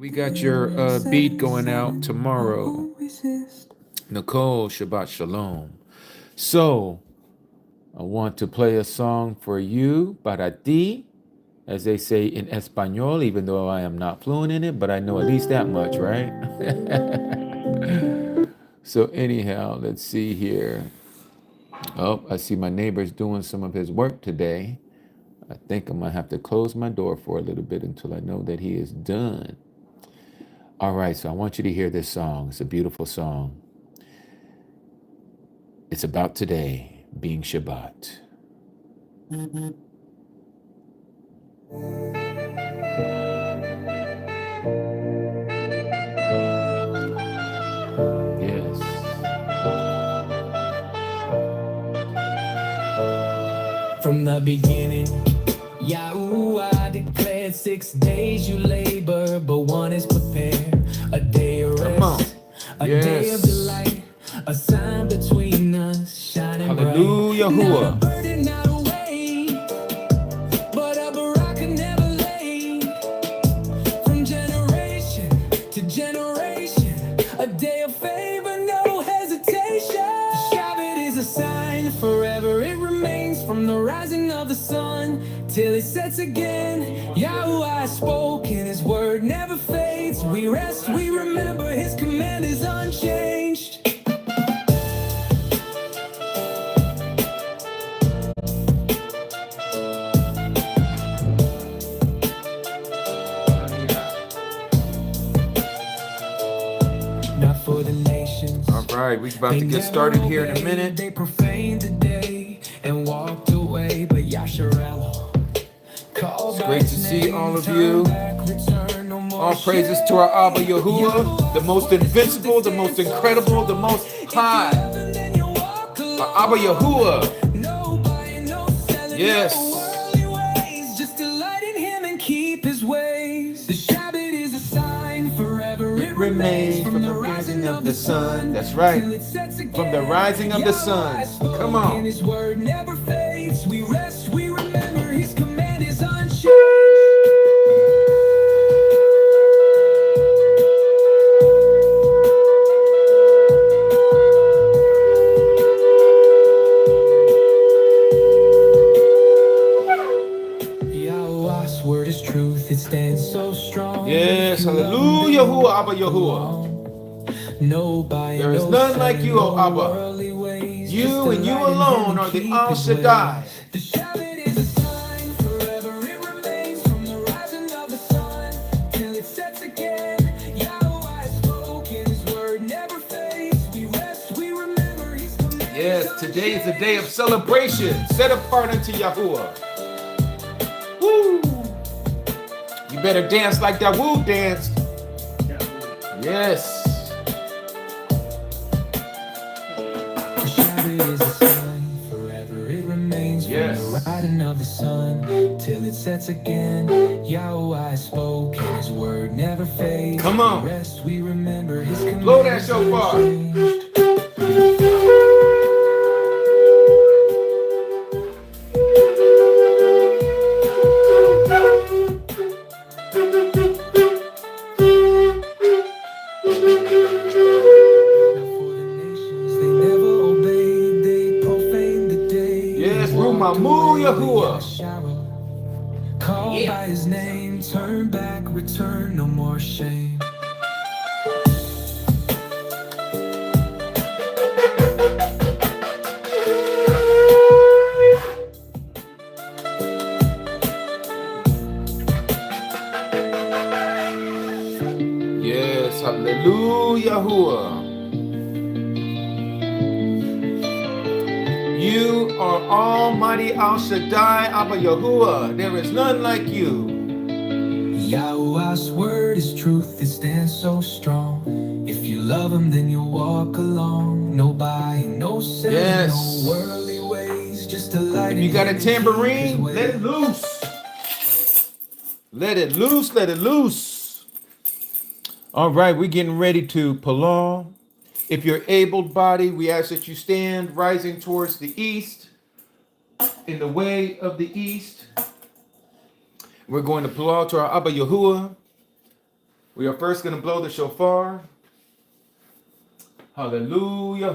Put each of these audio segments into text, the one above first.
We got your beat going out tomorrow. Nicole, Shabbat Shalom. So, I want to play a song for you, para ti, as they say in Espanol, even though I am not fluent in it, but I know at least that much, right? So anyhow, let's see here. Oh, I see my neighbor's doing some of his work today. I think I'm gonna have to close my door for a little bit until I know that he is done. All right, so I want you to hear this song. It's a beautiful song. It's about today being Shabbat. Yes. From the beginning, Yahuwah declared 6 days you labor, but one is prepared. A day of rest, a day of delight, a sign between us, shining Hallelujah, bright. Yahuwah. Not a burden, not a weight, but a baraka never late. From generation to generation, a day of favor, no hesitation. The Shabbat is a sign, forever it remains. From the rising of the sun till it sets again, Yahuwah has spoken, his word never fades. We rest, we remember, his command is unchanged. Not for the nations. All right, we're about to get started here in a minute. They profaned the day and walked away, but Yasharello called. It's great to see all of you. All praises to our Abba Yahuwah, the most invincible, the most incredible, the most high. Our Abba Yahuwah. Yes. Just delight in him and keep his ways. The Shabbat is a sign, forever it remains. From the rising of the sun. That's right. From the rising of the sun. Come on. His word never fades. We rest, we remember, his command is unchanged. Yahweh's word is truth, it stands so strong. Yes, hallelujah, Yahuwah, Abba Yahuwah. There is none like you, O Abba. You and you alone are the Al Shaddai. The Shabbat is a sign, forever it remains. From the rising of the sun till it sets again, Yahweh has spoken, his word never fades. We rest, we remember, his command. Yes, today is a day of celebration, set apart unto Yahuwah. Woo! You better dance like Dawood danced. Yes. The Shabbat is a sign, forever it remains. Yes. From the rising of the sun till it sets again, Yahweh has spoken, his word never fades. Come on. We rest, we remember, his command Blow that is shofar. unchanged. Mamu Yahuwah. Called by his name, turn back, return, no more shame. Yes, hallelujah, Yahuwah. You are Almighty Al Shaddai, Abba Yahuwah. There is none like you. Yahweh's word is truth, it stands so strong. If you love him, then you'll walk along. No buying, no selling, Yes. no worldly ways, just a light. If you got a tambourine, let it loose. Let it loose, let it loose. All right, we're getting ready to Palau. If you're able-bodied, we ask that you stand rising towards the east, in the way of the east. We're going to Palau to our Abba Yahuwah. We are first going to blow the shofar. Hallelujah.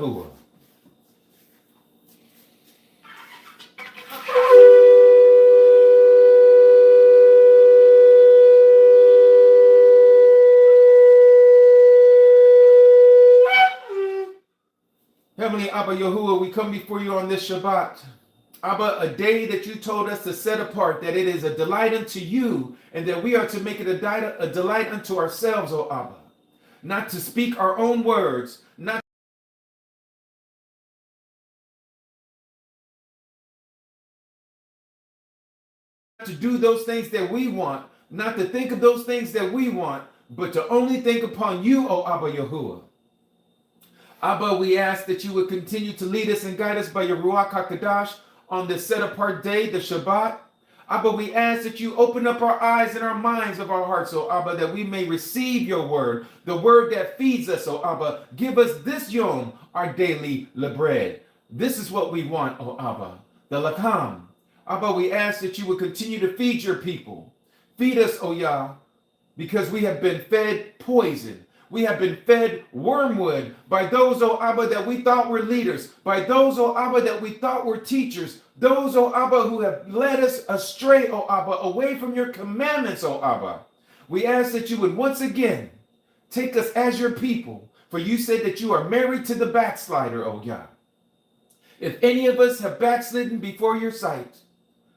Heavenly Abba Yahuwah, we come before you on this Shabbat. Abba, a day that you told us to set apart, that it is a delight unto you, and that we are to make it a delight unto ourselves, O Abba. Not to speak our own words, not to do those things that we want, not to think of those things that we want, but to only think upon you, O Abba Yahuwah. Abba, we ask that you would continue to lead us and guide us by your Ruach HaKadosh on this set-apart day, the Shabbat. Abba, we ask that you open up our eyes and our minds of our hearts, O Abba, that we may receive your word, the word that feeds us, O Abba. Give us this Yaum, our daily bread. This is what we want, O Abba, the lakam. Abba, we ask that you would continue to feed your people. Feed us, O Yah, because we have been fed poison. We have been fed wormwood by those, O Abba, that we thought were leaders, by those, O Abba, that we thought were teachers, those, O Abba, who have led us astray, O Abba, away from your commandments, O Abba. We ask that you would once again take us as your people, for you said that you are married to the backslider, O Yah. If any of us have backslidden before your sight,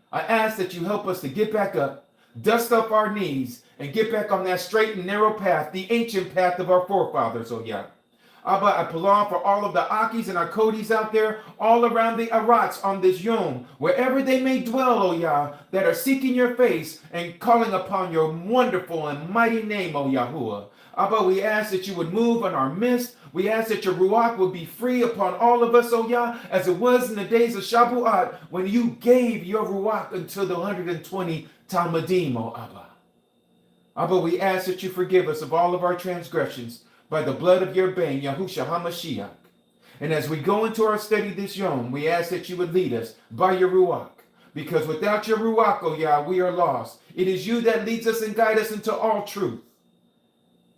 I ask that you help us to get back up, dust off our knees, and get back on that straight and narrow path, the ancient path of our forefathers, oh Yah. Abba, I pulong for all of the Akis and Akodis out there, all around the Arats on this Yaum, wherever they may dwell, oh Yah, that are seeking your face and calling upon your wonderful and mighty name, oh Yahuwah. Abba, we ask that you would move in our midst. We ask that your Ruach would be free upon all of us, oh Yah, as it was in the days of Shabuat, when you gave your Ruach unto the 120 Talmudim, oh Abba. Abba, we ask that you forgive us of all of our transgressions by the blood of your Bane, Yahushua HaMashiach. And as we go into our study this Yom, we ask that you would lead us by your Ruach. Because without your Ruach, oh Yah, we are lost. It is you that leads us and guides us into all truth.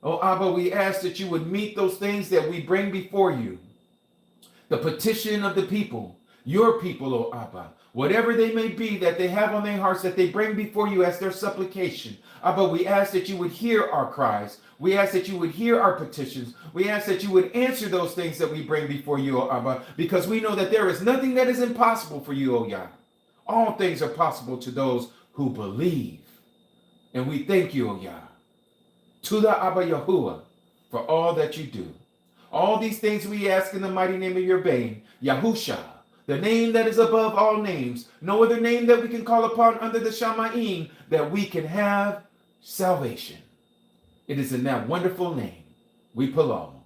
Oh Abba, we ask that you would meet those things that we bring before you. The petition of the people, your people, oh Abba. Whatever they may be that they have on their hearts that they bring before you as their supplication. Abba, we ask that you would hear our cries. We ask that you would hear our petitions. We ask that you would answer those things that we bring before you, O Abba, because we know that there is nothing that is impossible for you, O Yah. All things are possible to those who believe. And we thank you, O Yah. To the Abba Yahuwah for all that you do. All these things we ask in the mighty name of your Bane, Yahusha, the name that is above all names. No other name that we can call upon under the Shamayim that we can have salvation. It is in that wonderful name we belong.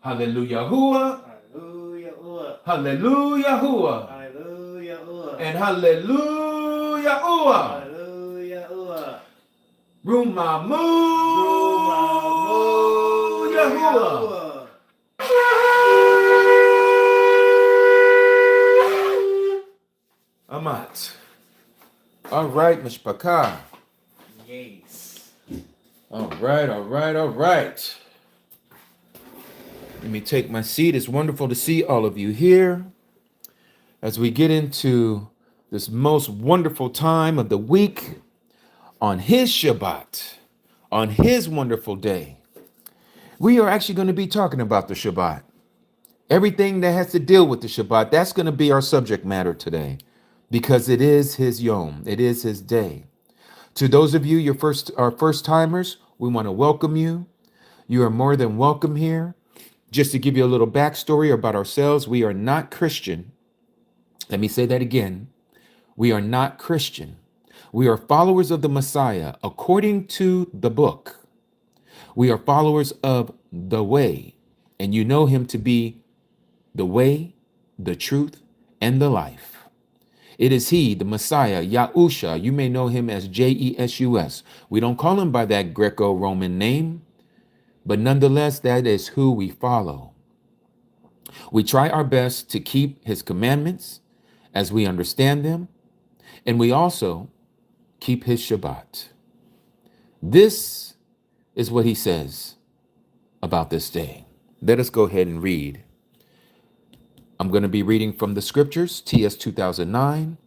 Hallelujah. Hallelujah. Hallelujah. Hallelujah. And hallelujah. Hallelujah. Rumamu Yahuwah. Amat. All right, Mishpakah. Yes. All right. Let me take my seat. It's wonderful to see all of you here as we get into this most wonderful time of the week on his Shabbat, on his wonderful day. We are actually going to be talking about the Shabbat. Everything that has to deal with the Shabbat, that's going to be our subject matter today because it is his Yom. It is his day. To those of you, our first timers, we want to welcome you. You are more than welcome here. Just to give you a little backstory about ourselves, we are not Christian. Let me say that again. We are not Christian. We are followers of the Messiah according to the book. We are followers of the way, and you know him to be the way, the truth, and the life. It is he, the Messiah, Yahusha. You may know him as Jesus. We don't call him by that Greco-Roman name, but nonetheless, that is who we follow. We try our best to keep his commandments as we understand them, and we also keep his Shabbat. This is what he says about this day. Let us go ahead and read. I'm going to be reading from the scriptures, TS 2009.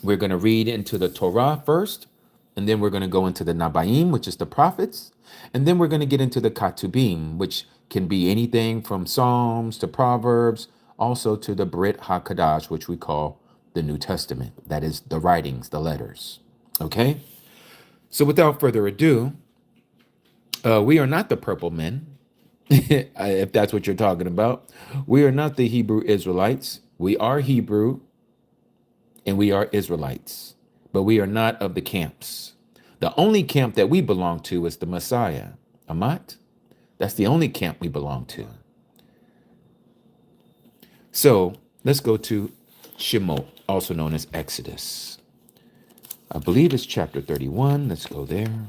We're going to read into the Torah first, and then we're going to go into the Nabaim, which is the prophets, and then we're going to get into the Ketubim, which can be anything from Psalms to Proverbs, also to the Brit HaKadash, which we call the New Testament. That is the writings, the letters. Okay? So without further ado, we are not the purple men, if that's what you're talking about. We are not the Hebrew Israelites. We are Hebrew and we are Israelites, but we are not of the camps. The only camp that we belong to is the Messiah. Amat? That's the only camp we belong to. So let's go to Shemot, also known as Exodus. I believe it's chapter 31. Let's go there.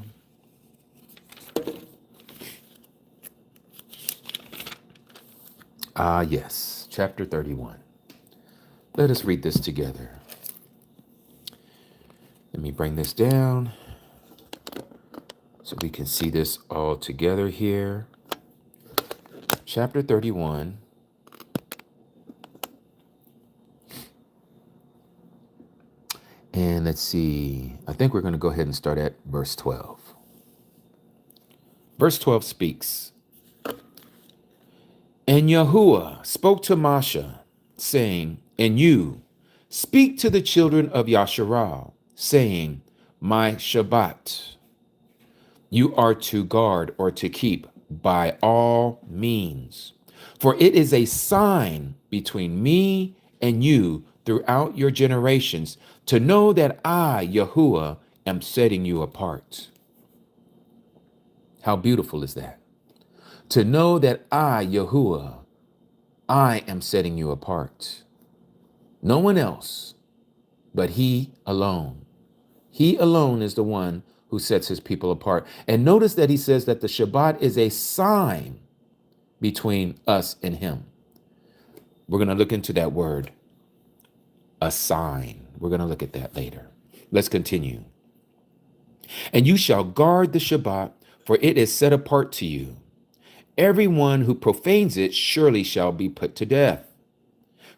Yes, chapter 31. Let us read this together. Let me bring this down so we can see this all together here. Chapter 31. And let's see. I think we're going to go ahead and start at verse 12. Verse 12 speaks. And Yahuwah spoke to Moshe, saying, and you speak to the children of Yasharal, saying, my Shabbat, you are to guard or to keep by all means. For it is a sign between me and you throughout your generations, to know that I, Yahuwah, am setting you apart. How beautiful is that? To know that I, Yahuwah, I am setting you apart. No one else, but he alone. He alone is the one who sets his people apart. And notice that he says that the Shabbat is a sign between us and him. We're going to look into that word, a sign. We're going to look at that later. Let's continue. And you shall guard the Shabbat, for it is set apart to you. Everyone who profanes it surely shall be put to death.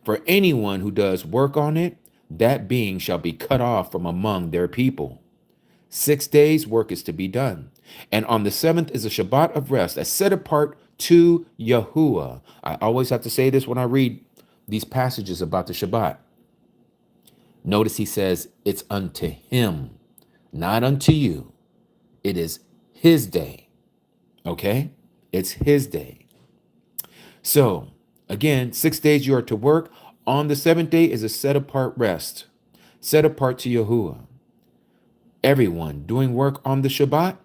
For anyone who does work on it, that being shall be cut off from among their people. 6 days work is to be done. And on the seventh is a Shabbat of rest, as set apart to Yahuwah. I always have to say this when I read these passages about the Shabbat. Notice he says it's unto him, not unto you. It is his day. Okay? It's his day. So, again, 6 days you are to work. On the seventh day is a set apart rest, set apart to Yahuwah. Everyone doing work on the Shabbat,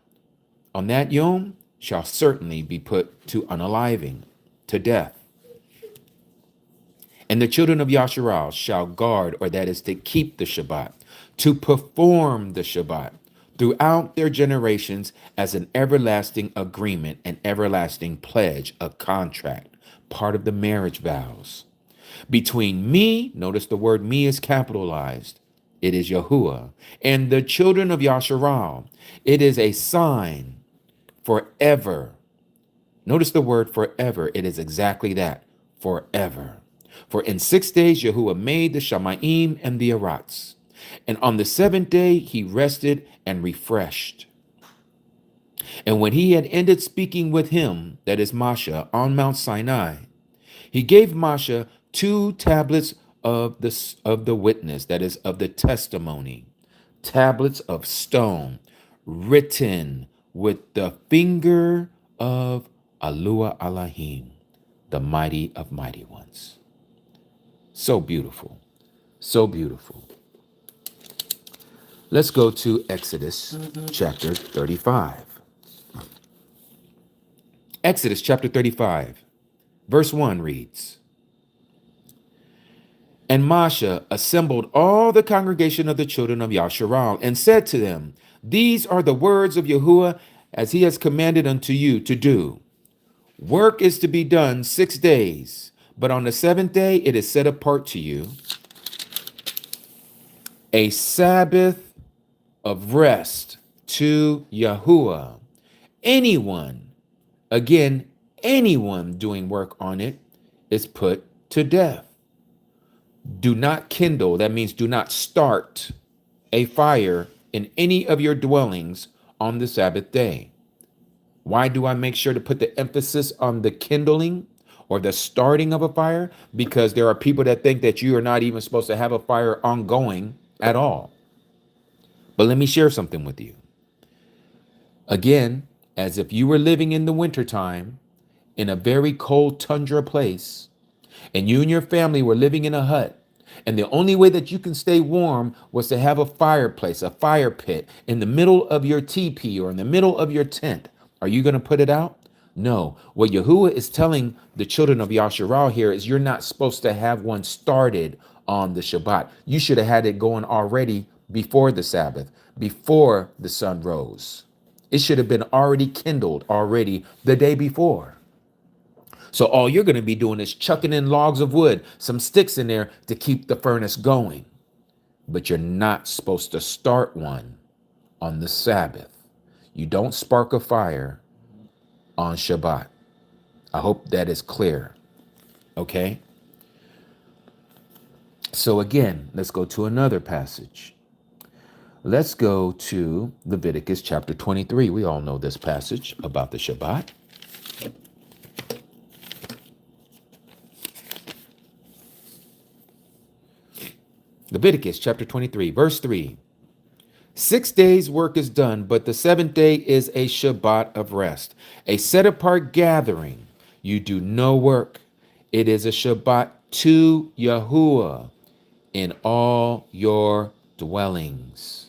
on that Yaum, shall certainly be put to unaliving, to death. And the children of Yasharal shall guard, or that is to keep the Shabbat, to perform the Shabbat throughout their generations as an everlasting agreement, an everlasting pledge, a contract, part of the marriage vows. Between me, notice the word me is capitalized, it is Yahuwah, and the children of Yasharal, it is a sign forever. Notice the word forever, it is exactly that, forever. For in 6 days Yahuwah made the Shamayim and the Arats, and on the seventh day he rested and refreshed. And when he had ended speaking with him, that is Moshe, on Mount Sinai, he gave Moshe 2 tablets of the witness, that is of the testimony, tablets of stone, written with the finger of Alua Elohim, the mighty of mighty ones. So beautiful, so beautiful. Let's go to Exodus chapter 35. Exodus chapter 35, verse 1 reads, And Moshe assembled all the congregation of the children of Yasharal and said to them, These are the words of Yahuwah as he has commanded unto you to do. Work is to be done 6 days, but on the seventh day it is set apart to you, a Sabbath of rest to Yahuwah. Anyone, again, anyone doing work on it is put to death. Do not kindle, that means do not start a fire in any of your dwellings on the Sabbath day. Why do I make sure to put the emphasis on the kindling or the starting of a fire? Because there are people that think that you are not even supposed to have a fire ongoing at all. But let me share something with you. Again, as if you were living in the wintertime in a very cold tundra place, and you and your family were living in a hut, and the only way that you can stay warm was to have a fireplace, a fire pit in the middle of your teepee or in the middle of your tent. Are you going to put it out? No. What Yahuwah is telling the children of Yasharal here is you're not supposed to have one started on the Shabbat. You should have had it going already before the Sabbath, before the sun rose. It should have been already kindled already the day before. So all you're going to be doing is chucking in logs of wood, some sticks in there to keep the furnace going. But you're not supposed to start one on the Sabbath. You don't spark a fire on Shabbat. I hope that is clear. Okay? So again, let's go to another passage. Let's go to Leviticus chapter 23. We all know this passage about the Shabbat. Leviticus chapter 23, verse 3. 6 days work is done, but the seventh day is a Shabbat of rest, a set apart gathering. You do no work. It is a Shabbat to Yahuwah in all your dwellings.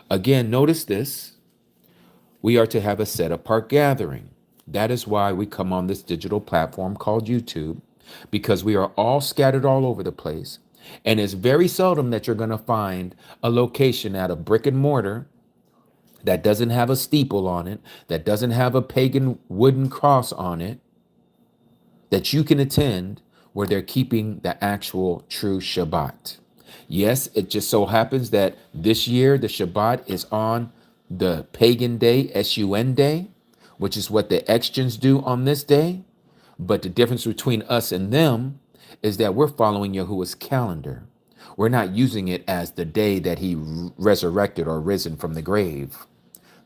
Again, notice this. We are to have a set apart gathering. That is why we come on this digital platform called YouTube, because we are all scattered all over the place. And it's very seldom that you're going to find a location at a brick and mortar that doesn't have a steeple on it, that doesn't have a pagan wooden cross on it, that you can attend where they're keeping the actual true Shabbat. Yes, it just so happens that this year the Shabbat is on the pagan day, SUN day, which is what the Extians do on this day. But the difference between us and them is that we're following Yahuwah's calendar. We're not using it as the day that he resurrected or risen from the grave.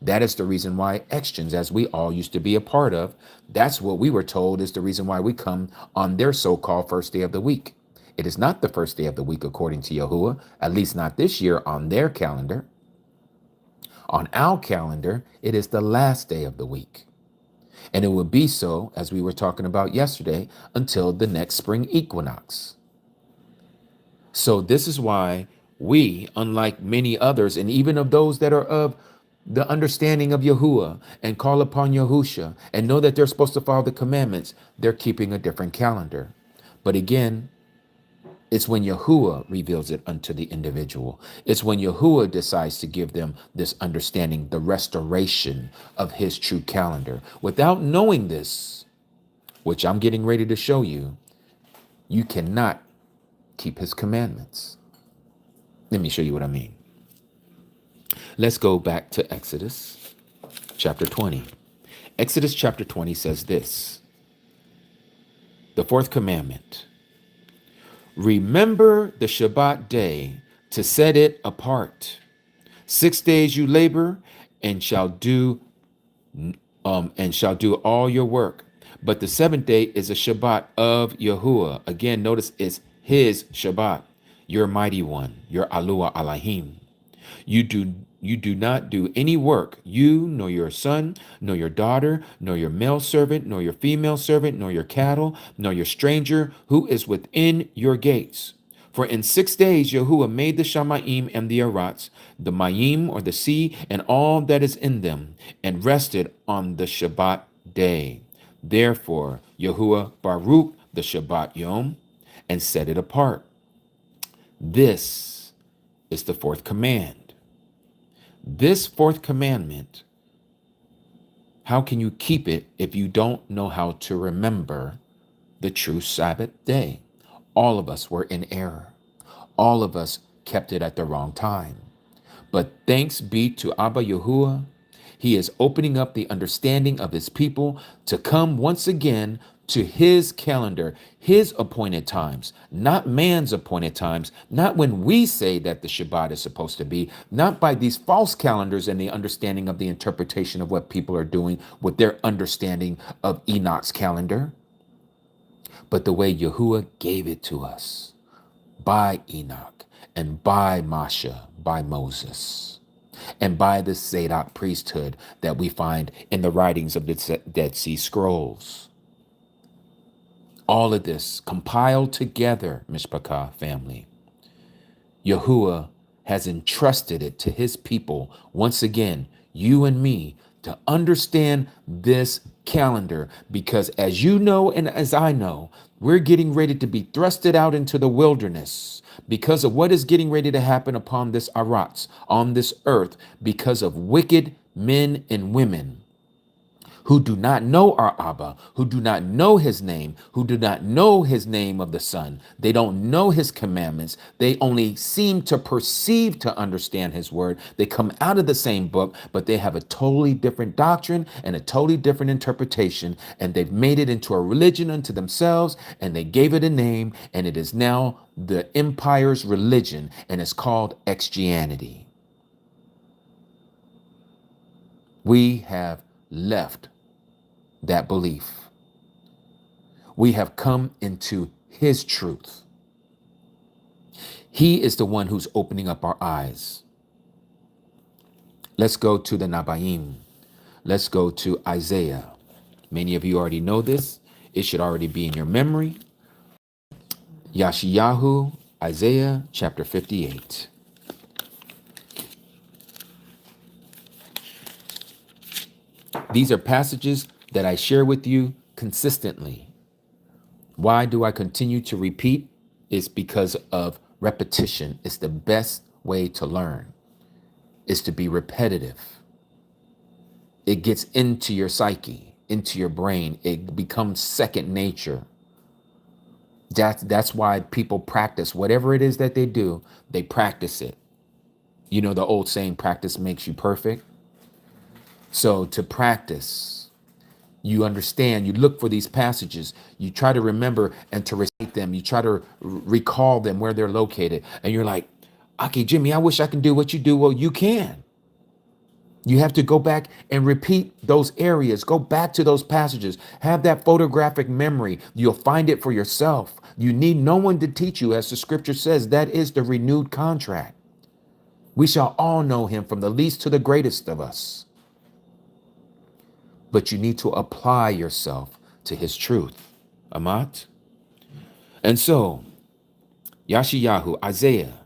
That is the reason why Extians, as we all used to be a part of, that's what we were told is the reason why we come on their so-called first day of the week. It is not the first day of the week according to Yahuwah, at least not this year on their calendar. On our calendar, it is the last day of the week. And it will be so, as we were talking about yesterday, until the next spring equinox. So this is why we, unlike many others, and even of those that are of the understanding of Yahuwah and call upon Yahusha and know that they're supposed to follow the commandments, they're keeping a different calendar. But again, it's when Yahuwah reveals it unto the individual. It's when Yahuwah decides to give them this understanding, the restoration of his true calendar. Without knowing this, which I'm getting ready to show you, you cannot keep his commandments. Let me show you what I mean. Let's go back to Exodus chapter 20. Exodus chapter 20 says this, the fourth commandment. Remember the Shabbat day to set it apart. 6 days you labor and shall do all your work. But the seventh day is a Shabbat of Yahuwah. Again, notice it's his Shabbat, your mighty one, your Alua Alahim. You do not do any work, you, nor your son, nor your daughter, nor your male servant, nor your female servant, nor your cattle, nor your stranger who is within your gates. For in 6 days Yahuwah made the Shamayim and the Arats, the Mayim or the sea, and all that is in them, and rested on the Shabbat day. Therefore Yahuwah Baruch the Shabbat Yaum, and set it apart. This is the fourth command. This fourth commandment, how can you keep it if you don't know how to remember the true Sabbath day? All of us were in error. All of us kept it at the wrong time. But thanks be to Abba Yahuwah, He is opening up the understanding of his people to come once again to his calendar, his appointed times, not man's appointed times, not when we say that the Shabbat is supposed to be, not by these false calendars and the understanding of the interpretation of what people are doing with their understanding of Enoch's calendar, but the way Yahuwah gave it to us by Enoch and by Masha, by Moses, and by the Zadok priesthood that we find in the writings of the Dead Sea Scrolls. All of this compiled together, Mishpachah family, Yahuwah has entrusted it to his people, once again, you and me, to understand this calendar, because as you know and as I know, we're getting ready to be thrusted out into the wilderness because of what is getting ready to happen upon this Aratz, on this earth, because of wicked men and women who do not know our Abba, who do not know his name, who do not know his name of the Son. They don't know his commandments. They only seem to perceive to understand his word. They come out of the same book, but they have a totally different doctrine and a totally different interpretation. And they've made it into a religion unto themselves, and they gave it a name, and it is now the empire's religion, and it's called Christianity. We have left that belief. We have come into his truth. He is the one who's opening up our eyes. Let's go to the Nabaim. Let's go to Isaiah. Many of you already know this. It should already be in your memory. Yashiyahu, Isaiah chapter 58. These are passages that I share with you consistently. Why do I continue to repeat? It's because of repetition. It's the best way to learn, is to be repetitive. It gets into your psyche, into your brain. It becomes second nature. That's why people practice whatever it is that they do. They practice it. You know the old saying, practice makes you perfect. So to practice, you understand, you look for these passages, you try to remember and to recite them, you try to recall them where they're located. And you're like, okay, Jimmy, I wish I can do what you do. Well, you can. You have to go back and repeat those areas, go back to those passages, have that photographic memory. You'll find it for yourself. You need no one to teach you, as the scripture says, that is the renewed contract. We shall all know him from the least to the greatest of us. But you need to apply yourself to his truth. Amat? And so, Yashiyahu, Isaiah,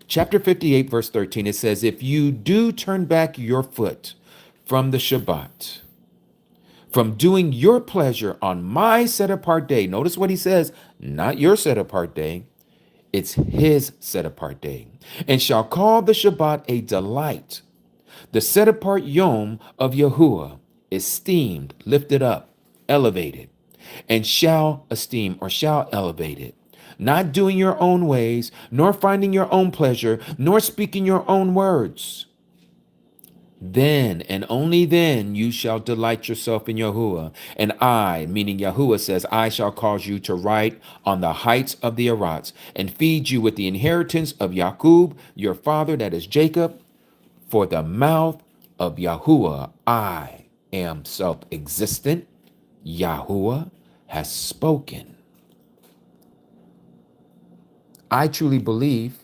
chapter 58, verse 13, it says, if you do turn back your foot from the Shabbat, from doing your pleasure on my set apart day, notice what he says, not your set apart day, it's his set apart day, and shall call the Shabbat a delight, the set apart Yaum of Yahuwah, esteemed, lifted up, elevated, and shall esteem or shall elevate it, not doing your own ways, nor finding your own pleasure, nor speaking your own words. Then and only then you shall delight yourself in Yahuwah. And I, meaning Yahuwah, says, I shall cause you to ride on the heights of the Arats and feed you with the inheritance of Yaqub, your father, that is Jacob. For the mouth of Yahuwah, I am self-existent. Yahuwah has spoken. I truly believe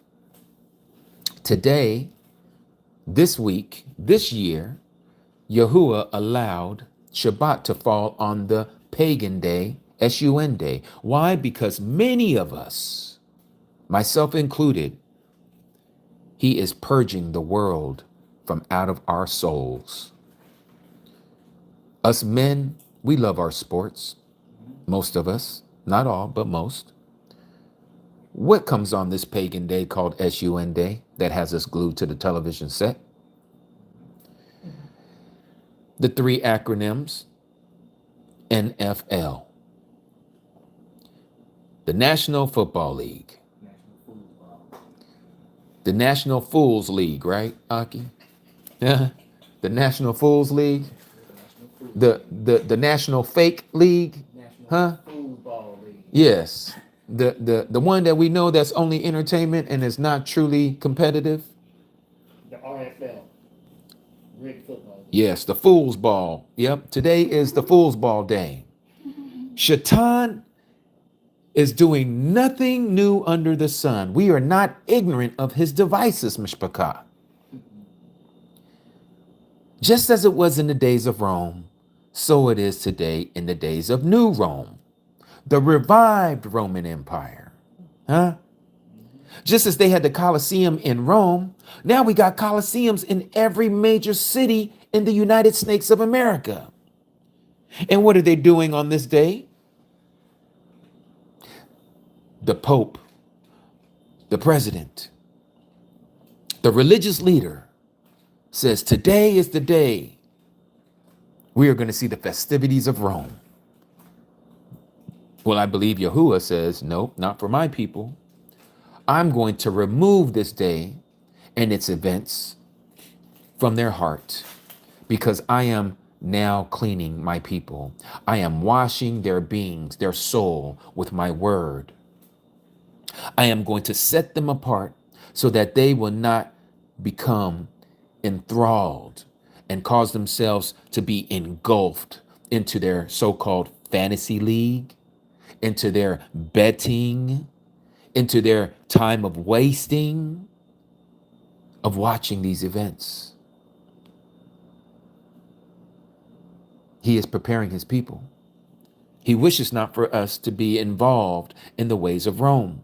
today, this week, this year, Yahuwah allowed Shabbat to fall on the pagan day, S-U-N day. Why? Because many of us, myself included, he is purging the world from out of our souls. Us men, we love our sports. Most of us, not all, but most. What comes on this pagan day called S-U-N day that has us glued to the television set? The three acronyms, NFL, the National Football League, the National Fools League, right, Aki? The National Fools League? The National Fake League? Huh? Football league. Yes. The one that we know that's only entertainment and is not truly competitive? The RFL. Rigged football league. Yes, the Fool's Ball. Yep. Today is the Fool's Ball day. Shaitan is doing nothing new under the sun. We are not ignorant of his devices, Mishpachah. Just as it was in the days of Rome, so it is today in the days of New Rome, the revived Roman Empire. Huh? Just as they had the Colosseum in Rome, now we got Colosseums in every major city in the United States of America. And what are they doing on this day? The Pope, the president, the religious leader says, today is the day we are going to see the festivities of Rome. Well, I believe Yahuwah says, nope, not for my people. I'm going to remove this day and its events from their heart because I am now cleaning my people. I am washing their beings, their soul with my word. I am going to set them apart so that they will not become enthralled and cause themselves to be engulfed into their so-called fantasy league, into their betting, into their time of wasting, of watching these events. He is preparing his people. He wishes not for us to be involved in the ways of Rome.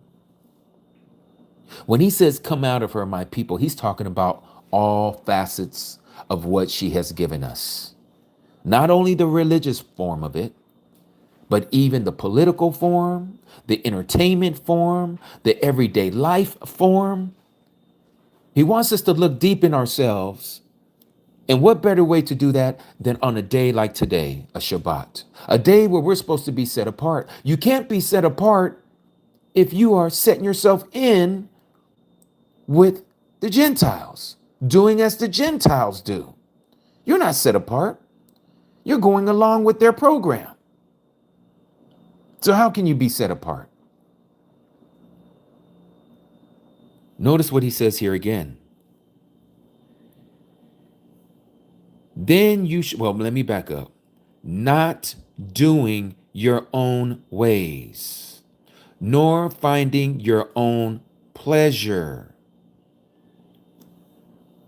When he says, come out of her, my people, he's talking about all facets of what she has given us. Not only the religious form of it, but even the political form, the entertainment form, the everyday life form. He wants us to look deep in ourselves. And what better way to do that than on a day like today, a Shabbat, a day where we're supposed to be set apart. You can't be set apart if you are setting yourself in with the Gentiles, doing as the Gentiles do. You're not set apart. You're going along with their program. So how can you be set apart? Notice what he says here again. Then you should, well, let me back up. Not doing your own ways, nor finding your own pleasure.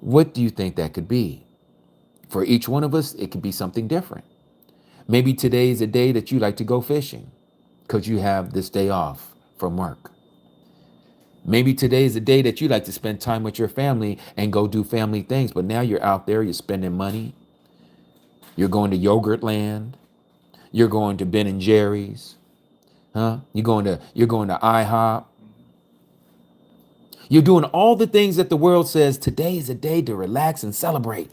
What do you think that could be? For each one of us, it could be something different. Maybe today is a day that you like to go fishing because you have this day off from work. Maybe today is a day that you like to spend time with your family and go do family things. But now you're out there, you're spending money. You're going to Yogurt Land. You're going to Ben and Jerry's. Huh? You're going to IHOP. You're doing all the things that the world says today is a day to relax and celebrate.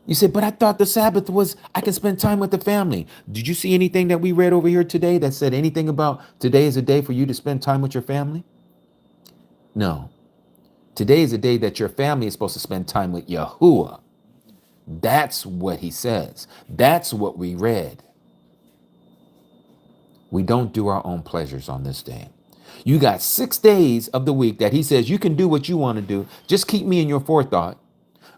You said, but I thought the Sabbath was I can spend time with the family. Did you see anything that we read over here today that said anything about today is a day for you to spend time with your family? No. Today is a day that your family is supposed to spend time with Yahuwah. That's what he says. That's what we read. We don't do our own pleasures on this day. You got 6 days of the week that he says you can do what you want to do. Just keep me in your forethought.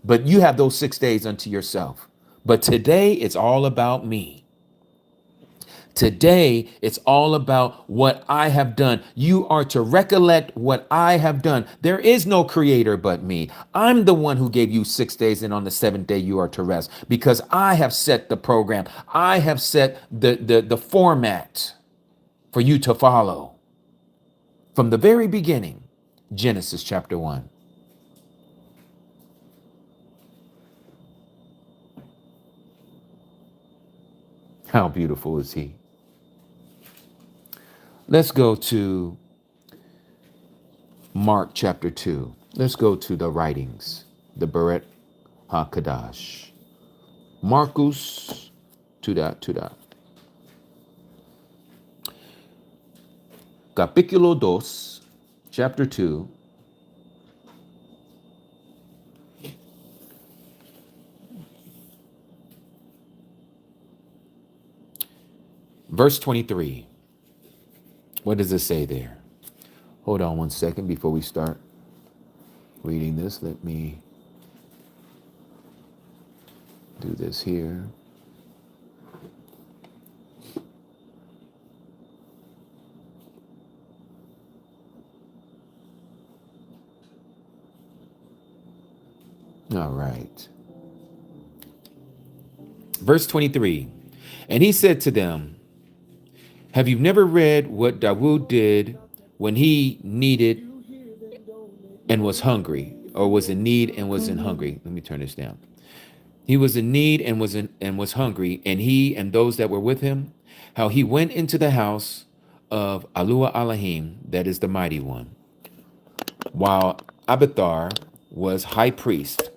But you have those 6 days unto yourself. But today it's all about me. Today it's all about what I have done. You are to recollect what I have done. There is no creator but me. I'm the one who gave you 6 days, and on the 7th day you are to rest, because I have set the program. I have set the format for you to follow. From the very beginning, Genesis chapter 1. How beautiful is he? Let's go to Mark chapter 2. Let's go to the writings, the Beret HaKadash. Marcus, Capítulo 2, chapter 2. Verse 23. What does it say there? Hold on one second before we start reading this. Let me do this here. All right. Verse 23. And he said to them, have you never read what Dawood did when he needed and was hungry, or was in need and was in hungry? Let me turn this down. He was in need and was hungry, and he and those that were with him, how he went into the house of Alua Elohim, that is the mighty one, while Abiathar was high priest.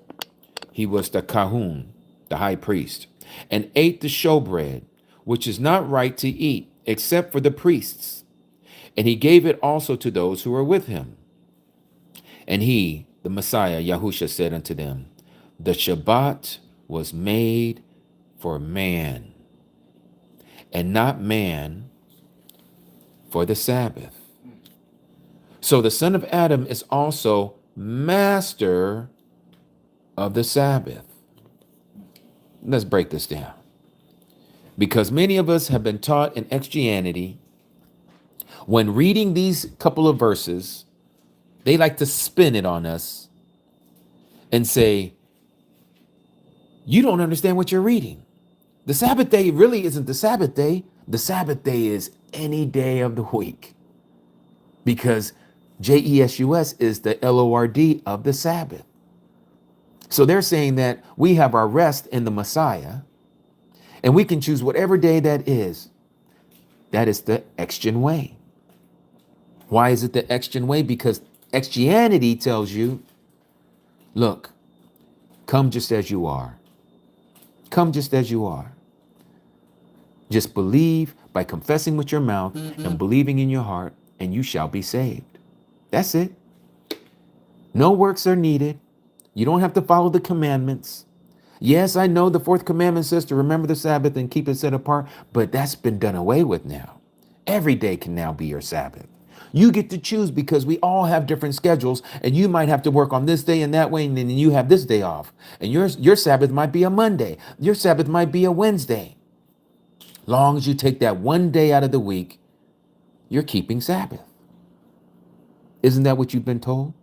He was the Kahun, the high priest, and ate the showbread, which is not right to eat, except for the priests. And he gave it also to those who were with him. And he, the Messiah, Yahusha, said unto them, the Shabbat was made for man, and not man for the Sabbath. So the son of Adam is also master of the Sabbath. Let's break this down. Because many of us have been taught in Christianity, when reading these couple of verses, they like to spin it on us and say, you don't understand what you're reading. The Sabbath day really isn't the Sabbath day. The Sabbath day is any day of the week, because JESUS is the LORD of the Sabbath. So they're saying that we have our rest in the Messiah, and we can choose whatever day that is. That is the Extian way. Why is it the Extian way? Because Christianity tells you, look, come just as you are. Come just as you are. Just believe by confessing with your mouth and believing in your heart, and you shall be saved. That's it. No works are needed. You don't have to follow the commandments. Yes, I know the fourth commandment says to remember the Sabbath and keep it set apart, but that's been done away with now. Every day can now be your Sabbath. You get to choose, because we all have different schedules, and you might have to work on this day and that way, and then you have this day off. And your Sabbath might be a Monday. Your Sabbath might be a Wednesday. Long as you take that one day out of the week, you're keeping Sabbath. Isn't that what you've been told?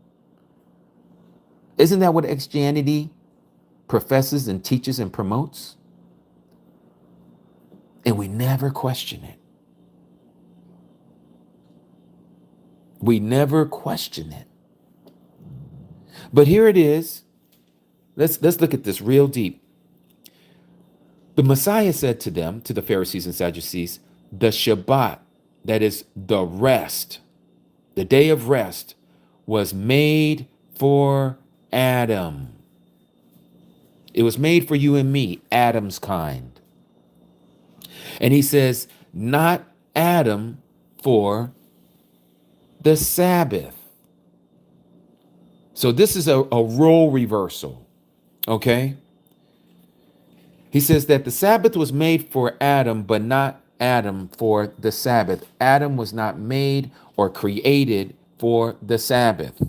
Isn't that what Christianity professes and teaches and promotes? And we never question it. We never question it. But here it is. Let's look at this real deep. The Messiah said to them, to the Pharisees and Sadducees, the Shabbat, that is the rest, the day of rest, was made for Adam. It was made for you and me, Adam's kind. And he says, not Adam for the Sabbath. So this is a role reversal, okay? He says that the Sabbath was made for Adam, but not Adam for the Sabbath. Adam was not made or created for the Sabbath,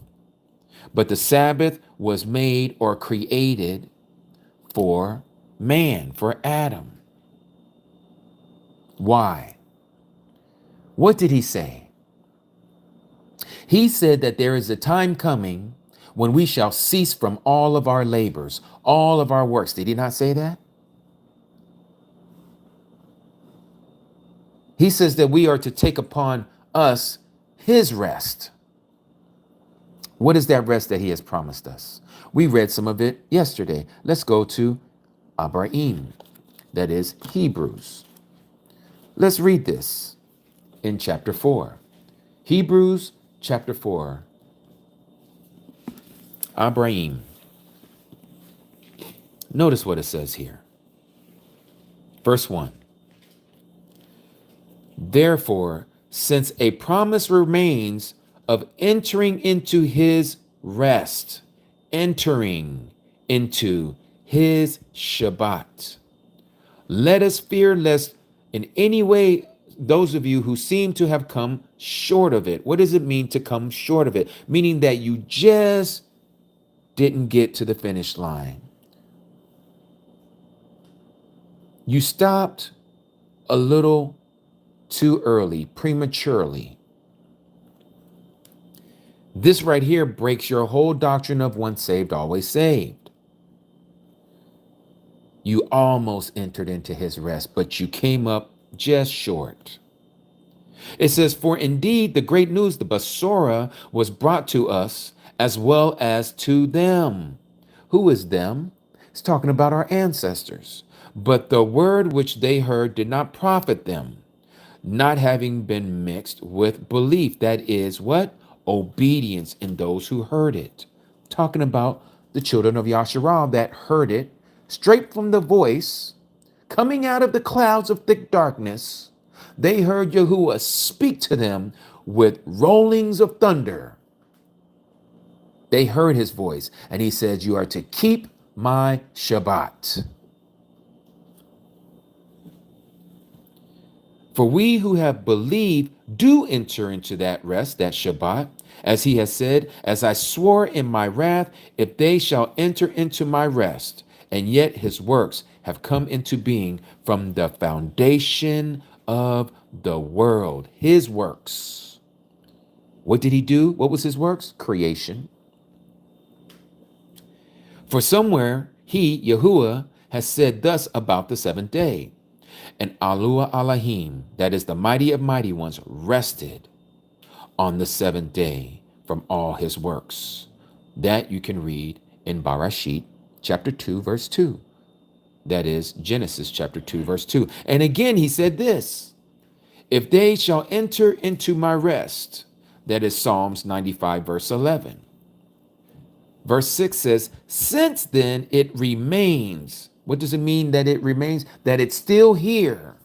but the Sabbath was made or created for man, for Adam. Why? What did he say? He said that there is a time coming when we shall cease from all of our labors, all of our works. Did he not say that? He says that we are to take upon us his rest. What is that rest that he has promised us? We read some of it yesterday. Let's go to Abraham, that is Hebrews. Let's read this in chapter 4. Hebrews chapter 4. Abraham. Notice what it says here. Verse 1. Therefore, since a promise remains of entering into his rest, entering into his Shabbat, let us fear lest in any way those of you who seem to have come short of it. What does it mean to come short of it? Meaning that you just didn't get to the finish line. You stopped a little too early, prematurely. This right here breaks your whole doctrine of once saved, always saved. You almost entered into his rest, but you came up just short. It says, for indeed the great news, the Basora, was brought to us as well as to them. Who is them? It's talking about our ancestors. But the word which they heard did not profit them, not having been mixed with belief. That is what? Obedience in those who heard it. Talking about the children of Yasharal that heard it straight from the voice coming out of the clouds of thick darkness. They heard Yahuwah speak to them with rollings of thunder. They heard his voice, and he says, you are to keep my Shabbat. For we who have believed do enter into that rest, that Shabbat, as he has said, as I swore in my wrath, if they shall enter into my rest, and yet his works have come into being from the foundation of the world. His works. What did he do? What was his works? Creation. For somewhere he, Yahuwah, has said thus about the seventh day. And Alua Alahim, that is the mighty of mighty ones, rested on the seventh day from all his works. That you can read in Barashit chapter 2, verse 2. That is Genesis chapter 2, verse 2. And again, he said this, if they shall enter into my rest, that is Psalms 95, verse 11. Verse 6 says, since then it remains. What does it mean that it remains? That it's still here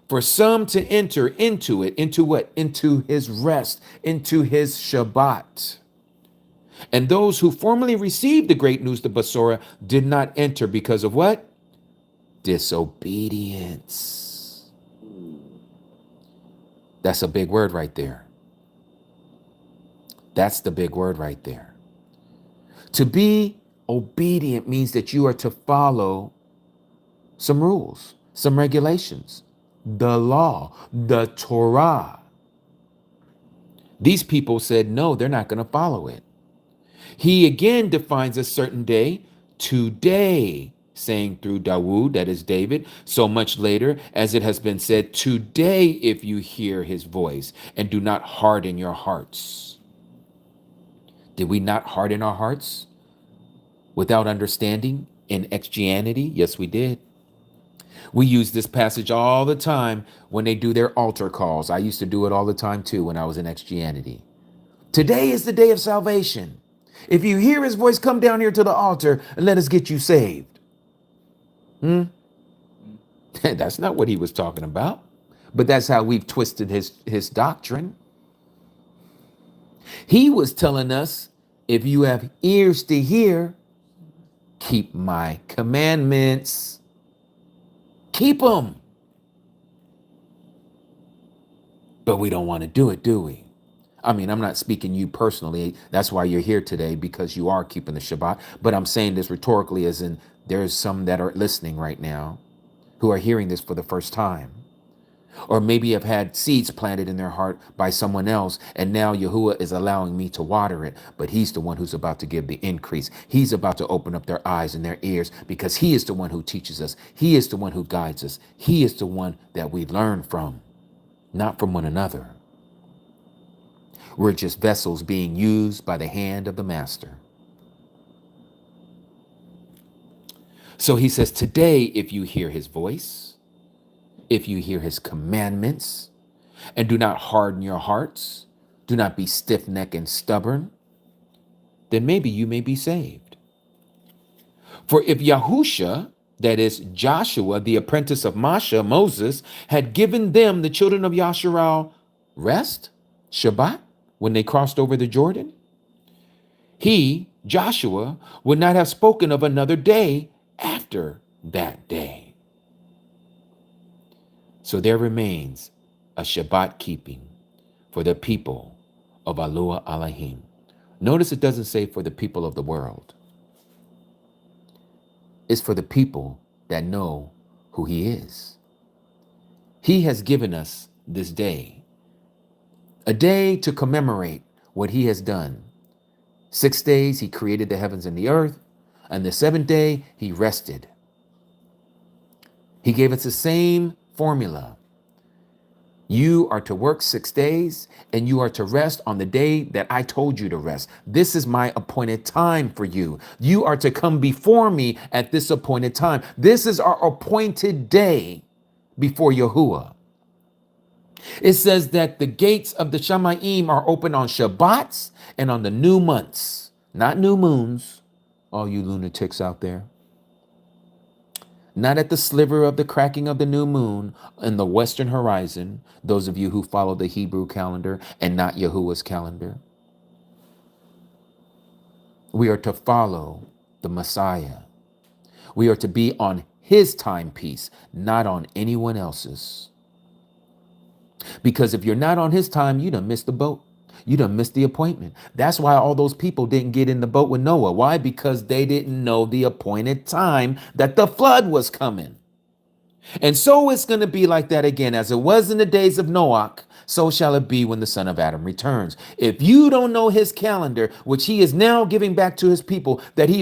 for some to enter into it. Into what? Into his rest, into his Shabbat. And those who formerly received the great news, the Basora, did not enter because of what? Disobedience. That's a big word right there. That's the big word right there. To be obedient means that you are to follow some rules, some regulations, the law, the Torah. These people said, no, they're not going to follow it. He again defines a certain day, today, saying through Dawood, that is David, so much later as it has been said, today, if you hear his voice and do not harden your hearts. Did we not harden our hearts without understanding in Christianity? Yes, we did. We use this passage all the time when they do their altar calls. I used to do it all the time too when I was in Christianity. Today is the day of salvation. If you hear his voice, come down here to the altar and let us get you saved. That's not what he was talking about. But that's how we've twisted his doctrine. He was telling us, if you have ears to hear, keep my commandments. Keep them. But we don't want to do it, do we? I mean, I'm not speaking you personally. That's why you're here today, because you are keeping the Shabbat. But I'm saying this rhetorically, as in there's some that are listening right now who are hearing this for the first time. Or maybe have had seeds planted in their heart by someone else, and now Yahuwah is allowing me to water it, but he's the one who's about to give the increase. He's about to open up their eyes and their ears, because he is the one who teaches us. He is the one who guides us. He is the one that we learn from, not from one another. We're just vessels being used by the hand of the master. So he says, today, if you hear his voice, if you hear his commandments, and do not harden your hearts, do not be stiff-necked and stubborn, then maybe you may be saved. For if Yahusha, that is Joshua, the apprentice of Masha, Moses, had given them, the children of Yasharal, rest, Shabbat, when they crossed over the Jordan, he, Joshua, would not have spoken of another day after that day. So there remains a Shabbat keeping for the people of Alua Alahim. Notice it doesn't say for the people of the world. It's for the people that know who he is. He has given us this day, a day to commemorate what he has done. 6 days he created the heavens and the earth, and the seventh day he rested. He gave us the same formula. You are to work 6 days and you are to rest on the day that I told you to rest. This is my appointed time for you. You are to come before me at this appointed time. This is our appointed day before Yahuwah. It says that the gates of the Shamayim are open on Shabbats and on the new months, not new moons, all you lunatics out there. Not at the sliver of the cracking of the new moon in the western horizon, those of you who follow the Hebrew calendar and not Yahuwah's calendar. We are to follow the Messiah. We are to be on his timepiece, not on anyone else's. Because if you're not on his time, you done missed the boat. You done missed the appointment. That's why all those people didn't get in the boat with Noah. Why? Because they didn't know the appointed time that the flood was coming. And so it's going to be like that again. As it was in the days of Noah, so shall it be when the Son of Adam returns. If you don't know his calendar, which he is now giving back to his people, that he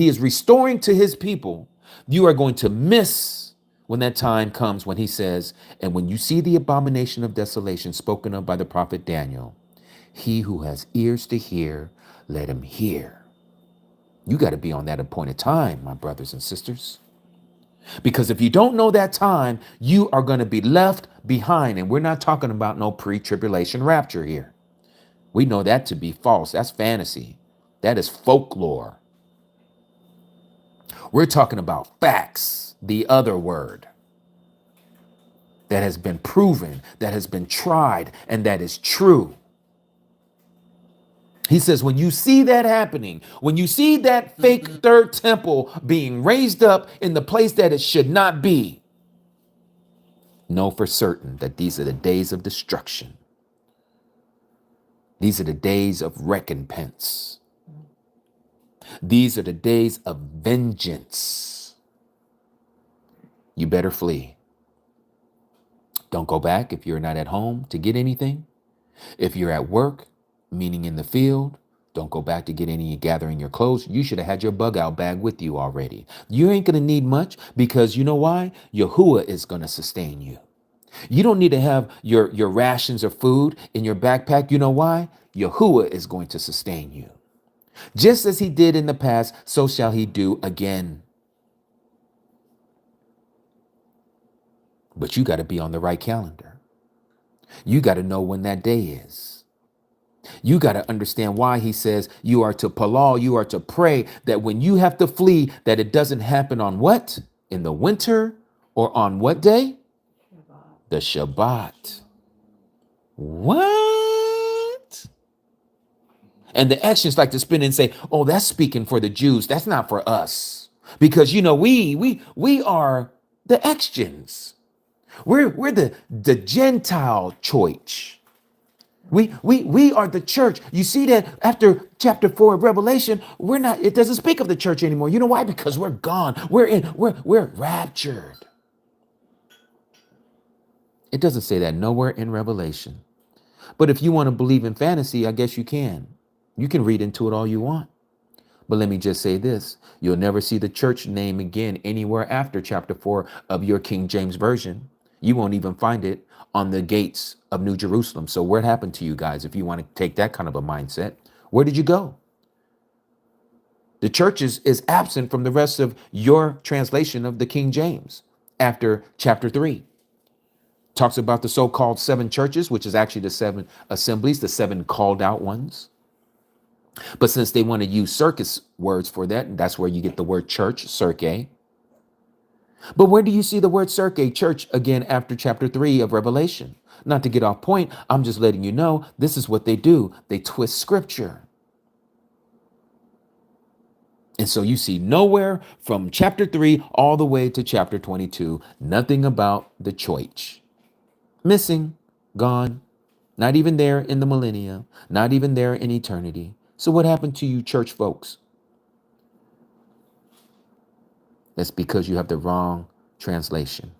is restoring to his people, you are going to miss when that time comes when he says, and when you see the abomination of desolation spoken of by the prophet Daniel, he who has ears to hear, let him hear. You got to be on that appointed time, my brothers and sisters. Because if you don't know that time, you are going to be left behind. And we're not talking about no pre-tribulation rapture here. We know that to be false. That's fantasy. That is folklore. We're talking about facts, the other word that has been proven, that has been tried, and that is true. He says, when you see that happening, when you see that fake third temple being raised up in the place that it should not be, know for certain that these are the days of destruction. These are the days of recompense. These are the days of vengeance. You better flee. Don't go back if you're not at home to get anything. If you're at work, meaning in the field, don't go back to get any gathering your clothes. You should have had your bug out bag with you already. You ain't going to need much because you know why? Yahuwah is going to sustain you. You don't need to have your rations of food in your backpack. You know why? Yahuwah is going to sustain you. Just as he did in the past, so shall he do again. But you got to be on the right calendar. You got to know when that day is. You got to understand why he says you are to palal, you are to pray that when you have to flee, that it doesn't happen on what? In the winter or on what day? Shabbat. The Shabbat. What? And the actions like to spin and say, oh, that's speaking for the Jews. That's not for us. Because, you know, we are the Exgens. We're the Gentile church. We are the church. You see that after chapter 4 of Revelation, it doesn't speak of the church anymore. You know why? Because we're gone. We're raptured. It doesn't say that nowhere in Revelation. But if you want to believe in fantasy, I guess you can. You can read into it all you want. But let me just say this. You'll never see the church name again anywhere after chapter 4 of your King James Version. You won't even find it on the gates of New Jerusalem. So what happened to you guys if you want to take that kind of a mindset? Where did you go? The church is absent from the rest of your translation of the King James after chapter 3. Talks about the so-called 7 churches, which is actually the 7 assemblies, the 7 called out ones. But since they want to use circus words for that, that's where you get the word church, circe. But where do you see the word circe, church, again after chapter 3 of Revelation? Not to get off point, I'm just letting you know this is what they do. They twist scripture. And so you see nowhere from chapter 3 all the way to chapter 22, nothing about the church. Missing. Gone. Not even there in the millennia, not even there in eternity. So what happened to you church folks? That's because you have the wrong translation,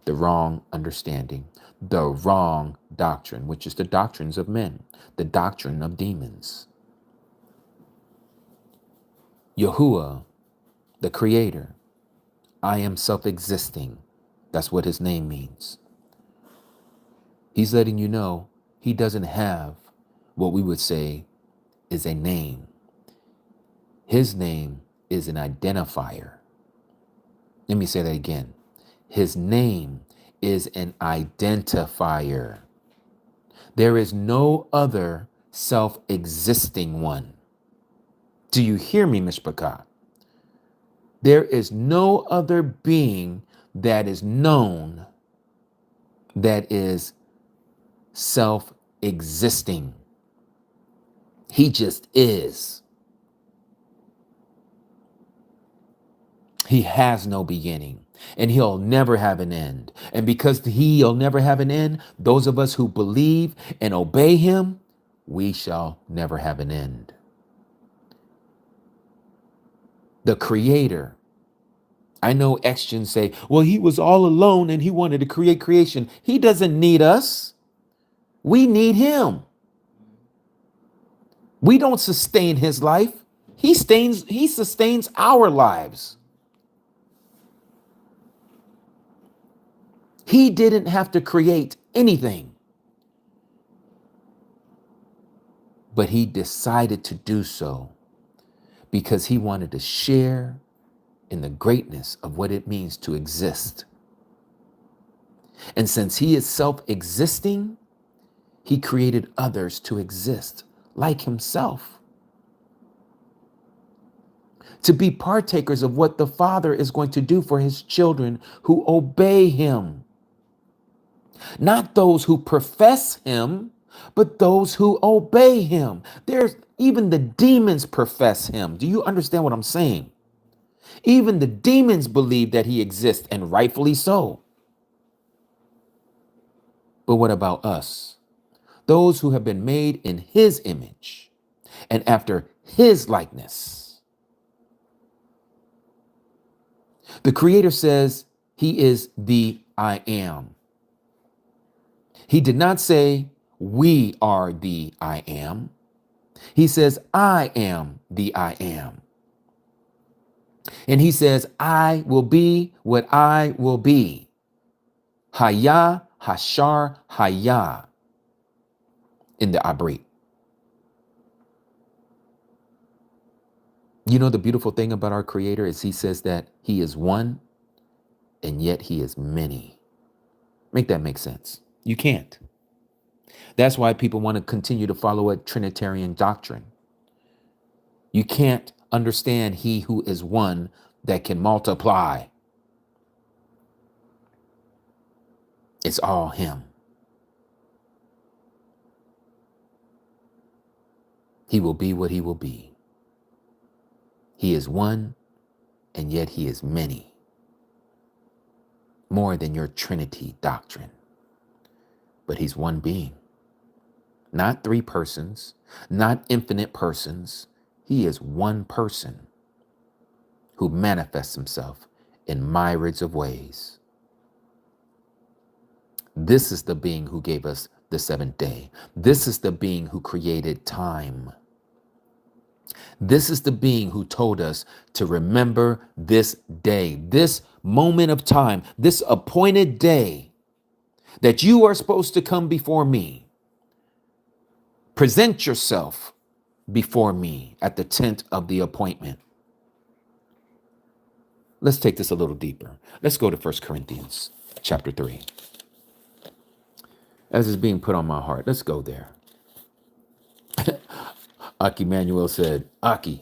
the wrong understanding, the wrong doctrine, which is the doctrines of men, the doctrine of demons. Yahuwah, the creator, I am self-existing. That's what his name means. He's letting you know he doesn't have what we would say is a name. His name is an identifier. Let me say that again. His name is an identifier. There is no other self-existing one. Do you hear me, Mishpachah? There is no other being that is known that is self-existing. He just is. He has no beginning, and he'll never have an end. And because he'll never have an end, those of us who believe and obey him, we shall never have an end. The creator. I know Christians say, well, he was all alone and he wanted to create creation. He doesn't need us. We need him. We don't sustain his life. He sustains our lives. He didn't have to create anything, but he decided to do so because he wanted to share in the greatness of what it means to exist. And since he is self-existing, he created others to exist like himself, to be partakers of what the Father is going to do for his children who obey him. Not those who profess him, but those who obey him. There's even the demons profess him. Do you understand what I'm saying? Even the demons believe that he exists, and rightfully so. But what about us? Those who have been made in his image and after his likeness. The Creator says he is the I am. He did not say we are the I am. He says I am the I am. And he says I will be what I will be. Haya, Hashar, Haya in the Abrit. You know, the beautiful thing about our Creator is he says that he is one and yet he is many. Make that make sense. You can't. That's why people want to continue to follow a Trinitarian doctrine. You can't understand he who is one that can multiply. It's all him. He will be what he will be. He is one, and yet he is many. More than your Trinity doctrine. But he's one being. Not three persons, not infinite persons. He is one person who manifests himself in myriads of ways. This is the being who gave us the seventh day. This is the being who created time. This is the being who told us to remember this day, this moment of time, this appointed day that you are supposed to come before me. Present yourself before me at the tent of the appointment. Let's take this a little deeper. Let's go to 1 Corinthians chapter 3. As is being put on my heart, let's go there. Aki Manuel said, Aki,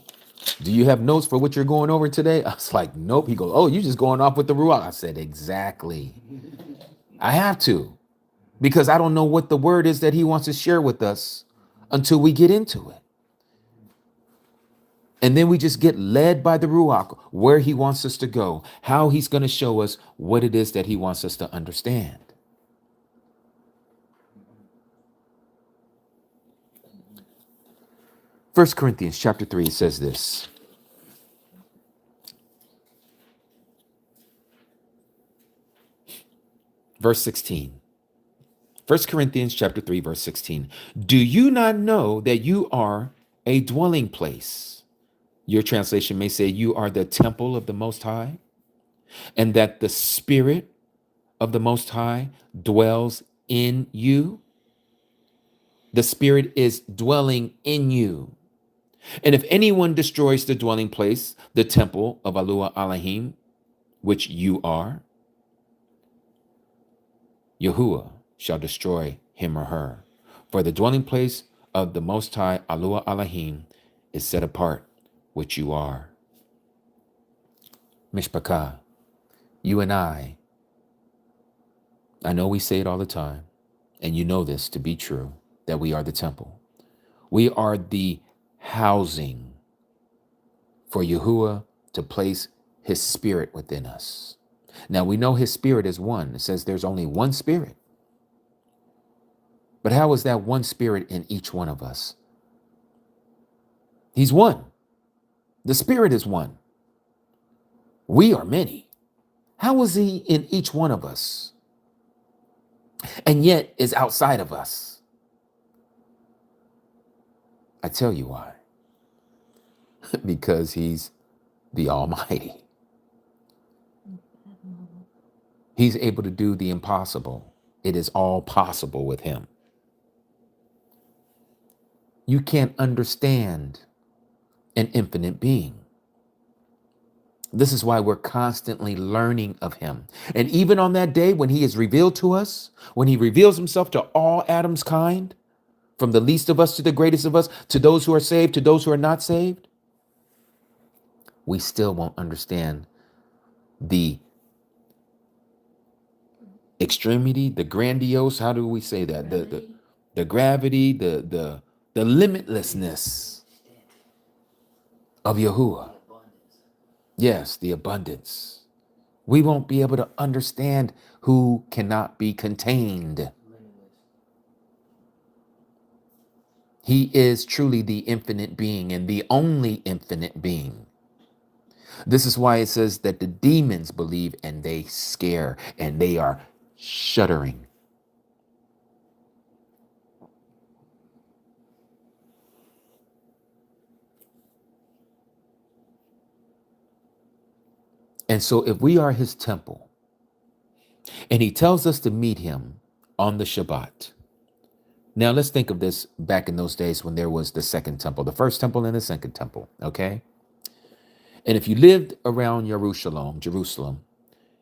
do you have notes for what you're going over today? I was like, nope. He goes, oh, you're just going off with the Ruach. I said, exactly. I have to, because I don't know what the word is that he wants to share with us until we get into it. And then we just get led by the Ruach where he wants us to go, how he's going to show us what it is that he wants us to understand. 1 Corinthians chapter 3, it says this. Verse 16. 1 Corinthians chapter 3, verse 16. Do you not know that you are a dwelling place? Your translation may say you are the temple of the Most High, and that the Spirit of the Most High dwells in you. The Spirit is dwelling in you. And if anyone destroys the dwelling place, the temple of Alua Elohim, which you are, Yahuwah shall destroy him or her. For the dwelling place of the Most High Alua Elohim is set apart, which you are. Mishpachah, you and I know we say it all the time, and you know this to be true, that we are the temple. We are the housing for Yahuwah to place his spirit within us. Now we know his spirit is one. It says there's only one spirit. But how is that one spirit in each one of us? He's one. The spirit is one. We are many. How is he in each one of us and yet is outside of us? I tell you why. Because he's the Almighty. He's able to do the impossible. It is all possible with him. You can't understand an infinite being. This is why we're constantly learning of him. And even on that day when he is revealed to us, when he reveals himself to all Adam's kind, from the least of us to the greatest of us, to those who are saved, to those who are not saved, we still won't understand the extremity, the grandiose, how do we say that? The gravity, the limitlessness of Yahuwah. Yes, the abundance. We won't be able to understand who cannot be contained. He is truly the infinite being and the only infinite being. This is why it says that the demons believe and they scare and they are shuddering. And so if we are his temple and he tells us to meet him on the Shabbat. Now let's think of this back in those days when there was the second temple, the first temple and the second temple, okay? And if you lived around Jerusalem,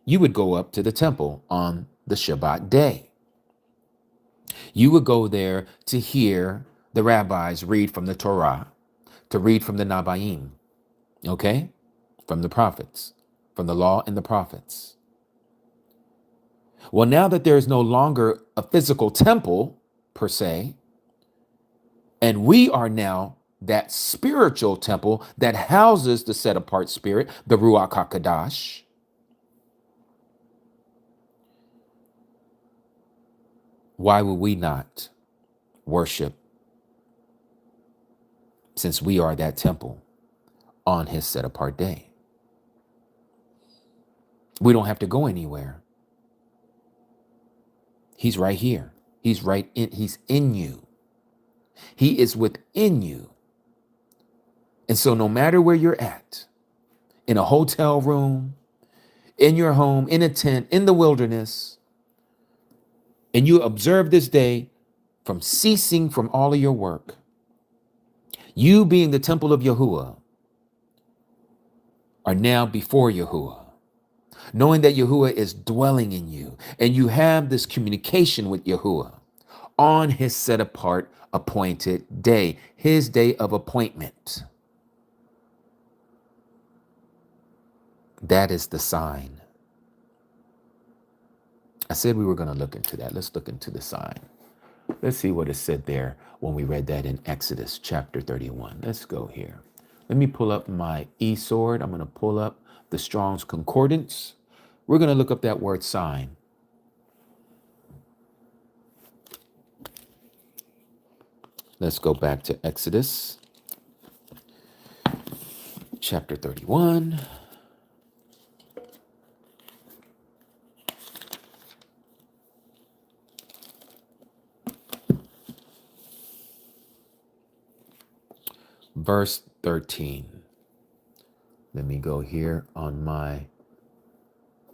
you would go up to the temple on the Shabbat day. You would go there to hear the rabbis read from the Torah, to read from the Nabaim, okay? From the prophets, from the law and the prophets. Well, now that there is no longer a physical temple per se, and we are now that spiritual temple that houses the set apart spirit, the Ruach HaKodesh. Why would we not worship, since we are that temple, on his set apart day? We don't have to go anywhere. He's right here. He's in you. He is within you. And so no matter where you're at, in a hotel room, in your home, in a tent, in the wilderness, and you observe this day from ceasing from all of your work, you being the temple of Yahuwah are now before Yahuwah, knowing that Yahuwah is dwelling in you, and you have this communication with Yahuwah on his set apart appointed day, his day of appointment. That is the sign. I said we were going to look into that. Let's look into the sign. Let's see what it said there when we read that in Exodus chapter 31. Let's go here. Let me pull up my e-sword. I'm going to pull up the Strong's Concordance. We're going to look up that word sign. Let's go back to Exodus chapter 31. Verse 13. Let me go here on my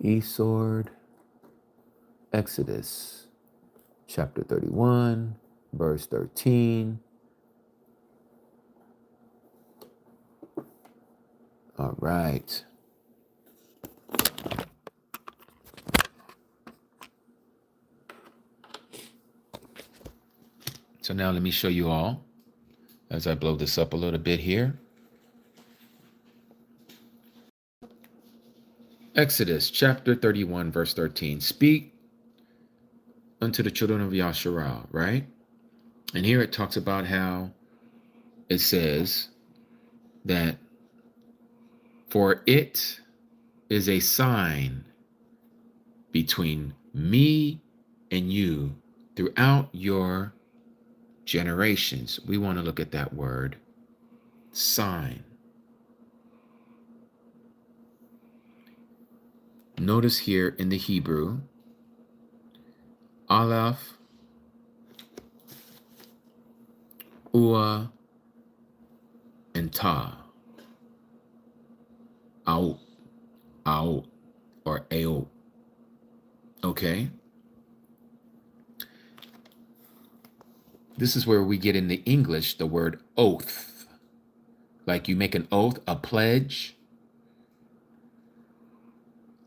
e-sword. Exodus chapter 31, verse 13. All right. So now let me show you all as I blow this up a little bit here. Exodus chapter 31, verse 13. Speak unto the children of Yasharal, right? And here it talks about how it says that for it is a sign between me and you throughout your generations. We want to look at that word, sign. Notice here in the Hebrew, Aleph, Ua, and Ta. Out, out, or Ao. Okay? This is where we get in the English the word oath. Like you make an oath, a pledge,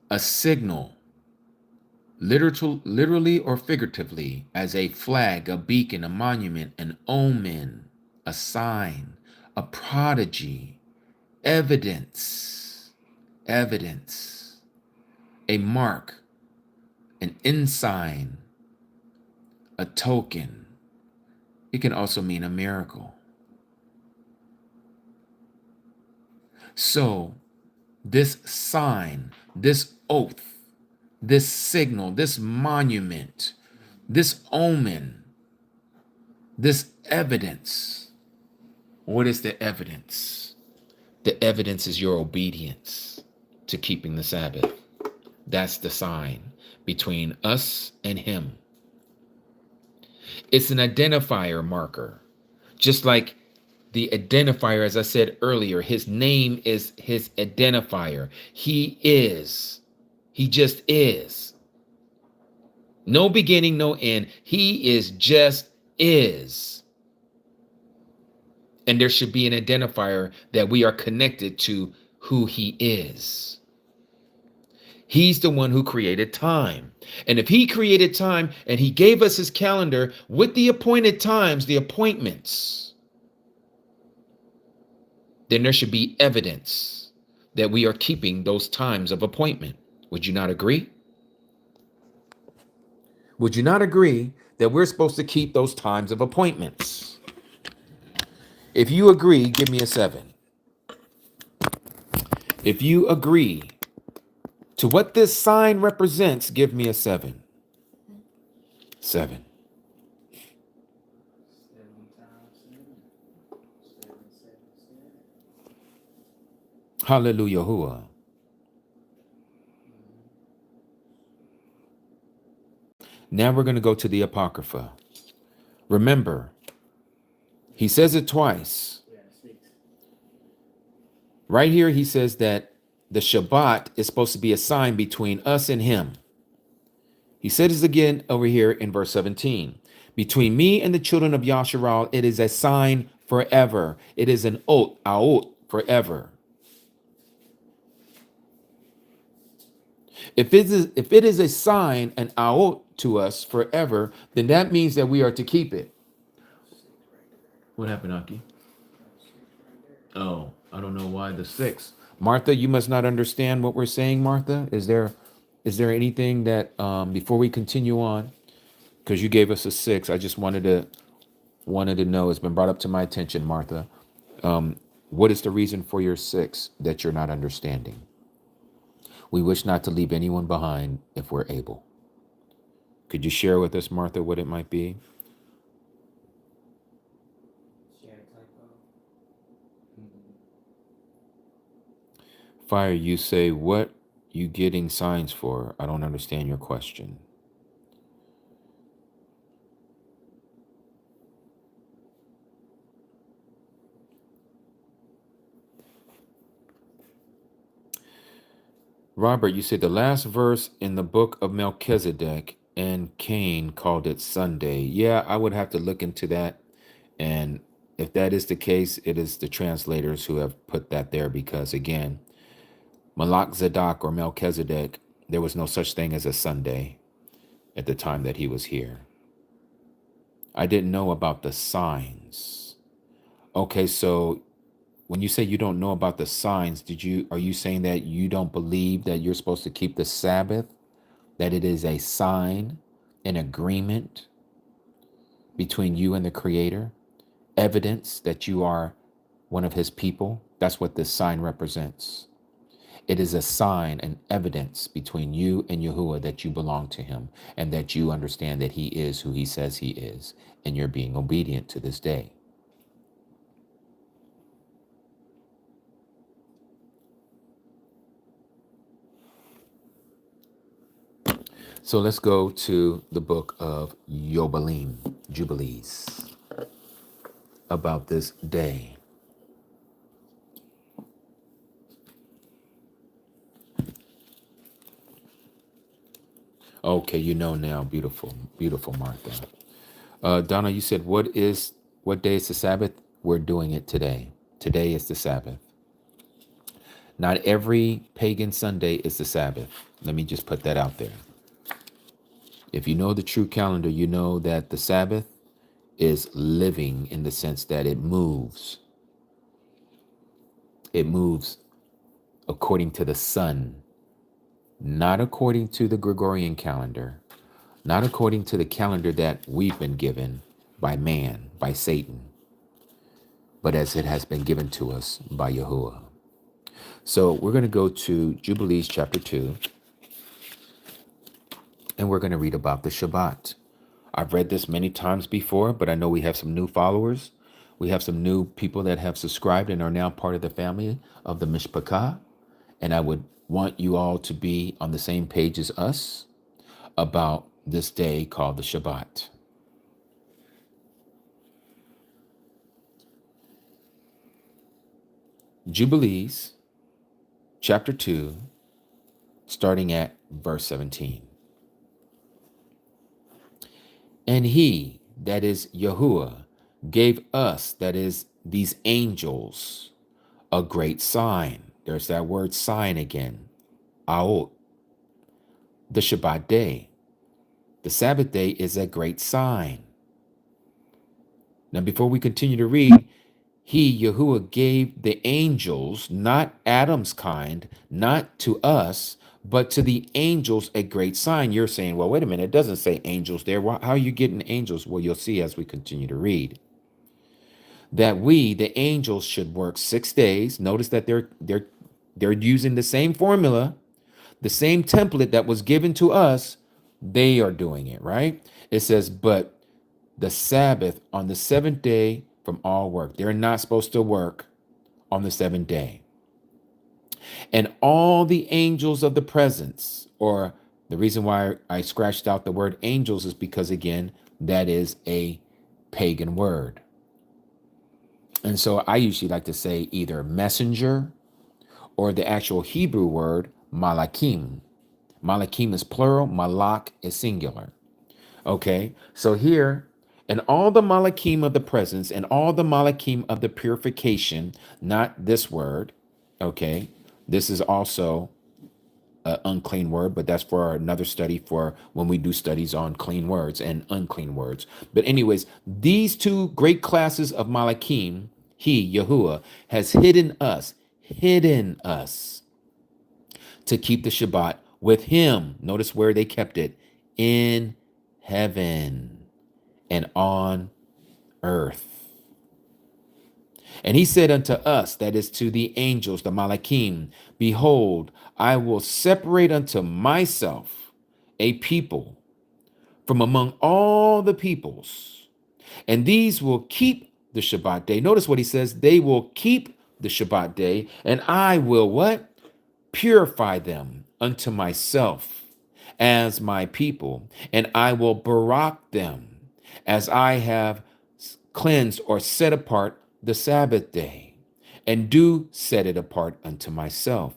a signal, literally or figuratively, as a flag, a beacon, a monument, an omen, a sign, a prodigy, evidence, a mark, an ensign, a token. It can also mean a miracle. So this sign, this oath, this signal, this monument, this omen, this evidence. What is the evidence? The evidence is your obedience to keeping the Sabbath. That's the sign between us and him. It's an identifier marker. Just like the identifier, as I said earlier, his name is his identifier. He is. He just is. No beginning, no end. He is just is. And there should be an identifier that we are connected to who he is. He's the one who created time. And if he created time and he gave us his calendar with the appointed times, the appointments, then there should be evidence that we are keeping those times of appointment. Would you not agree? Would you not agree that we're supposed to keep those times of appointments? If you agree, give me a 7. If you agree to what this sign represents, give me a 7. 7. 7 times 7. 7, 7, 7. Hallelujah. Hua. Now we're going to go to the Apocrypha. Remember, he says it twice. Yeah, 6. Right here, he says that the Shabbat is supposed to be a sign between us and him. He said this again over here in verse 17. Between me and the children of Yasharal, it is a sign forever. It is an oath, aot, forever. If it is a sign, an aot to us forever, then that means that we are to keep it. What happened, Aki? Oh, I don't know why the 6. Martha, you must not understand what we're saying, Martha. Is there anything that before we continue on, because you gave us a 6, I just wanted to know. It's been brought up to my attention, Martha. What is the reason for your 6 that you're not understanding? We wish not to leave anyone behind if we're able. Could you share with us, Martha, what it might be? She had a typo. Fire, you say, what you getting signs for? I don't understand your question. Robert, you said the last verse in the book of Melchizedek and Cain called it Sunday. Yeah, I would have to look into that. And if that is the case, it is the translators who have put that there because, again, Malach or Melchizedek, there was no such thing as a Sunday at the time that he was here. I didn't know about the signs. Okay, so when you say you don't know about the signs, are you saying that you don't believe that you're supposed to keep the Sabbath? That it is a sign, an agreement between you and the Creator? Evidence that you are one of his people? That's what this sign represents. It is a sign, an evidence between you and Yahuwah that you belong to him and that you understand that he is who he says he is, and you're being obedient to this day. So let's go to the book of Yobalim, Jubilees, about this day. Okay, you know now, beautiful, beautiful Martha. Donna, you said, what day is the Sabbath? We're doing it today. Today is the Sabbath. Not every pagan Sunday is the Sabbath. Let me just put that out there. If you know the true calendar, you know that the Sabbath is living in the sense that it moves. It moves according to the sun, not according to the Gregorian calendar, not according to the calendar that we've been given by man, by Satan, but as it has been given to us by Yahuwah. So we're going to go to Jubilees chapter 2, and we're going to read about the Shabbat. I've read this many times before, but I know we have some new followers. We have some new people that have subscribed and are now part of the family of the Mishpachah. And I would want you all to be on the same page as us about this day called the Shabbat. Jubilees, chapter 2, starting at verse 17. And he, that is Yahuwah, gave us, that is these angels, a great sign. There's that word sign again. Aot. The Shabbat day. The Sabbath day is a great sign. Now, before we continue to read, he, Yahuwah, gave the angels, not Adam's kind, not to us, but to the angels a great sign. You're saying, well, wait a minute, it doesn't say angels there. How are you getting angels? Well, you'll see as we continue to read. That we, the angels, should work 6 days. Notice that they're using the same formula, the same template that was given to us. They are doing it, right? It says, but the Sabbath on the seventh day from all work. They're not supposed to work on the seventh day. And all the angels of the presence, or the reason why I scratched out the word angels is because, again, that is a pagan word. And so I usually like to say either messenger or the actual Hebrew word malakim. Malakim is plural, malak is singular. Okay, so here, and all the malakim of the presence and all the malakim of the purification, not this word, okay, this is also an unclean word, but that's for another study for when we do studies on clean words and unclean words. But anyways, these two great classes of malakim, he, Yahuwah, has hidden us to keep the Shabbat with him. Notice where they kept it, in heaven and on earth. And he said unto us, that is to the angels, the Malakim, behold, I will separate unto myself a people from among all the peoples, and these will keep the Shabbat day. Notice what he says, they will keep the Shabbat day, and I will what? purify them unto myself as my people, and I will barak them as I have cleansed or set apart the Sabbath day, and do set it apart unto myself.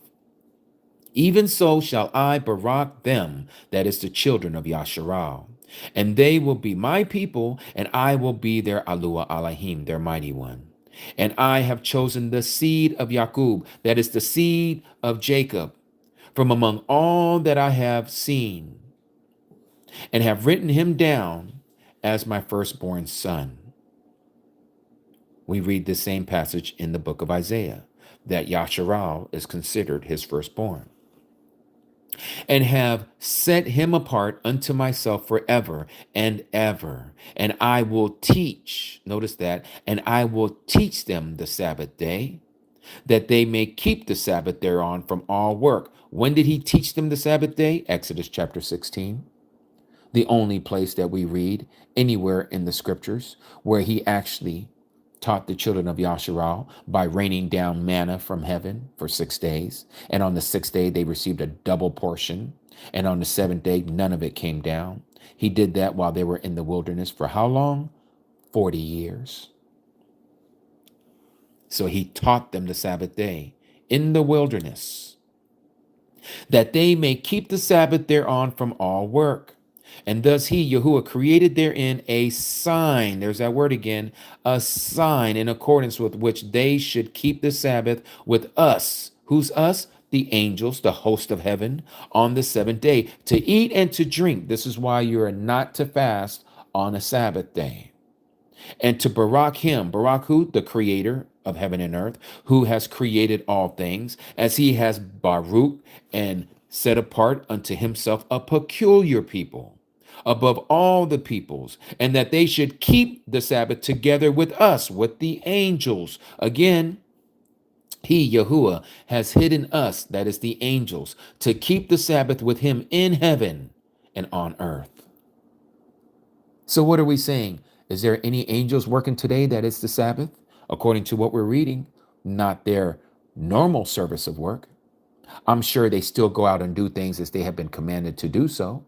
Even so shall I barak them, that is the children of Yasharal, and they will be my people, and I will be their Alua Alahim, their mighty one. And I have chosen the seed of Yaqub, that is the seed of Jacob, from among all that I have seen, and have written him down as my firstborn son. We read the same passage in the book of Isaiah, that Yasharal is considered his firstborn. And have set him apart unto myself forever and ever. And I will teach, notice that, and I will teach them the Sabbath day, that they may keep the Sabbath thereon from all work. When did he teach them the Sabbath day? Exodus chapter 16. The only place that we read anywhere in the scriptures where he actually taught the children of Yasharal by raining down manna from heaven for 6 days. And on the 6th day, they received a double portion. And on the 7th day, none of it came down. He did that while they were in the wilderness for how long? 40 years. So he taught them the Sabbath day in the wilderness, that they may keep the Sabbath thereon from all work. And thus he, Yahuwah, created therein a sign, there's that word again, a sign in accordance with which they should keep the Sabbath with us. Who's us? The angels, the host of heaven, on the 7th day, to eat and to drink. This is why you are not to fast on a Sabbath day. And to barak him, barak who? The creator of heaven and earth, who has created all things, as he has baruch and set apart unto himself a peculiar people above all the peoples, and that they should keep the Sabbath together with us, with the angels. Again, he, Yahuwah, has hidden us, that is the angels, to keep the Sabbath with him in heaven and on earth. So what are we saying? Is there any angels working today that it's the Sabbath? According to what we're reading, not their normal service of work. I'm sure they still go out and do things as they have been commanded to do so,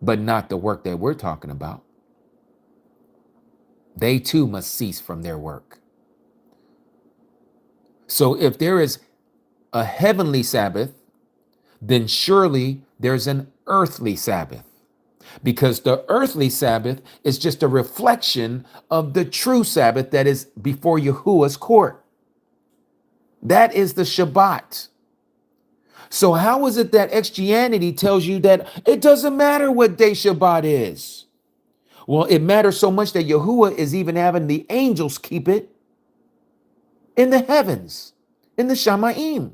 but not the work that we're talking about. They too must cease from their work. So if there is a heavenly Sabbath, then surely there's an earthly Sabbath, because the earthly Sabbath is just a reflection of the true Sabbath that is before Yahuwah's court. That is the Shabbat. So how is it that Christianity tells you that it doesn't matter what day Shabbat is? Well, it matters so much that Yahuwah is even having the angels keep it in the heavens, in the Shamayim.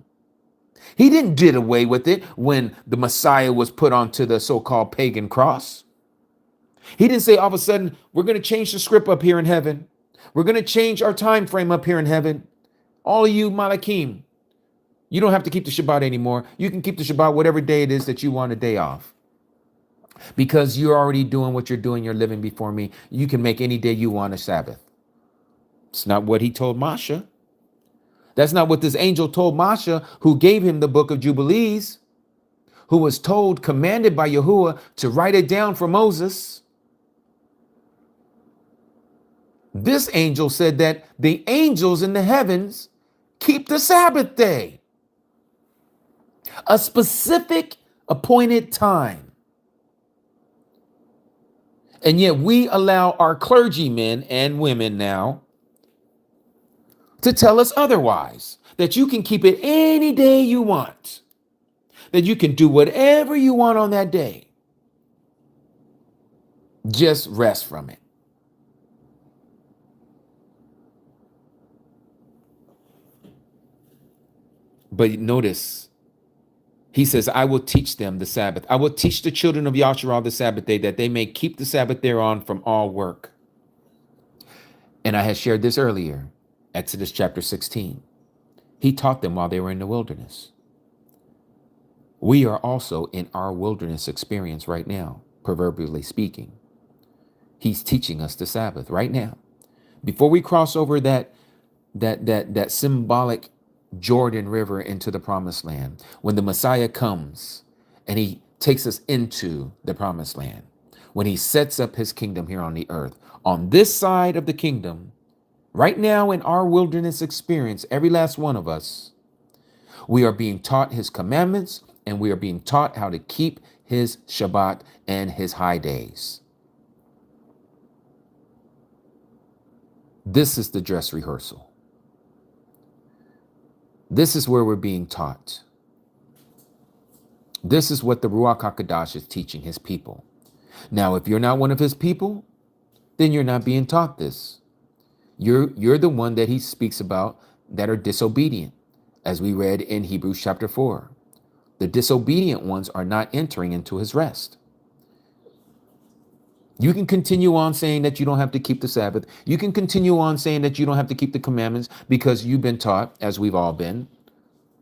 He didn't did away with it when the Messiah was put onto the so-called pagan cross. He didn't say all of a sudden, we're going to change the script up here in heaven. We're going to change our time frame up here in heaven. All of you Malakim, you don't have to keep the Shabbat anymore. You can keep the Shabbat whatever day it is that you want a day off. Because you're already doing what you're doing. You're living before me. You can make any day you want a Sabbath. It's not what he told Masha. That's not what this angel told Masha, who gave him the book of Jubilees, who was told, commanded by Yahuwah to write it down for Moses. This angel said that the angels in the heavens keep the Sabbath day, a specific appointed time. And yet we allow our clergymen and women now to tell us otherwise, that you can keep it any day you want, that you can do whatever you want on that day. Just rest from it. But notice, he says, I will teach them the Sabbath. I will teach the children of Yasharal the Sabbath day, that they may keep the Sabbath thereon from all work. And I had shared this earlier, Exodus chapter 16. He taught them while they were in the wilderness. We are also in our wilderness experience right now, proverbially speaking. He's teaching us the Sabbath right now. Before we cross over that symbolic Jordan River into the promised land, when the Messiah comes and he takes us into the promised land, when he sets up his kingdom here on the earth, on this side of the kingdom, right now in our wilderness experience, every last one of us, we are being taught his commandments and we are being taught how to keep his Shabbat and his high days. This is the dress rehearsal. This is where we're being taught. This is what the Ruach HaKodesh is teaching his people. Now, if you're not one of his people, then you're not being taught this. You're the one that he speaks about that are disobedient, as we read in Hebrews chapter 4. The disobedient ones are not entering into his rest. You can continue on saying that you don't have to keep the Sabbath. You can continue on saying that you don't have to keep the commandments because you've been taught, as we've all been,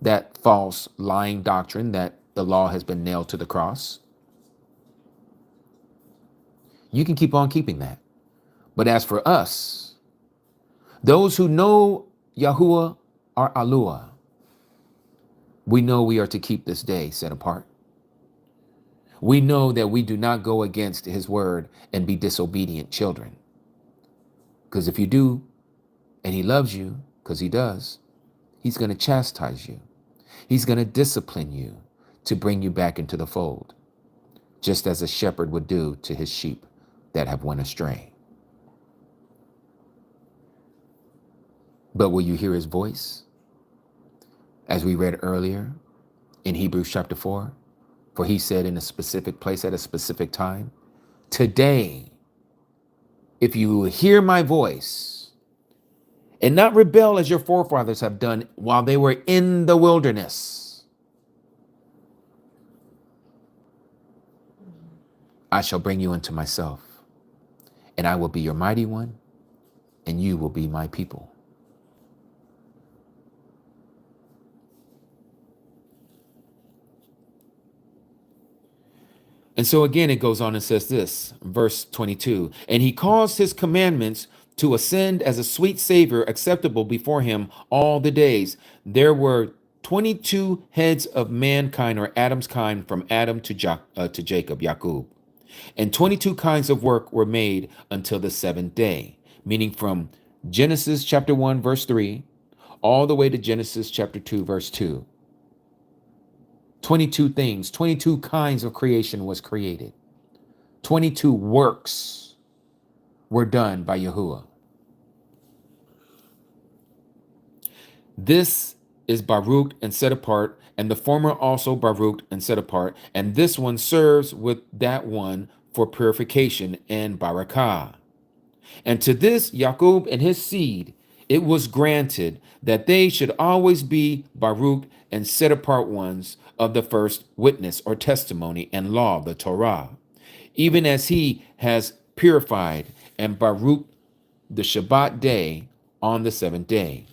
that false lying doctrine that the law has been nailed to the cross. You can keep on keeping that. But as for us, those who know Yahuwah are Alua, we know we are to keep this day set apart. We know that we do not go against his word and be disobedient children. Because if you do, and he loves you, because he does, he's going to chastise you. He's going to discipline you to bring you back into the fold, just as a shepherd would do to his sheep that have went astray. But will you hear his voice? As we read earlier in Hebrews chapter 4, for he said in a specific place at a specific time, today, if you hear my voice and not rebel as your forefathers have done while they were in the wilderness, I shall bring you unto myself, and I will be your mighty one, and you will be my people. And so again, it goes on and says this, verse 22, and he caused his commandments to ascend as a sweet savor acceptable before him all the days. There were 22 heads of mankind, or Adam's kind, from Adam to Jacob, Yaqub. And 22 kinds of work were made until the seventh day, meaning from Genesis chapter 1, verse 3, all the way to Genesis chapter 2, verse 2. 22 things, 22 kinds of creation was created. 22 works were done by Yahuwah. This is Baruch and set apart, and the former also Baruch and set apart, and this one serves with that one for purification and barakah. And to this Yaqub and his seed, it was granted that they should always be Baruch and set apart ones of the first witness or testimony and law, the Torah, even as he has purified and Baruch the Shabbat day on the seventh day.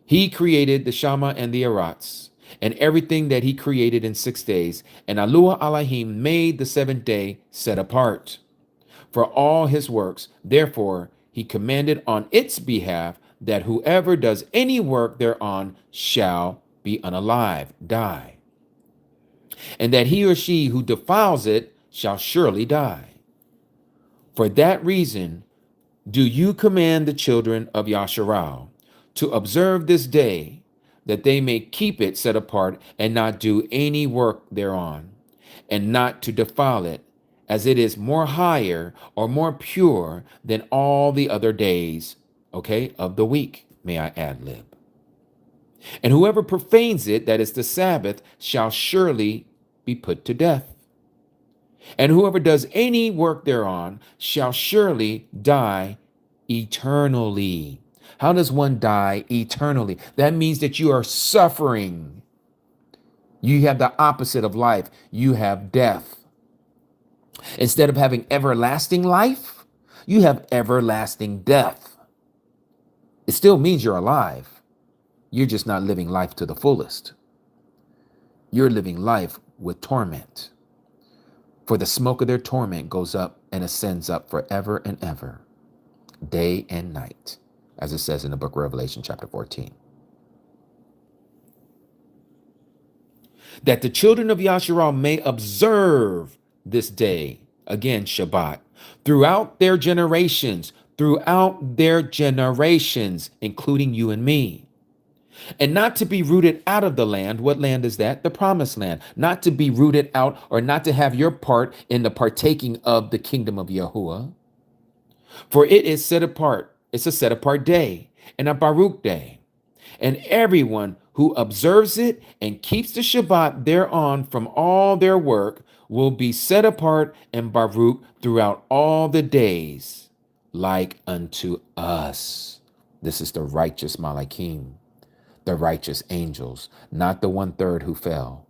He created the Shama and the Arats and everything that he created in 6 days, and Alua Alahim made the seventh day set apart for all his works. Therefore, he commanded on its behalf that whoever does any work thereon shall be unalive, die, and that he or she who defiles it shall surely die. For that reason, do you command the children of Yasharal to observe this day, that they may keep it set apart and not do any work thereon, and not to defile it, as it is more higher or more pure than all the other days, of the week, may I ad lib. And whoever profanes it, that is the Sabbath, shall surely be put to death. And whoever does any work thereon shall surely die eternally. How does one die eternally? That means that you are suffering. You have the opposite of life. You have death. Instead of having everlasting life, you have everlasting death. It still means you're alive. You're just not living life to the fullest. You're living life with torment. For the smoke of their torment goes up and ascends up forever and ever, day and night, as it says in the book of Revelation chapter 14. that the children of Yasharal may observe this day, again, Shabbat, throughout their generations, including you and me. And not to be rooted out of the land. What land is that? The promised land. Not to be rooted out or not to have your part in the partaking of the kingdom of Yahuwah. For it is set apart. It's a set apart day and a Baruch day. And everyone who observes it and keeps the Shabbat thereon from all their work will be set apart and Baruch throughout all the days, like unto us. This is the righteous Malachim, the righteous angels, not the 1/3 who fell.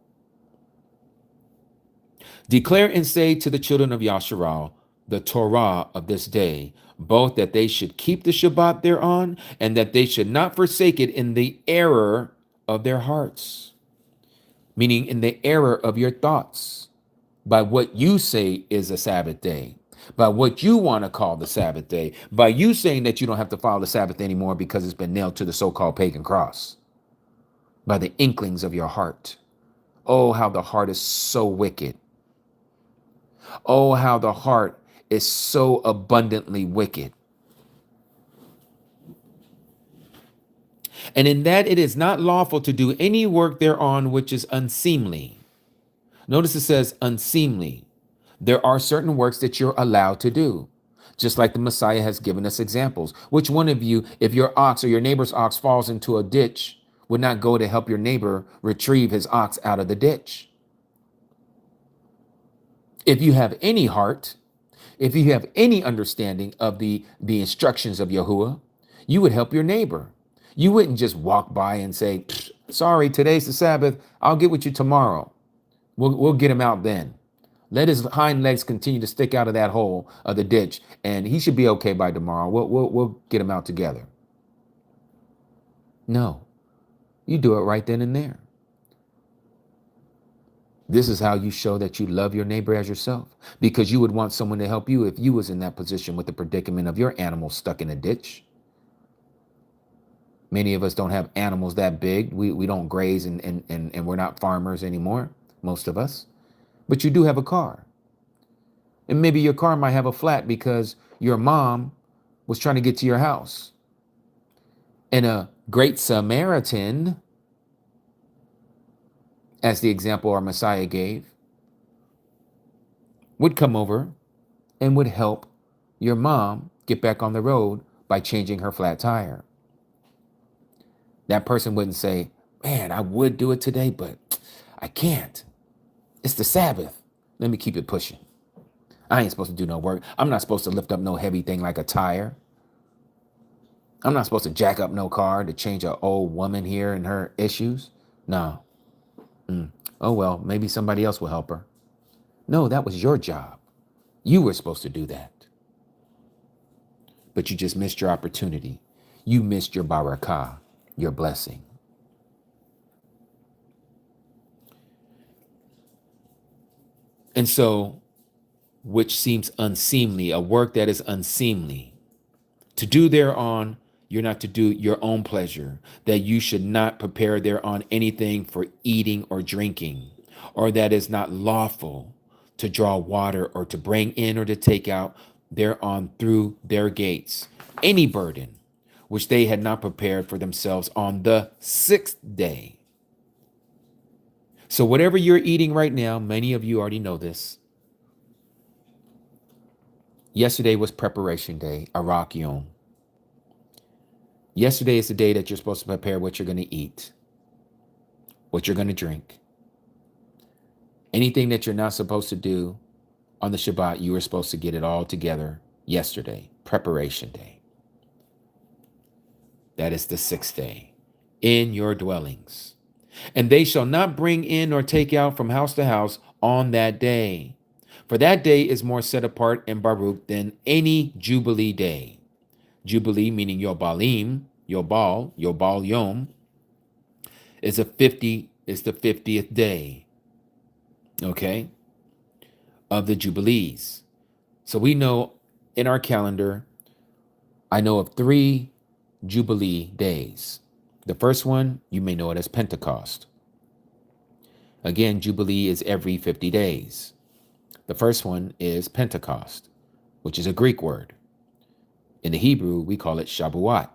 Declare and say to the children of Yasharal the Torah of this day, both that they should keep the Shabbat thereon, and that they should not forsake it in the error of their hearts, meaning in the error of your thoughts, by what you say is a Sabbath day, by what you want to call the Sabbath day, by you saying that you don't have to follow the Sabbath anymore because it's been nailed to the so-called pagan cross, by the inklings of your heart. Oh, how the heart is so wicked. Oh, how the heart is so abundantly wicked. And in that it is not lawful to do any work thereon which is unseemly. Notice it says unseemly. There are certain works that you're allowed to do, just like the Messiah has given us examples. Which one of you, if your ox or your neighbor's ox falls into a ditch, would not go to help your neighbor retrieve his ox out of the ditch? If you have any heart, if you have any understanding of the instructions of Yahuwah, you would help your neighbor. You wouldn't just walk by and say, sorry, today's the Sabbath. I'll get with you tomorrow. We'll get him out then. Let his hind legs continue to stick out of that hole of the ditch, and he should be okay by tomorrow. We'll get him out together. No, you do it right then and there. This is how you show that you love your neighbor as yourself, because you would want someone to help you if you was in that position with the predicament of your animal stuck in a ditch. Many of us don't have animals that big. We don't graze and we're not farmers anymore, most of us. But you do have a car. And maybe your car might have a flat because your mom was trying to get to your house. And a great Samaritan, as the example our Messiah gave, would come over and would help your mom get back on the road by changing her flat tire. That person wouldn't say, man, I would do it today, but I can't. It's the Sabbath. Let me keep it pushing. I ain't supposed to do no work. I'm not supposed to lift up no heavy thing like a tire. I'm not supposed to jack up no car to change an old woman here and her issues. No. Oh, well, maybe somebody else will help her. No, that was your job. You were supposed to do that. But you just missed your opportunity. You missed your barakah, your blessing. And so, which seems unseemly, a work that is unseemly, to do thereon, you're not to do your own pleasure, that you should not prepare thereon anything for eating or drinking, or that is not lawful to draw water or to bring in or to take out thereon through their gates any burden which they had not prepared for themselves on the 6th day. So whatever you're eating right now, many of you already know this. Yesterday was preparation day, Yaum. Yesterday is the day that you're supposed to prepare what you're going to eat, what you're going to drink. Anything that you're not supposed to do on the Shabbat, you were supposed to get it all together yesterday, preparation day. That is the 6th day in your dwellings. And they shall not bring in or take out from house to house on that day. For that day is more set apart in Baruch than any Jubilee day. Jubilee meaning Yobalim, Yobal Yom, is the 50th day, okay, of the Jubilees. So we know in our calendar, I know of 3 Jubilee days. The first one, you may know it as Pentecost. Again, Jubilee is every 50 days. The first one is Pentecost, which is a Greek word. In the Hebrew, we call it Shabuat,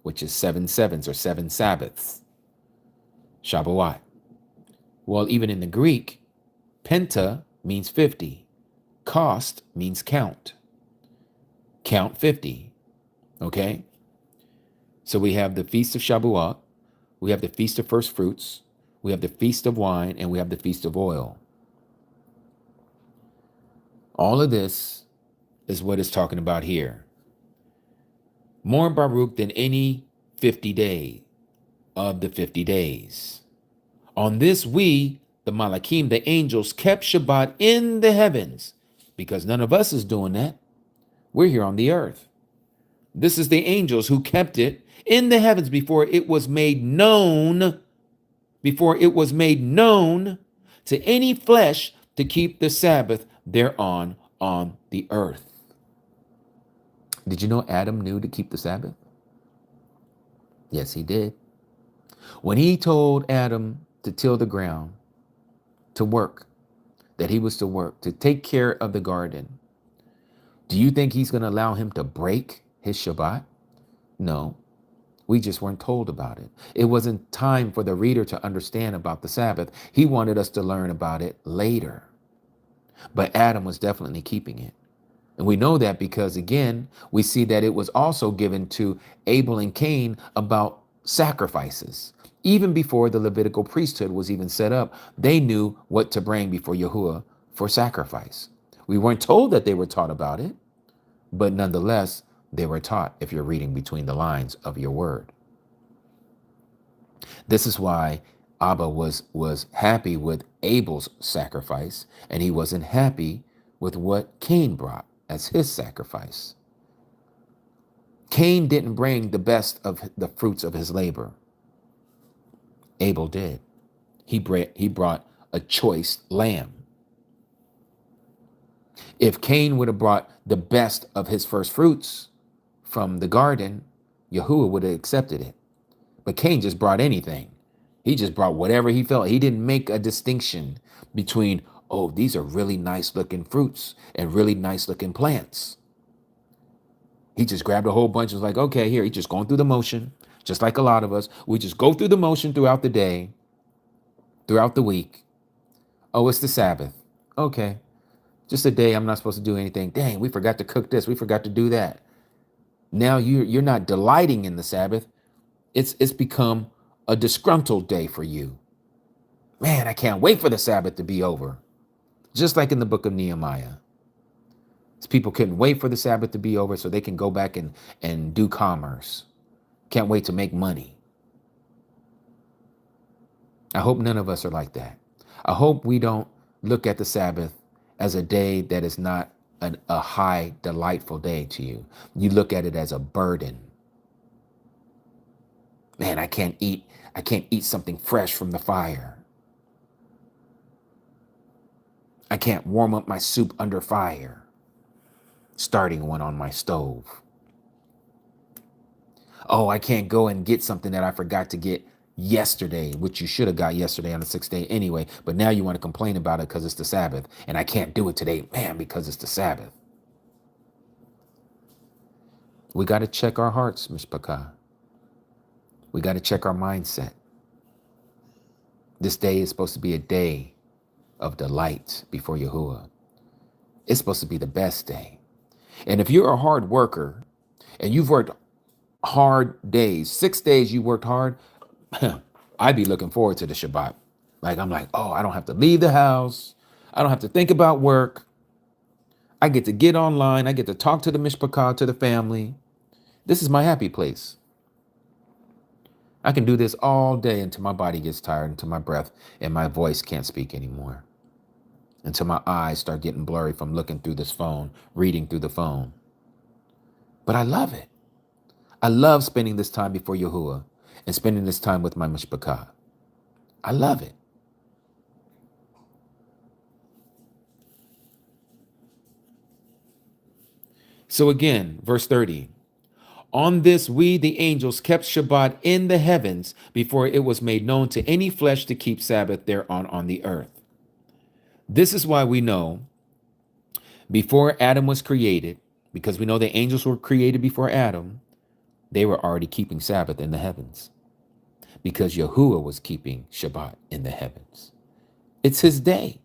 which is 7 sevens or 7 Sabbaths. Shabuat. Well, even in the Greek, Penta means 50. Cost means count. Count 50. Okay? So we have the Feast of Shabuat, we have the Feast of First Fruits, we have the Feast of Wine, and we have the Feast of Oil. All of this is what it's talking about here. More Baruch than any 50 day of the 50 days. On this we, the Malachim, the angels, kept Shabbat in the heavens, because none of us is doing that. We're here on the earth. This is the angels who kept it in the heavens before it was made known, to any flesh to keep the Sabbath thereon on the earth. Did you know Adam knew to keep the Sabbath? Yes, he did. When he told Adam to till the ground, to work, that he was to work, to take care of the garden, do you think he's going to allow him to break his Shabbat? No, we just weren't told about it. It wasn't time for the reader to understand about the Sabbath. He wanted us to learn about it later. But Adam was definitely keeping it. And we know that because, again, we see that it was also given to Abel and Cain about sacrifices. Even before the Levitical priesthood was even set up, they knew what to bring before Yahuwah for sacrifice. We weren't told that they were taught about it, but nonetheless, they were taught if you're reading between the lines of your word. This is why Abba was happy with Abel's sacrifice, and he wasn't happy with what Cain brought as his sacrifice. Cain didn't bring the best of the fruits of his labor. Abel did. He brought a choice lamb. If Cain would have brought the best of his first fruits from the garden, Yahuwah would have accepted it. But Cain just brought anything. He just brought whatever he felt. He didn't make a distinction between, oh, these are really nice looking fruits and really nice looking plants. He just grabbed a whole bunch and was like, okay, here, he's just going through the motion, just like a lot of us. We just go through the motion throughout the day, throughout the week. Oh, it's the Sabbath. Okay, just a day I'm not supposed to do anything. Dang, we forgot to cook this. We forgot to do that. Now you're not delighting in the Sabbath. It's become a disgruntled day for you. Man, I can't wait for the Sabbath to be over. Just like in the book of Nehemiah. People couldn't wait for the Sabbath to be over so they can go back and do commerce. Can't wait to make money. I hope none of us are like that. I hope we don't look at the Sabbath as a day that is not a high, delightful day to you. You look at it as a burden. Man, I can't eat something fresh from the fire. I can't warm up my soup under fire, starting one on my stove. Oh, I can't go and get something that I forgot to get yesterday, which you should have got yesterday on the 6th day anyway, but now you want to complain about it because it's the Sabbath, and I can't do it today, man, because it's the Sabbath. We got to check our hearts, Mishpachah. We got to check our mindset. This day is supposed to be a day of delight before Yahuwah. It's supposed to be the best day. And if you're a hard worker and you've worked hard days, 6 days you worked hard, I'd be looking forward to the Shabbat. I'm like, oh, I don't have to leave the house. I don't have to think about work. I get to get online. I get to talk to the Mishpachah, to the family. This is my happy place. I can do this all day until my body gets tired, until my breath and my voice can't speak anymore, until my eyes start getting blurry from looking through this phone, reading through the phone. But I love it. I love spending this time before Yahuwah and spending this time with my Mishpachah. I love it. So again, verse 30, On this, we, the angels, kept Shabbat in the heavens before it was made known to any flesh to keep Sabbath thereon on the earth. This is why we know before Adam was created, because we know the angels were created before Adam, they were already keeping Sabbath in the heavens because Yahuwah was keeping Shabbat in the heavens. It's his day.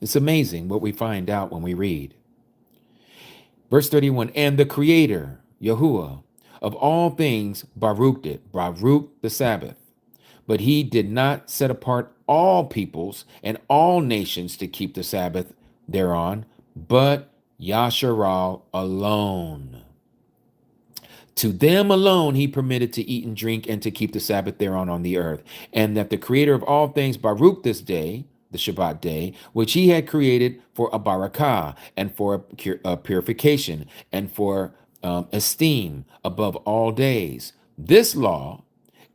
It's amazing what we find out when we read. Verse 31, and the creator, Yahuwah, of all things, Baruched it, Baruch the Sabbath. But he did not set apart all peoples and all nations to keep the Sabbath thereon, but Yasharal alone. To them alone he permitted to eat and drink and to keep the Sabbath thereon on the earth. And that the creator of all things Baruch this day, the Shabbat day, which he had created for a barakah and for a purification and for esteem above all days. This law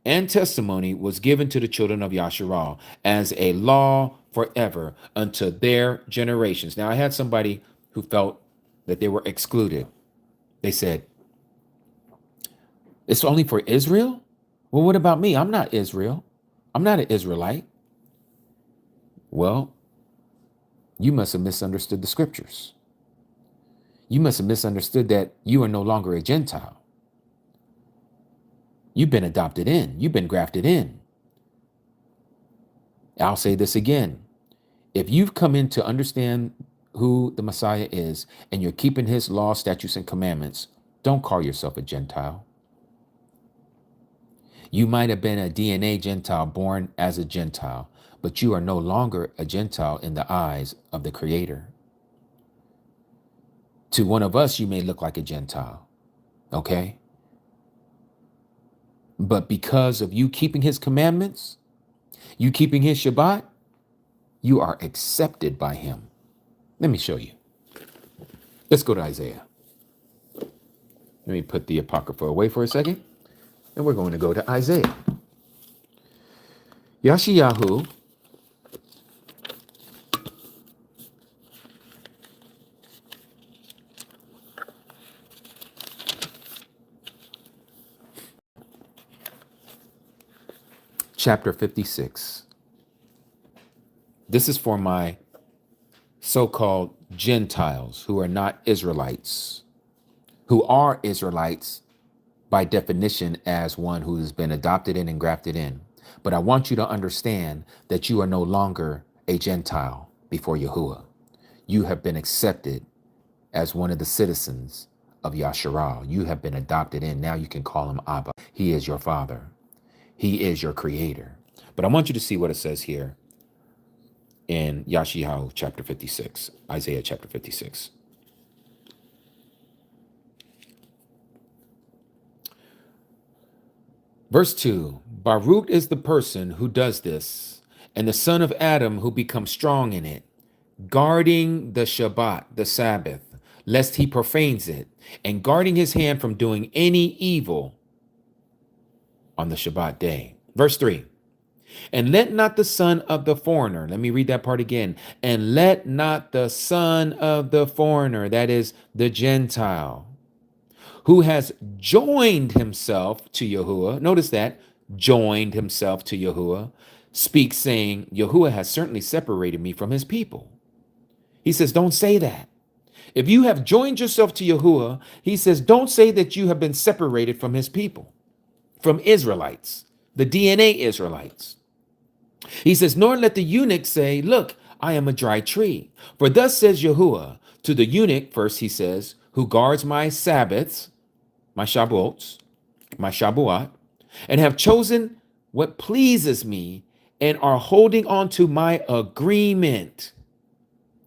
and testimony was given to the children of Yasharal as a law forever unto their generations. Now, I had somebody who felt that they were excluded. They said, it's only for Israel? Well, what about me? I'm not Israel. I'm not an Israelite. Well, you must have misunderstood the scriptures. You must have misunderstood that you are no longer a Gentile. You've been adopted in. You've been grafted in. I'll say this again. If you've come in to understand who the Messiah is and you're keeping his laws, statutes, and commandments, don't call yourself a Gentile. You might have been a DNA Gentile born as a Gentile, but you are no longer a Gentile in the eyes of the Creator. To one of us, you may look like a Gentile, okay? But because of you keeping his commandments, you keeping his Shabbat, you are accepted by him. Let me show you. Let's go to Isaiah. Let me put the apocryphal away for a second. And we're going to go to Isaiah. Yashiyahu chapter 56. This is for my so-called Gentiles who are not Israelites, who are Israelites by definition as one who has been adopted in and grafted in. But I want you to understand that you are no longer a Gentile before Yahuwah. You have been accepted as one of the citizens of Yasharal. You have been adopted in. Now you can call him Abba. He is your father. He is your creator. But I want you to see what it says here in Yashiyahu chapter 56, Isaiah chapter 56. Verse 2, Baruch is the person who does this, and the son of Adam who becomes strong in it, guarding the Shabbat, the Sabbath, lest he profanes it, and guarding his hand from doing any evil on the Shabbat day. Verse 3, and let not the son of the foreigner, let me read that part again, and let not the son of the foreigner, that is the Gentile, who has joined himself to Yahuwah, notice that, joined himself to Yahuwah, speaks saying, Yahuwah has certainly separated me from his people. He says, don't say that. If you have joined yourself to Yahuwah, he says, don't say that you have been separated from his people, from Israelites, the DNA Israelites. He says, nor let the eunuch say, look, I am a dry tree. For thus says Yahuwah to the eunuch, first he says, who guards my Sabbaths, my Shabbots, my Shabbuat, and have chosen what pleases me and are holding on to my agreement,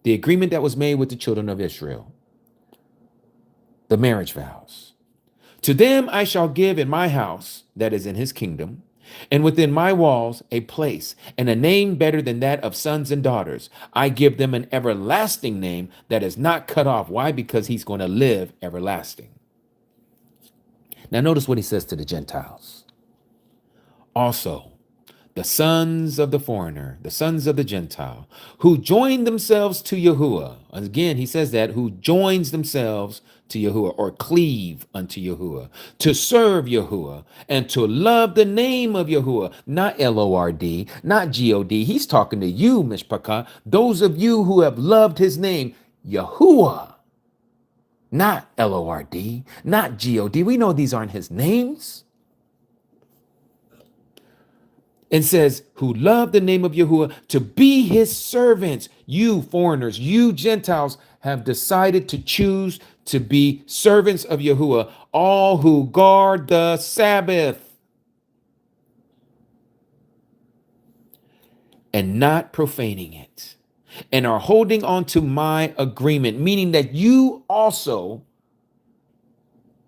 the agreement that was made with the children of Israel, the marriage vows. To them I shall give in my house, that is in his kingdom, and within my walls a place and a name better than that of sons and daughters. I give them an everlasting name that is not cut off. Why? Because he's going to live everlasting. Now notice what he says to the Gentiles. Also, the sons of the foreigner, the sons of the Gentile, who join themselves to Yahuwah. Again, he says that, who joins themselves to Yahuwah, or cleave unto Yahuwah, to serve Yahuwah, and to love the name of Yahuwah, not Lord, not God. He's talking to you, Mishpachah, those of you who have loved his name, Yahuwah, not Lord, not God. We know these aren't his names. And says, who love the name of Yahuwah, to be his servants. You foreigners, you Gentiles have decided to choose to be servants of Yahuwah, all who guard the Sabbath and not profaning it, and are holding on to my agreement, meaning that you also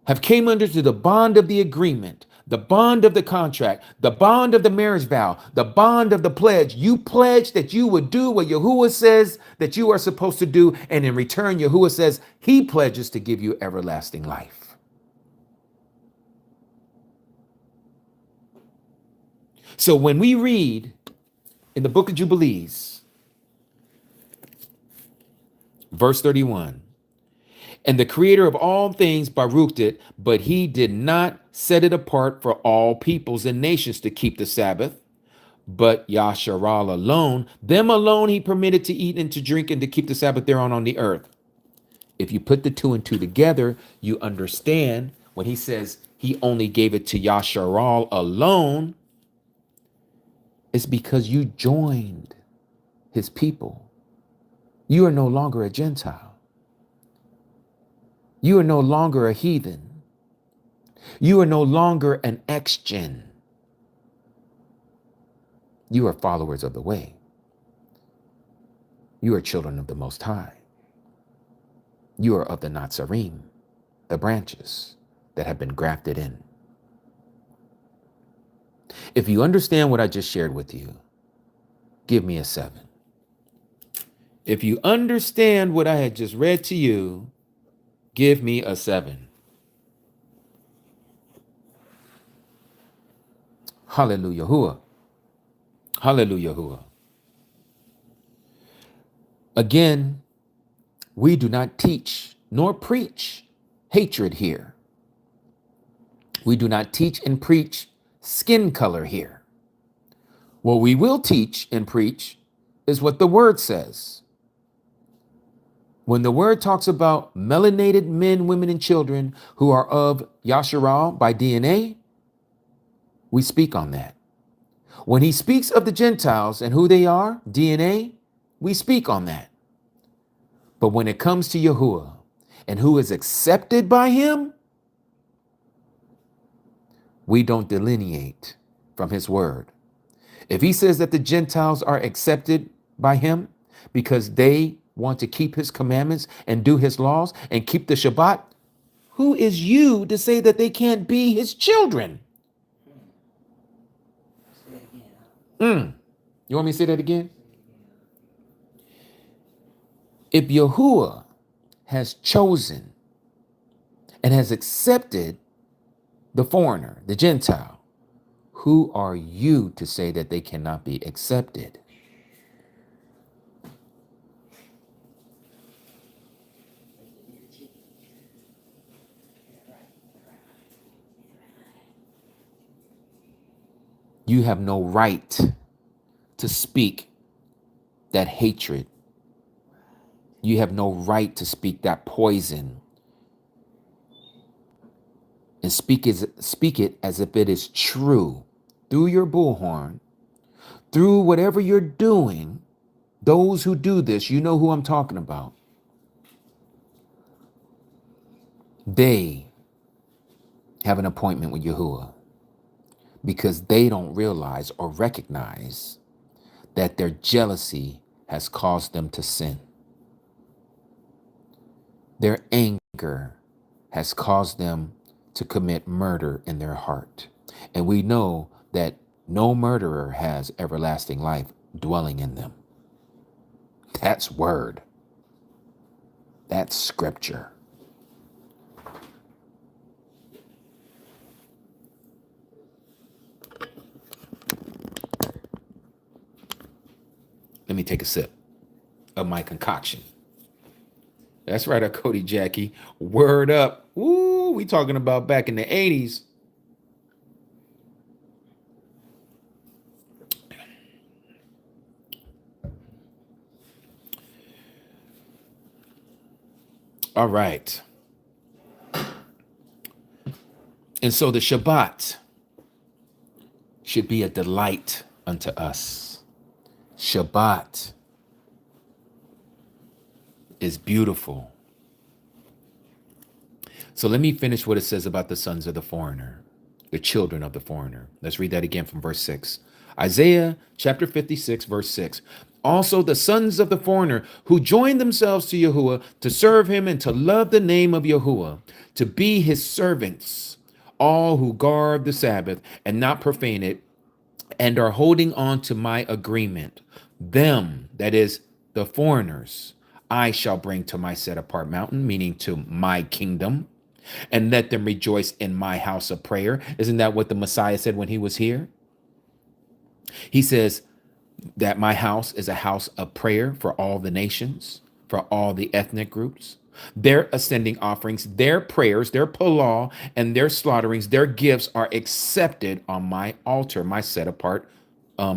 have came under to the bond of the agreement, the bond of the contract, the bond of the marriage vow, the bond of the pledge. You pledge that you would do what Yahuwah says that you are supposed to do. And in return, Yahuwah says he pledges to give you everlasting life. So when we read in the book of Jubilees, verse 31, and the creator of all things baruched it, but he did not set it apart for all peoples and nations to keep the Sabbath, but Yasharal alone, them alone he permitted to eat and to drink and to keep the Sabbath thereon on the earth. If you put the two and two together, you understand when he says he only gave it to Yasharal alone, it's because you joined his people. You are no longer a Gentile. You are no longer a heathen. You are no longer an ex-gen. You are followers of the way. You are children of the Most High. You are of the Natsarim, the branches that have been grafted in. If you understand what I just shared with you, give me a 7. If you understand what I had just read to you, give me a 7. Hallelujah. Hallelujah. Again, we do not teach nor preach hatred here. We do not teach and preach skin color here. What we will teach and preach is what the word says. When the word talks about melanated men, women, and children who are of Yasharal by DNA, we speak on that. When he speaks of the Gentiles and who they are, DNA, we speak on that. But when it comes to Yahuwah and who is accepted by him, we don't delineate from his word. If he says that the Gentiles are accepted by him because they want to keep his commandments and do his laws and keep the Shabbat, who is you to say that they can't be his children? You want me to say that again? If Yahuwah has chosen and has accepted the foreigner, the Gentile, who are you to say that they cannot be accepted? You have no right to speak that hatred. You have no right to speak that poison and speak it as if it is true through your bullhorn, through whatever you're doing. Those who do this, you know who I'm talking about. They have an appointment with Yahuwah because they don't realize or recognize that their jealousy has caused them to sin. Their anger has caused them to commit murder in their heart. And we know that no murderer has everlasting life dwelling in them. That's word. That's scripture. take a sip of my concoction. That's right, Cody Jackie. Word up. Ooh, we talking about back in the 80s. All right. And so the Shabbat should be a delight unto us. Shabbat is beautiful. So let me finish what it says about the sons of the foreigner, the children of the foreigner. Let's read that again from verse 6. Isaiah chapter 56, verse 6. Also the sons of the foreigner who joined themselves to Yahuwah to serve him and to love the name of Yahuwah, to be his servants, all who guard the Sabbath and not profane it, and are holding on to my agreement. Them, that is the foreigners, I shall bring to my set apart mountain, meaning to my kingdom, and let them rejoice in my house of prayer. Isn't that what the Messiah said when he was here? He says that my house is a house of prayer for all the nations, for all the ethnic groups. Their ascending offerings, their prayers, their palah, and their slaughterings, their gifts are accepted on my altar, my set apart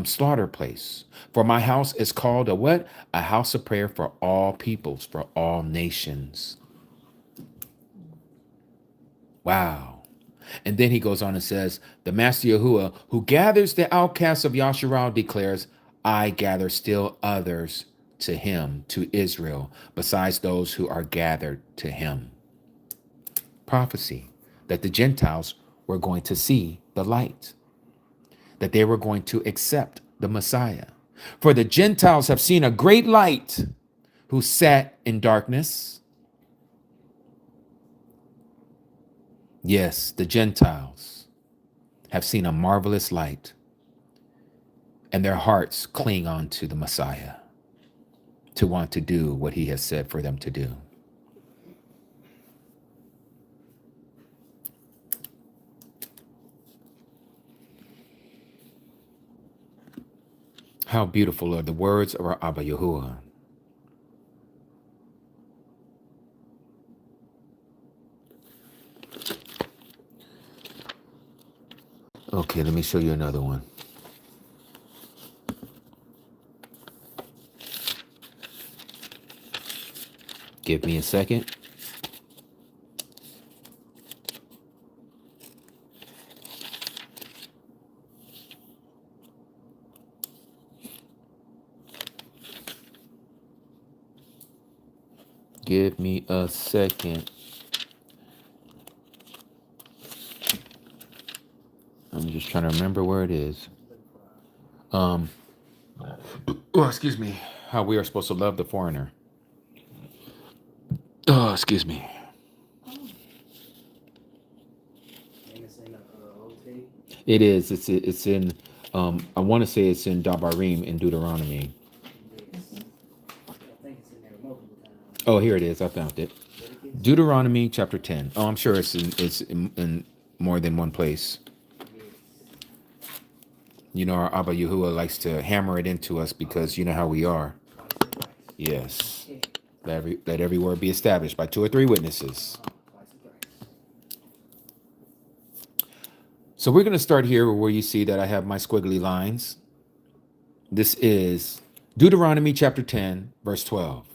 slaughter place. For my house is called a what? A house of prayer for all peoples, for all nations. Wow. And then he goes on and says, the Master Yahuwah, who gathers the outcasts of Yasharal, declares, I gather still others to him, to Israel, besides those who are gathered to him. Prophecy that the Gentiles were going to see the light, that they were going to accept the Messiah. For the Gentiles have seen a great light, who sat in darkness. Yes, the Gentiles have seen a marvelous light, and their hearts cling on to the Messiah to want to do what he has said for them to do. How beautiful are the words of our Abba Yahuwah. Okay, let me show you another one. Give me a second. Give me a second. I'm just trying to remember where it is. Oh, excuse me. How we are supposed to love the foreigner. Oh, excuse me. It is. It's in. I want to say it's in Dabarim in Deuteronomy. Oh, here it is. I found it. Deuteronomy chapter 10. Oh, I'm sure it's in more than one place. You know, our Abba Yahuwah likes to hammer it into us because you know how we are. Yes. Let every word be established by 2 or 3 witnesses. So we're going to start here where you see that I have my squiggly lines. This is Deuteronomy chapter 10, verse 12.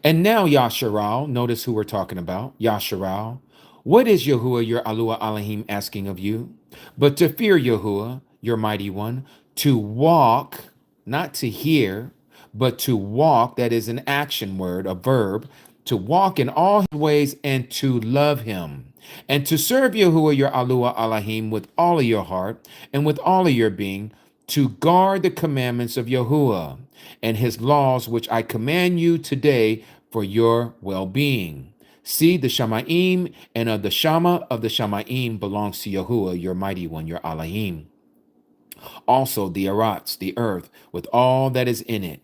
And now, Yasharal, notice who we're talking about. Yasharal, what is Yahuwah, your Alua Elohim, asking of you? But to fear Yahuwah, your mighty one, to walk, not to hear, but to walk, that is an action word, a verb, to walk in all his ways and to love him, and to serve Yahuwah, your Alua Elohim, with all of your heart and with all of your being, to guard the commandments of Yahuwah and his laws, which I command you today for your well-being. See, the Shamaim and of the Shama of the Shamaim belongs to Yahuwah, your mighty one, your Elohim. Also the Arats, the earth, with all that is in it.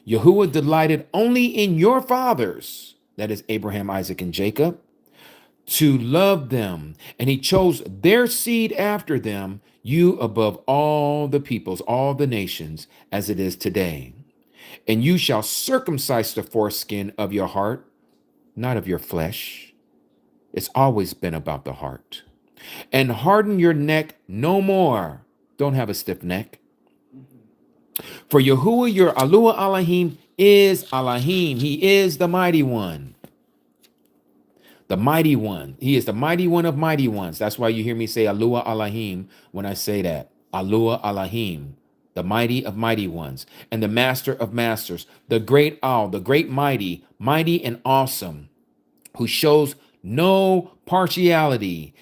Yahuwah delighted only in your fathers, that is Abraham, Isaac, and Jacob, to love them, and he chose their seed after them, you above all the peoples, all the nations, as it is today. And you shall circumcise the foreskin of your heart, not of your flesh. It's always been about the heart. And harden your neck no more. Don't have a stiff neck. For Yahuwah, your Alua Elohim, is Elohim. He is the mighty one. The mighty one. He is the mighty one of mighty ones. That's why you hear me say Alua Elohim when I say that. Alua Elohim, the mighty of mighty ones, and the master of masters, the great Al, the great mighty, mighty and awesome, who shows no partiality,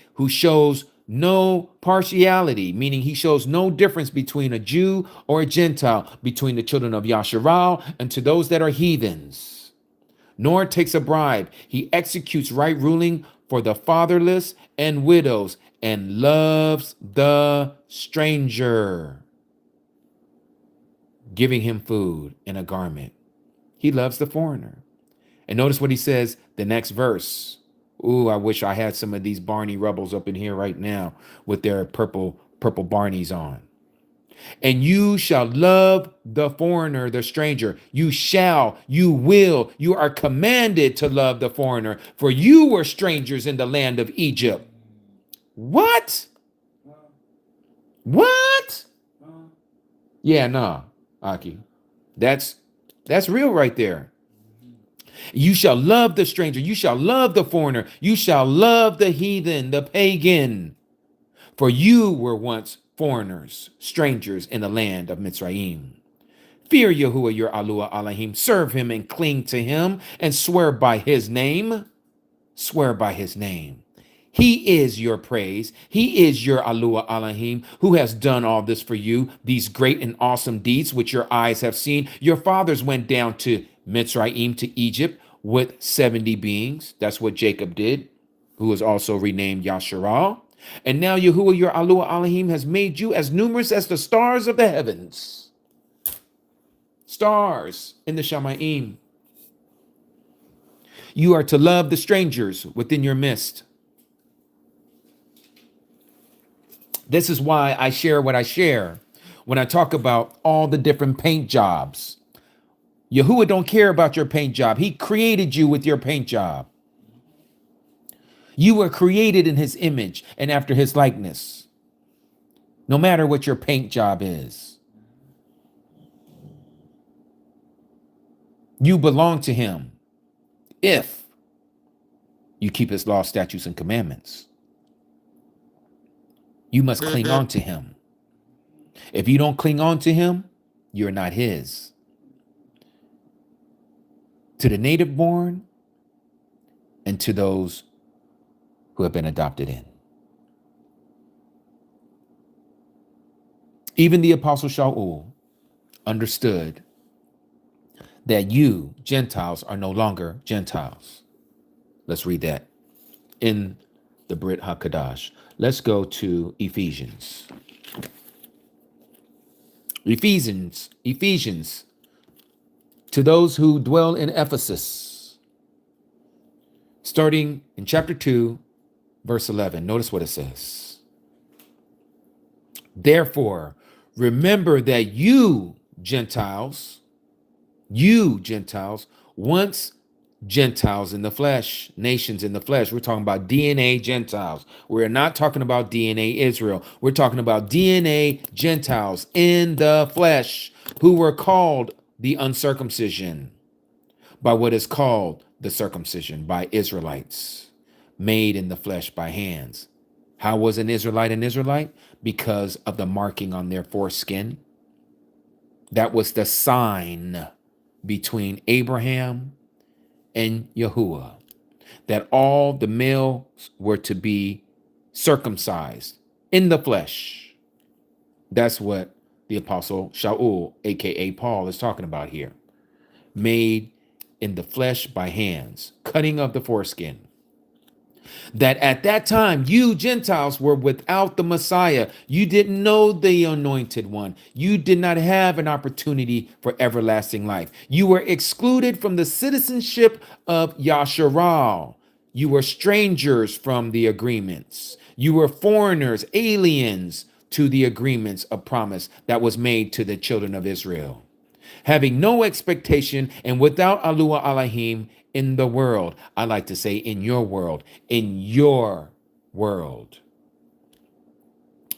meaning he shows no difference between a Jew or a Gentile, between the children of Yasharal and to those that are heathens, nor takes a bribe. He executes right ruling for the fatherless and widows and loves the stranger, giving him food and a garment. He loves the foreigner. And notice what he says, the next verse. Ooh, I wish I had some of these Barney rebels up in here right now with their purple Barneys on. And you shall love the foreigner, the stranger. You shall, you will, you are commanded to love the foreigner, for you were strangers in the land of Egypt. What? What? Yeah, nah, Aki. That's real right there. You shall love the stranger. You shall love the foreigner. You shall love the heathen, the pagan. For you were once foreigners, strangers in the land of Mitzrayim. Fear Yahuwah, your Alua Elohim. Serve him and cling to him and swear by his name. Swear by his name. He is your praise. He is your Alua Elohim, who has done all this for you, these great and awesome deeds which your eyes have seen. Your fathers went down to Mitzrayim, to Egypt, with 70 beings. That's what Jacob did, who was also renamed Yasharal. And now Yahuwah, your Alua Elohim, has made you as numerous as the stars of the heavens. Stars in the Shamayim. You are to love the strangers within your midst. This is why I share what I share when I talk about all the different paint jobs. Yahuwah don't care about your paint job. He created you with your paint job. You were created in his image and after his likeness, no matter what your paint job is. You belong to him if you keep his law, statutes, and commandments. You must cling on to him. If you don't cling on to him, you're not his. To the native born and to those who have been adopted in. Even the Apostle Shaul understood that you, Gentiles, are no longer Gentiles. Let's read that in the Brit HaKadash. Let's go to Ephesians. Ephesians, to those who dwell in Ephesus, starting in chapter 2, verse 11. Notice what it says. Therefore, remember that you Gentiles, once Gentiles in the flesh, nations in the flesh. We're talking about DNA Gentiles. We're not talking about DNA Israel. We're talking about DNA Gentiles in the flesh who were called the uncircumcision by what is called the circumcision by Israelites, made in the flesh by hands. How was an Israelite an Israelite? Because of the marking on their foreskin. That was the sign between Abraham and Yahuwah, that all the males were to be circumcised in the flesh. That's what the Apostle Shaul, aka Paul, is talking about here. Made in the flesh by hands, cutting of the foreskin. That at that time, you Gentiles were without the Messiah. You didn't know the anointed one. You did not have an opportunity for everlasting life. You were excluded from the citizenship of Yasharal. You were strangers from the agreements. You were foreigners, aliens to the agreements of promise that was made to the children of Israel. having no expectation and without Alua Alahim in the world. I like to say in your world, in your world.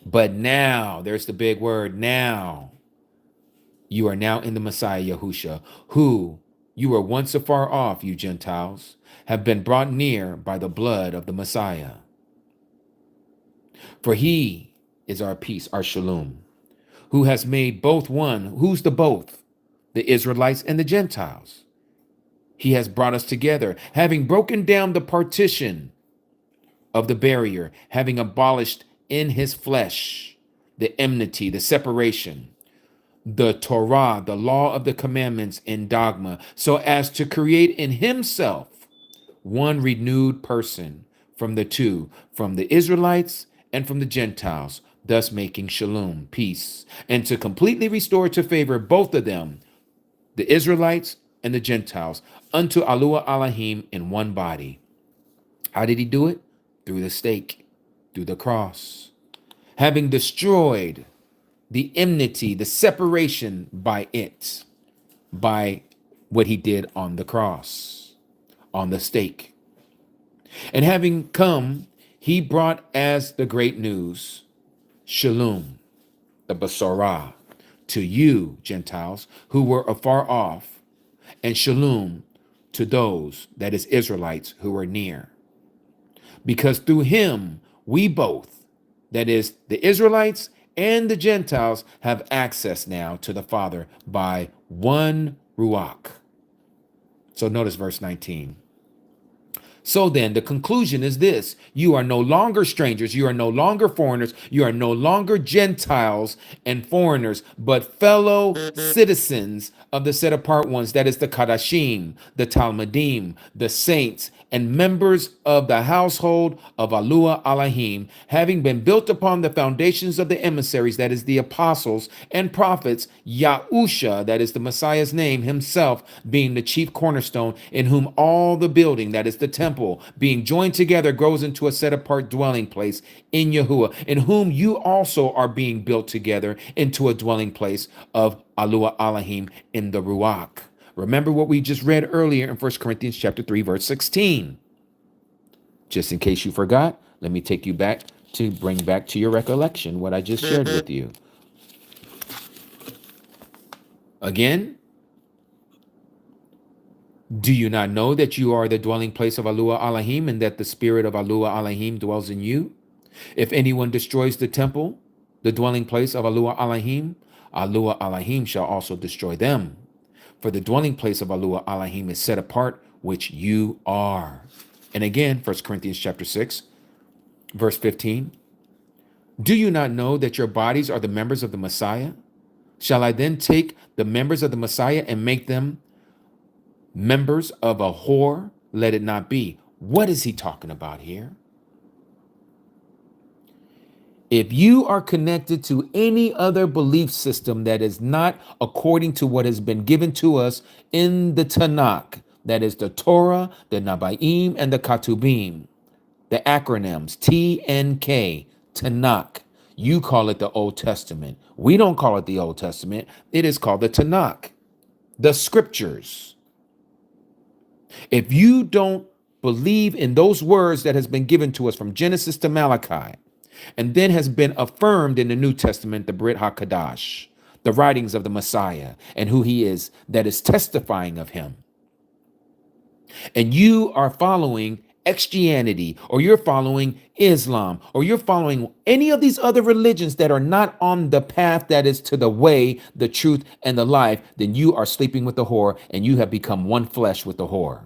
But now, there's the big word, now. You are now in the Messiah Yahusha, who you were once afar off, you Gentiles, have been brought near by the blood of the Messiah. For he is our peace, our shalom, who has made both one. Who's the both? The Israelites and the Gentiles. He has brought us together, having broken down the partition of the barrier, having abolished in his flesh the enmity, the separation, the Torah, the law of the commandments and dogma, so as to create in himself one renewed person from the two, from the Israelites and from the Gentiles, thus making shalom, peace, and to completely restore to favor both of them, the Israelites and the Gentiles, unto Alua Alahim in one body. How did he do it? Through the stake, through the cross, having destroyed the enmity, the separation by it, by what he did on the cross, on the stake. And having come, he brought as the great news, shalom, the Basarah, to you, Gentiles, who were afar off, and shalom to those, that is Israelites, who were near. Because through him, we both, that is the Israelites and the Gentiles, have access now to the Father by one Ruach. So notice verse 19. So then the conclusion is this: you are no longer strangers, you are no longer foreigners, you are no longer Gentiles and foreigners, but fellow citizens of the set apart ones, that is the Kadashim, the Talmudim, the saints, and members of the household of Alua Alahim, having been built upon the foundations of the emissaries, that is the apostles and prophets, Yahusha, that is the Messiah's name, himself being the chief cornerstone, in whom all the building, that is the temple, being joined together, grows into a set apart dwelling place in Yahuwah, in whom you also are being built together into a dwelling place of Alua Alahim in the Ruach. Remember what we just read earlier in 1 Corinthians chapter 3, verse 16. Just in case you forgot, let me take you back to bring back to your recollection what I just shared with you. Again, do you not know that you are the dwelling place of Alua Alahim, and that the spirit of Alua Alahim dwells in you? If anyone destroys the temple, the dwelling place of Alua Alahim, Alua Alahim shall also destroy them. For the dwelling place of Alua Alahim is set apart, which you are. And again, 1 Corinthians chapter 6, verse 15. Do you not know that your bodies are the members of the Messiah? Shall I then take the members of the Messiah and make them members of a whore? Let it not be. What is he talking about here? If you are connected to any other belief system that is not according to what has been given to us in the Tanakh, that is the Torah, the Nabaim, and the Ketubim, the acronyms TNK, Tanakh, you call it the Old Testament. We don't call it the Old Testament. It is called the Tanakh, the scriptures. If you don't believe in those words that has been given to us from Genesis to Malachi, and then has been affirmed in the New Testament, the Brit HaKadash, the writings of the Messiah and who he is, that is testifying of him, and you are following Christianity, or you're following Islam, or you're following any of these other religions that are not on the path that is to the way, the truth, and the life, then you are sleeping with the whore, and you have become one flesh with the whore.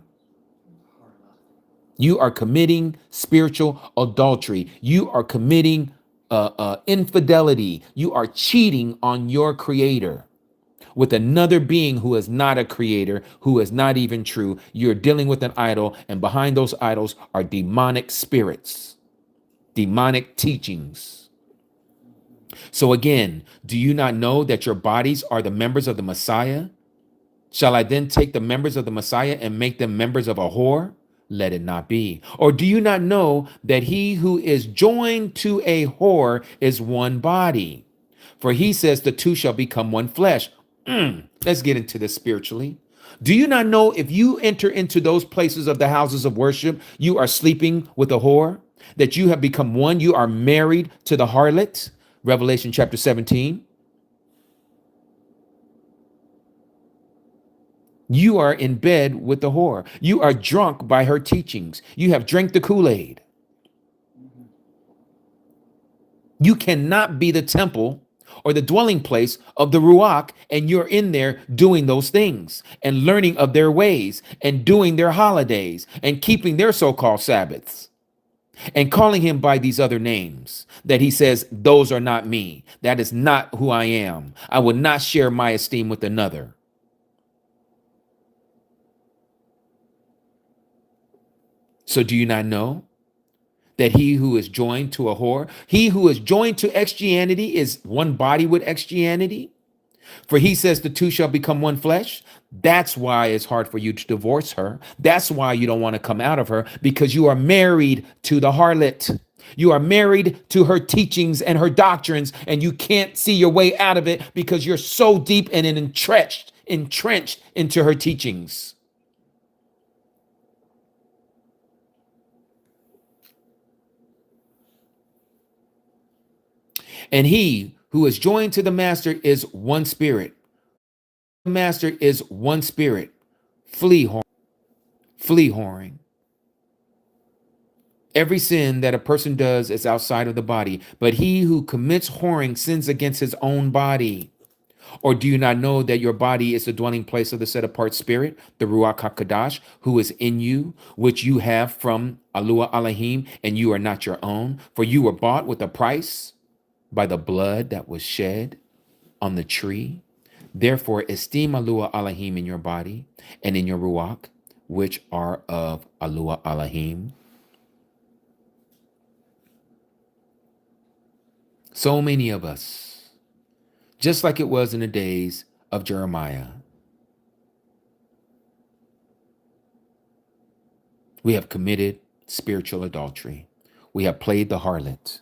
You are committing spiritual adultery. You are committing infidelity. You are cheating on your creator with another being who is not a creator, who is not even true. You're dealing with an idol, and behind those idols are demonic spirits, demonic teachings. So again, do you not know that your bodies are the members of the Messiah? Shall I then take the members of the Messiah and make them members of a whore? Let it not be. Or do you not know that he who is joined to a whore is one body? For he says the two shall become one flesh. Let's get into this spiritually. Do you not know if you enter into those places of the houses of worship, you are sleeping with a whore, that you have become one, you are married to the harlot? Revelation chapter 17. You are in bed with the whore. You are drunk by her teachings. You have drank the Kool-Aid. You cannot be the temple or the dwelling place of the Ruach, and you're in there doing those things and learning of their ways and doing their holidays and keeping their so-called Sabbaths and calling him by these other names that he says, those are not me. That is not who I am. I will not share my esteem with another. So do you not know that he who is joined to a whore, he who is joined to Christianity is one body with Christianity? For he says the two shall become one flesh. That's why it's hard for you to divorce her. That's why you don't want to come out of her, because you are married to the harlot. You are married to her teachings and her doctrines, and you can't see your way out of it because you're so deep and entrenched into her teachings. And he who is joined to the master is one spirit. The master is one spirit. Flee whoring. Every sin that a person does is outside of the body, but he who commits whoring sins against his own body. Or do you not know that your body is the dwelling place of the set apart spirit, the Ruach HaKadosh, who is in you, which you have from Alua Elohim, and you are not your own? For you were bought with a price by the blood that was shed on the tree. Therefore, esteem Alua Elohim in your body and in your Ruach, which are of Alua Elohim. So many of us, just like it was in the days of Jeremiah, we have committed spiritual adultery. We have played the harlot.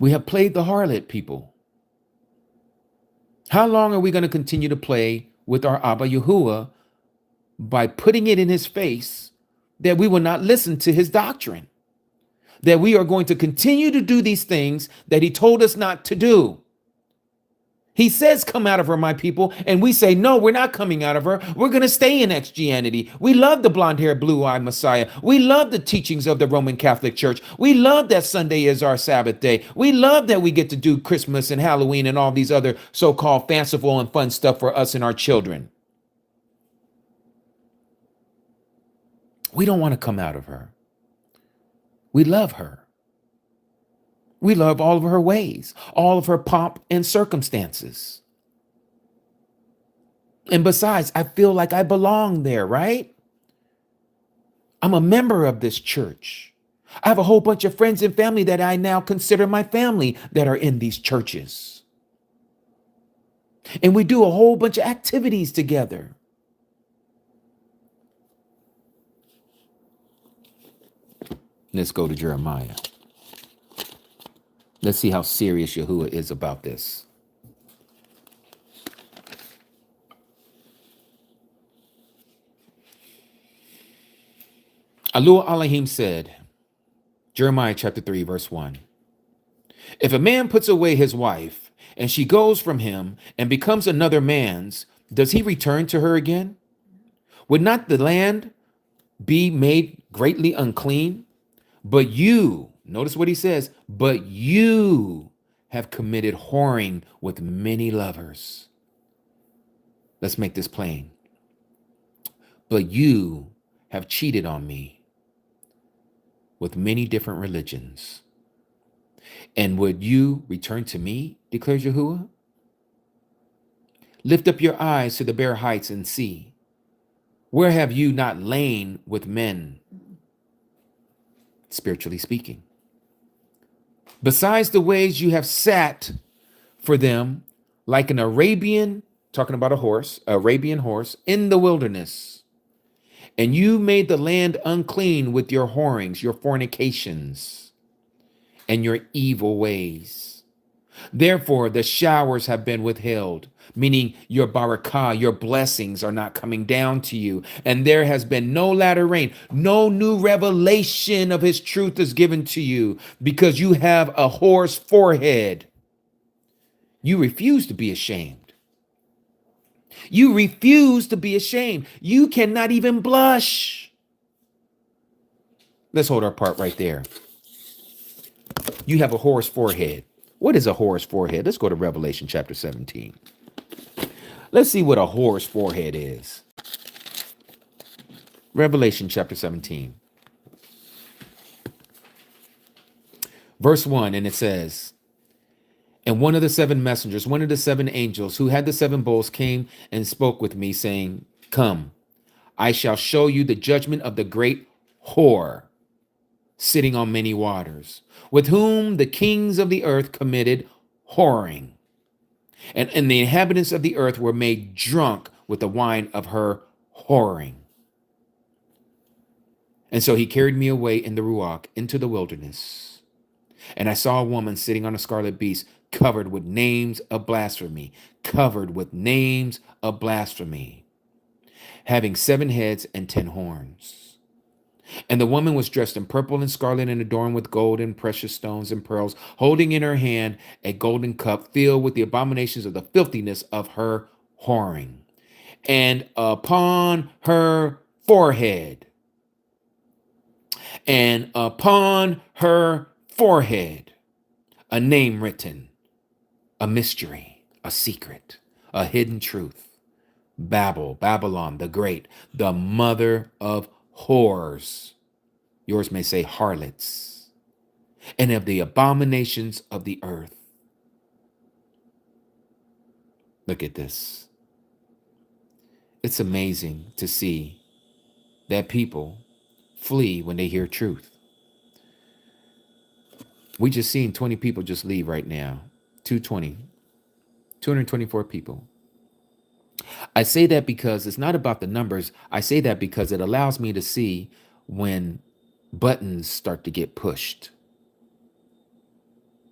We have played the harlot, people. How long are we going to continue to play with our Abba Yahuwah by putting it in his face that we will not listen to his doctrine? That we are going to continue to do these things that he told us not to do. He says, come out of her, my people. And we say, no, we're not coming out of her. We're going to stay in Christianity. We love the blonde-haired, blue-eyed Messiah. We love the teachings of the Roman Catholic Church. We love that Sunday is our Sabbath day. We love that we get to do Christmas and Halloween and all these other so-called fanciful and fun stuff for us and our children. We don't want to come out of her. We love her. We love all of her ways, all of her pomp and circumstances. And besides, I feel like I belong there, right? I'm a member of this church. I have a whole bunch of friends and family that I now consider my family that are in these churches. And we do a whole bunch of activities together. Let's go to Jeremiah. Let's see how serious Yahuwah is about this. Alua Elohim said, Jeremiah chapter 3, verse 1. If a man puts away his wife and she goes from him and becomes another man's, does he return to her again? Would not the land be made greatly unclean? But you, notice what he says, but you have committed whoring with many lovers. Let's make this plain. But you have cheated on me with many different religions. And would you return to me, declares Yahuwah? Lift up your eyes to the bare heights and see. Where have you not lain with men? Spiritually speaking. Besides the ways you have sat for them like an Arabian, talking about a horse, Arabian horse, in the wilderness. And you made the land unclean with your whorings, your fornications, and your evil ways. Therefore, the showers have been withheld, meaning your barakah, your blessings are not coming down to you. And there has been no latter rain. No new revelation of his truth is given to you because you have a whore's forehead. You refuse to be ashamed. You refuse to be ashamed. You cannot even blush. Let's hold our part right there. You have a whore's forehead. What is a whore's forehead? Let's go to Revelation chapter 17. Let's see what a whore's forehead is. Revelation chapter 17. Verse 1, and it says, and one of the seven messengers, one of the seven angels who had the seven bowls came and spoke with me, saying, come, I shall show you the judgment of the great whore, sitting on many waters, with whom the kings of the earth committed whoring. And the inhabitants of the earth were made drunk with the wine of her whoring. And so he carried me away in the ruach into the wilderness. And I saw a woman sitting on a scarlet beast, covered with names of blasphemy, covered with names of blasphemy, having 7 heads and 10 horns. And the woman was dressed in purple and scarlet and adorned with gold and precious stones and pearls, holding in her hand a golden cup filled with the abominations of the filthiness of her whoring. And upon her forehead, a name written, a mystery, a secret, a hidden truth. Babylon the Great, the mother of whores. Yours may say harlots, and of the abominations of the earth. Look at this. It's amazing to see that people flee when they hear truth. We just seen 20 people just leave right now. 224 people. I say that because it's not about the numbers. I say that because it allows me to see when buttons start to get pushed.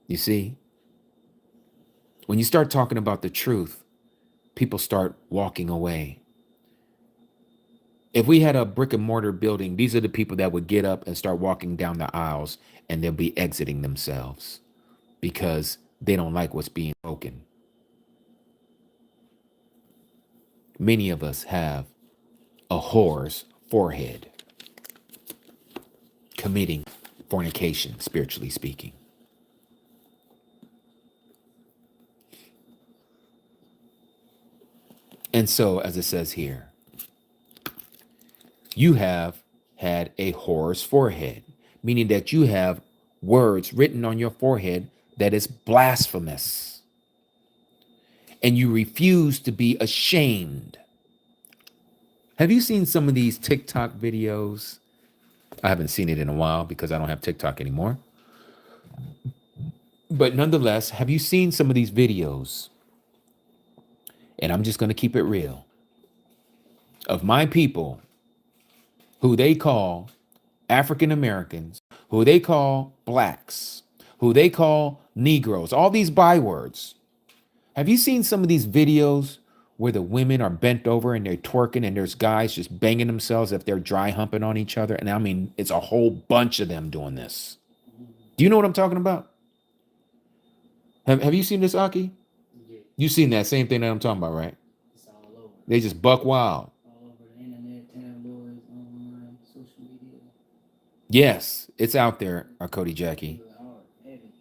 You see? When you start talking about the truth, people start walking away. If we had a brick and mortar building, these are the people that would get up and start walking down the aisles, and they'll be exiting themselves because they don't like what's being spoken. Many of us have a whore's forehead, committing fornication, spiritually speaking. And so, as it says here, you have had a whore's forehead, meaning that you have words written on your forehead that is blasphemous, and you refuse to be ashamed. Have you seen some of these TikTok videos? I haven't seen it in a while because I don't have TikTok anymore. But nonetheless, have you seen some of these videos? And I'm just going to keep it real. Of my people who they call African Americans, who they call blacks, who they call Negroes, all these bywords. Have you seen some of these videos where the women are bent over and they're twerking and there's guys just banging themselves if they're dry humping on each other? And I mean, it's a whole bunch of them doing this. Do you know what I'm talking about? Have you seen this, Aki? Yeah, You've seen that same thing that I'm talking about, right? it's all over. They just buck wild. All over the internet, tabloids, online, social media. Yes, it's out there, Cody Jackie. It's hard, heavy.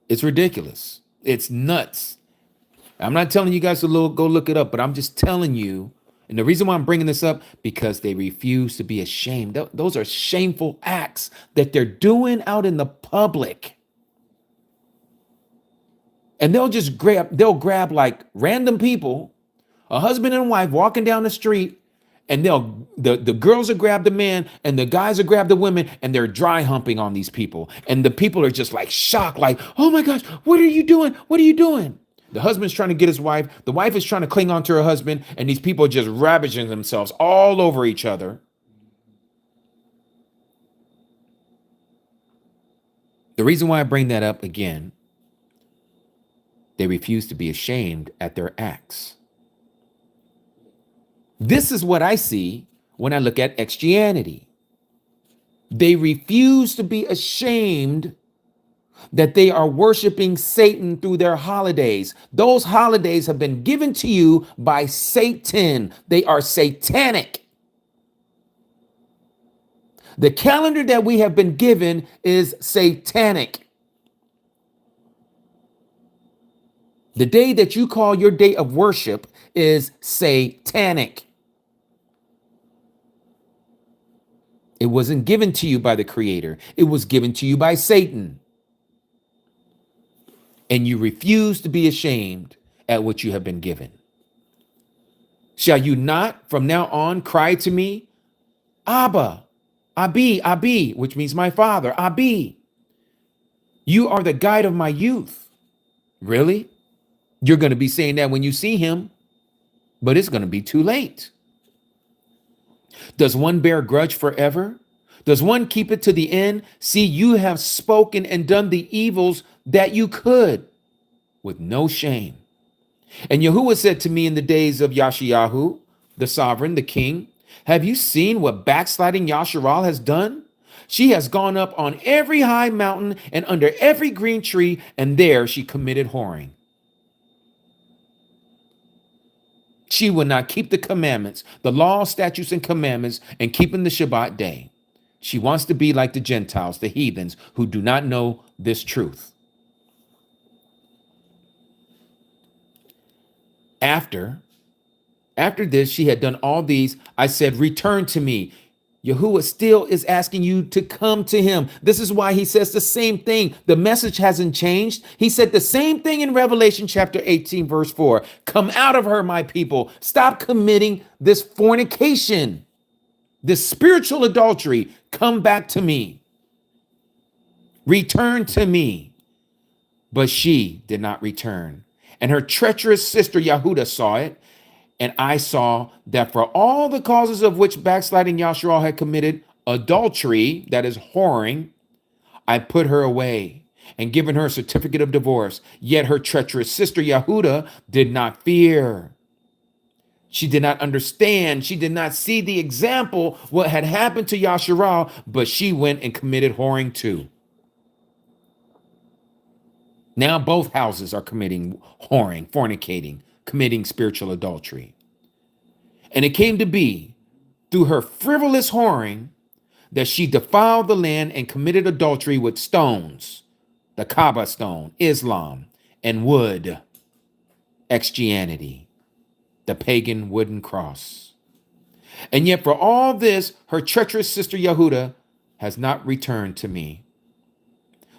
It's ridiculous. It's nuts. I'm not telling you guys to go look it up, but I'm just telling you, and the reason why I'm bringing this up, because they refuse to be ashamed. Those are shameful acts that they're doing out in the public. And they'll grab like random people, a husband and wife walking down the street, and the girls will grab the men and the guys will grab the women, and they're dry humping on these people. And the people are just like shocked, like, oh my gosh, what are you doing? What are you doing? The husband's trying to get his wife. The wife is trying to cling on to her husband, and these people are just ravaging themselves all over each other. The reason why I bring that up again, They refuse to be ashamed at their acts. This is what I see when I look at Christianity. They refuse to be ashamed that they are worshiping Satan through their holidays. Those holidays have been given to you by Satan. They are satanic. The calendar that we have been given is satanic. The day that you call your day of worship is satanic. It wasn't given to you by the Creator. It was given to you by Satan. And you refuse to be ashamed at what you have been given. Shall you not from now on cry to me, Abba, Abi, which means my father, Abi. You are the guide of my youth. Really? You're going to be saying that when you see him, but it's going to be too late. Does one bear grudge forever? Does one keep it to the end? See, you have spoken and done the evils that you could with no shame. And Yahuwah said to me in the days of Yashayahu, the sovereign, the king, have you seen what backsliding Yasharal has done? She has gone up on every high mountain and under every green tree, and there she committed whoring. She will not keep the commandments, the law, statutes, and commandments, and keeping the Shabbat day. She wants to be like the Gentiles, the heathens, who do not know this truth. After this, she had done all these. I said, return to me. Yahuwah still is asking you to come to him. This is why he says the same thing. The message hasn't changed. He said the same thing in Revelation chapter 18, verse 4. Come out of her, my people. Stop committing this fornication, this spiritual adultery. Come back to me. Return to me. But she did not return. And her treacherous sister Yehuda saw it. And I saw that for all the causes of which backsliding Yasharal had committed adultery, that is whoring, I put her away and given her a certificate of divorce. Yet her treacherous sister Yehuda did not fear. She did not understand. She did not see the example, what had happened to Yasharal, but she went and committed whoring too. Now both houses are committing whoring, fornicating, committing spiritual adultery. And it came to be through her frivolous whoring that she defiled the land and committed adultery with stones, the Kaaba stone, Islam, and wood, Christianity, the pagan wooden cross. And yet for all this, her treacherous sister Yehuda has not returned to me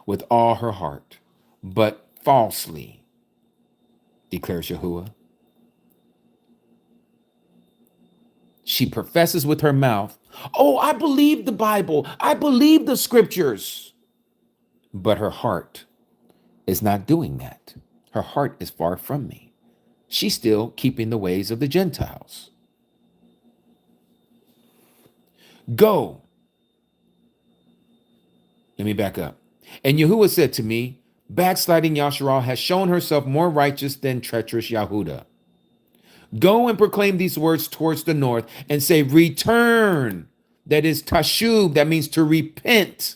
with all her heart, but falsely, declares Yahuwah. She professes with her mouth, oh, I believe the Bible. I believe the scriptures. But her heart is not doing that. Her heart is far from me. She's still keeping the ways of the Gentiles. Go. Let me back up. And Yahuwah said to me, backsliding Yasharal has shown herself more righteous than treacherous Yehuda. Go and proclaim these words towards the north and say, return. That is tashub. That means to repent.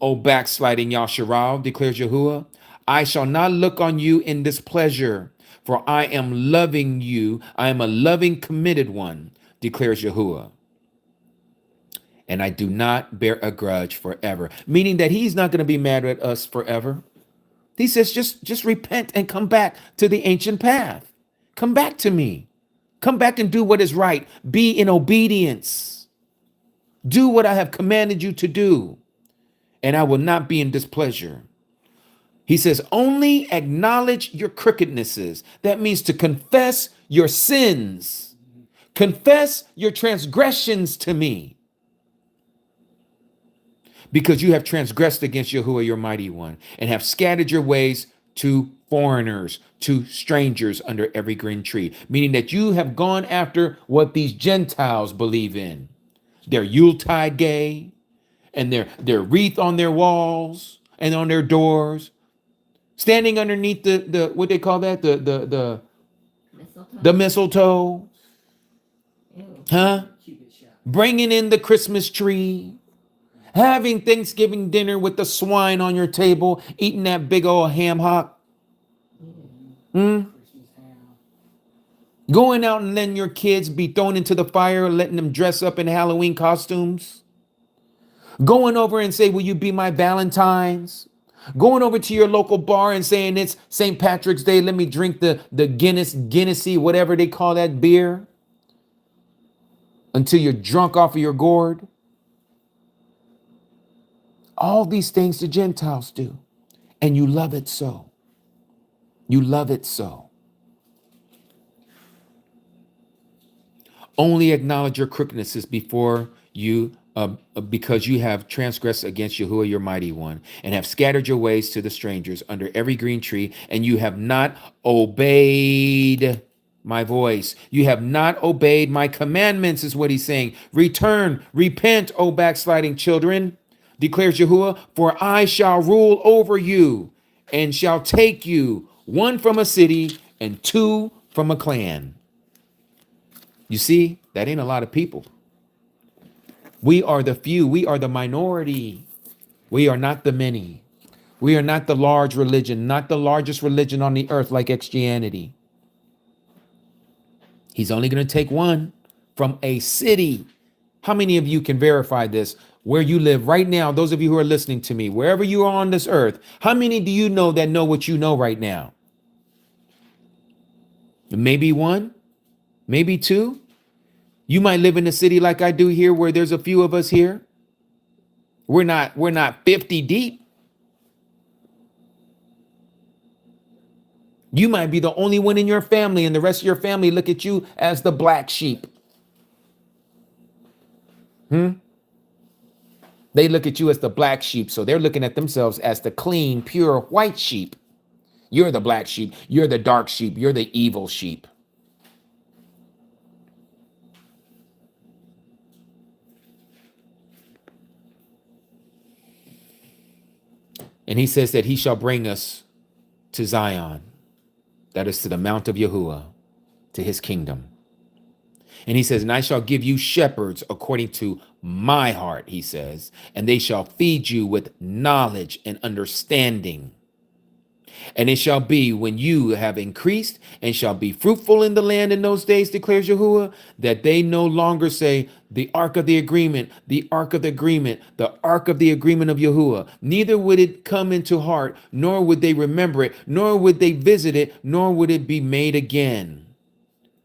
O backsliding Yasharal, declares Yahuwah, I shall not look on you in displeasure, for I am loving you. I am a loving, committed one, declares Yahuwah. And I do not bear a grudge forever, meaning that he's not going to be mad at us forever. He says, just repent and come back to the ancient path. Come back to me. Come back and do what is right. Be in obedience. Do what I have commanded you to do, and I will not be in displeasure. He says, only acknowledge your crookednesses. That means to confess your sins. Confess your transgressions to me. Because you have transgressed against Yahuwah, your mighty one, and have scattered your ways to foreigners, to strangers under every green tree. Meaning that you have gone after what these Gentiles believe in. Their Yuletide gay and their wreath on their walls and on their doors. Standing underneath the what they call that? The mistletoe. Huh? Cupid shot. Bringing in the Christmas tree. Having Thanksgiving dinner with the swine on your table, eating that big old ham hock. Christmas ham. Going out and letting your kids be thrown into the fire, letting them dress up in Halloween costumes. Going over and say, will you be my Valentine's? Going over to your local bar and saying it's St. Patrick's Day, let me drink the Guinnessy, whatever they call that beer. Until you're drunk off of your gourd. All these things the Gentiles do. And you love it so. You love it so. Only acknowledge your crookednesses before you, because you have transgressed against Yahuwah your mighty one, and have scattered your ways to the strangers under every green tree, and you have not obeyed my voice. You have not obeyed my commandments, is what he's saying. Return, repent, O backsliding children, declares Yahuwah, for I shall rule over you, and shall take you, one from a city and two from a clan. You see, that ain't a lot of people. We are the few. We are the minority. We are not the many. We are not the large religion, not the largest religion on the earth like Christianity. He's only going to take one from a city. How many of you can verify this? Where you live right now, those of you who are listening to me, wherever you are on this earth, how many do you know that know what you know right now? Maybe one, maybe two. You might live in a city like I do here, where there's a few of us here. We're not 50 deep. You might be the only one in your family, and the rest of your family look at you as the black sheep. They look at you as the black sheep, so they're looking at themselves as the clean, pure, white sheep. You're the black sheep. You're the dark sheep. You're the evil sheep. And he says that he shall bring us to Zion, that is to the mount of Yahuwah, to his kingdom. And he says, and I shall give you shepherds according to my heart, he says, and they shall feed you with knowledge and understanding. And it shall be when you have increased and shall be fruitful in the land in those days, declares Yahuwah, that they no longer say, the ark of the agreement, the ark of the agreement, the ark of the agreement of Yahuwah. Neither would it come into heart, nor would they remember it, nor would they visit it, nor would it be made again.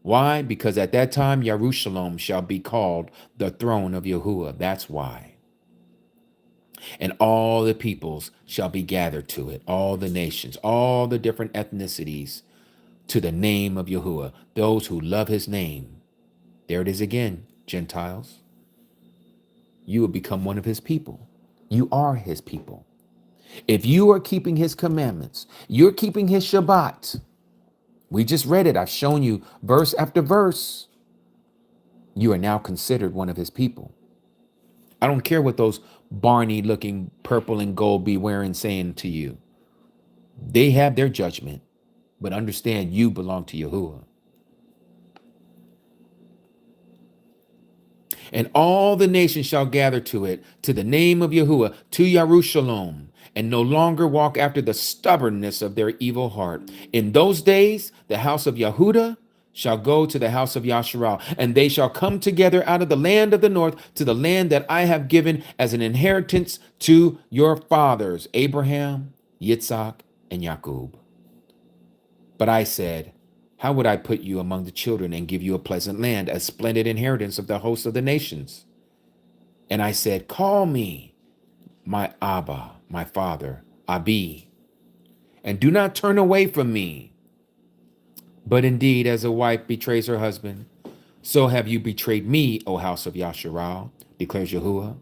Why? Because at that time, Jerusalem shall be called the throne of Yahuwah. That's why. And all the peoples shall be gathered to it, all the nations, all the different ethnicities, to the name of Yahuwah, those who love his name. There it is again, Gentiles. You will become one of his people. You are his people. If you are keeping his commandments, you're keeping his Shabbat. We just read it. I've shown you verse after verse. You are now considered one of his people. I don't care what those Barney looking purple and gold be wearing saying to you. They have their judgment, but understand you belong to Yahuwah. And all the nations shall gather to it, to the name of Yahuwah, to Jerusalem, and no longer walk after the stubbornness of their evil heart. In those days, the house of Yehudah shall go to the house of Yasharal, and they shall come together out of the land of the north to the land that I have given as an inheritance to your fathers, Abraham, Yitzhak, and Jacob. But I said, how would I put you among the children and give you a pleasant land, a splendid inheritance of the host of the nations? And I said, call me my Abba, my father, Abi, and do not turn away from me. But indeed, as a wife betrays her husband, so have you betrayed me, O house of Yasharal, declares Yahuwah.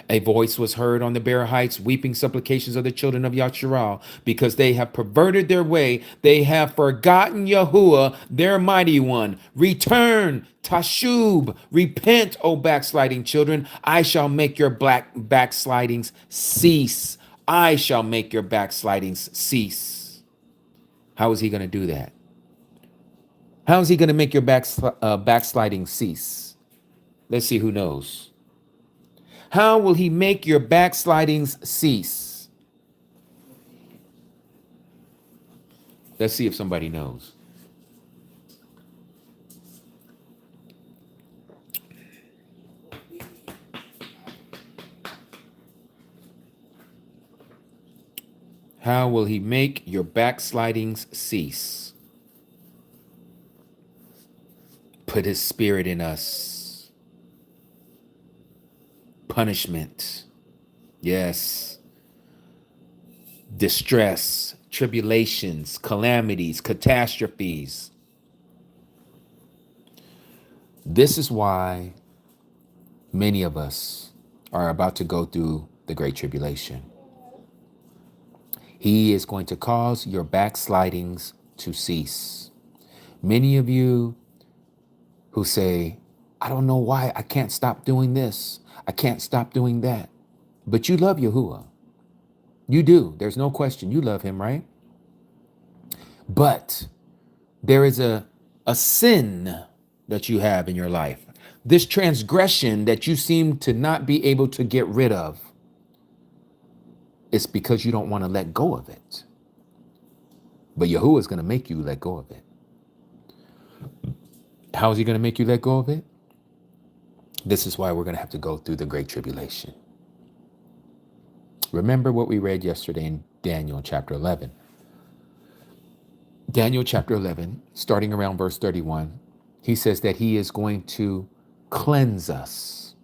A voice was heard on the bare heights, weeping supplications of the children of Yasharal, because they have perverted their way. They have forgotten Yahuwah, their mighty one. Return, Tashub, repent, O backsliding children. I shall make your black backslidings cease. I shall make your backslidings cease. How is he going to do that? How is he going to make your backsliding cease? Let's see who knows. How will he make your backslidings cease? Let's see if somebody knows. How will he make your backslidings cease? Put his spirit in us. Punishment. Yes. Distress, tribulations, calamities, catastrophes. This is why many of us are about to go through the Great Tribulation. He is going to cause your backslidings to cease. Many of you who say, I don't know why I can't stop doing this. I can't stop doing that. But you love Yahuwah. You do. There's no question. You love him, right? But there is a sin that you have in your life. This transgression that you seem to not be able to get rid of. It's because you don't want to let go of it. But Yahuwah is going to make you let go of it. How is he going to make you let go of it? This is why we're going to have to go through the Great Tribulation. Remember what we read yesterday in Daniel chapter 11. Daniel chapter 11, starting around verse 31, he says that he is going to cleanse us.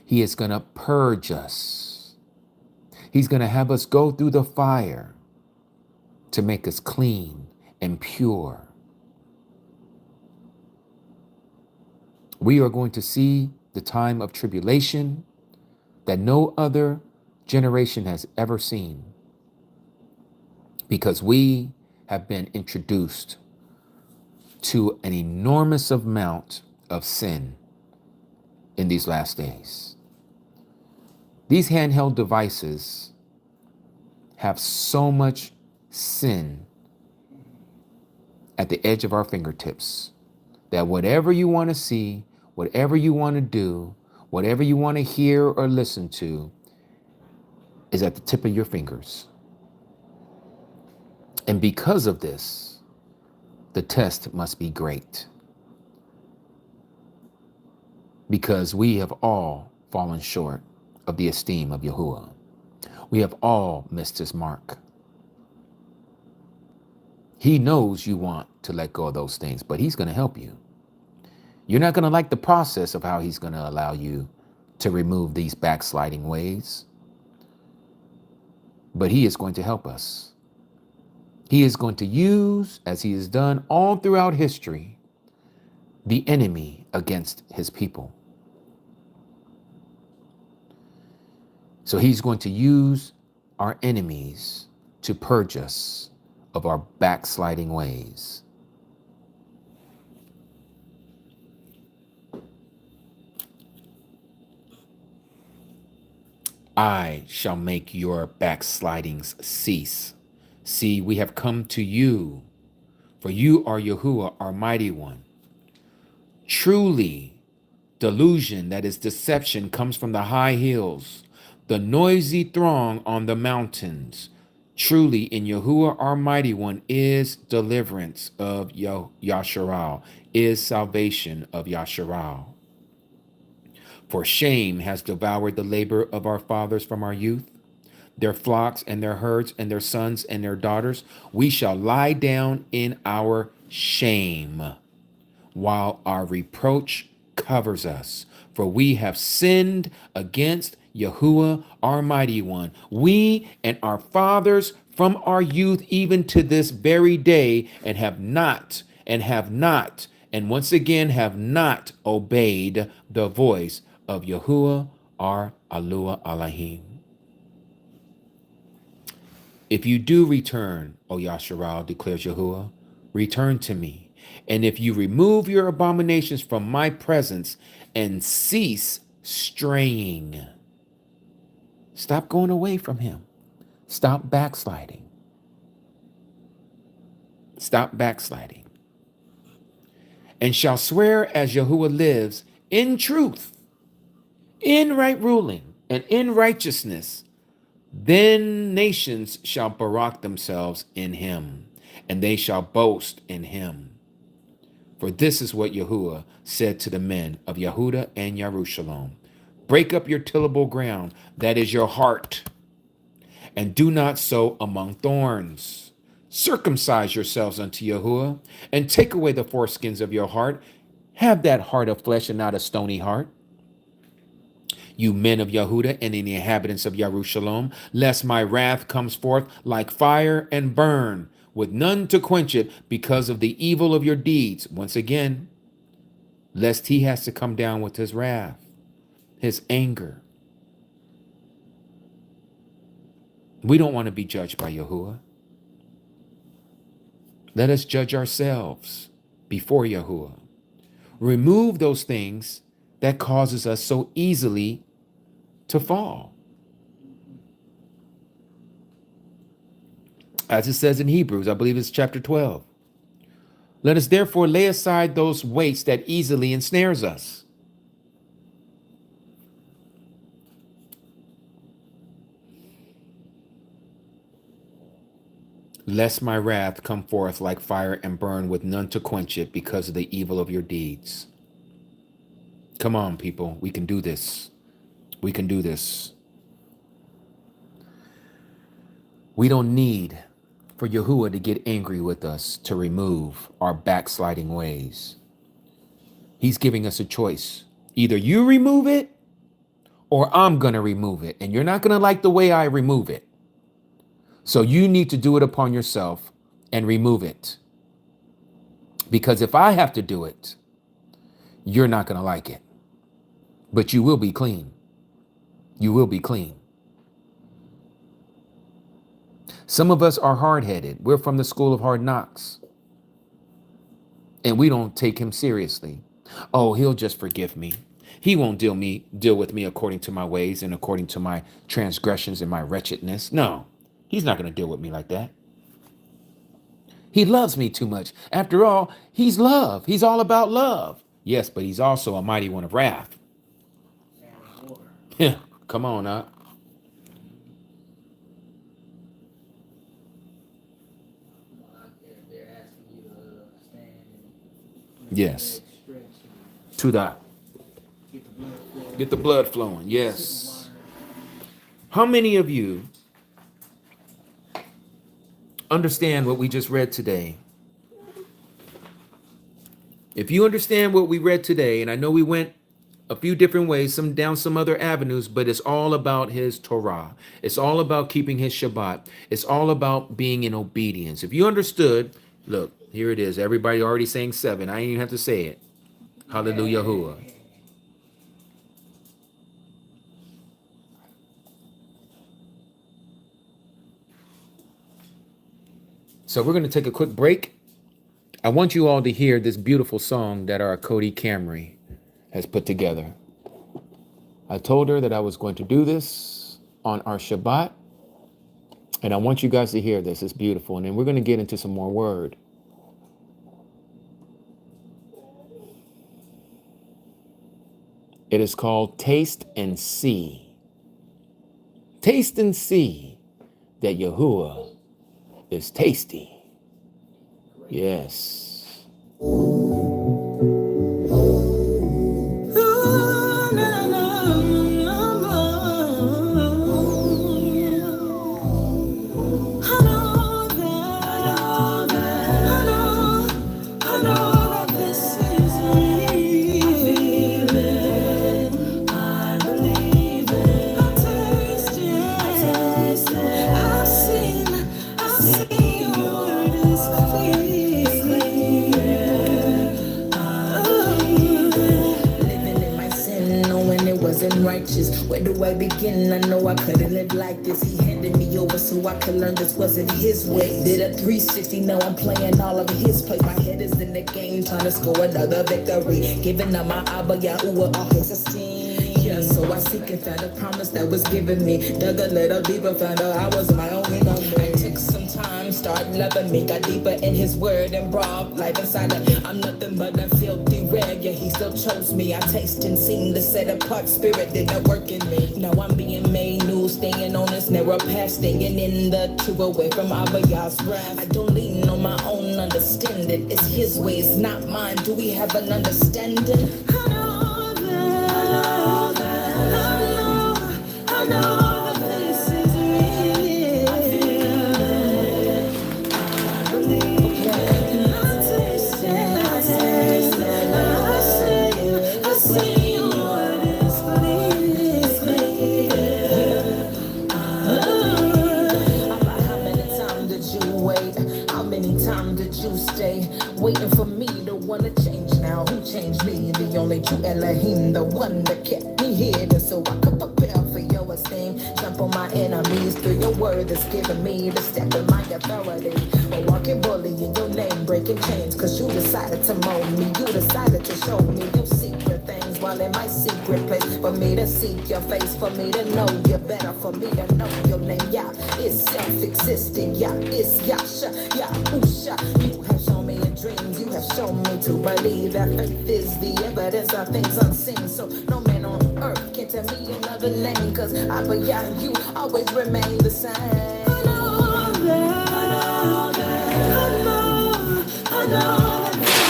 He is going to purge us. He's going to have us go through the fire to make us clean and pure. We are going to see the time of tribulation that no other generation has ever seen, because we have been introduced to an enormous amount of sin in these last days. These handheld devices have so much sin at the edge of our fingertips that whatever you want to see, whatever you want to do, whatever you want to hear or listen to is at the tip of your fingers. And because of this, the test must be great. Because we have all fallen short of the esteem of Yahuwah. We have all missed his mark. He knows you want to let go of those things, but he's going to help you. You're not going to like the process of how he's going to allow you to remove these backsliding ways. But he is going to help us. He is going to use, as he has done all throughout history, the enemy against his people. So he's going to use our enemies to purge us of our backsliding ways. I shall make your backslidings cease. See, we have come to you, for you are Yahuwah, our mighty one. Truly, delusion, that is deception, comes from the high hills, the noisy throng on the mountains. Truly, in Yahuwah, our mighty one, is deliverance of Yasharal, is salvation of Yasharal. For shame has devoured the labor of our fathers from our youth, their flocks and their herds and their sons and their daughters. We shall lie down in our shame, while our reproach covers us. For we have sinned against Yahuwah, our mighty one, we and our fathers from our youth, even to this very day, and have not, and once again have not obeyed the voice of Yahuwah, our Alua Alahim. If you do return, O Yasharal, declares Yahuwah, return to me. And if you remove your abominations from my presence and cease straying, Stop going away from him. Stop backsliding. Stop backsliding. And shall swear as Yahuwah lives in truth, in right ruling, and in righteousness. Then nations shall barak themselves in him, and they shall boast in him. For this is what Yahuwah said to the men of Yehuda and Jerusalem. Break up your tillable ground, that is your heart, and do not sow among thorns. Circumcise yourselves unto Yahuwah, and take away the foreskins of your heart. Have that heart of flesh and not a stony heart. You men of Yehuda and the inhabitants of Jerusalem, lest my wrath comes forth like fire and burn, with none to quench it because of the evil of your deeds. Once again, lest he has to come down with his wrath, his anger. We don't want to be judged by Yahuwah. Let us judge ourselves before Yahuwah. Remove those things that causes us so easily to fall. As it says in Hebrews, I believe it's chapter 12. Let us therefore lay aside those weights that easily ensnares us. Lest my wrath come forth like fire and burn, with none to quench it because of the evil of your deeds. Come on, people. We can do this. We can do this. We don't need for Yahuwah to get angry with us to remove our backsliding ways. He's giving us a choice. Either you remove it or I'm going to remove it. And you're not going to like the way I remove it. So you need to do it upon yourself and remove it. Because if I have to do it, you're not going to like it. But you will be clean. You will be clean. Some of us are hard-headed. We're from the school of hard knocks. And we don't take him seriously. Oh, he'll just forgive me. He won't deal with me according to my ways and according to my transgressions and my wretchedness. No, he's not going to deal with me like that. He loves me too much. After all, he's love. He's all about love. Yes, but he's also a mighty one of wrath. Yeah, come on up. Yes. To that. Get the blood flowing. Yes. How many of you understand what we just read today? If you understand what we read today, and I know we went a few different ways, some down some other avenues, but it's all about his Torah. It's all about keeping his Shabbat. It's all about being in obedience. If you understood, look, here it is. Everybody already saying 7. I ain't even have to say it. Hallelujah. Yahuwah. So we're going to take a quick break. I want you all to hear this beautiful song that our Cody Camry has put together. I told her that I was going to do this on our Shabbat, and I want you guys to hear this. It's beautiful, and then we're going to get into some more word. It is called Taste and See. Taste and see that Yahuwah is tasty. Yes. Righteous. Where do I begin? I know I couldn't live like this. He handed me over so I could learn this wasn't his way. Did a 360, now I'm playing all of his plays. My head is in the game, trying to score another victory. Giving up my Abba Yahuwah all his esteem. Yeah, man, so I seek and found a promise that was given me. Dug a little deeper, found out I was my only number. I took some time, started loving me, got deeper in his word and brought life inside it. I'm nothing but a filthy rag, yeah, he still chose me. I taste and seen the set apart spirit did not work in me. Now I'm being made new, staying on this narrow path, staying in the truth away from Abba Yah's wrath. I don't lean on my own understanding, it's his ways, not mine. Do we have an understanding? I know that, I know that this is real. I feel it, I believe it, and I taste it, I see your word is clear. About how many times did you wait? How many times did you stay waiting for me to wanna change now? Who changed me? The only true Elohim, the one that kept me hidden so I could prepare for your esteem. Jump on my enemies through your word that's given me the step in my authority. A walking bully in your name, breaking chains, cause you decided to mold me. You decided to show me your secret things while in my secret place. For me to seek your face, for me to know you better, for me to know your name. Yah is self-existing. Yah is Yasha, Yahusha. You have shown me in dreams, you have shown me to believe that faith is the evidence of things unseen. So no man on earth can tell me another name, cause Abba Yah, you always remain the same. I know that, I know that, I know that this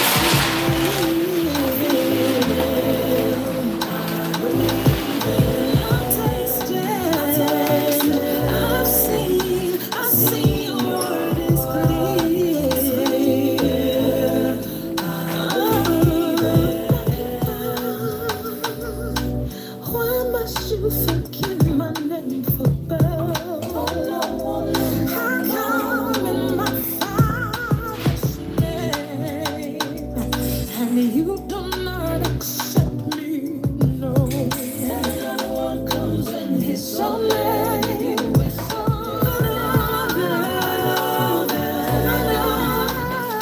is real. I believe it, I taste it, I've seen your word is clear. Why must you forgive my name for bad? How come in my father's name and you do not accept me? No. Everyone comes in his own name.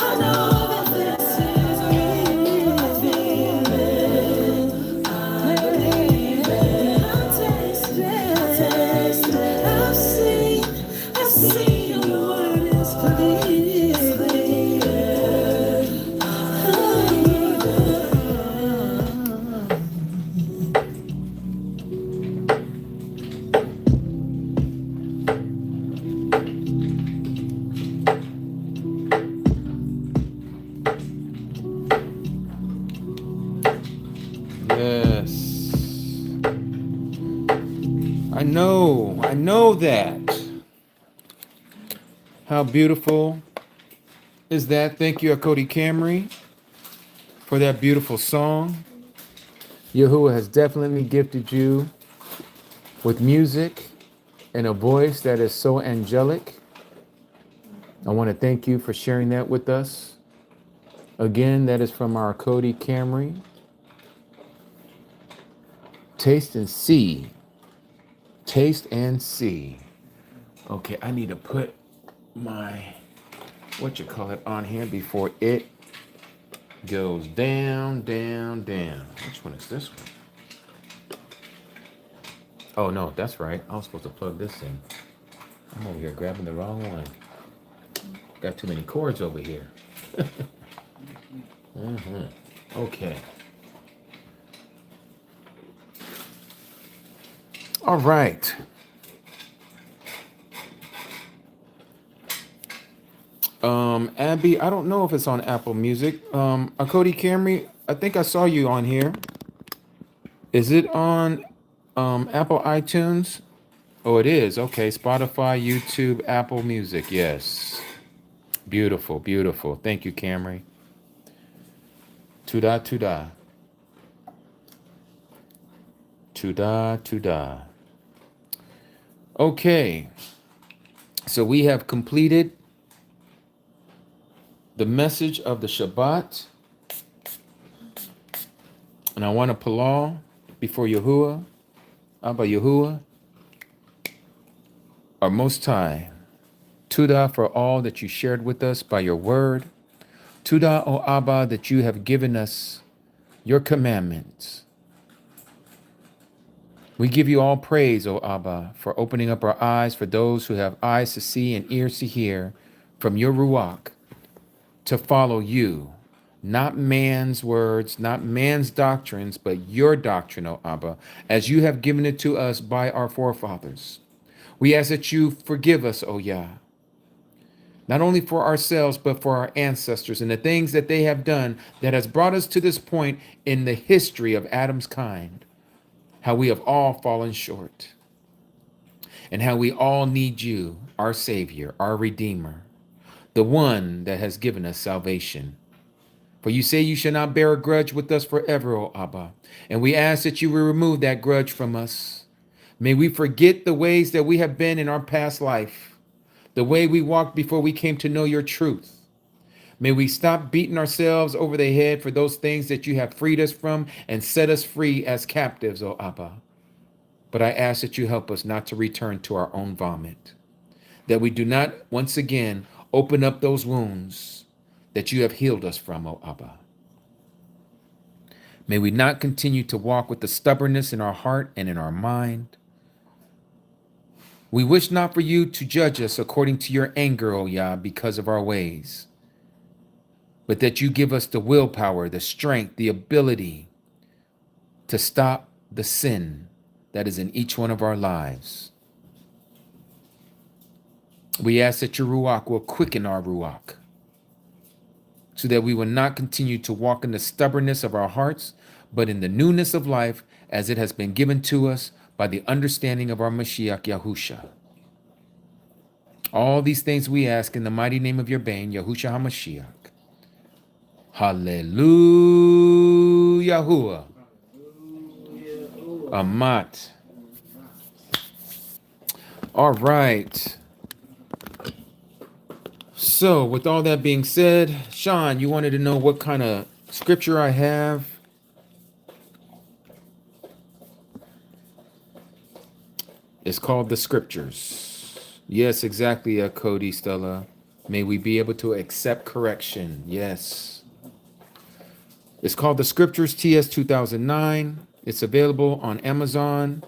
I know that this is real. I feel it. I believe it. I taste it. I've seen your word is clear. Yes. I know that. How beautiful is that? Thank you, Cody Camry, for that beautiful song. Yahuwah has definitely gifted you with music and a voice that is so angelic. I want to thank you for sharing that with us. Again, that is from our Cody Camry. Taste and see. Taste and see. Okay, I need to put my, on here before it goes down, down, down. Which one is this one? Oh, no, that's right. I was supposed to plug this in. I'm over here grabbing the wrong one. Got too many cords over here. Okay. All right. Abby, I don't know if it's on Apple Music. Cody Camry, I think I saw you on here. Is it on Apple iTunes? Oh, it is. Okay, Spotify, YouTube, Apple Music. Yes. Beautiful, beautiful. Thank you, Camry. Tuda, tuda. Tuda, tuda. Okay. So we have completed the message of the Shabbat. And I want to palal before Yahuwah, Abba Yahuwah, our Most High. Tuda for all that you shared with us by your word. Tuda, O Abba, that you have given us your commandments. We give you all praise, O Abba, for opening up our eyes for those who have eyes to see and ears to hear from your Ruach to follow you. Not man's words, not man's doctrines, but your doctrine, O Abba, as you have given it to us by our forefathers. We ask that you forgive us, O Yah, not only for ourselves, but for our ancestors and the things that they have done that has brought us to this point in the history of Adam's kind, how we have all fallen short, and how we all need you, our Savior, our Redeemer, the one that has given us salvation. For you say you shall not bear a grudge with us forever, O Abba, and we ask that you will remove that grudge from us. May we forget the ways that we have been in our past life, the way we walked before we came to know your truth. May we stop beating ourselves over the head for those things that you have freed us from and set us free as captives, O Abba. But I ask that you help us not to return to our own vomit, that we do not once again open up those wounds that you have healed us from, O Abba. May we not continue to walk with the stubbornness in our heart and in our mind. We wish not for you to judge us according to your anger, O Yah, because of our ways, but that you give us the willpower, the strength, the ability to stop the sin that is in each one of our lives. We ask that your Ruach will quicken our Ruach, so that we will not continue to walk in the stubbornness of our hearts, but in the newness of life as it has been given to us by the understanding of our Mashiach Yahusha. All these things we ask in the mighty name of your Bane, Yahusha HaMashiach. Hallelujah. Amat. All right. So with all that being said, Sean, you wanted to know what kind of scripture I have. It's called the scriptures. Yes, exactly, Cody, Stella. May we be able to accept correction. Yes. It's called the Scriptures TS 2009. It's available on Amazon.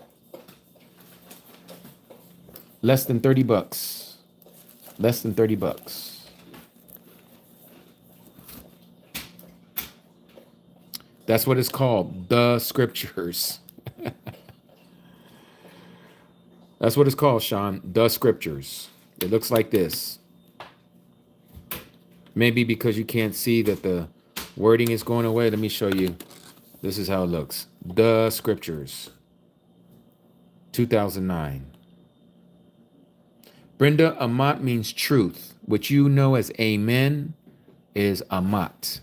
Less than $30. Less than $30. That's what it's called, the Scriptures. That's what it's called, Sean, the Scriptures. It looks like this. Maybe because you can't see that the wording is going away. Let me show you. This is how it looks. The Scriptures, 2009. Brenda, Amat means truth, which you know as amen is Amat.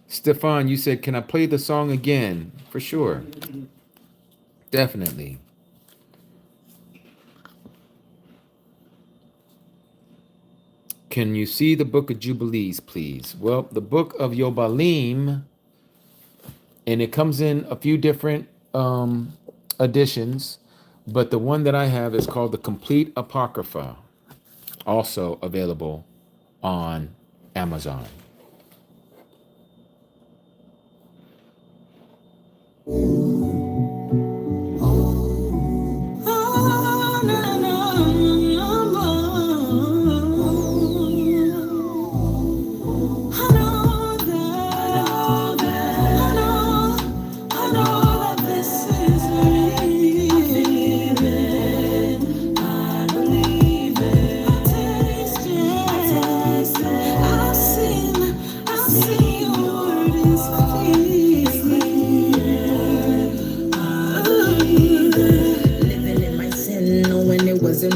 Stefan, you said, can I play the song again? For sure. Definitely. Can you see the book of Jubilees, please? Well, the book of Yobalim, and it comes in a few different editions, but the one that I have is called the Complete Apocrypha, also available on Amazon.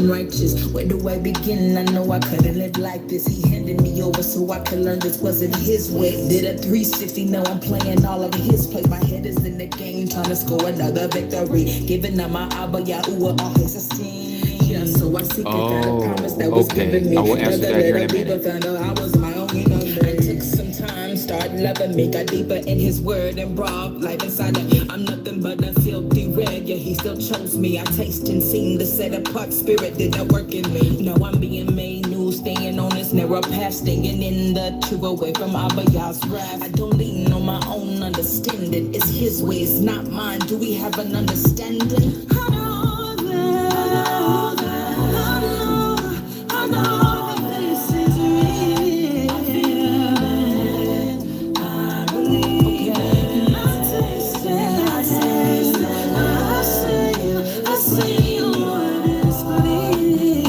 Righteous. Where do I begin? I know I couldn't live like this. He handed me over so I could learn this wasn't his way. Did a 360, now I'm playing all of his play. My head is in the game, trying to score another victory. Giving up my Abba Yahuwah all his esteem. Yeah, so I seek a promise that was given me. I will answer that here in a minute. Found out I was my own number. I took some time, started loving me, got deeper in his word and brought life inside it. I'm nothing but a filthy red, yeah, he still chose me. I taste and seen the set apart spirit that I work in me. Now I'm being made new, staying on this narrow path, staying in the truth, away from Abba's wrath. I don't lean on my own understanding. It's his way, it's not mine. Do we have an understanding? I know that, I know that this is real. I feel it, I believe it, and I taste it, I see what is clear.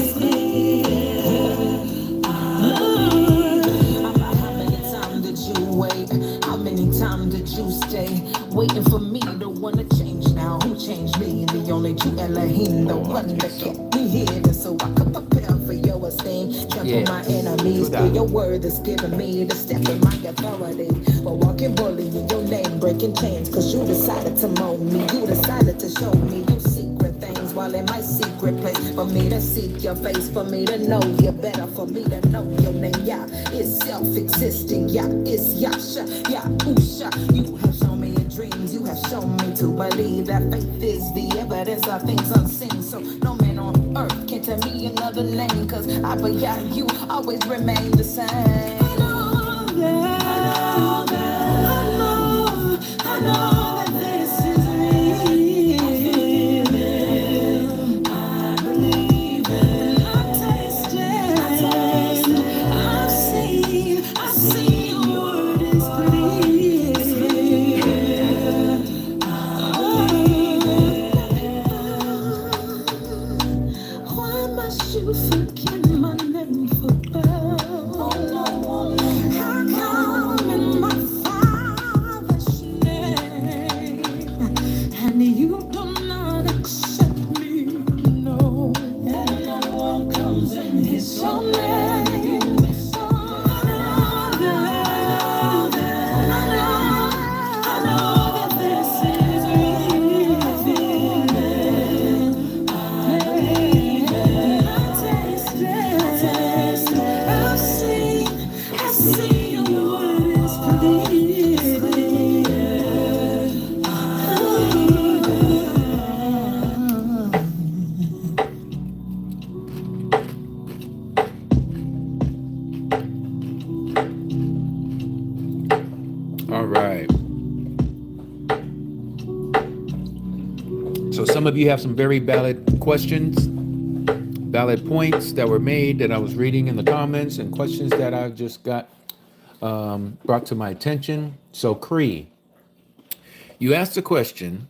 How many times did you wait? How many times did you stay waiting for me to wanna change now? Who changed me? The only true Elohim, the one that kept me here so I could prepare for your esteem. Trample my enemies, through your word that's given me the step in my authority. But walking boldly in your name, breaking chains, cause you decided to mold me. You decided to show me your secret things while in my secret place. For me to seek your face, for me to know you better, for me to know your name. Yeah, it's self-existing. Yeah, it's Yasha. Yeah, Usha. You have shown me in dreams. You have shown me to believe that faith is the evidence of things unseen. So no man on earth can tell me another name, cause Abba, you always remain the same. I know that, I know that this is real. I feel it, I believe it, I taste it, I see your word is clear. Why must you forget my name forever? How come in my Father's name, and you do not accept me? No, and no one comes in his own name. I know that this is real. I feel it, I believe it, I taste it, I see your word is clear. All right. So some of you have some very valid questions, valid points that were made that I was reading in the comments, and questions that I just got brought to my attention. So Cree, you asked a question.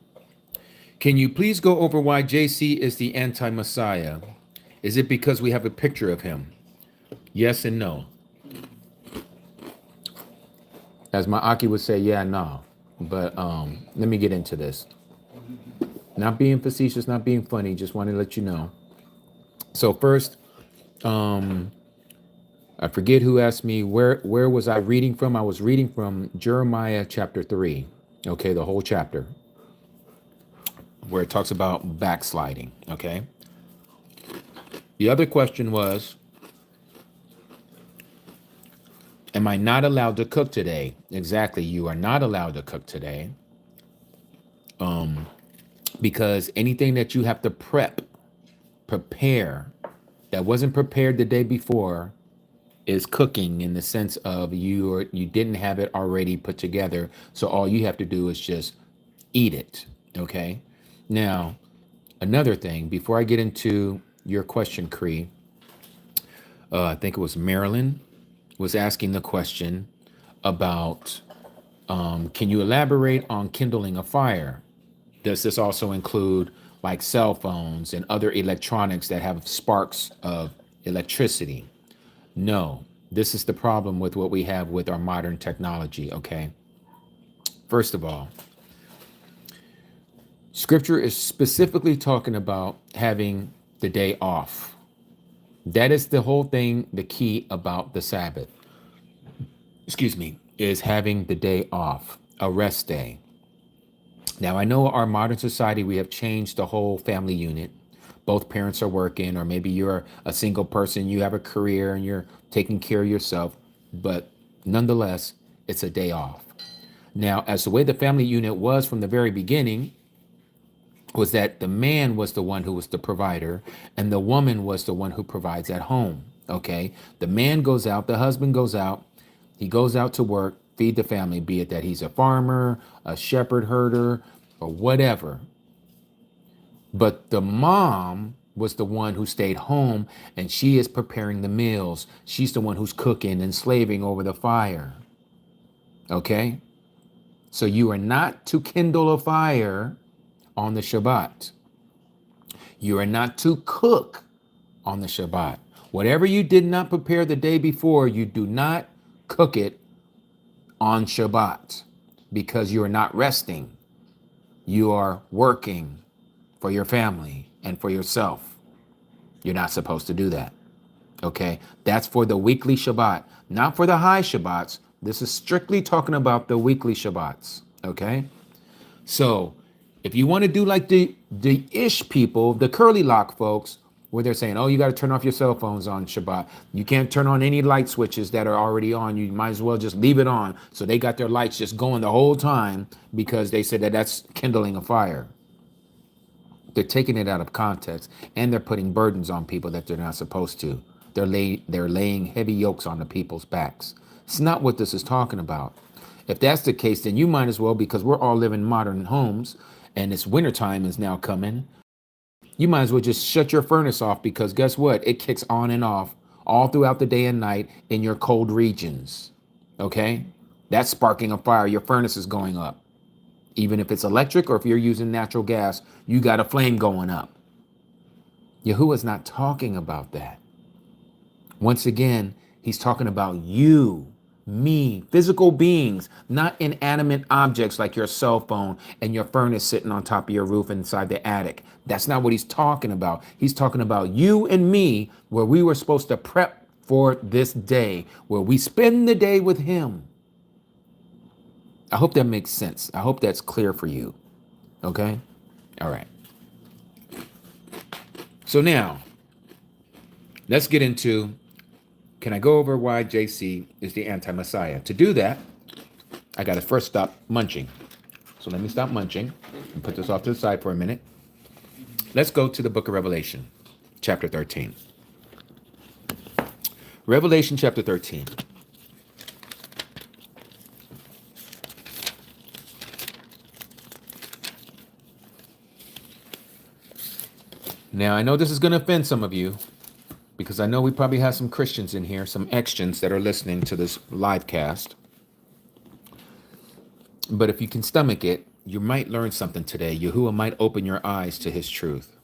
Can you please go over why JC is the anti-Messiah? Is it because we have a picture of him? Yes and no. As my Aki would say, yeah, no. But let me get into this. Not being facetious, not being funny, just want to let you know. So first, I forget who asked me where was I reading from. I was reading from Jeremiah chapter 3. Okay, the whole chapter, where it talks about backsliding. Okay. The other question was, am I not allowed to cook today? Exactly, you are not allowed to cook today. Because anything that you have to prepare, that wasn't prepared the day before, is cooking, in the sense of you didn't have it already put together. So all you have to do is just eat it. Okay. Now, another thing, before I get into your question, Cree, I think it was Marilyn was asking the question about, can you elaborate on kindling a fire? Does this also include like cell phones and other electronics that have sparks of electricity? No, this is the problem with what we have with our modern technology, okay? First of all, Scripture is specifically talking about having the day off. That is the whole thing, the key about the Sabbath, is having the day off, a rest day. Now, I know our modern society, we have changed the whole family unit. Both parents are working, or maybe you're a single person, you have a career and you're taking care of yourself, but nonetheless, it's a day off. Now, as the way the family unit was from the very beginning, was that the man was the one who was the provider and the woman was the one who provides at home. Okay. The man goes out, the husband goes out, he goes out to work, feed the family, be it that he's a farmer, a shepherd herder, or whatever. But the mom was the one who stayed home and she is preparing the meals. She's the one who's cooking and slaving over the fire. Okay? So you are not to kindle a fire on the Shabbat. You are not to cook on the Shabbat. Whatever you did not prepare the day before, you do not cook it on Shabbat because you are not resting. You are working for your family and for yourself. You're not supposed to do that. Okay? That's for the weekly Shabbat, not for the high Shabbats. This is strictly talking about the weekly Shabbats. Okay? So if you want to do like the ish people, the curly lock folks, where they're saying, oh, you got to turn off your cell phones on Shabbat. You can't turn on any light switches that are already on. You might as well just leave it on. So they got their lights just going the whole time because they said that that's kindling a fire. They're taking it out of context and they're putting burdens on people that they're not supposed to. They're laying heavy yokes on the people's backs. It's not what this is talking about. If that's the case, then you might as well, because we're all living in modern homes and it's wintertime is now coming, you might as well just shut your furnace off because guess what? It kicks on and off all throughout the day and night in your cold regions. Okay? That's sparking a fire. Your furnace is going up. Even if it's electric or if you're using natural gas, you got a flame going up. Yahuwah's not talking about that. Once again, he's talking about you, me, physical beings, not inanimate objects like your cell phone and your furnace sitting on top of your roof inside the attic. That's not what he's talking about. He's talking about you and me, where we were supposed to prep for this day, where we spend the day with him. I hope that makes sense. I hope that's clear for you. Okay? All right. So now, let's get into, can I go over why JC is the anti-Messiah? To do that, I got to first stop munching. So let me stop munching and put this off to the side for a minute. Let's go to the book of Revelation, chapter 13. Revelation chapter 13. Now, I know this is going to offend some of you because I know we probably have some Christians in here, some Xtians that are listening to this live cast. But if you can stomach it, you might learn something today. Yahuwah might open your eyes to his truth.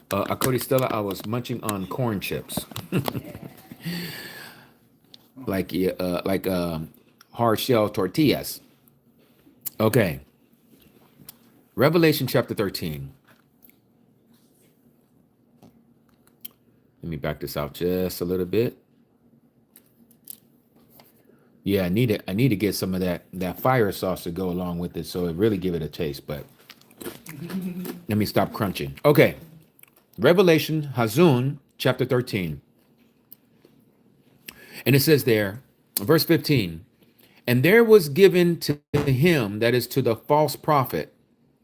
Akodi Stella, I was munching on corn chips. like hard shell tortillas. Okay. Revelation chapter 13. Let me back this out just a little bit. Yeah, I need to get some of that fire sauce to go along with it, so it really give it a taste. But let me stop crunching. Okay, Revelation Hazun chapter 13, and it says there, verse 15, and there was given to him, that is to the false prophet,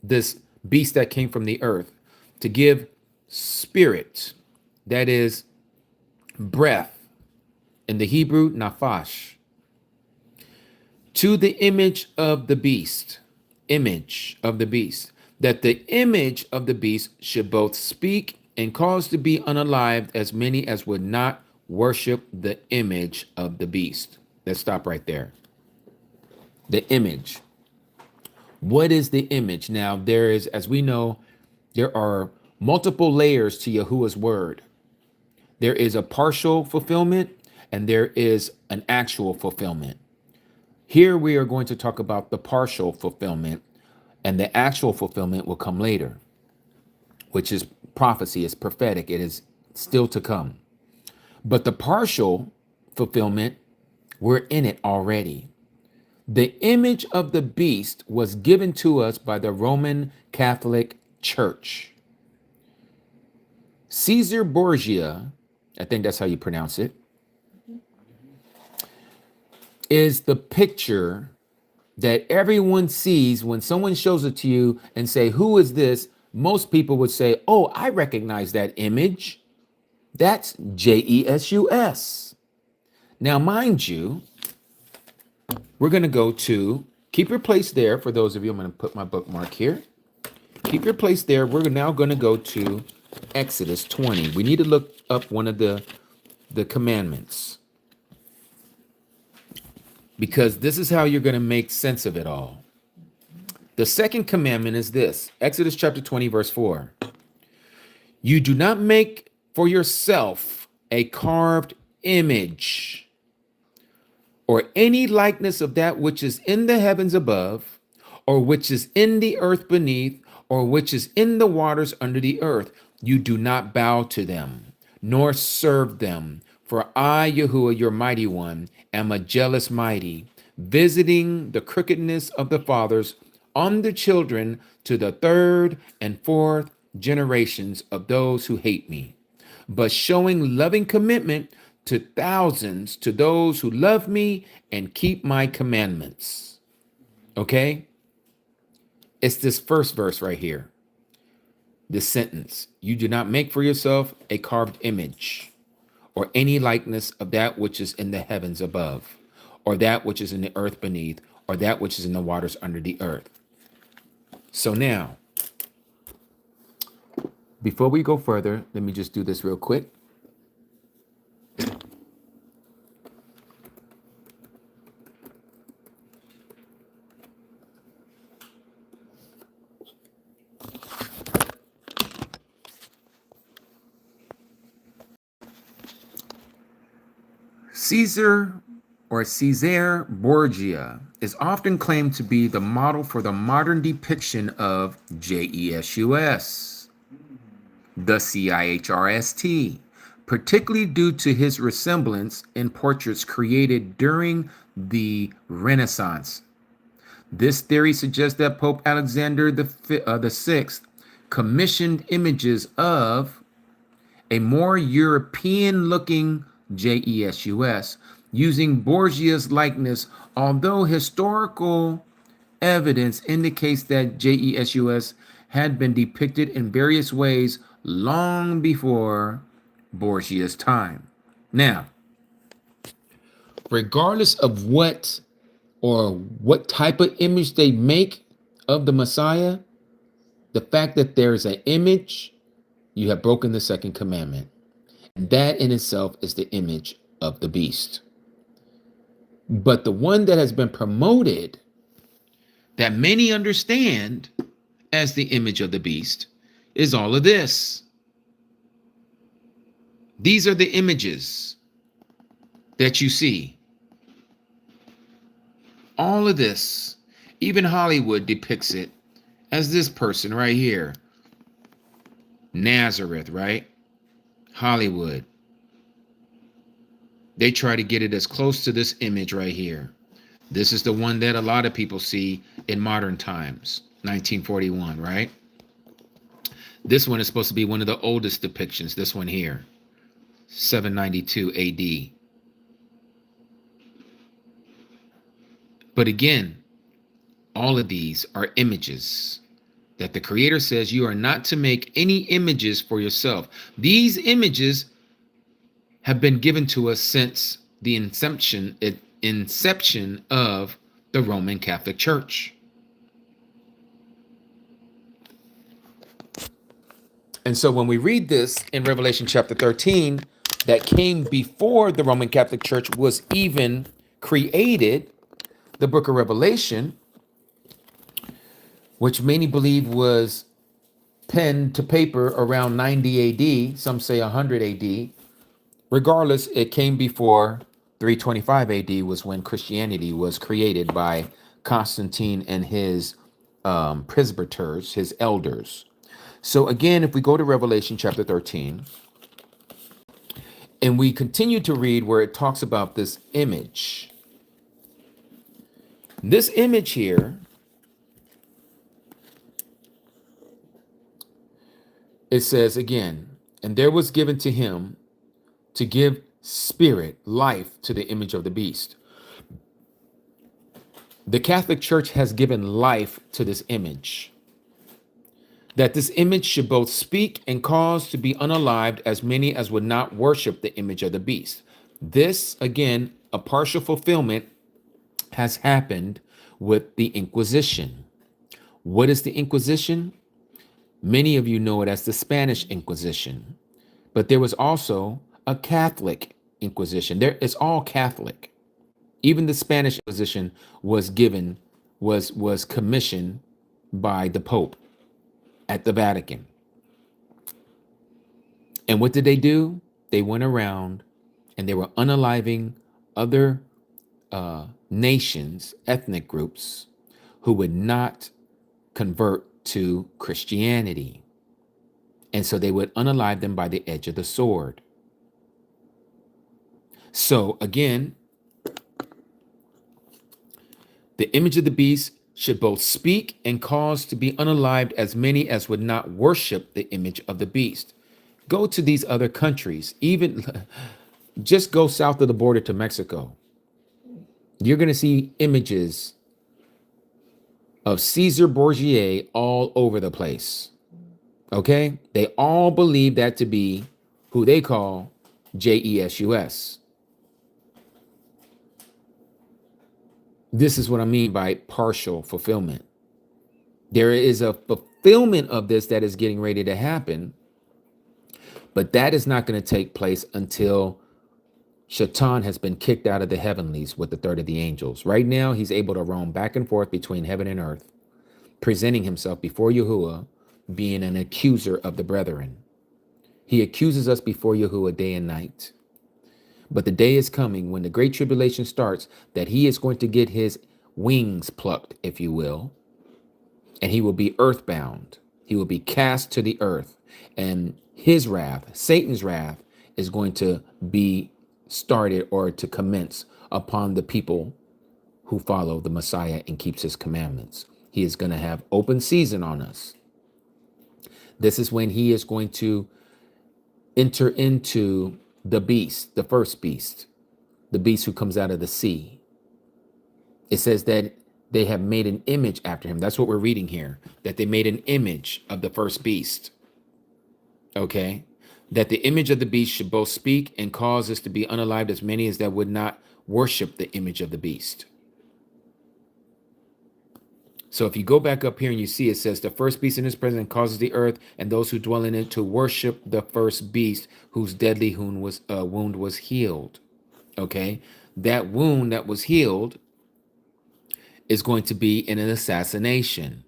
this beast that came from the earth, to give spirit, that is breath, in the Hebrew, nafash, to the image of the beast, that the image of the beast should both speak and cause to be unalived as many as would not worship the image of the beast. Let's stop right there. The image. What is the image? Now, there is, as we know, there are multiple layers to Yahuwah's word. There is a partial fulfillment and there is an actual fulfillment. Here we are going to talk about the partial fulfillment, and the actual fulfillment will come later, which is prophecy, it's prophetic, it is still to come. But the partial fulfillment, we're in it already. The image of the beast was given to us by the Roman Catholic Church. Caesar Borgia, I think that's how you pronounce it, is the picture that everyone sees when someone shows it to you and say, who is this? Most people would say, oh, I recognize that image. That's Jesus. Now, mind you, we're going to go to, keep your place there. For those of you, I'm going to put my bookmark here. Keep your place there. We're now going to go to Exodus 20. We need to look up one of the commandments, because this is how you're going to make sense of it all. The second commandment is this, Exodus chapter 20, verse 4. You do not make for yourself a carved image or any likeness of that which is in the heavens above, or which is in the earth beneath, or which is in the waters under the earth. You do not bow to them, nor serve them. For I, Yahuwah, your mighty one, am a jealous mighty, visiting the crookedness of the fathers on the children to the third and fourth generations of those who hate me, but showing loving commitment to thousands, to those who love me and keep my commandments. Okay? It's this first verse right here. This sentence, you do not make for yourself a carved image or any likeness of that which is in the heavens above, or that which is in the earth beneath, or that which is in the waters under the earth. So now, before we go further, let me just do this real quick. Caesar Borgia is often claimed to be the model for the modern depiction of Jesus, the CIHRST, particularly due to his resemblance in portraits created during the Renaissance. This theory suggests that Pope Alexander the Sixth commissioned images of a more European-looking Jesus using Borgia's likeness, although historical evidence indicates that Jesus had been depicted in various ways long before Borgia's time. Now, regardless of what type of image they make of the Messiah, the fact that there's an image, you have broken the second commandment. And that in itself is the image of the beast. But the one that has been promoted, that many understand as the image of the beast, is all of this. These are the images that you see. All of this, even Hollywood depicts it as this person right here. Nazareth, right? Hollywood. They try to get it as close to this image right here. This is the one that a lot of people see in modern times, 1941, right? This one is supposed to be one of the oldest depictions, this one here, 792 AD. But again, all of these are images that the Creator says you are not to make any images for yourself. These images have been given to us since the inception of the Roman Catholic Church. And so when we read this in Revelation chapter 13, that came before the Roman Catholic Church was even created, the book of Revelation, which many believe was penned to paper around 90 AD, some say 100 AD. Regardless, it came before 325 AD was when Christianity was created by Constantine and his presbyters, his elders. So again, if we go to Revelation chapter 13, and we continue to read where it talks about this image. This image here, it says again, and there was given to him to give spirit, life to the image of the beast. The Catholic Church has given life to this image. that this image should both speak and cause to be unalived as many as would not worship the image of the beast. This, again, a partial fulfillment has happened with the Inquisition. What is the Inquisition? Many of you know it as the Spanish Inquisition, but there was also a Catholic Inquisition. It's all Catholic. Even the Spanish Inquisition was commissioned by the Pope at the Vatican. And what did they do? They went around and they were unaliving other nations, ethnic groups, who would not convert to Christianity. And so they would unalive them by the edge of the sword. So again, the image of the beast should both speak and cause to be unalived as many as would not worship the image of the beast. Go to these other countries, even just go south of the border to Mexico. You're going to see images of Caesar Borgia all over the place. Okay? They all believe that to be who they call Jesus. This is what I mean by partial fulfillment. There is a fulfillment of this that is getting ready to happen, but that is not going to take place until Shaitan has been kicked out of the heavenlies with the third of the angels. Right now, he's able to roam back and forth between heaven and earth, presenting himself before Yahuwah, being an accuser of the brethren. He accuses us before Yahuwah day and night. But the day is coming when the great tribulation starts that he is going to get his wings plucked, if you will, and he will be earthbound. He will be cast to the earth, and his wrath, Satan's wrath, is going to be started or to commence upon the people who follow the Messiah and keeps his commandments. He is going to have open season on us. This is when he is going to enter into the beast, the first beast, the beast who comes out of the sea. It says that they have made an image after him. That's what we're reading here, that they made an image of the first beast. Okay? That the image of the beast should both speak and cause us to be unalived as many as that would not worship the image of the beast. So if you go back up here and you see, it says the first beast in his presence causes the earth and those who dwell in it to worship the first beast whose deadly wound was healed. Okay, that wound that was healed is going to be in an assassination.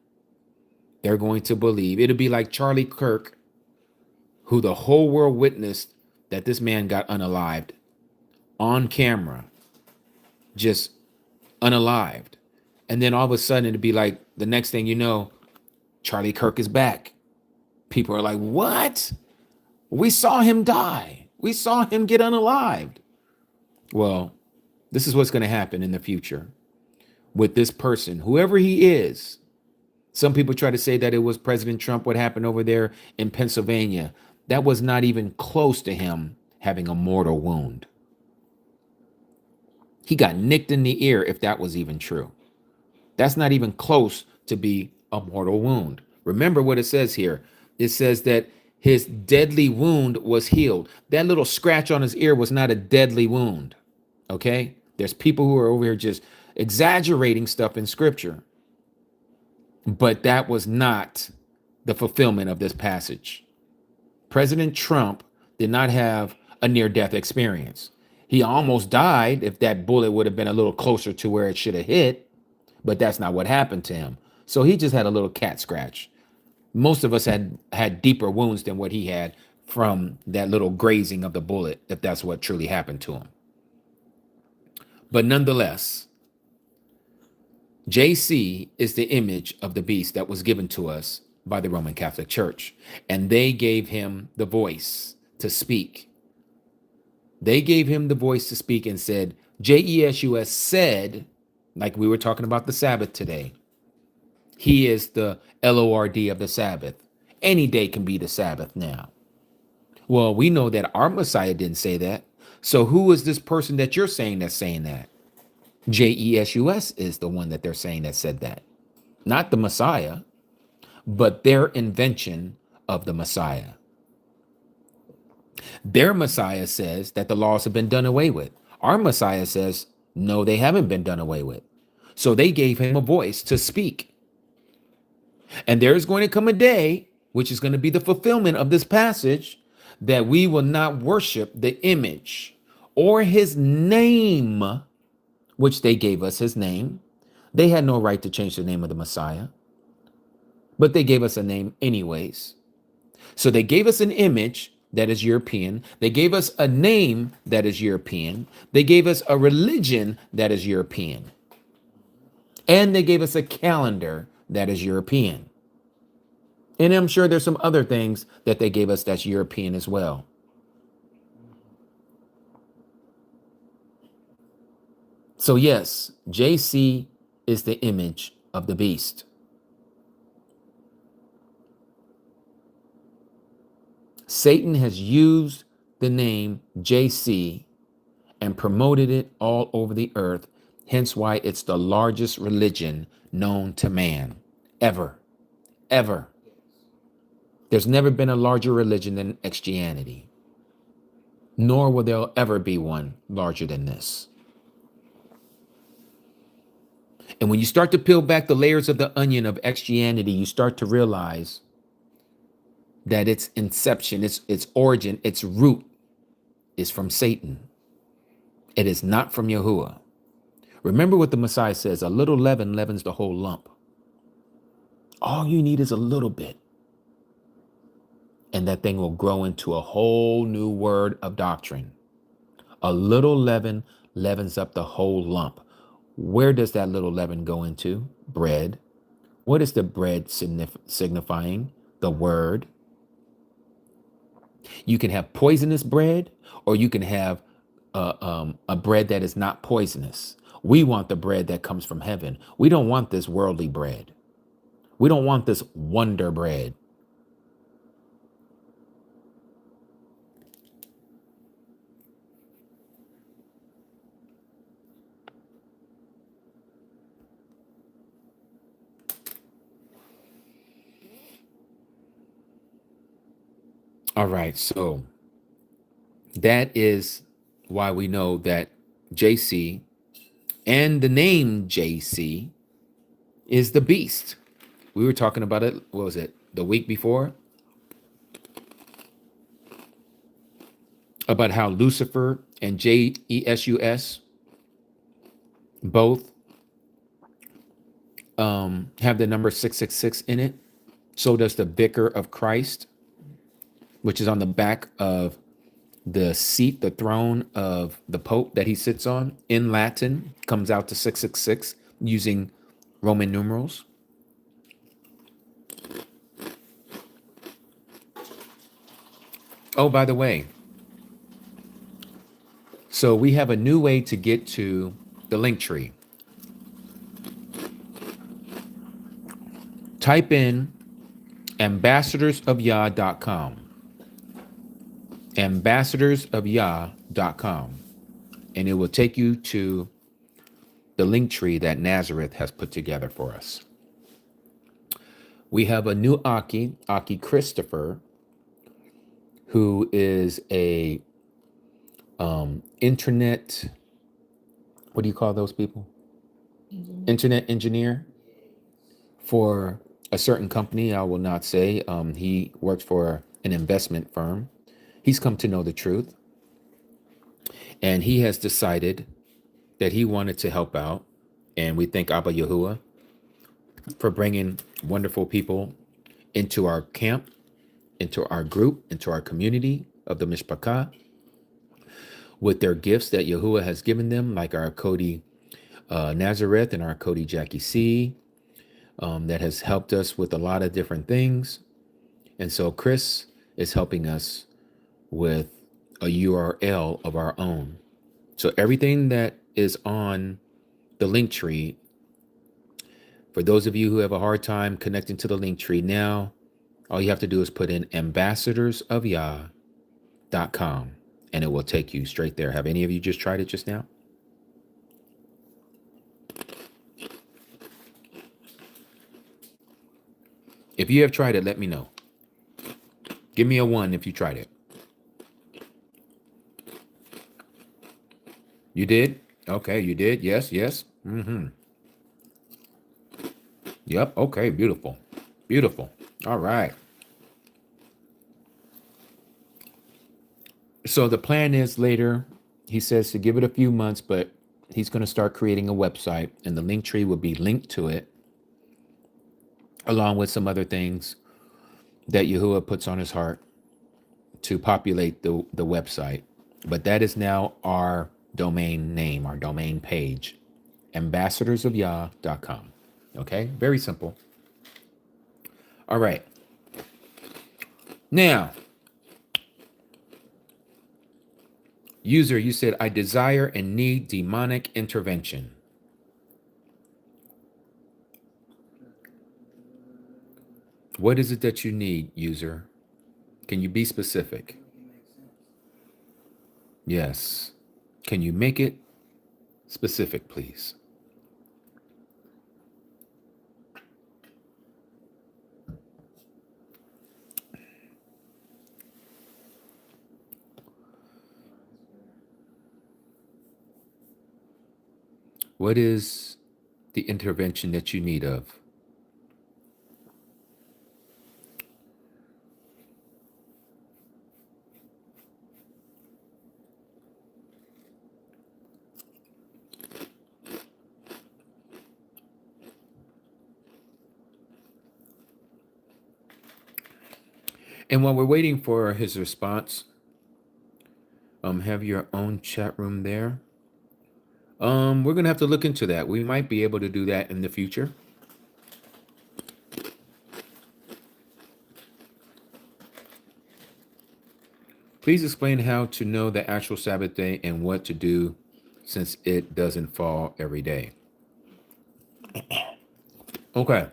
They're going to believe it'll be like Charlie Kirk, who the whole world witnessed that this man got unalived on camera, just unalived. And then all of a sudden it'd be like the next thing you know, Charlie Kirk is back. People are like, what? We saw him die. We saw him get unalived. Well, this is what's going to happen in the future with this person, whoever he is. Some people try to say that it was President Trump, what happened over there in Pennsylvania. That was not even close to him having a mortal wound. He got nicked in the ear, if that was even true. That's not even close to be a mortal wound. Remember what it says here. It says that his deadly wound was healed. That little scratch on his ear was not a deadly wound. Okay? There's people who are over here just exaggerating stuff in scripture. But that was not the fulfillment of this passage. President Trump did not have a near-death experience. He almost died if that bullet would have been a little closer to where it should have hit. But that's not what happened to him. So he just had a little cat scratch. Most of us had deeper wounds than what he had from that little grazing of the bullet, if that's what truly happened to him. But nonetheless, JC is the image of the beast that was given to us by the Roman Catholic Church. And they gave him the voice to speak. They gave him the voice to speak and said, Jesus said, like we were talking about the Sabbath today, he is the Lord of the Sabbath. Any day can be the Sabbath now. Well, we know that our Messiah didn't say that. So who is this person that you're saying that's saying that? Jesus is the one that they're saying that said that, not the Messiah. but their invention of the Messiah. Their Messiah says that the laws have been done away with. Our Messiah says, no, they haven't been done away with. So they gave him a voice to speak. And there is going to come a day, which is going to be the fulfillment of this passage, that we will not worship the image or his name, which they gave us his name. They had no right to change the name of the Messiah, but they gave us a name anyways. So they gave us an image that is European. They gave us a name that is European. They gave us a religion that is European. And they gave us a calendar that is European. And I'm sure there's some other things that they gave us that's European as well. So yes, JC is the image of the beast. Satan has used the name JC and promoted it all over the earth, hence why it's the largest religion known to man, ever. There's never been a larger religion than Christianity, nor will there ever be one larger than this. And when you start to peel back the layers of the onion of Christianity, you start to realize that its inception, its origin, its root is from Satan. It is not from Yahuwah. Remember what the Messiah says, a little leaven leavens the whole lump. All you need is a little bit. And that thing will grow into a whole new word of doctrine. A little leaven leavens up the whole lump. Where does that little leaven go into? Bread. What is the bread signifying? The word. You can have poisonous bread, or you can have a bread that is not poisonous. We want the bread that comes from heaven. We don't want this worldly bread. We don't want this wonder bread. All right, so that is why we know that JC and the name JC is the beast. We were talking about it, what was it, the week before? About how Lucifer and JESUS both have the number 666 in it. So does the Vicar of Christ, which is on the back of the seat, the throne of the Pope that he sits on. In Latin, comes out to 666 using Roman numerals. Oh, by the way, so we have a new way to get to the link tree. Type in ambassadorsofyah.com. ambassadorsofyah.com, and it will take you to the link tree that Nazareth has put together for us. We have a new Aki Christopher, who is a internet, what do you call those people? Internet engineer for a certain company. I will not say. He works for an investment firm. He's come to know the truth, and he has decided that he wanted to help out. And we thank Abba Yahuwah for bringing wonderful people into our camp, into our group, into our community of the Mishpachah, with their gifts that Yahuwah has given them, like our Cody Nazareth and our Cody Jackie C, that has helped us with a lot of different things. And so Chris is helping us with a URL of our own. So everything that is on the link tree, for those of you who have a hard time connecting to the link tree now, all you have to do is put in ambassadorsofyah.com, and it will take you straight there. Have any of you just tried it just now? If you have tried it, let me know. Give me a 1 if you tried it. You did? Okay, you did. Yes, yes. Mm-hmm. Yep. Okay, beautiful. Beautiful. All right. So the plan is later, he says to give it a few months, but he's going to start creating a website, and the link tree will be linked to it, along with some other things that Yahuwah puts on his heart to populate the website. But that is now our domain name, our domain page, ambassadorsofyah.com. Okay, very simple. All right. Now, user, you said, I desire and need demonic intervention. What is it that you need, user? Can you be specific? Yes. Can you make it specific, please? What is the intervention that you need of? And while we're waiting for his response, have your own chat room there. We're gonna have to look into that. We might be able to do that in the future. Please explain how to know the actual Sabbath day and what to do since it doesn't fall every day. Okay.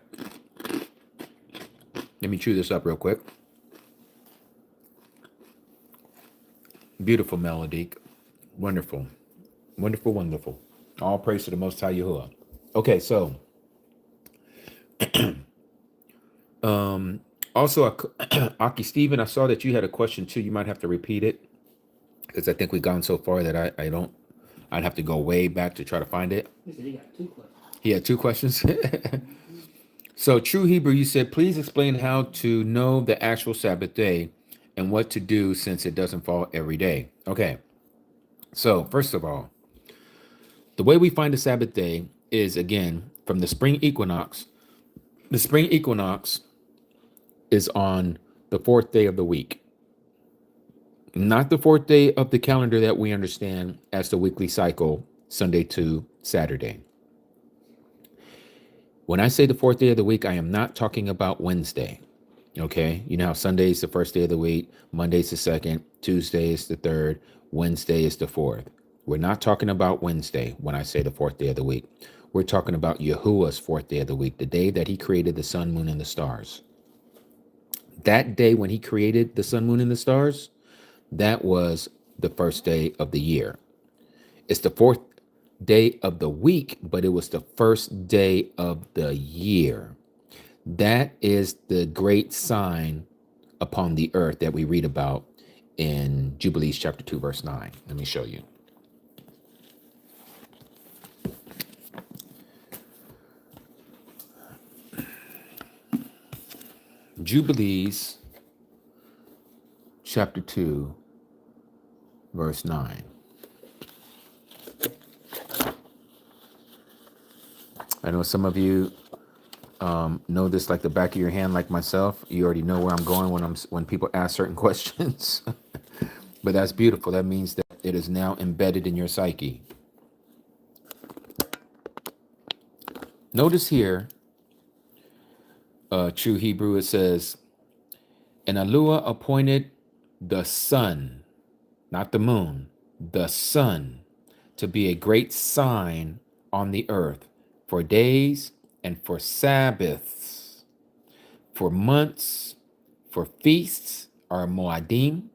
Let me chew this up real quick. Beautiful melody. Wonderful. Wonderful, wonderful. All praise to the Most High Yahuwah. Okay, so also Aki Stephen, I saw that you had a question too. You might have to repeat it because I think we've gone so far that I'd have to go way back to try to find it. He said he got 2 questions. He had 2 questions. So True Hebrew, you said, please explain how to know the actual Sabbath day and what to do since it doesn't fall every day. Okay. So first of all, the way we find the Sabbath day is, again, from the spring equinox. The spring equinox is on the 4th day of the week, not the 4th day of the calendar that we understand as the weekly cycle, Sunday to Saturday. When I say the 4th day of the week, I am not talking about Wednesday. Okay. You know how Sunday is the 1st day of the week, Monday is the 2nd, Tuesday is the 3rd, Wednesday is the 4th. We're not talking about Wednesday when I say the 4th day of the week. We're talking about Yahuwah's 4th day of the week, the day that he created the sun, moon, and the stars. That day when he created the sun, moon, and the stars, that was the 1st day of the year. It's the 4th day of the week, but it was the 1st day of the year. That is the great sign upon the earth that we read about in Jubilees chapter 2, verse 9. Let me show you. Jubilees chapter 2, verse 9. I know some of you know this like the back of your hand, like myself. You already know where I'm going when people ask certain questions. But that's beautiful. That means that it is now embedded in your psyche. Notice here, True Hebrew, it says, and Alua appointed the sun, not the moon, the sun, to be a great sign on the earth for days and for Sabbaths, for months, for feasts or Moadim,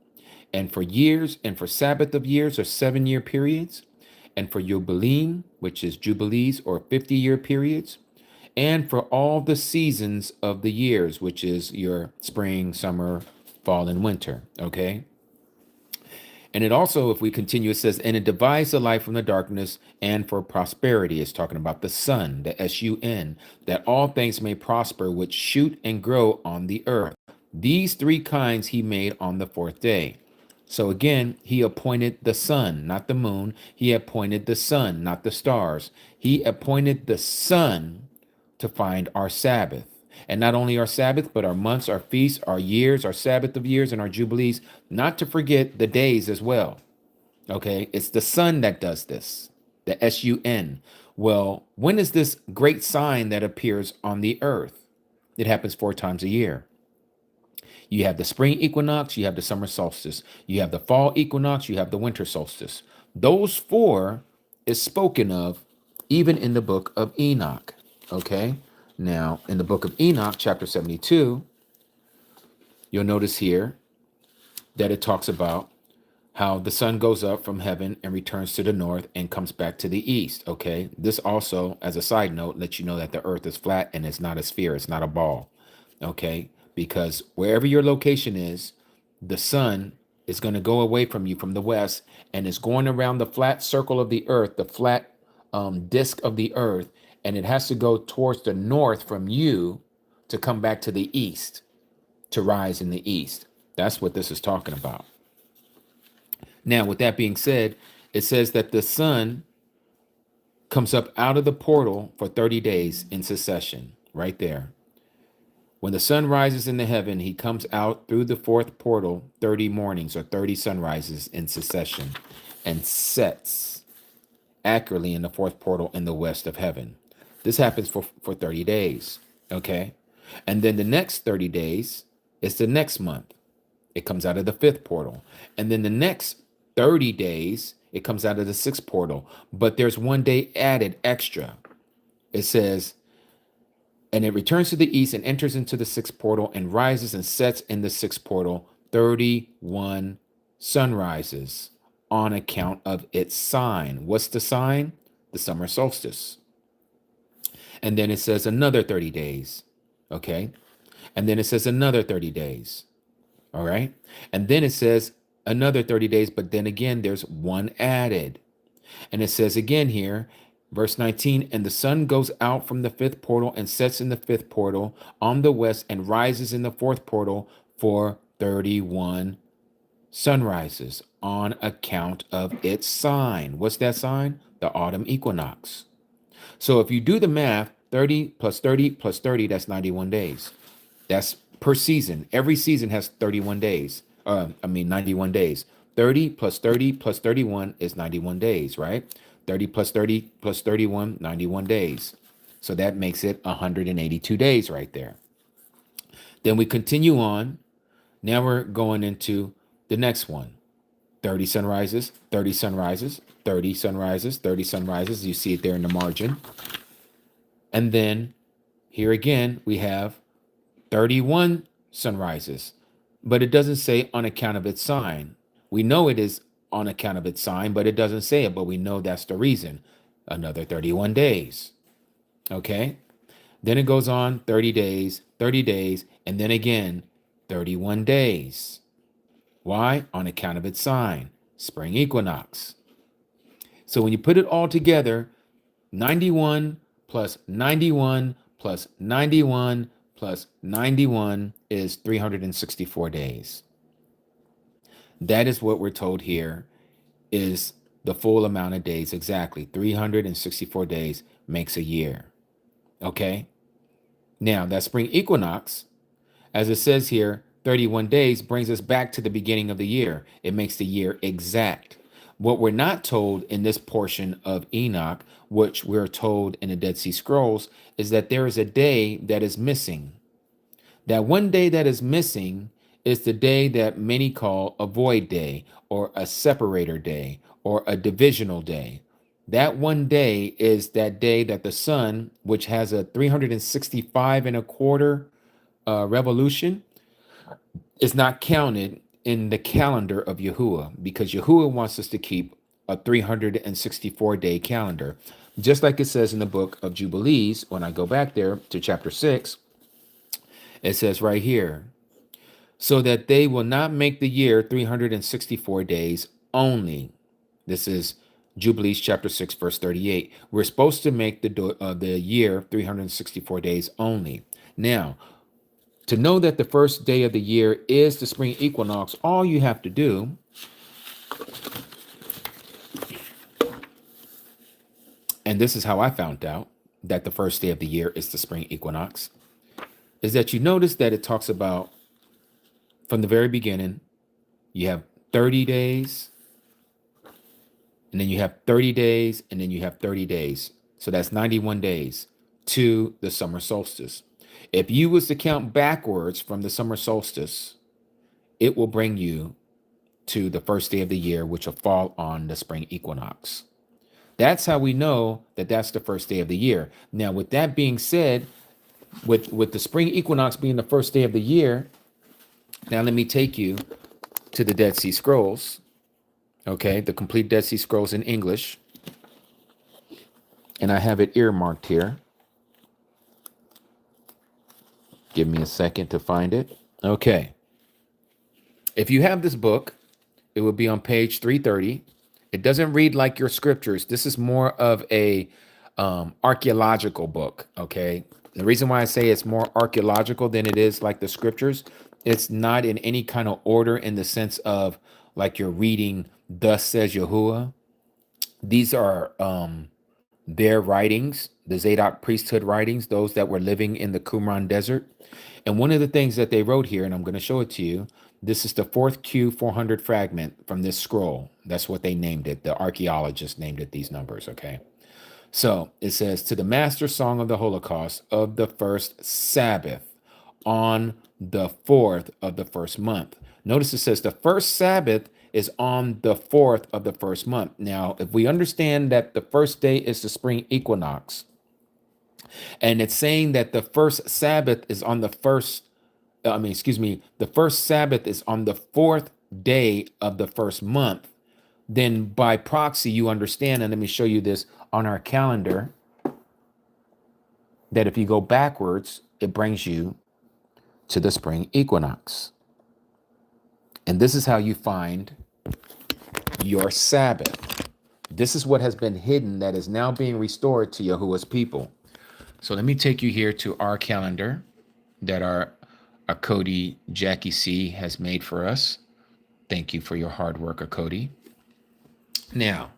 and for years, and for Sabbath of years or 7-year periods, and for Jubileem, which is Jubilees or 50-year periods, and for all the seasons of the years, which is your spring, summer, fall, and winter. Okay. And it also, if we continue, it says, and it divides the light from the darkness and for prosperity. It's talking about the sun, the sun, that all things may prosper, which shoot and grow on the earth. These three kinds he made on the fourth day. So again, he appointed the sun, not the moon. He appointed the sun, not the stars. He appointed the sun to find our Sabbath. And not only our Sabbath, but our months, our feasts, our years, our Sabbath of years, and our jubilees, not to forget the days as well. Okay, it's the sun that does this, the sun. Well, when is this great sign that appears on the earth? It happens 4 times a year. You have the spring equinox, you have the summer solstice, you have the fall equinox, you have the winter solstice. Those 4 is spoken of even in the book of Enoch. Okay, now in the book of Enoch, chapter 72, you'll notice here that it talks about how the sun goes up from heaven and returns to the north and comes back to the east. Okay, this also, as a side note, lets you know that the earth is flat and it's not a sphere, it's not a ball. Okay, because wherever your location is, the sun is going to go away from you from the west and is going around the flat circle of the earth, the flat disk of the earth, and it has to go towards the north from you to come back to the east, to rise in the east. That's what this is talking about. Now, with that being said, it says that the sun comes up out of the portal for 30 days in succession, right there. When the sun rises in the heaven, he comes out through the 4th portal 30 mornings or 30 sunrises in succession and sets accurately in the 4th portal in the west of heaven. This happens for 30 days, okay? And then the next 30 days is the next month. It comes out of the 5th portal. And then the next 30 days, it comes out of the 6th portal. But there's 1 day added extra. It says, and it returns to the east and enters into the 6th portal and rises and sets in the 6th portal 31 sunrises on account of its sign. What's the sign? The summer solstice. And then it says another 30 days. Okay. And then it says another 30 days. All right. And then it says another 30 days, but then again, there's 1 added. And it says again here, verse 19, and the sun goes out from the 5th portal and sets in the 5th portal on the west and rises in the 4th portal for 31 sunrises on account of its sign. What's that sign? The autumn equinox. So if you do the math, 30 plus 30 plus 30, that's 91 days. That's per season. Every season has 31 days. 91 days. 30 plus 30 plus 31 is 91 days, right? 30 plus 30 plus 31, 91 days. So that makes it 182 days right there. Then we continue on. Now we're going into the next one. 30 sunrises, 30 sunrises, 30 sunrises, 30 sunrises. You see it there in the margin. And then here again, we have 31 sunrises, but it doesn't say on account of its sign. We know it is on account of its sign, but it doesn't say it, but we know that's the reason. Another 31 days. Okay. Then it goes on 30 days, and then again, 31 days. Why? On account of its sign, spring equinox. So when you put it all together, 91 plus 91 plus 91 plus 91 is 364 days. That is what we're told here is the full amount of days. Exactly. 364 days makes a year. Okay. Now that spring equinox, as it says here, 31 days brings us back to the beginning of the year. It makes the year exact. What we're not told in this portion of Enoch, which we're told in the Dead Sea Scrolls, is that there is a day that is missing. That one day that is missing is the day that many call a void day or a separator day or a divisional day. That one day is that day that the sun, which has a 365 and a quarter revolution, is not counted in the calendar of Yahuwah, because Yahuwah wants us to keep a 364 day calendar. Just like it says in the book of Jubilees, when I go back there to chapter 6, it says right here, so that they will not make the year 364 days only. This is Jubilees chapter 6, verse 38. We're supposed to make the year 364 days only. Now, to know that the first day of the year is the spring equinox, all you have to do and this is how I found out that the first day of the year is the spring equinox, is that you notice that it talks about from the very beginning, you have 30 days, and then you have 30 days, and then you have 30 days. So that's 91 days to the summer solstice. If you was to count backwards from the summer solstice, it will bring you to the first day of the year, which will fall on the spring equinox. That's how we know that that's the first day of the year. Now, with that being said, with the spring equinox being the first day of the year, now let me take you to the Dead Sea Scrolls. Okay, the complete Dead Sea Scrolls in English. And I have it earmarked here. Give me a second to find it. Okay. If you have this book, it will be on page 330. It doesn't read like your scriptures. This is more of a archaeological book, okay? The reason why I say it's more archaeological than it is like the scriptures, it's not in any kind of order in the sense of like you're reading Thus Says Yahuwah. These are their writings, the Zadok priesthood writings, those that were living in the Qumran desert. And one of the things that they wrote here, and I'm going to show it to you, this is the fourth Q400 fragment from this scroll. That's what they named it. The archaeologists named it these numbers, okay? So it says, to the master song of the Holocaust of the first Sabbath on the 4th of the first month. Notice it says the first Sabbath is on the 4th of the first month. Now, if we understand that the first day is the spring equinox, and it's saying that the first Sabbath is on the the first Sabbath is on the 4th day of the first month, then by proxy, you understand, and let me show you this on our calendar, that if you go backwards, it brings you to the spring equinox. And this is how you find your Sabbath. This is what has been hidden that is now being restored to Yahuwah's people. So let me take you here to our calendar that our Cody Jackie C has made for us. Thank you for your hard work, Cody. Now,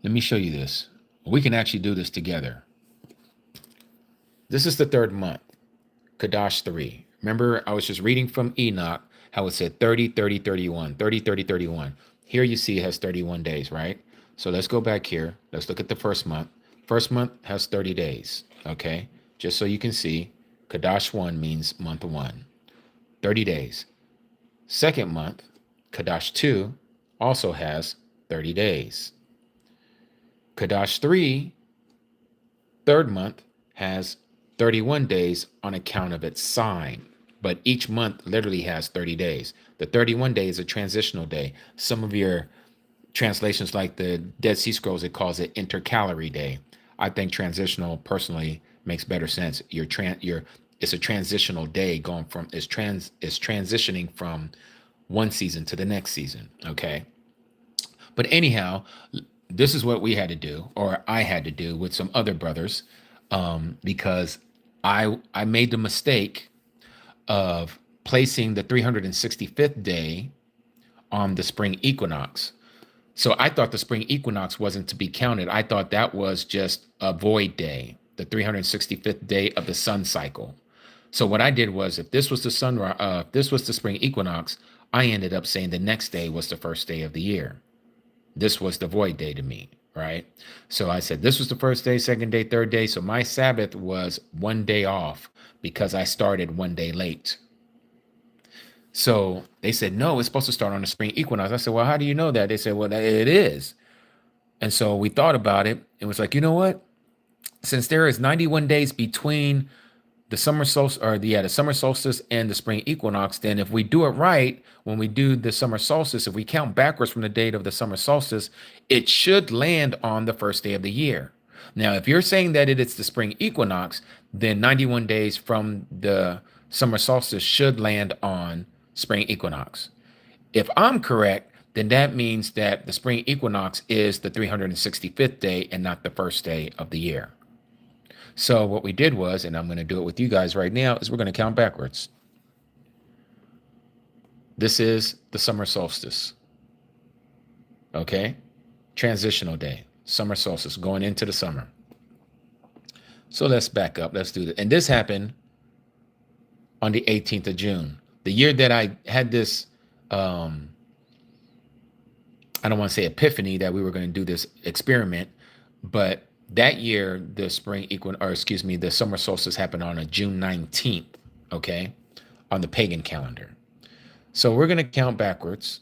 let me show you this. We can actually do this together. This is the 3rd month, Kadash 3. Remember, I was just reading from Enoch how it said 30, 30, 31, 30, 30, 31. Here you see it has 31 days, right? So let's go back here. Let's look at the first month. First month has 30 days, okay? Just so you can see, Kadash 1 means month 1, 30 days. Second month, Kadash 2, also has 30 days. Kadash 3, 3rd month, has 31 days on account of its sign, but each month literally has 30 days. The 31 day is a transitional day. Some of your translations, like the Dead Sea Scrolls, it calls it intercalary day. I think transitional personally makes better sense. It's a transitional day going from it's transitioning from one season to the next season. Okay. But anyhow, this is what we had to do, or I had to do with some other brothers, because I made the mistake of placing the 365th day on the spring equinox. So I thought the spring equinox wasn't to be counted. I thought that was just a void day, the 365th day of the sun cycle. So what I did was, if this was the if this was the spring equinox, I ended up saying the next day was the first day of the year. This was the void day to me, right? So I said this was the first day, second day, third day. So my Sabbath was one day off because I started one day late. So they said, no, it's supposed to start on the spring equinox. I said, well, how do you know that? They said, well, it is. And so we thought about it. It was like, you know what? Since there is 91 days between the summer solstice, or the summer solstice and the spring equinox, then if we do it right, when we do the summer solstice, if we count backwards from the date of the summer solstice, it should land on the first day of the year. Now, if you're saying that it's the spring equinox, then 91 days from the summer solstice should land on spring equinox. If I'm correct, then that means that the spring equinox is the 365th day and not the first day of the year. So what we did was, and I'm going to do it with you guys right now, is we're going to count backwards. This is the summer solstice. Okay? Transitional day, summer solstice, going into the summer. So let's back up. Let's do this. And this happened on the 18th of June. The year that I had this, I don't want to say epiphany that we were going to do this experiment, but that year, the the summer solstice happened on a June 19th, okay, on the pagan calendar. So we're going to count backwards.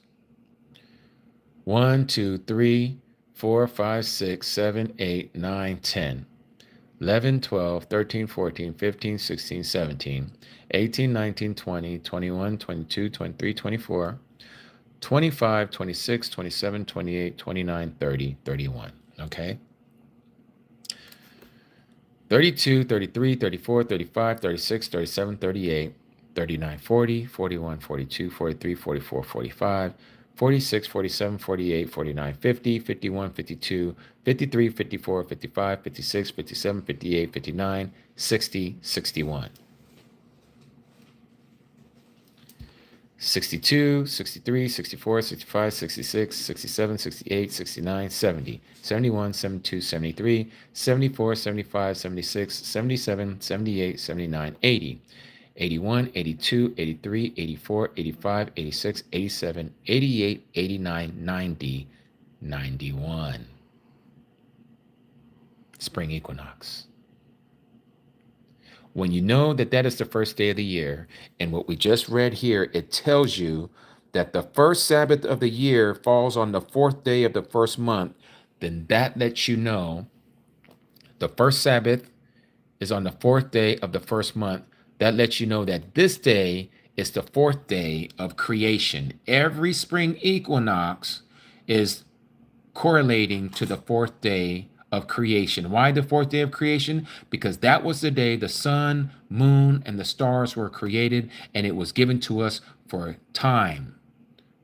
1, 2, 3, 4, 5, 6, 7, 8, 9, 10, 11, 12, 13, 14, 15, 16, 17, 18, 19, 20, 21, 22, 23, 24, 25, 26, 27, 28, 29, 30, 31, okay? 32, 33, 34, 35, 36, 37, 38, 39, 40, 41, 42, 43, 44, 45, 46, 47, 48, 49, 50, 51, 52, 53, 54, 55, 56, 57, 58, 59, 60, 61. 62, 63, 64, 65, 66, 67, 68, 69, 70, 71, 72, 73, 74, 75, 76, 77, 78, 79, 80, 81, 82, 83, 84, 85, 86, 87, 88, 89, 90, 91. Spring equinox. When you know that that is the first day of the year, and what we just read here, it tells you that the first Sabbath of the year falls on the 4th day of the first month, then that lets you know the first Sabbath is on the 4th day of the first month. That lets you know that this day is the 4th day of creation. Every spring equinox is correlating to the 4th day of creation. Why the 4th day of creation? Because that was the day the sun, moon, and the stars were created, and it was given to us for time.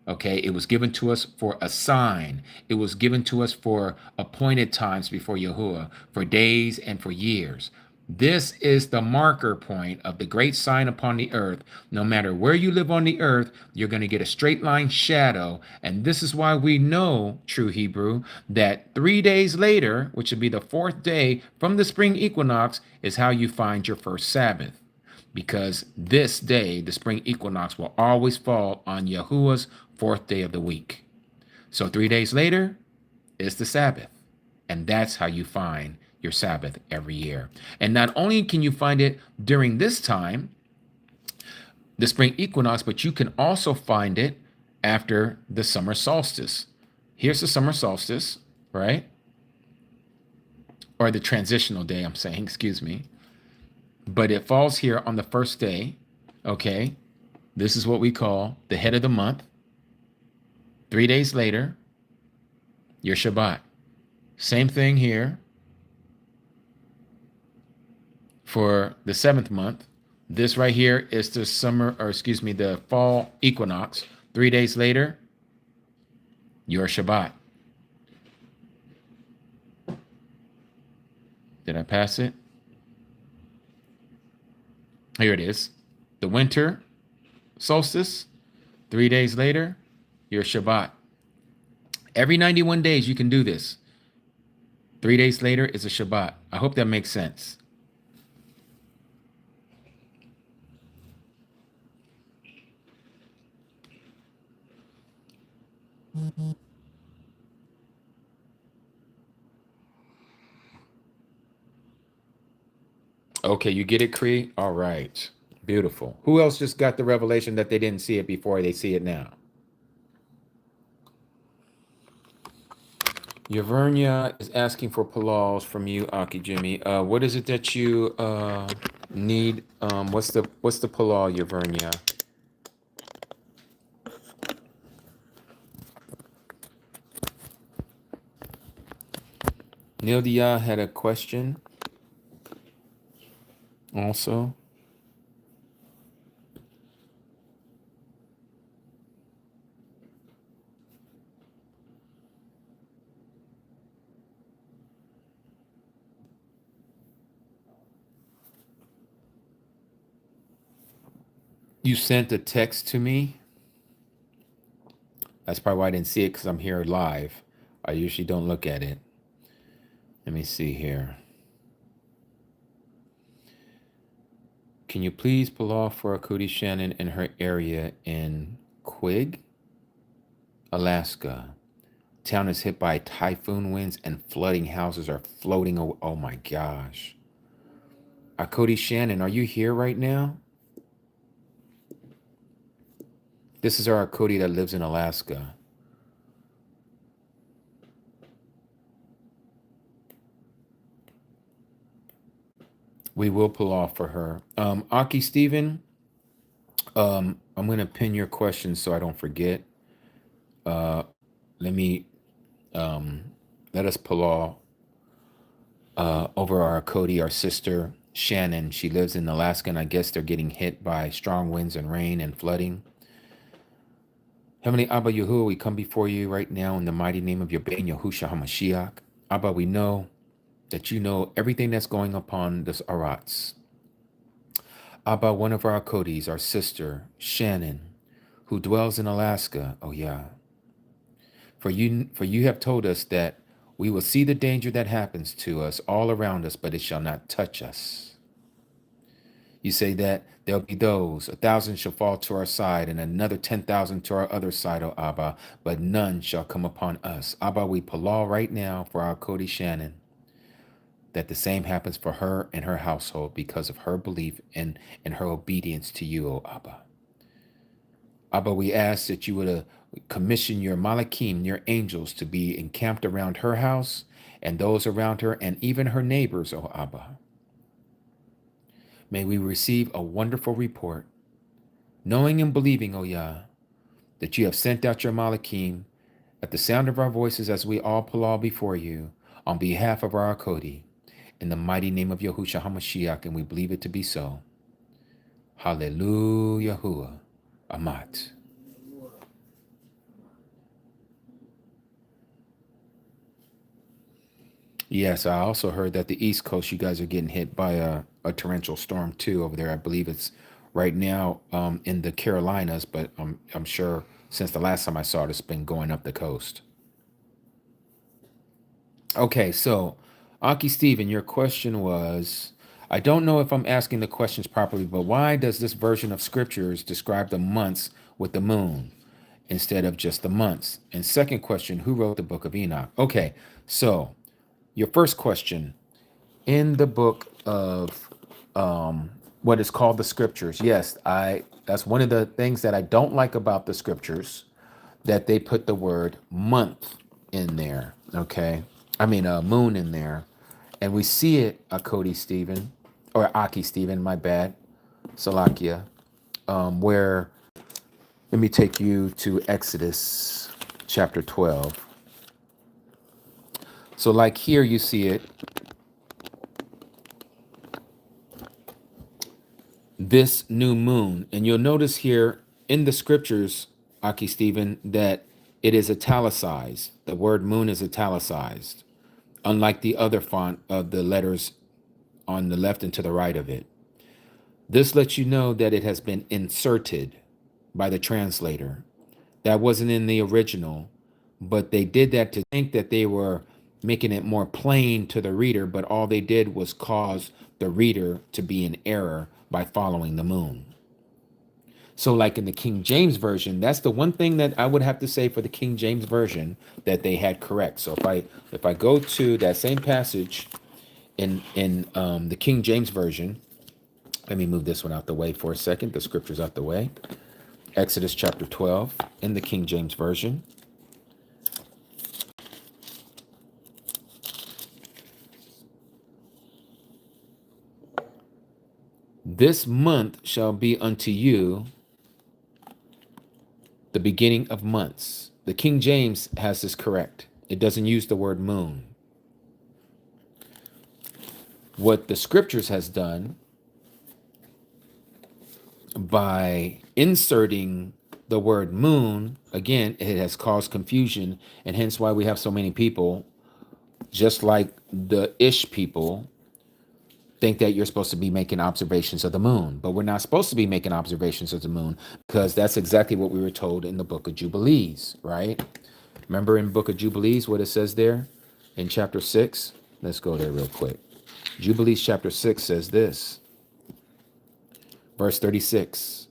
Okay, it was given to us for a sign. It was given to us for appointed times before Yahuwah, for days and for years. This is the marker point of the great sign upon the earth. No matter where you live on the earth, you're going to get a straight line shadow. And this is why we know, true Hebrew, that 3 days later, which would be the 4th day from the spring equinox, is how you find your first Sabbath. Because this day, the spring equinox, will always fall on Yahuwah's 4th day of the week. So 3 days later is the Sabbath. And that's how you find your Sabbath every year. And not only can you find it during this time, the spring equinox, but you can also find it after the summer solstice. Here's the summer solstice, right? Or the transitional day, I'm saying, excuse me. But it falls here on the first day, okay? This is what we call the head of the month. 3 days later, your Shabbat. Same thing here. For the 7th month, this right here is the the fall equinox. 3 days later, your Shabbat. Did I pass it? Here it is. The winter solstice. 3 days later, your Shabbat. Every 91 days, you can do this. 3 days later is a Shabbat. I hope that makes sense. Okay, you get it, Cree? All right. Beautiful. Who else just got the revelation that they didn't see it before, they see it now? Yavernia is asking for palals from you, Aki Jimmy. What is it that you Need what's the Palal Yavernia? Nildia had a question also. You sent a text to me. That's probably why I didn't see it because I'm here live. I usually don't look at it. Let me see here. Can you please pull off for Cody Shannon in her area in Quig, Alaska? Town is hit by typhoon winds and flooding. Houses are floating away. Oh my gosh. Cody Shannon, are you here right now? This is our Cody that lives in Alaska. We will pull off for her. Aki Steven, I'm going to pin your question so I don't forget. Let me let us pull off over our Cody, our sister Shannon. She lives in Alaska, and I guess they're getting hit by strong winds and rain and flooding. Heavenly Abba Yahuwah, we come before you right now in the mighty name of your Ben Yahushua HaMashiach. Abba, we know that you know everything that's going upon this Arats. Abba, one of our Kodis, our sister Shannon, who dwells in Alaska. Oh yeah. For you have told us that we will see the danger that happens to us all around us, but it shall not touch us. You say that there'll be those, 1,000 shall fall to our side and another 10,000 to our other side, O Abba, but none shall come upon us. Abba, we palau right now for our Cody Shannon, that the same happens for her and her household because of her belief and her obedience to you, O Abba. Abba, we ask that you would commission your Malachim, your angels, to be encamped around her house and those around her and even her neighbors, O Abba. May we receive a wonderful report, knowing and believing, O Yah, that you have sent out your Malachim at the sound of our voices as we all palau before you on behalf of our Cody, in the mighty name of Yahushua HaMashiach, and we believe it to be so. Hallelujah, Yahuwah, Amat. Yes, I also heard that the East Coast, you guys are getting hit by a torrential storm too over there. I believe it's right now in the Carolinas, but I'm sure since the last time I saw it, it's been going up the coast. Okay, so Aki Steven, your question was, I don't know if I'm asking the questions properly, but why does this version of scriptures describe the months with the moon instead of just the months? And second question, who wrote the book of Enoch? Okay, so your first question, in the book of what is called the scriptures, yes, that's one of the things that I don't like about the scriptures, that they put the word month in there, okay? I mean, moon in there. And we see it, Cody Stephen, or Aki Stephen, my bad, Salakia, where, let me take you to Exodus chapter 12. So like here you see it, this new moon. And you'll notice here in the scriptures, Aki Stephen, that it is italicized. The word moon is italicized, unlike the other font of the letters on the left and to the right of it. This lets you know that it has been inserted by the translator. That wasn't in the original, but they did that to think that they were making it more plain to the reader, but all they did was cause the reader to be in error by following the moon. So like in the King James Version, that's the one thing that I would have to say for the King James Version that they had correct. So if I go to that same passage in the King James Version, let me move this one out the way for a second, the scripture's out the way. Exodus chapter 12 in the King James Version. This month shall be unto you the beginning of months. The King James has this correct. It doesn't use the word moon. What the scriptures has done by inserting the word moon, again, it has caused confusion, and hence why we have so many people, just like the Ish people, think that you're supposed to be making observations of the moon, but we're not supposed to be making observations of the moon, because that's exactly what we were told in the book of Jubilees, right? Remember in book of Jubilees what it says there in chapter 6? Let's go there real quick. Jubilees chapter 6 says this, verse 36.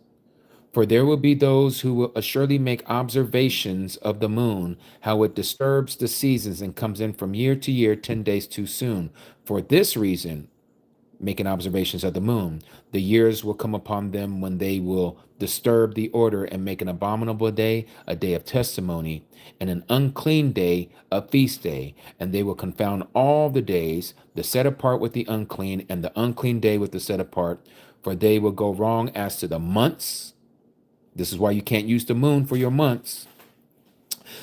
For there will be those who will assuredly make observations of the moon, how it disturbs the seasons and comes in from year to year 10 days too soon. For this reason, making observations of the moon, the years will come upon them when they will disturb the order and make an abominable day a day of testimony, and an unclean day a feast day. And they will confound all the days, the set apart with the unclean, and the unclean day with the set apart. For they will go wrong as to the months. This is why you can't use the moon for your months.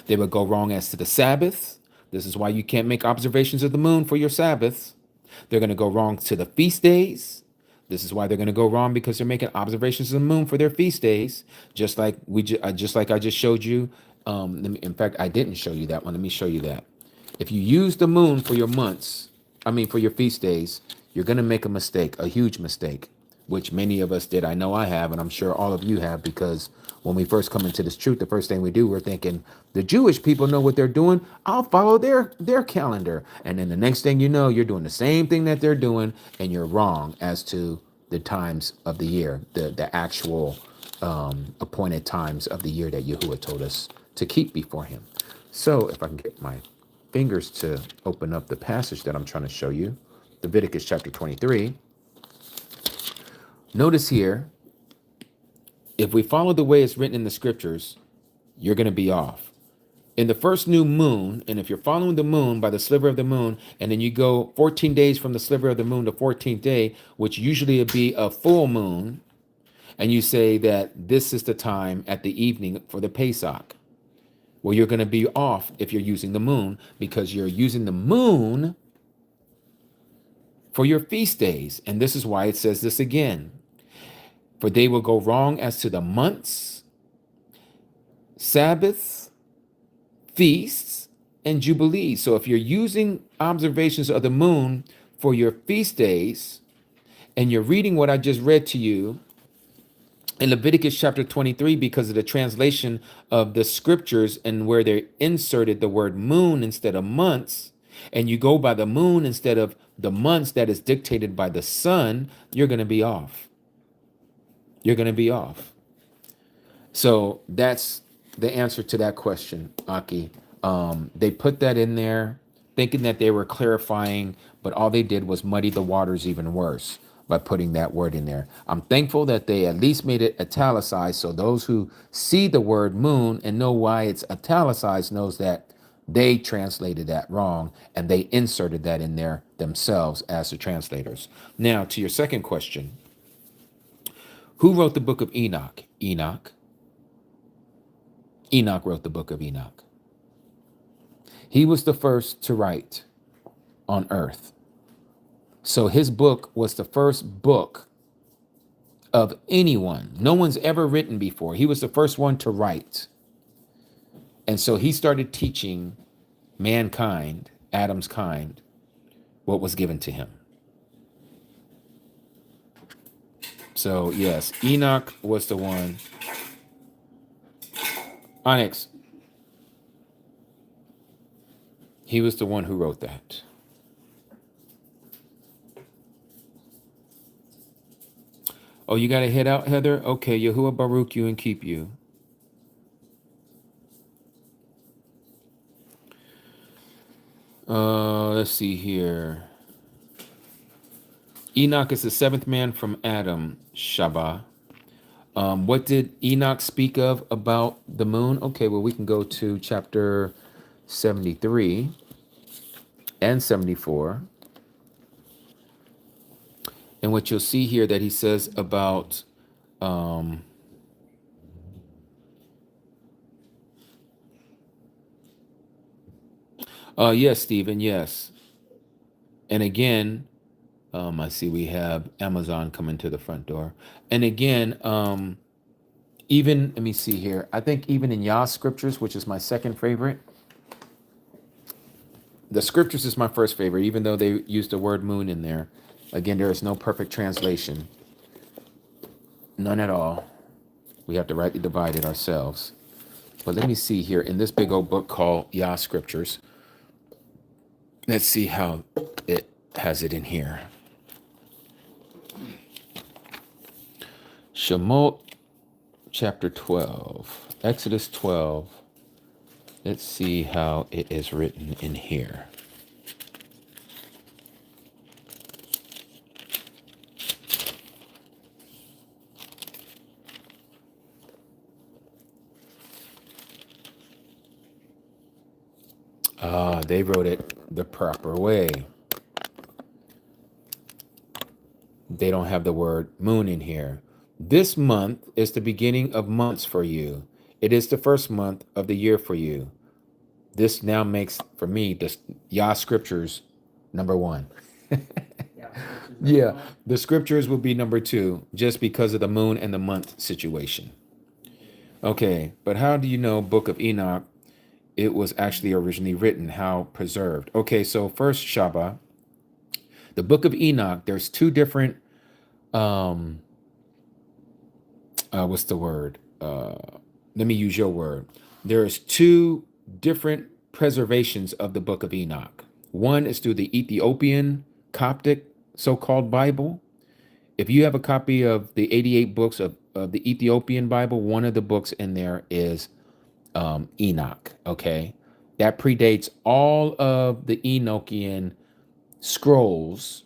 They will go wrong as to the Sabbath. This is why you can't make observations of the moon for your Sabbaths. They're going to go wrong to the feast days. This is why they're going to go wrong, because they're making observations of the moon for their feast days. Just like I just showed you. In fact, I didn't show you that one. Let me show you that. If you use the moon for your months, for your feast days, you're going to make a mistake, a huge mistake, which many of us did. I know I have, and I'm sure all of you have, because when we first come into this truth, the first thing we do, we're thinking, the Jewish people know what they're doing. I'll follow their calendar. And then the next thing you know, you're doing the same thing that they're doing, and you're wrong as to the times of the year, the actual appointed times of the year that Yahuwah told us to keep before him. So if I can get my fingers to open up the passage that I'm trying to show you, Leviticus chapter 23. Notice here, if we follow the way it's written in the scriptures, you're going to be off. In the first new moon, and if you're following the moon by the sliver of the moon, and then you go 14 days from the sliver of the moon to 14th day, which usually would be a full moon, and you say that this is the time at the evening for the Pesach, well, you're going to be off if you're using the moon, because you're using the moon for your feast days. And this is why it says this again. For they will go wrong as to the months, Sabbaths, feasts, and jubilees. So if you're using observations of the moon for your feast days, and you're reading what I just read to you in Leviticus chapter 23, because of the translation of the scriptures and where they inserted the word moon instead of months, and you go by the moon instead of the months that is dictated by the sun, you're going to be off. You're going to be off. So that's the answer to that question, Aki. They put that in there thinking that they were clarifying, but all they did was muddy the waters even worse by putting that word in there. I'm thankful that they at least made it italicized, so those who see the word moon and know why it's italicized knows that they translated that wrong, and they inserted that in there themselves as the translators. Now, to your second question. Who wrote the book of Enoch? Enoch. Enoch wrote the book of Enoch. He was the first to write on earth. So his book was the first book of anyone. No one's ever written before. He was the first one to write. And so he started teaching mankind, Adam's kind, what was given to him. So yes, Enoch was the one. Onyx. He was the one who wrote that. Oh, you got to head out, Heather? Okay, Yahuwah Baruch you and keep you. Let's see here. Enoch is the seventh man from Adam, Shabbat. What did Enoch speak of about the moon? Okay, well, we can go to chapter 73 and 74. And what you'll see here that he says about yes, Stephen, yes. And again, I see we have Amazon coming to the front door. And again, even let me see here. I think even in Yah scriptures, which is my second favorite, the scriptures is my first favorite, even though they use the word moon in there. Again, there is no perfect translation. None at all. We have to rightly divide it ourselves. But let me see here in this big old book called Yah Scriptures. Let's see how it has it in here. Shemot chapter 12, Exodus 12. Let's see how it is written in here. They wrote it the proper way. They don't have the word moon in here. This month is the beginning of months for you. It is the first month of the year for you. This now makes, for me, this Yah scriptures number one. Yeah, the scriptures will be number two, just because of the moon and the month situation. Okay, but how do you know Book of Enoch, it was actually originally written, how preserved? Okay, so first Shabbat, the Book of Enoch, there's two different, what's the word? Let me use your word. There's two different preservations of the Book of Enoch. One is through the Ethiopian Coptic so-called Bible. If you have a copy of the 88 books of the Ethiopian Bible, one of the books in there is Enoch, okay? That predates all of the Enochian scrolls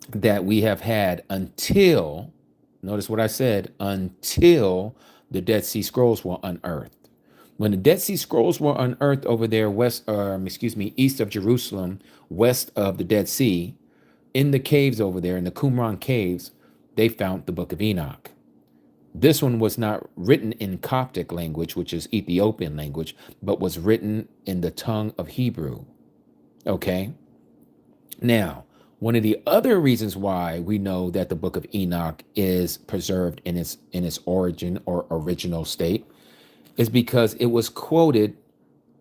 that we have had until, notice what I said, until the Dead Sea Scrolls were unearthed. When the Dead Sea Scrolls were unearthed over there east of Jerusalem, west of the Dead Sea, in the caves over there, in the Qumran caves, they found the Book of Enoch. This one was not written in Coptic language, which is Ethiopian language, but was written in the tongue of Hebrew. Okay? Now, one of the other reasons why we know that the Book of Enoch is preserved in its origin or original state is because it was quoted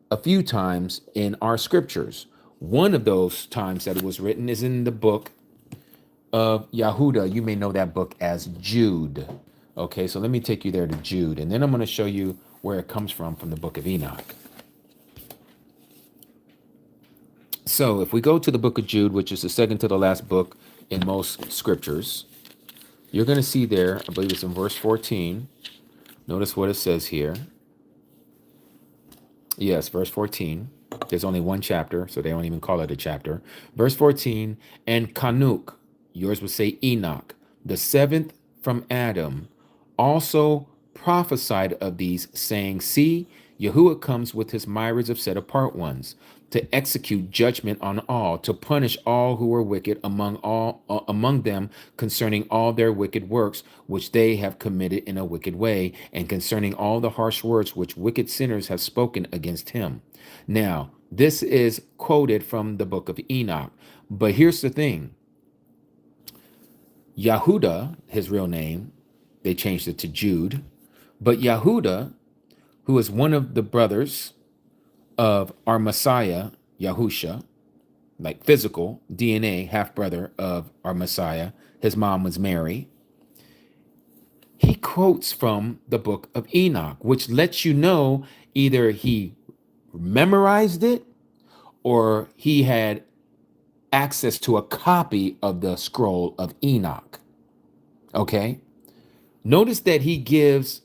a few times in our scriptures. One of those times that it was written is in the book of Yehuda. You may know that book as Jude. Okay, so let me take you there to Jude, and then I'm going to show you where it comes from the Book of Enoch. So if we go to the book of Jude, which is the second to the last book in most scriptures, you're going to see there, I believe it's in verse 14. Notice what it says here. Yes, verse 14. There's only one chapter, so they don't even call it a chapter. Verse 14, and Kanuk, yours would say Enoch, the seventh from Adam, also prophesied of these, saying, see, Yahuwah comes with his myriads of set apart ones, to execute judgment on all, to punish all who are wicked among them concerning all their wicked works, which they have committed in a wicked way, and concerning all the harsh words which wicked sinners have spoken against him. Now, this is quoted from the book of Enoch. But here's the thing. Yehuda, his real name, they changed it to Jude. But Yehuda, who is one of the brothers of our Messiah, Yahusha, like physical DNA, half-brother of our Messiah, his mom was Mary, he quotes from the book of Enoch, which lets you know either he memorized it or he had access to a copy of the scroll of Enoch. Okay? Notice that he gives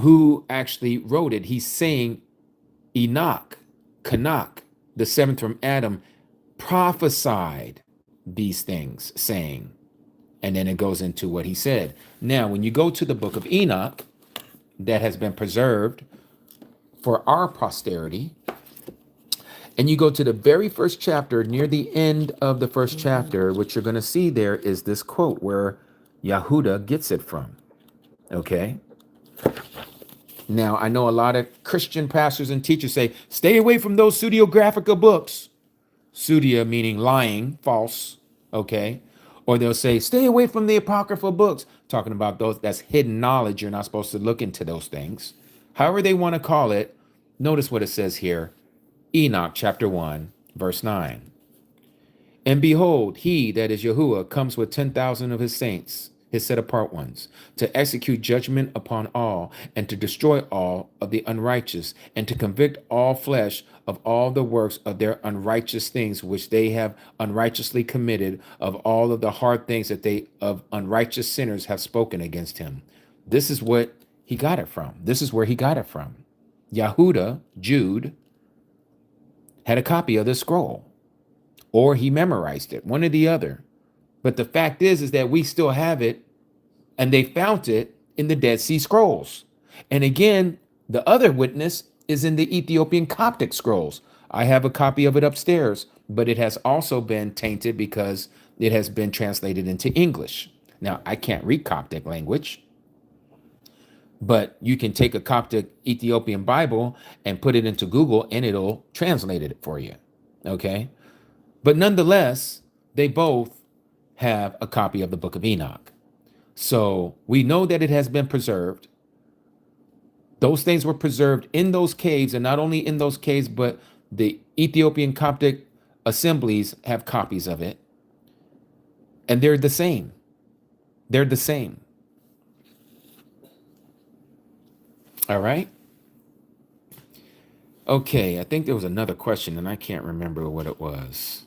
who actually wrote it. He's saying Enoch, Kanak, the seventh from Adam, prophesied these things, saying, and then it goes into what he said. Now, when you go to the book of Enoch that has been preserved for our posterity, And you go to the very first chapter, near the end of the first chapter, what you're going to see there is this quote where Yahuda gets it from. Okay. Now, I know a lot of Christian pastors and teachers say, stay away from those pseudeographical books. Pseudia meaning lying, false. Okay. Or they'll say, stay away from the apocryphal books, talking about those that's hidden knowledge. You're not supposed to look into those things. However they want to call it. Notice what it says here. Enoch chapter 1, verse 9. And behold, he, that is Yahuwah, comes with 10,000 of his saints, his set apart ones, to execute judgment upon all, and to destroy all of the unrighteous, and to convict all flesh of all the works of their unrighteous things which they have unrighteously committed, of all of the hard things that they of unrighteous sinners have spoken against him. This is what he got it from. This is where he got it from. Yahuda, Jude, had a copy of the scroll, or he memorized it, one or the other. But the fact is that we still have it, and they found it in the Dead Sea Scrolls. And again, the other witness is in the Ethiopian Coptic scrolls. I have a copy of it upstairs, but it has also been tainted because it has been translated into English. Now, I can't read Coptic language, but you can take a Coptic Ethiopian Bible and put it into Google and it'll translate it for you. Okay. But nonetheless, they both have a copy of the Book of Enoch. So we know that it has been preserved. Those things were preserved in those caves, and not only in those caves, but the Ethiopian Coptic assemblies have copies of it. And they're the same. They're the same. All right. Okay, I think there was another question, and I can't remember what it was.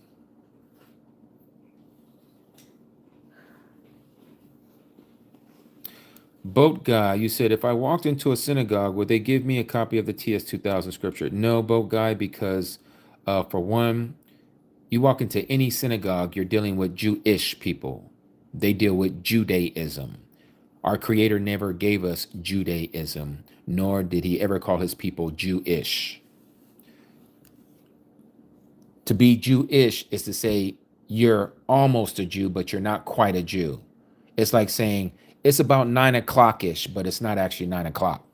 Boat Guy, you said, if I walked into a synagogue, would they give me a copy of the TS 2000 scripture? No, Boat Guy, because for one, you walk into any synagogue, you're dealing with Jewish people. They deal with Judaism. Our Creator never gave us Judaism, nor did he ever call his people Jewish. To be Jewish is to say you're almost a Jew, but you're not quite a Jew. It's like saying it's about 9 o'clock-ish, but it's not actually 9 o'clock.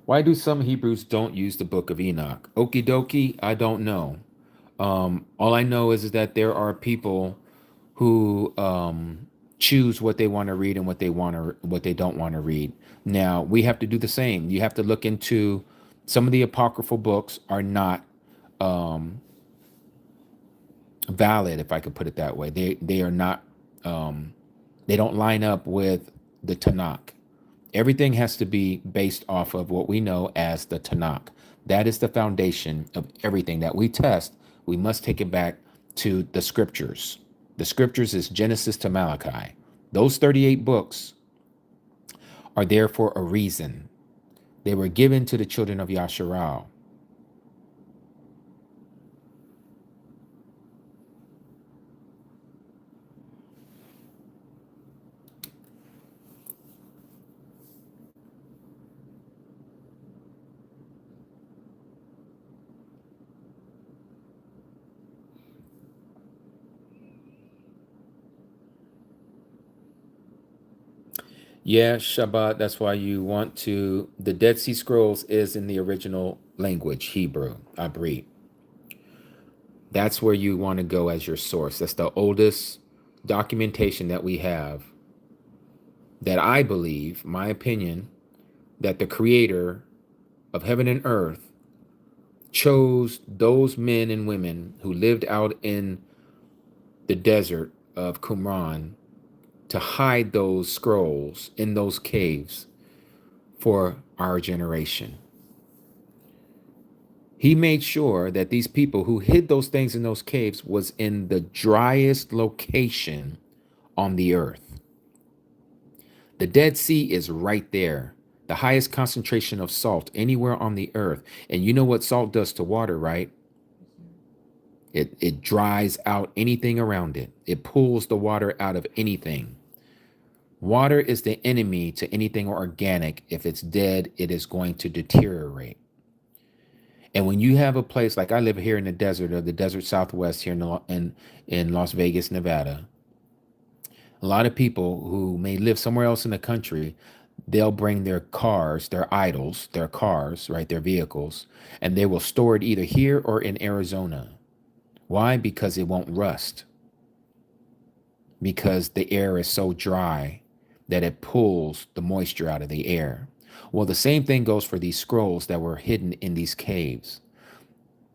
Why do some Hebrews don't use the Book of Enoch? Okie dokie, I don't know. All I know is that there are people who choose what they want to read and what they don't want to read. Now, we have to do the same. You have to look into some of the apocryphal books are not valid, if I could put it that way. They are not they don't line up with the Tanakh. Everything has to be based off of what we know as the Tanakh. That is the foundation of everything that we test. We must take it back to the scriptures. The scriptures is Genesis to Malachi. Those 38 books are there for a reason. They were given to the children of Yasharal. Yeah, Shabbat, that's why you want to, the Dead Sea Scrolls is in the original language, Hebrew, Abrit. That's where you want to go as your source. That's the oldest documentation that we have that I believe, my opinion, that the creator of heaven and earth chose those men and women who lived out in the desert of Qumran to hide those scrolls in those caves for our generation. He made sure that these people who hid those things in those caves was in the driest location on the earth. The Dead Sea is right there, the highest concentration of salt anywhere on the earth. And you know what salt does to water, right? It dries out anything around it. It pulls the water out of anything. Water is the enemy to anything organic. If it's dead, it is going to deteriorate. And when you have a place like I live here in the desert of the desert Southwest here in Las Vegas, Nevada, a lot of people who may live somewhere else in the country, they'll bring their cars, their idols, their cars, right, their vehicles, and they will store it either here or in Arizona. Why? Because it won't rust. Because the air is so dry that it pulls the moisture out of the air. Well, the same thing goes for these scrolls that were hidden in these caves.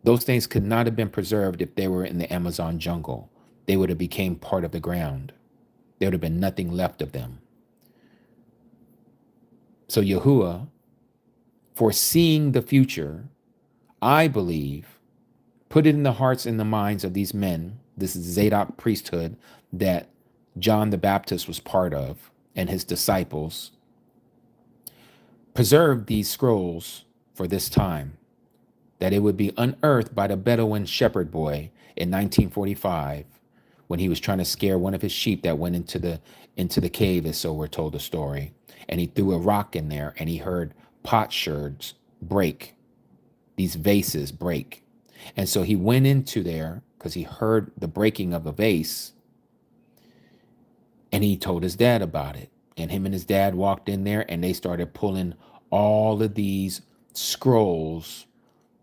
Those things could not have been preserved if they were in the Amazon jungle. They would have become part of the ground. There would have been nothing left of them. So Yahuwah, foreseeing the future, I believe, put it in the hearts and the minds of these men, this Zadok priesthood that John the Baptist was part of, and his disciples, preserved these scrolls for this time, that it would be unearthed by the Bedouin shepherd boy in 1945 when he was trying to scare one of his sheep that went into the cave, as so we're told the story. And he threw a rock in there and he heard potsherds break, these vases break. And so he went into there because he heard the breaking of a vase, and he told his dad about it. And him and his dad walked in there and they started pulling all of these scrolls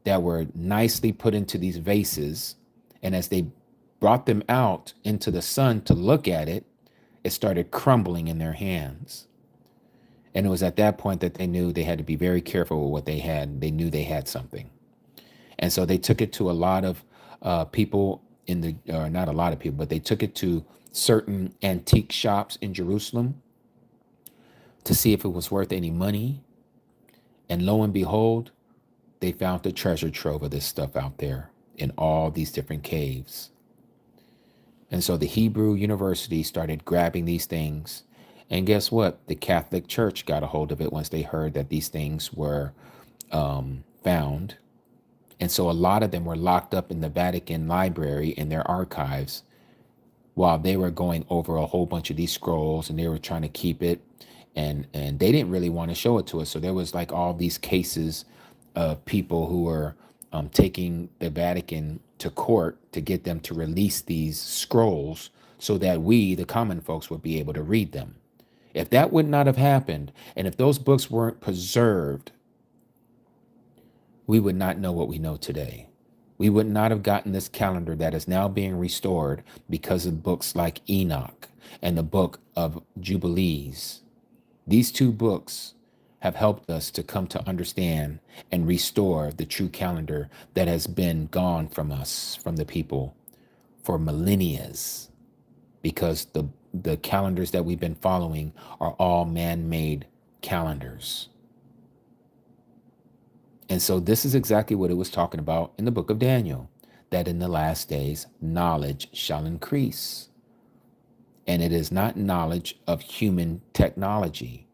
that were nicely put into these vases. And as they brought them out into the sun to look at it, it started crumbling in their hands. And it was at that point that they knew they had to be very careful with what they had. They knew they had something. And so they took it to a lot of people in the, or not a lot of people, but they took it to certain antique shops in Jerusalem to see if it was worth any money. And lo and behold, they found the treasure trove of this stuff out there in all these different caves. And so the Hebrew University started grabbing these things. And guess what? The Catholic Church got a hold of it once they heard that these things were found. And so a lot of them were locked up in the Vatican library in their archives while they were going over a whole bunch of these scrolls, and they were trying to keep it. And they didn't really want to show it to us. So there was like all these cases of people who were taking the Vatican to court to get them to release these scrolls so that we, the common folks, would be able to read them. If that would not have happened, and if those books weren't preserved, we would not know what we know today. We would not have gotten this calendar that is now being restored because of books like Enoch and the book of Jubilees. These two books have helped us to come to understand and restore the true calendar that has been gone from us, from the people, for millennia, because the calendars that we've been following are all man-made calendars. And so this is exactly what it was talking about in the book of Daniel, that in the last days, knowledge shall increase. And it is not knowledge of human technology.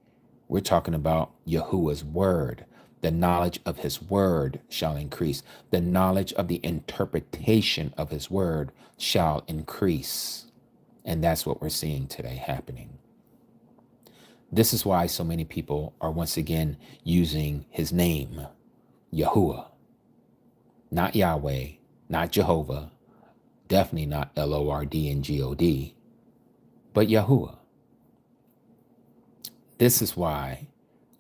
We're talking about Yahuwah's word. The knowledge of his word shall increase. The knowledge of the interpretation of his word shall increase. And that's what we're seeing today happening. This is why so many people are once again using his name, Yahuwah. Not Yahweh, not Jehovah, definitely not Lord and God, but Yahuwah. This is why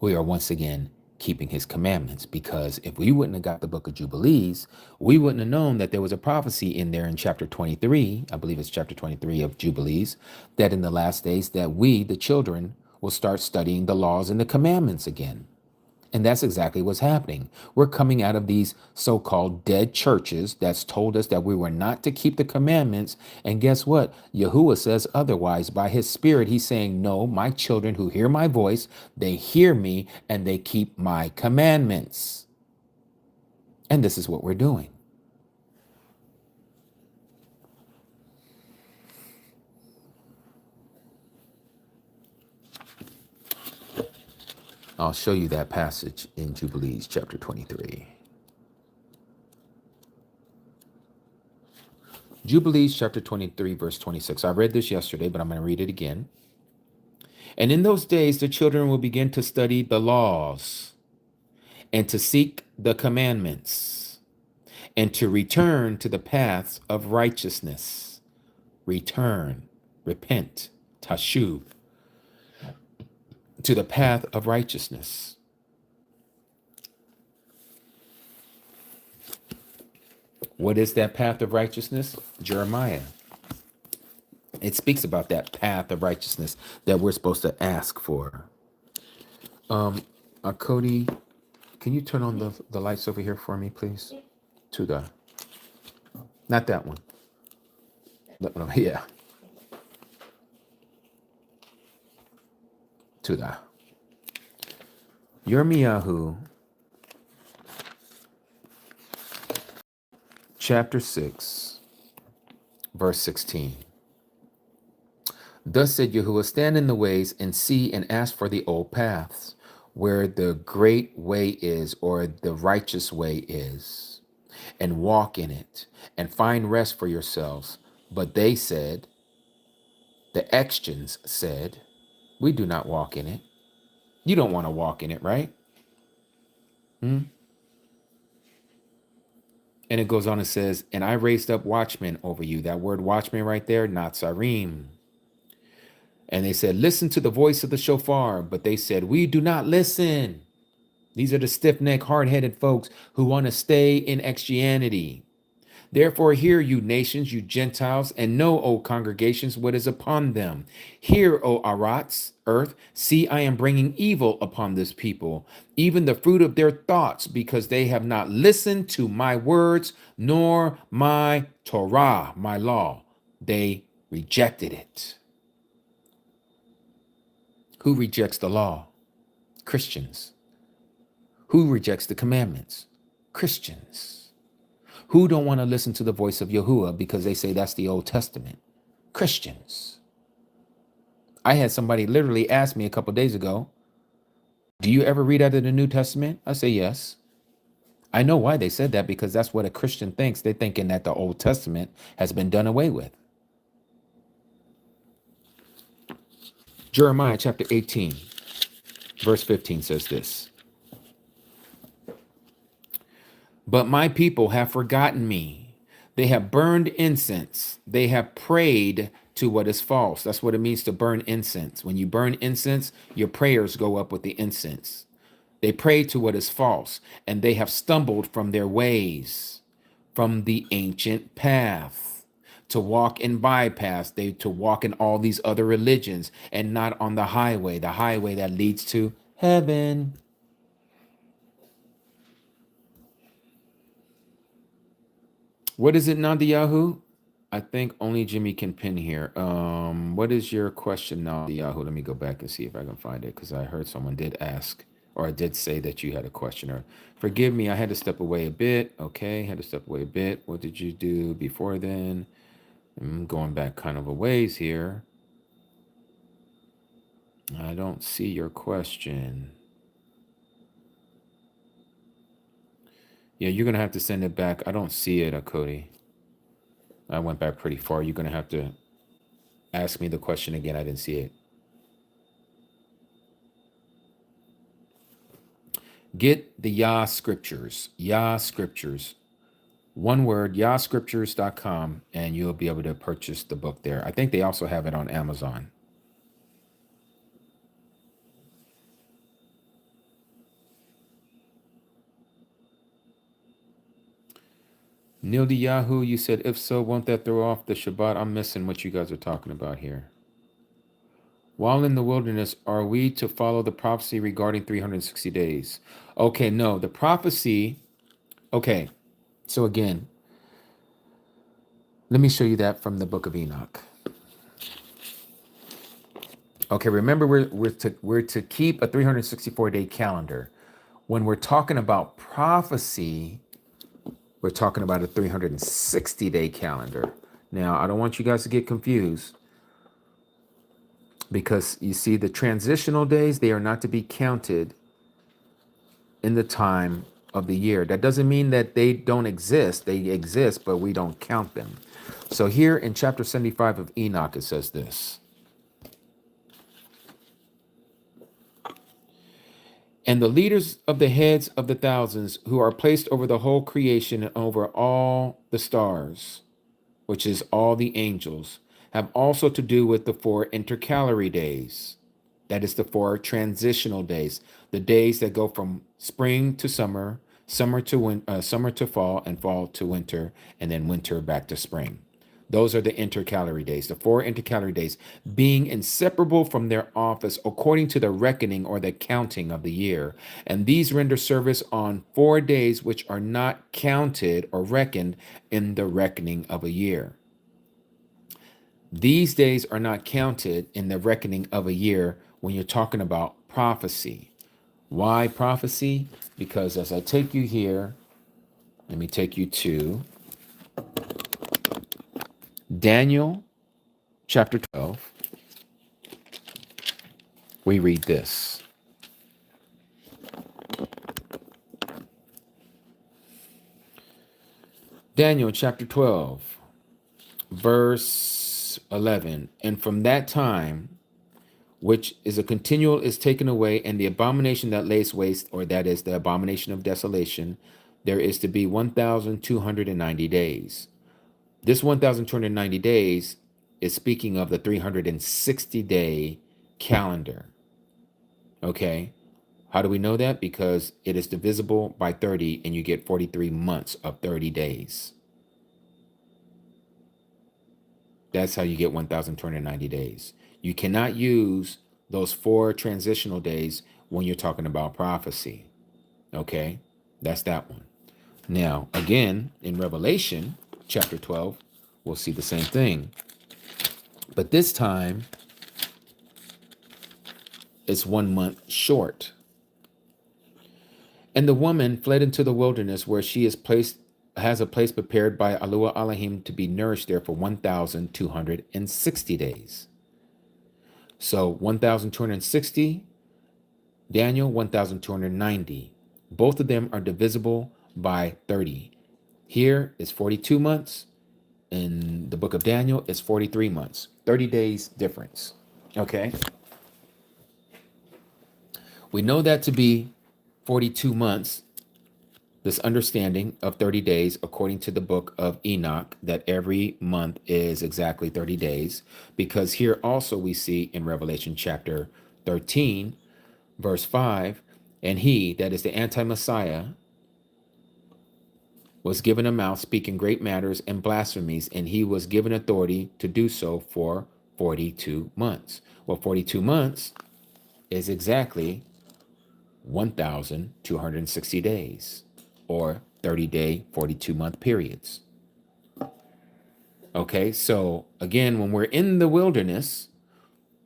we are once again keeping his commandments, because if we wouldn't have got the book of Jubilees, we wouldn't have known that there was a prophecy in there in chapter 23, I believe it's chapter 23 of Jubilees, that in the last days that we, the children, will start studying the laws and the commandments again. And that's exactly what's happening. We're coming out of these so-called dead churches that's told us that we were not to keep the commandments. And guess what? Yahuwah says otherwise. By his spirit, he's saying, no, my children who hear my voice, they hear me and they keep my commandments. And this is what we're doing. I'll show you that passage in Jubilees chapter 23. Jubilees chapter 23, verse 26. I read this yesterday, but I'm going to read it again. And in those days, the children will begin to study the laws and to seek the commandments and to return to the paths of righteousness. Return, repent, tashub, to the path of righteousness. What is that path of righteousness? Jeremiah. It speaks about that path of righteousness that we're supposed to ask for. Cody, can you turn on the lights over here for me, please? To the, not that one. No, yeah. To the. Yirmiyahu, chapter 6, verse 16. Thus said Yahuwah, stand in the ways and see and ask for the old paths, where the great way is, or the righteous way is, and walk in it, and find rest for yourselves. But they said, the Extians said, we do not walk in it. You don't want to walk in it, right? And it goes on and says, and I raised up watchmen over you. That word watchman right there, Natsarim. And they said, listen to the voice of the shofar. But they said, we do not listen. These are the stiff-necked, hard-headed folks who want to stay in Christianity. Therefore, hear, you nations, you Gentiles, and know, O congregations, what is upon them. Hear, O Arats, earth, see, I am bringing evil upon this people, even the fruit of their thoughts, because they have not listened to my words, nor my Torah, my law. They rejected it. Who rejects the law? Christians. Who rejects the commandments? Christians. Who don't want to listen to the voice of Yahuwah because they say that's the Old Testament? Christians. I had somebody literally ask me a couple days ago, do you ever read out of the New Testament? I say yes. I know why they said that, because that's what a Christian thinks. They're thinking that the Old Testament has been done away with. Jeremiah chapter 18, verse 15 says this. But my people have forgotten me. They have burned incense. They have prayed to what is false. That's what it means to burn incense. When you burn incense, your prayers go up with the incense. They pray to what is false, and they have stumbled from their ways, from the ancient path, to walk in bypass, to walk in all these other religions and not on the highway that leads to heaven. What is it, Nadiyahu? I think only Jimmy can pin here. What is your question, Nadiyahu? Let me go back and see if I can find it, because I heard someone did ask, or I did say that you had a question. Or forgive me, I had to step away a bit. Okay, had to step away a bit. What did you do before then? I'm going back kind of a ways here. I don't see your question. Yeah, you're going to have to send it back. I don't see it, Cody. I went back pretty far. You're going to have to ask me the question again. I didn't see it. Get the Yah Scriptures. Yah Scriptures. One word, yahscriptures.com, and you'll be able to purchase the book there. I think they also have it on Amazon. Nildi Yahoo, you said, if so, won't that throw off the Shabbat? I'm missing what you guys are talking about here. While in the wilderness, are we to follow the prophecy regarding 360 days? Okay, no, the prophecy. Okay, so again, let me show you that from the book of Enoch. Okay, remember we're to keep a 364-day calendar. When we're talking about prophecy, we're talking about a 360-day calendar. Now, I don't want you guys to get confused, because you see the transitional days, they are not to be counted in the time of the year. That doesn't mean that they don't exist. They exist, but we don't count them. So here in chapter 75 of Enoch, it says this. And the leaders of the heads of the thousands who are placed over the whole creation and over all the stars, which is all the angels, have also to do with the 4 intercalary days. That is the 4 transitional days, the days that go from spring to summer, summer to fall, and fall to winter, and then winter back to spring. Those are the intercalary days, the 4 intercalary days, being inseparable from their office according to the reckoning or the counting of the year. And these render service on 4 days which are not counted or reckoned in the reckoning of a year. These days are not counted in the reckoning of a year when you're talking about prophecy. Why prophecy? Because as I take you here, let me take you to Daniel chapter 12. We read this. Daniel chapter 12, verse 11. And from that time, which is a continual, is taken away, and the abomination that lays waste, or that is the abomination of desolation, there is to be 1,290 days. This 1,290 days is speaking of the 360-day calendar. Okay. How do we know that? Because it is divisible by 30, and you get 43 months of 30 days. That's how you get 1,290 days. You cannot use those 4 transitional days when you're talking about prophecy. Okay, that's that one. Now, again, in Revelation chapter 12, we'll see the same thing. But this time, it's 1 month short. And the woman fled into the wilderness where she has a place prepared by Alua Elohim to be nourished there for 1,260 days. So 1,260, Daniel 1,290. Both of them are divisible by 30. Here is 42 months. In the book of Daniel, it's 43 months. 30 days difference. Okay. We know that to be 42 months, this understanding of 30 days, according to the book of Enoch, that every month is exactly 30 days, because here also we see in Revelation chapter 13, verse 5, and he, that is the anti-Messiah, was given a mouth speaking great matters and blasphemies, and he was given authority to do so for 42 months. Well, 42 months is exactly 1,260 days, or 30-day, 42-month periods. Okay, so again, when we're in the wilderness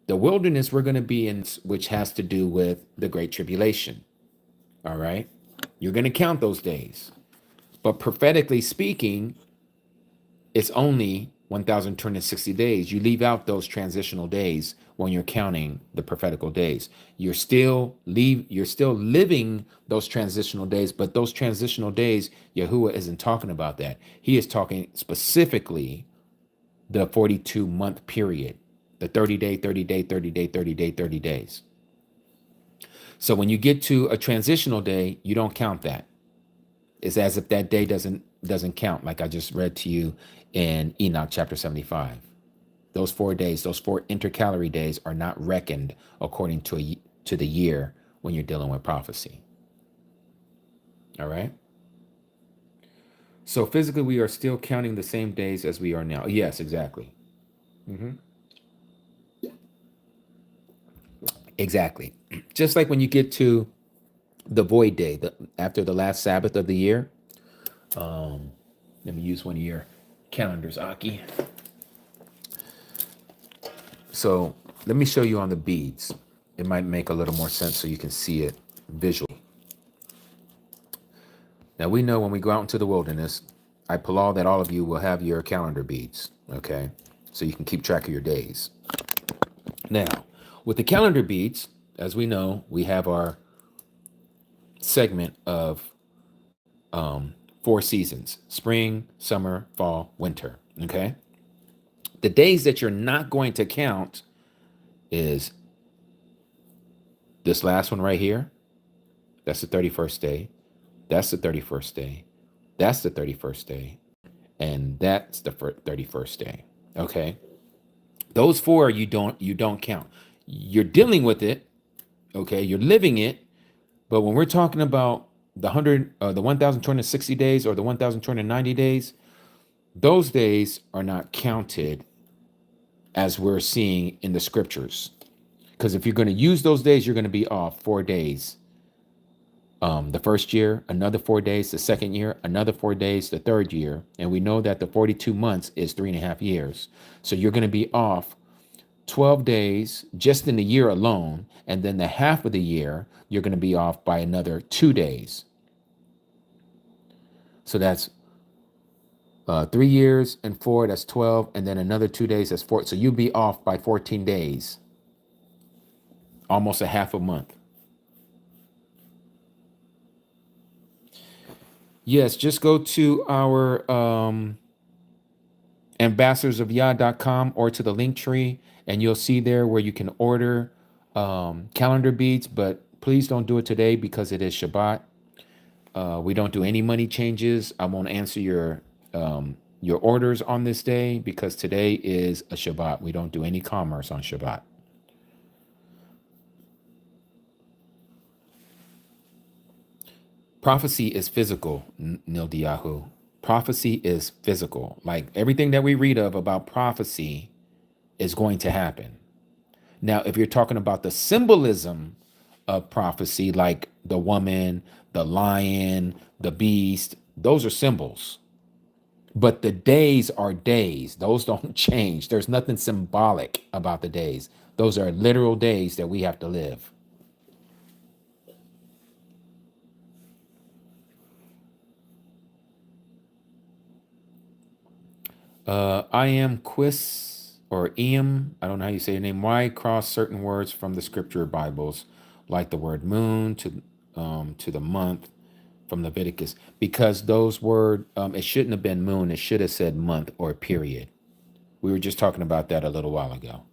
we're going to be in, which has to do with the Great Tribulation. All right, you're going to count those days. But prophetically speaking, it's only 1,260 days. You leave out those transitional days when you're counting the prophetical days. You're still living those transitional days, but those transitional days, Yahuwah isn't talking about that. He is talking specifically the 42-month period, the 30-day, 30-day, 30-day, 30-day, 30 days. So when you get to a transitional day, you don't count that. It's as if that day doesn't count, like I just read to you in Enoch chapter 75. Those 4 days, those 4 intercalary days are not reckoned according to the year when you're dealing with prophecy. All right? So physically, we are still counting the same days as we are now. Yes, exactly. Exactly. Just like when you get to the void day, after the last Sabbath of the year. Let me use one of your calendars, Aki. So let me show you on the beads. It might make a little more sense so you can see it visually. Now we know when we go out into the wilderness, I pull that all of you will have your calendar beads, okay? So you can keep track of your days. Now, with the calendar beads, as we know, we have our segment of 4 seasons: spring, summer, fall, winter. Okay. The days that you're not going to count is this last one right here, That's the 31st day. That's the 31st day. That's the 31st day. And that's the 31st day. Okay. Those four you don't count. You're dealing with it, okay? You're living it, but when we're talking about the 1,260 days or the 1,290 days, those days are not counted as we're seeing in the scriptures. Because if you're going to use those days, you're going to be off 4 days. The first year, another 4 days. The second year, another 4 days. The third year, and we know that the 42 months is 3.5 years. So you're going to be off 12 days just in the year alone, and then the half of the year you're going to be off by another 2 days. So that's 3 years and 4, that's 12, and then another 2 days, that's 4. So you'll be off by 14 days, almost a half a month. Yes, just go to our ambassadorsofyah.com or to the link tree, and you'll see there where you can order calendar beads, but please don't do it today because it is Shabbat. We don't do any money changes. I won't answer your orders on this day because today is a Shabbat. We don't do any commerce on Shabbat. Prophecy is physical, Nildiyahu. Prophecy is physical. Like everything that we read of about prophecy is going to happen. Now, if you're talking about the symbolism of prophecy, like the woman, the lion, the beast, those are symbols. But the days are days. Those don't change. There's nothing symbolic about the days. Those are literal days that we have to live. I am Quis or Eam, I don't know how you say your name. Why cross certain words from the scripture Bibles, like the word moon to the month from Leviticus? Because those word it shouldn't have been moon. It should have said month or period. We were just talking about that a little while ago.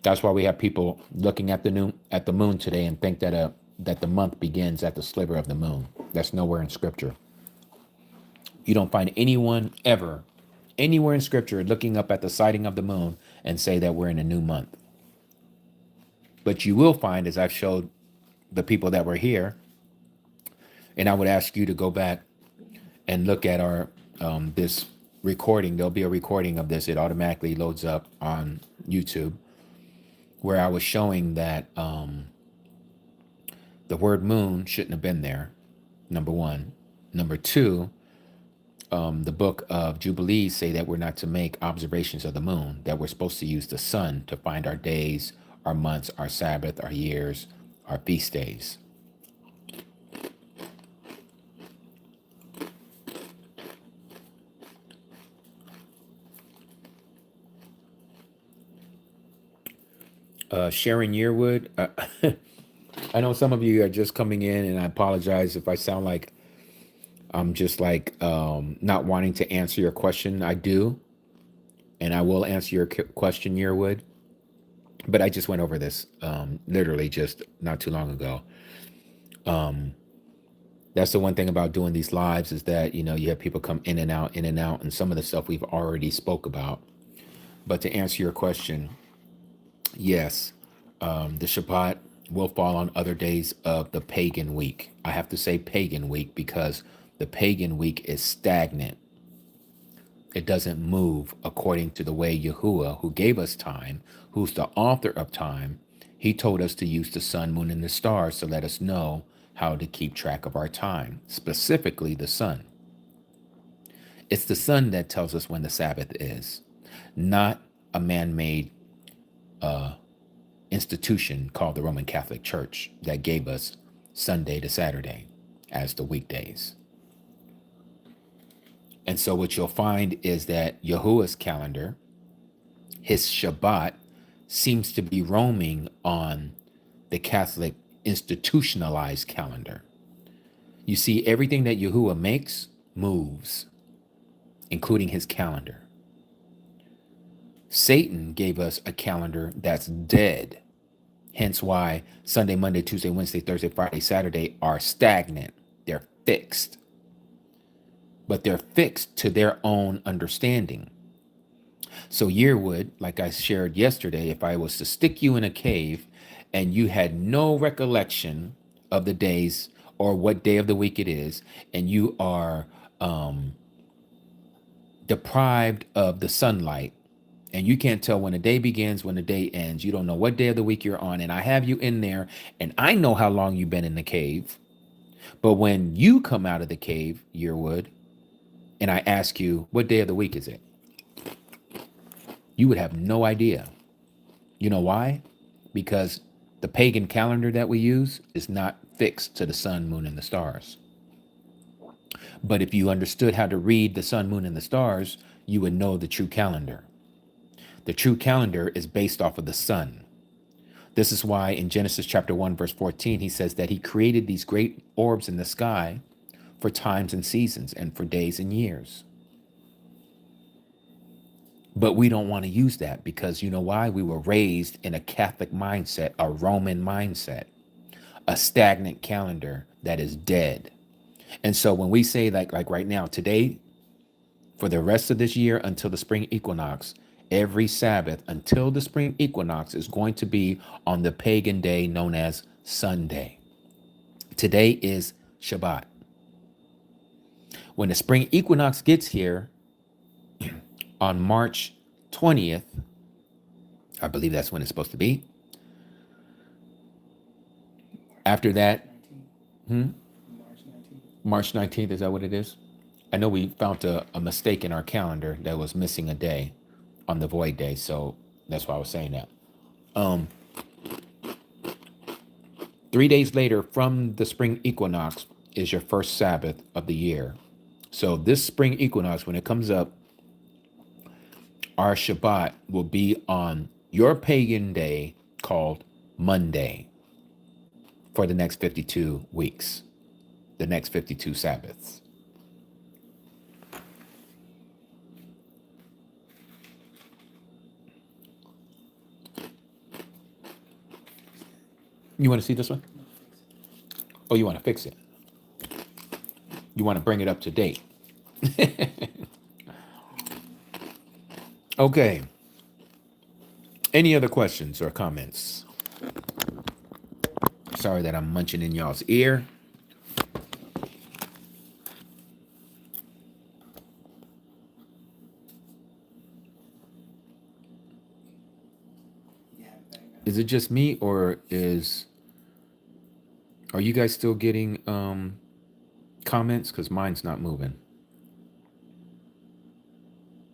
That's why we have people looking at the moon today and think that the month begins at the sliver of the moon. That's nowhere in scripture. You don't find anyone ever, anywhere in scripture, looking up at the sighting of the moon and say that we're in a new month. But you will find, as I've showed the people that were here, and I would ask you to go back and look at our this recording. There'll be a recording of this. It automatically loads up on YouTube, where I was showing that the word moon shouldn't have been there, number one. Number two, the book of Jubilees say that we're not to make observations of the moon, that we're supposed to use the sun to find our days, our months, our Sabbath, our years, our feast days. Sharon Yearwood, I know some of you are just coming in, and I apologize if I sound like I'm just like not wanting to answer your question. I do, and I will answer your question, Yearwood. But I just went over this literally just not too long ago. That's the one thing about doing these lives is that, you have people come in and out, and some of the stuff we've already spoke about. But to answer your question, yes, the Shabbat will fall on other days of the pagan week. I have to say pagan week because the pagan week is stagnant. It doesn't move according to the way Yahuwah, who gave us time, who's the author of time, he told us to use the sun, moon, and the stars to let us know how to keep track of our time, specifically the sun. It's the sun that tells us when the Sabbath is, not a man-made institution called the Roman Catholic Church that gave us Sunday to Saturday as the weekdays. And so what you'll find is that Yahuwah's calendar, his Shabbat, seems to be roaming on the Catholic institutionalized calendar. You see, everything that Yahuwah makes moves, including his calendar. Satan gave us a calendar that's dead. Hence why Sunday, Monday, Tuesday, Wednesday, Thursday, Friday, Saturday are stagnant. They're fixed. But they're fixed to their own understanding. So Yearwood, like I shared yesterday, if I was to stick you in a cave and you had no recollection of the days or what day of the week it is, and you are deprived of the sunlight, and you can't tell when the day begins, when the day ends, you don't know what day of the week you're on, and I have you in there, and I know how long you've been in the cave, but when you come out of the cave, Yearwood, and I ask you, what day of the week is it? You would have no idea. You know why? Because the pagan calendar that we use is not fixed to the sun, moon, and the stars. But if you understood how to read the sun, moon, and the stars, you would know the true calendar. The true calendar is based off of the sun. This is why in Genesis chapter 1, verse 14, he says that he created these great orbs in the sky for times and seasons and for days and years. But we don't want to use that because you know why? We were raised in a Catholic mindset, a Roman mindset, a stagnant calendar that is dead. And so when we say like right now, today, for the rest of this year until the spring equinox, every Sabbath until the spring equinox is going to be on the pagan day known as Sunday. Today is Shabbat. When the spring equinox gets here on March 20th, I believe that's when it's supposed to be. After that, March 19th, is that what it is? I know we found a mistake in our calendar that was missing a day on the void day, so that's why I was saying that. 3 days later from the spring equinox is your first Sabbath of the year. So this spring equinox, when it comes up, our Shabbat will be on your pagan day called Monday for the next 52 weeks, the next 52 Sabbaths. You want to see this one? Oh, you want to fix it? You want to bring it up to date? Okay. Any other questions or comments? Sorry that I'm munching in y'all's ear. Is it just me, or are you guys still getting comments? Because mine's not moving.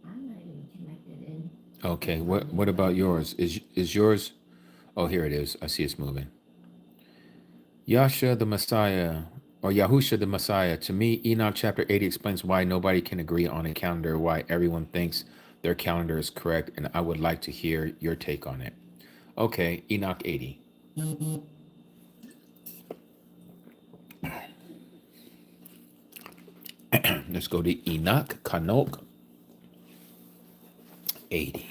I'm not even connected in. Okay, what about yours? Is yours? Oh, here it is. I see it's moving. Yasha the Messiah, or Yahusha the Messiah. To me, Enoch chapter 80 explains why nobody can agree on a calendar, why everyone thinks their calendar is correct, and I would like to hear your take on it. Okay, Enoch 80. Let's go to Enoch Kanok 80.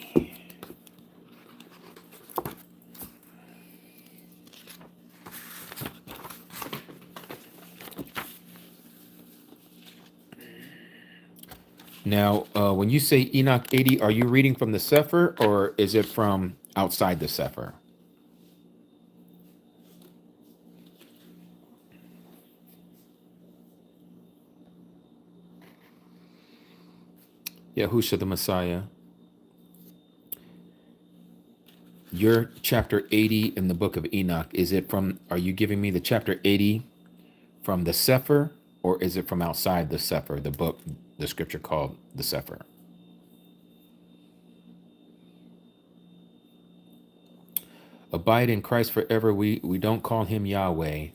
Now, when you say Enoch 80, are you reading from the Sefer or is it from outside the Sefer? Yahusha the Messiah. Your chapter 80 in the book of Enoch, are you giving me the chapter 80 from the Sefer, or is it from outside the Sefer, the book, the scripture called the Sefer? Abide in Christ forever. We don't call him Yahweh,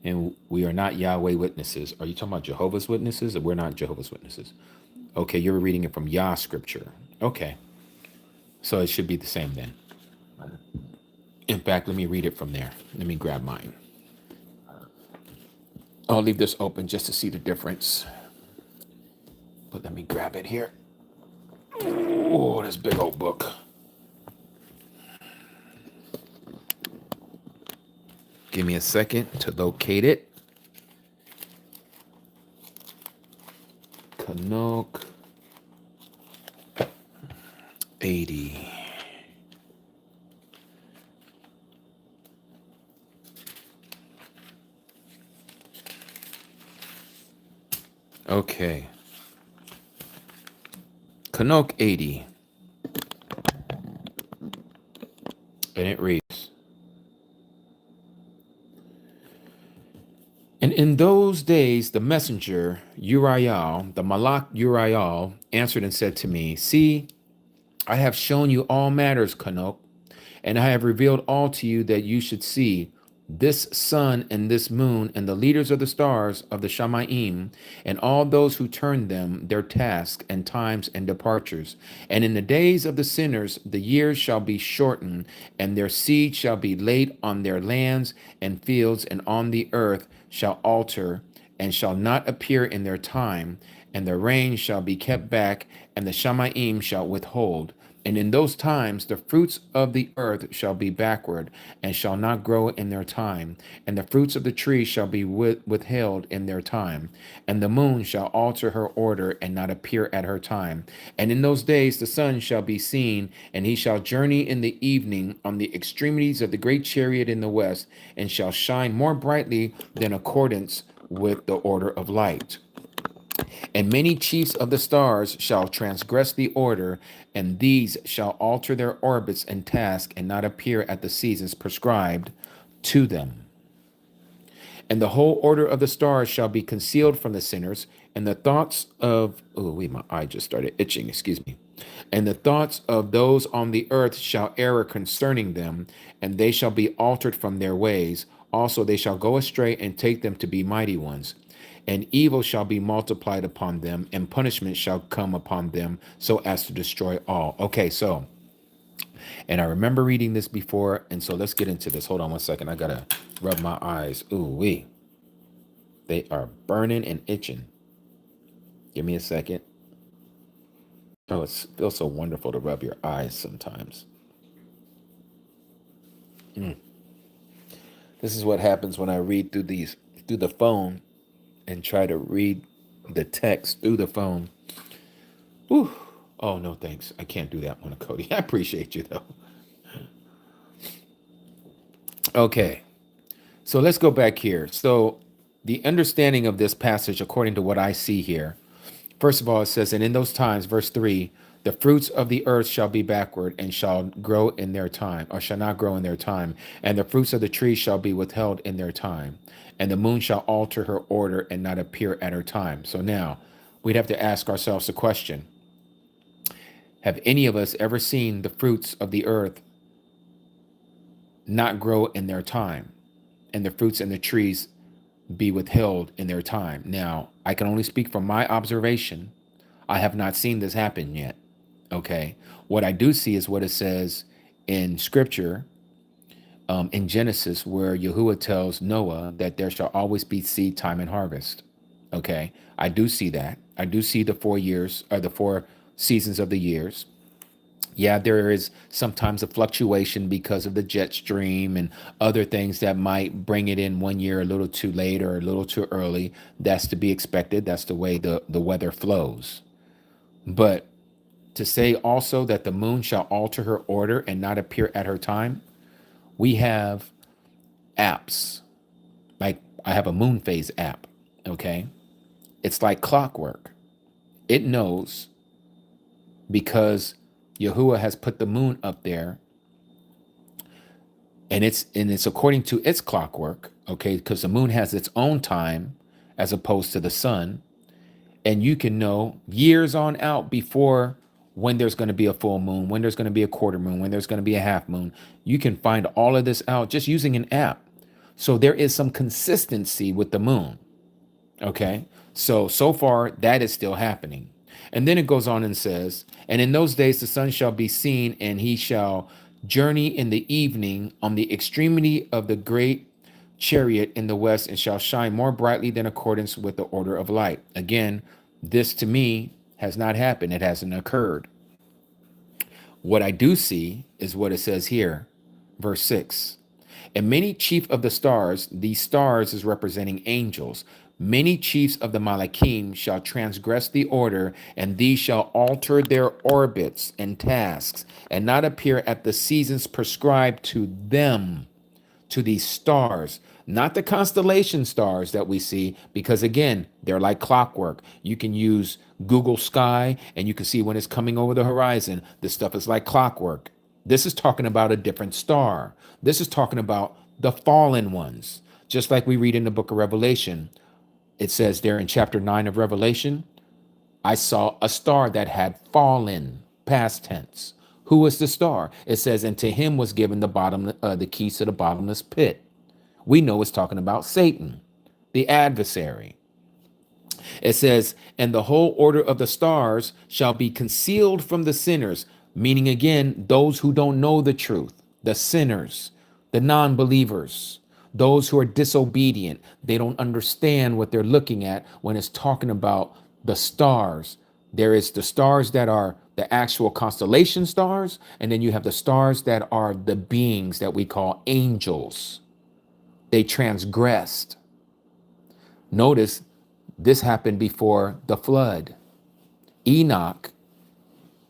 and we are not Yahweh witnesses. Are you talking about Jehovah's Witnesses? Or we're not Jehovah's Witnesses. Okay, you're reading it from Yah scripture. Okay, so it should be the same then. In fact, let me read it from there. Let me grab mine. I'll leave this open just to see the difference. But let me grab it here. Ooh. Oh, this big old book. Give me a second to locate it. Canuck 80. Okay. Canuck 80. And it reads, and in those days the messenger Uriel, the Malach Uriel, answered and said to me, see, I have shown you all matters, Canuck, and I have revealed all to you that you should see this sun and this moon and the leaders of the stars of the Shamaim and all those who turn them, their tasks and times and departures. And in the days of the sinners, the years shall be shortened, and their seed shall be laid on their lands and fields, and on the earth shall alter and shall not appear in their time, and the rain shall be kept back, and the Shamaim shall withhold. And in those times the fruits of the earth shall be backward, and shall not grow in their time, and the fruits of the trees shall be withheld in their time, and the moon shall alter her order and not appear at her time. And in those days the sun shall be seen, and he shall journey in the evening on the extremities of the great chariot in the west, and shall shine more brightly than accordance with the order of light. And many chiefs of the stars shall transgress the order, and these shall alter their orbits and task, and not appear at the seasons prescribed to them. And the whole order of the stars shall be concealed from the sinners, and the thoughts of, oh, wait, my eye just started itching, excuse me. And the thoughts of those on the earth shall err concerning them, and they shall be altered from their ways. Also they shall go astray and take them to be mighty ones. And evil shall be multiplied upon them, and punishment shall come upon them, so as to destroy all. Okay, so, and I remember reading this before, and so let's get into this. Hold on one second. I gotta rub my eyes. Ooh wee. They are burning and itching. Give me a second. Oh, it feels so wonderful to rub your eyes sometimes. This is what happens when I read through the phone and try to read the text through the phone. Whew. Oh, no, thanks. I can't do that one, Cody. I appreciate you, though. Okay, so let's go back here. So the understanding of this passage, according to what I see here, first of all, it says, and in those times, verse 3, the fruits of the earth shall be backward and shall grow in their time, or shall not grow in their time. And the fruits of the trees shall be withheld in their time. And the moon shall alter her order and not appear at her time. So now we'd have to ask ourselves a question. Have any of us ever seen the fruits of the earth not grow in their time, and the fruits and the trees be withheld in their time? Now, I can only speak from my observation. I have not seen this happen yet. Okay. What I do see is what it says in scripture, in Genesis, where Yahuwah tells Noah that there shall always be seed time and harvest. Okay. I do see that. I do see the 4 years, or the 4 seasons of the years. Yeah, there is sometimes a fluctuation because of the jet stream and other things that might bring it in 1 year a little too late or a little too early. That's to be expected. That's the way the weather flows. But to say also that the moon shall alter her order and not appear at her time, we have apps. Like I have a moon phase app, okay? It's like clockwork. It knows because Yahuwah has put the moon up there, and it's according to its clockwork, okay? Because the moon has its own time as opposed to the sun, and you can know years on out before when there's going to be a full moon, when there's going to be a quarter moon, when there's going to be a half moon. You can find all of this out just using an app. So there is some consistency with the moon. Okay. So far that is still happening. And then it goes on and says, and in those days the sun shall be seen, and he shall journey in the evening on the extremity of the great chariot in the west, and shall shine more brightly than accordance with the order of light. Again, this to me has not happened. It hasn't occurred. What I do see is what it says here, verse 6. And many chief of the stars, these stars is representing angels. Many chiefs of the Malachim shall transgress the order, and these shall alter their orbits and tasks, and not appear at the seasons prescribed to them, to these stars, not the constellation stars that we see, because again, they're like clockwork. You can use Google Sky and you can see when it's coming over the horizon. This stuff is like clockwork. This is talking about a different star. This is talking about the fallen ones. Just like we read in the book of Revelation, it says there in chapter 9 of Revelation, I saw a star that had fallen, past tense. Who was the star? It says, and to him was given the keys to the bottomless pit. We know it's talking about Satan, the adversary. It says, and the whole order of the stars shall be concealed from the sinners, meaning again, those who don't know the truth, the sinners, the non-believers, those who are disobedient. They don't understand what they're looking at when it's talking about the stars. There is the stars that are the actual constellation stars, and then you have the stars that are the beings that we call angels. They transgressed. Notice this happened before the flood. Enoch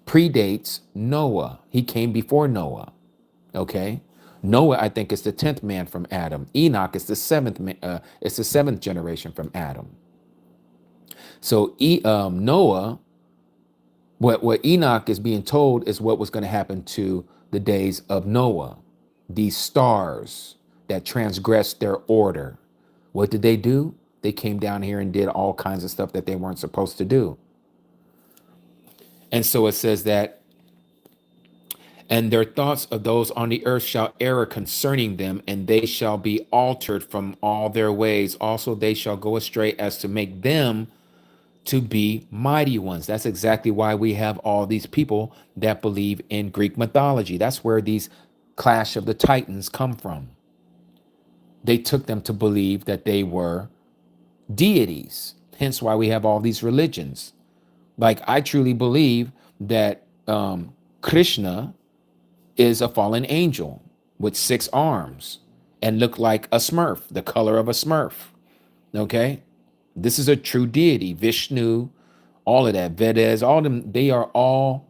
predates Noah. He came before Noah. Okay. Noah, I think, is the 10th man from Adam. Enoch is the seventh generation from Adam. So Noah, what Enoch is being told is what was going to happen to the days of Noah. These stars that transgressed their order. What did they do? They came down here and did all kinds of stuff that they weren't supposed to do. And so it says that, and their thoughts of those on the earth shall err concerning them, and they shall be altered from all their ways. Also, they shall go astray as to make them to be mighty ones. That's exactly why we have all these people that believe in Greek mythology. That's where these Clash of the Titans come from. They took them to believe that they were deities. Hence why we have all these religions. Like, I truly believe that Krishna is a fallen angel with 6 arms and look like a Smurf, the color of a Smurf. Okay? This is a true deity. Vishnu, all of that, Vedas, all of them, they are all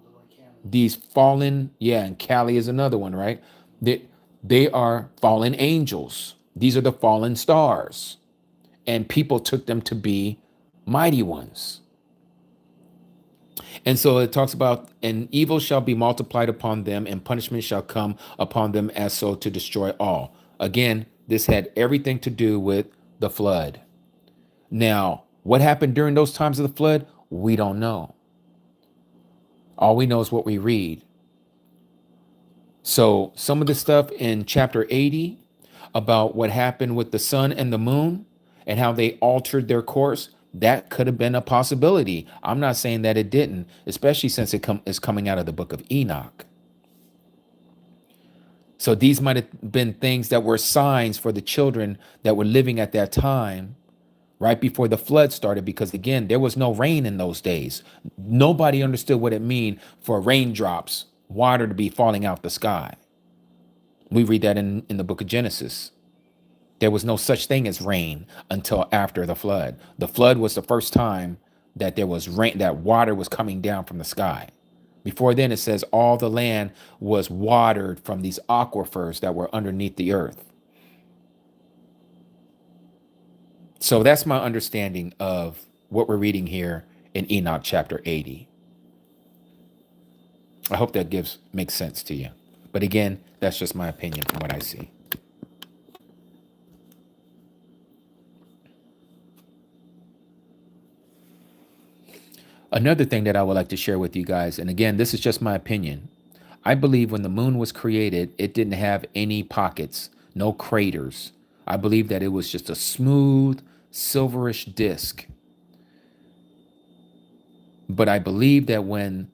these fallen, and Kali is another one, right? They are fallen angels. These are the fallen stars. And people took them to be mighty ones. And so it talks about, and evil shall be multiplied upon them, and punishment shall come upon them as so to destroy all. Again, this had everything to do with the flood. Now, what happened during those times of the flood? We don't know. All we know is what we read. So some of the stuff in chapter 80 about what happened with the sun and the moon and how they altered their course, that could have been a possibility. I'm not saying that it didn't, especially since it is coming out of the book of Enoch. So these might have been things that were signs for the children that were living at that time, right before the flood started, because again, there was no rain in those days. Nobody understood what it meant for raindrops, water to be falling out the sky. We read that in the book of Genesis. There was no such thing as rain until after the flood. The flood was the first time that there was rain, that water was coming down from the sky. Before then, it says all the land was watered from these aquifers that were underneath the earth. So that's my understanding of what we're reading here in Enoch chapter 80. I hope that makes sense to you. But again, that's just my opinion from what I see. Another thing that I would like to share with you guys, and again, this is just my opinion. I believe when the moon was created, it didn't have any pockets, no craters. I believe that it was just a smooth, silverish disc. But I believe that when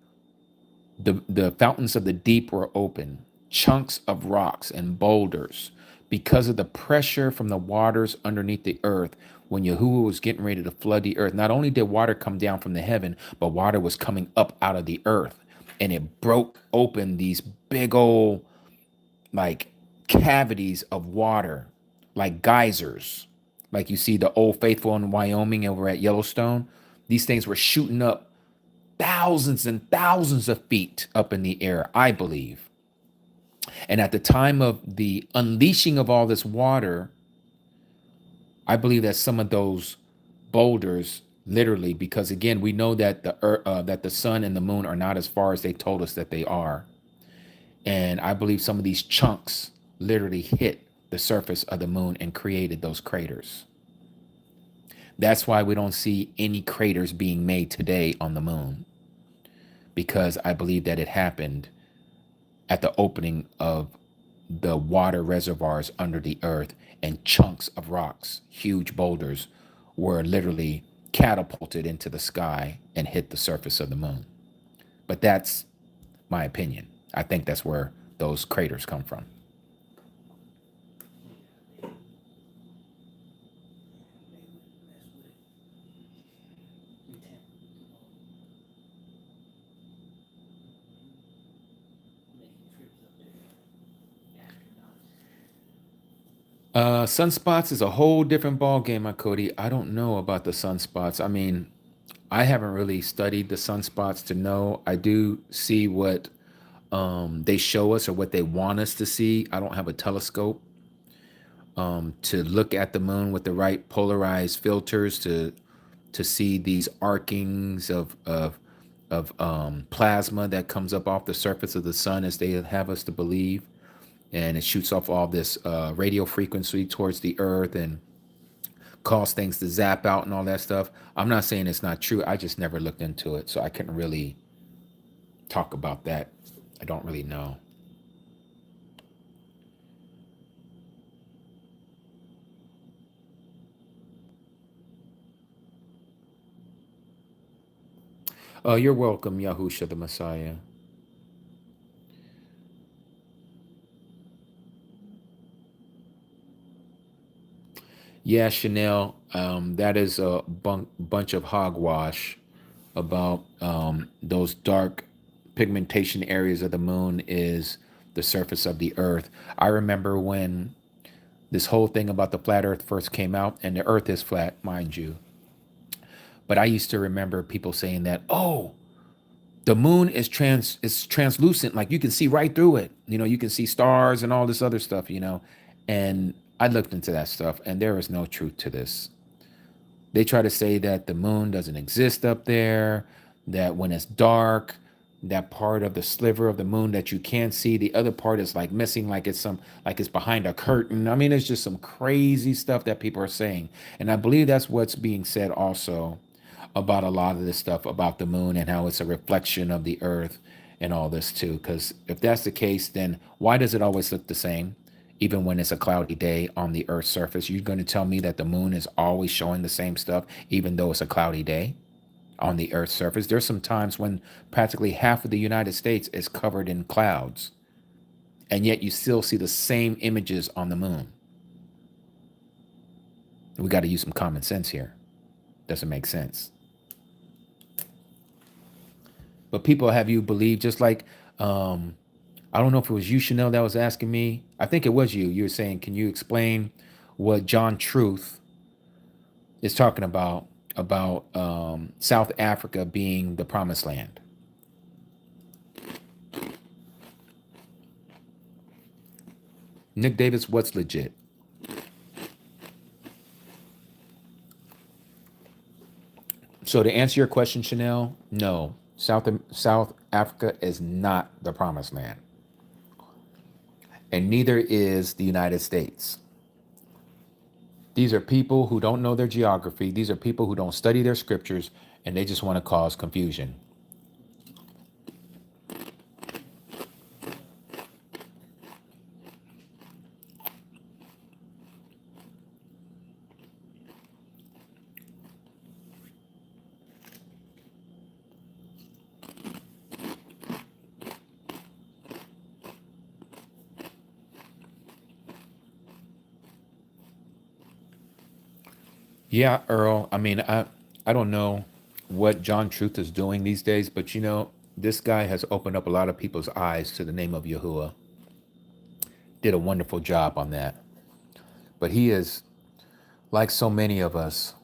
the fountains of the deep were open, chunks of rocks and boulders, because of the pressure from the waters underneath the earth, when Yahuwah was getting ready to flood the earth, not only did water come down from the heaven, but water was coming up out of the earth. and it broke open these big old like cavities of water, like geysers, like you see the Old Faithful in Wyoming over at Yellowstone. These things were shooting up thousands and thousands of feet up in the air, I believe. And at the time of the unleashing of all this water, I believe that some of those boulders, literally, because again, we know that that the sun and the moon are not as far as they told us that they are, and I believe some of these chunks literally hit the surface of the moon and created those craters. That's why we don't see any craters being made today on the moon, because I believe that it happened at the opening of the water reservoirs under the earth, and chunks of rocks, huge boulders, were literally catapulted into the sky and hit the surface of the moon. But that's my opinion. I think that's where those craters come from. Sunspots is a whole different ball game, my Cody. I don't know about the sunspots. I mean, I haven't really studied the sunspots to know. I do see what they show us or what they want us to see. I don't have a telescope to look at the moon with the right polarized filters to see these arcings of plasma that comes up off the surface of the sun, as they have us to believe, and it shoots off all this radio frequency towards the earth and cause things to zap out and all that stuff. I'm not saying it's not true. I just never looked into it, so I couldn't really talk about that. I don't really know. You're welcome, Yahusha the Messiah. Yeah, Chanel, that is a bunch of hogwash about those dark pigmentation areas of the moon is the surface of the earth. I remember when this whole thing about the flat earth first came out, and the earth is flat, mind you. But I used to remember people saying that, oh, the moon is translucent, like you can see right through it. You know, you can see stars and all this other stuff, you know. And I looked into that stuff, and there is no truth to this. They try to say that the moon doesn't exist up there, that when it's dark, that part of the sliver of the moon that you can't see, the other part is like missing, like it's behind a curtain. I mean, it's just some crazy stuff that people are saying. And I believe that's what's being said also about a lot of this stuff about the moon and how it's a reflection of the earth and all this too. Because if that's the case, then why does it always look the same? Even when it's a cloudy day on the earth's surface, you're going to tell me that the moon is always showing the same stuff, even though it's a cloudy day on the earth's surface? There's some times when practically half of the United States is covered in clouds, and yet you still see the same images on the moon. We got to use some common sense here. Doesn't make sense. But people have you believe, just like, I don't know if it was you, Chanel, that was asking me. I think it was you. You were saying, can you explain what John Truth is talking about South Africa being the promised land? Nick Davis, what's legit? So to answer your question, Chanel, no. South Africa is not the promised land. And neither is the United States. These are people who don't know their geography. These are people who don't study their scriptures, and they just want to cause confusion. Yeah, Earl. I mean, I don't know what John Truth is doing these days, but you know, This guy has opened up a lot of people's eyes to the name of Yahuwah. Did a wonderful job on that. But he is, like so many of us,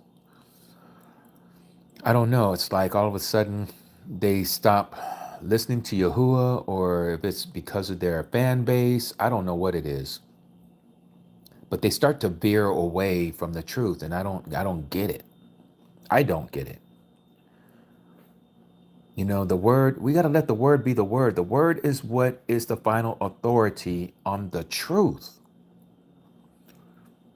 I don't know, it's like all of a sudden they stop listening to Yahuwah, or if it's because of their fan base, I don't know what it is. But they start to veer away from the truth, and I don't get it. I don't get it. You know, the word, we got to let the word be the word. The word is what is the final authority on the truth.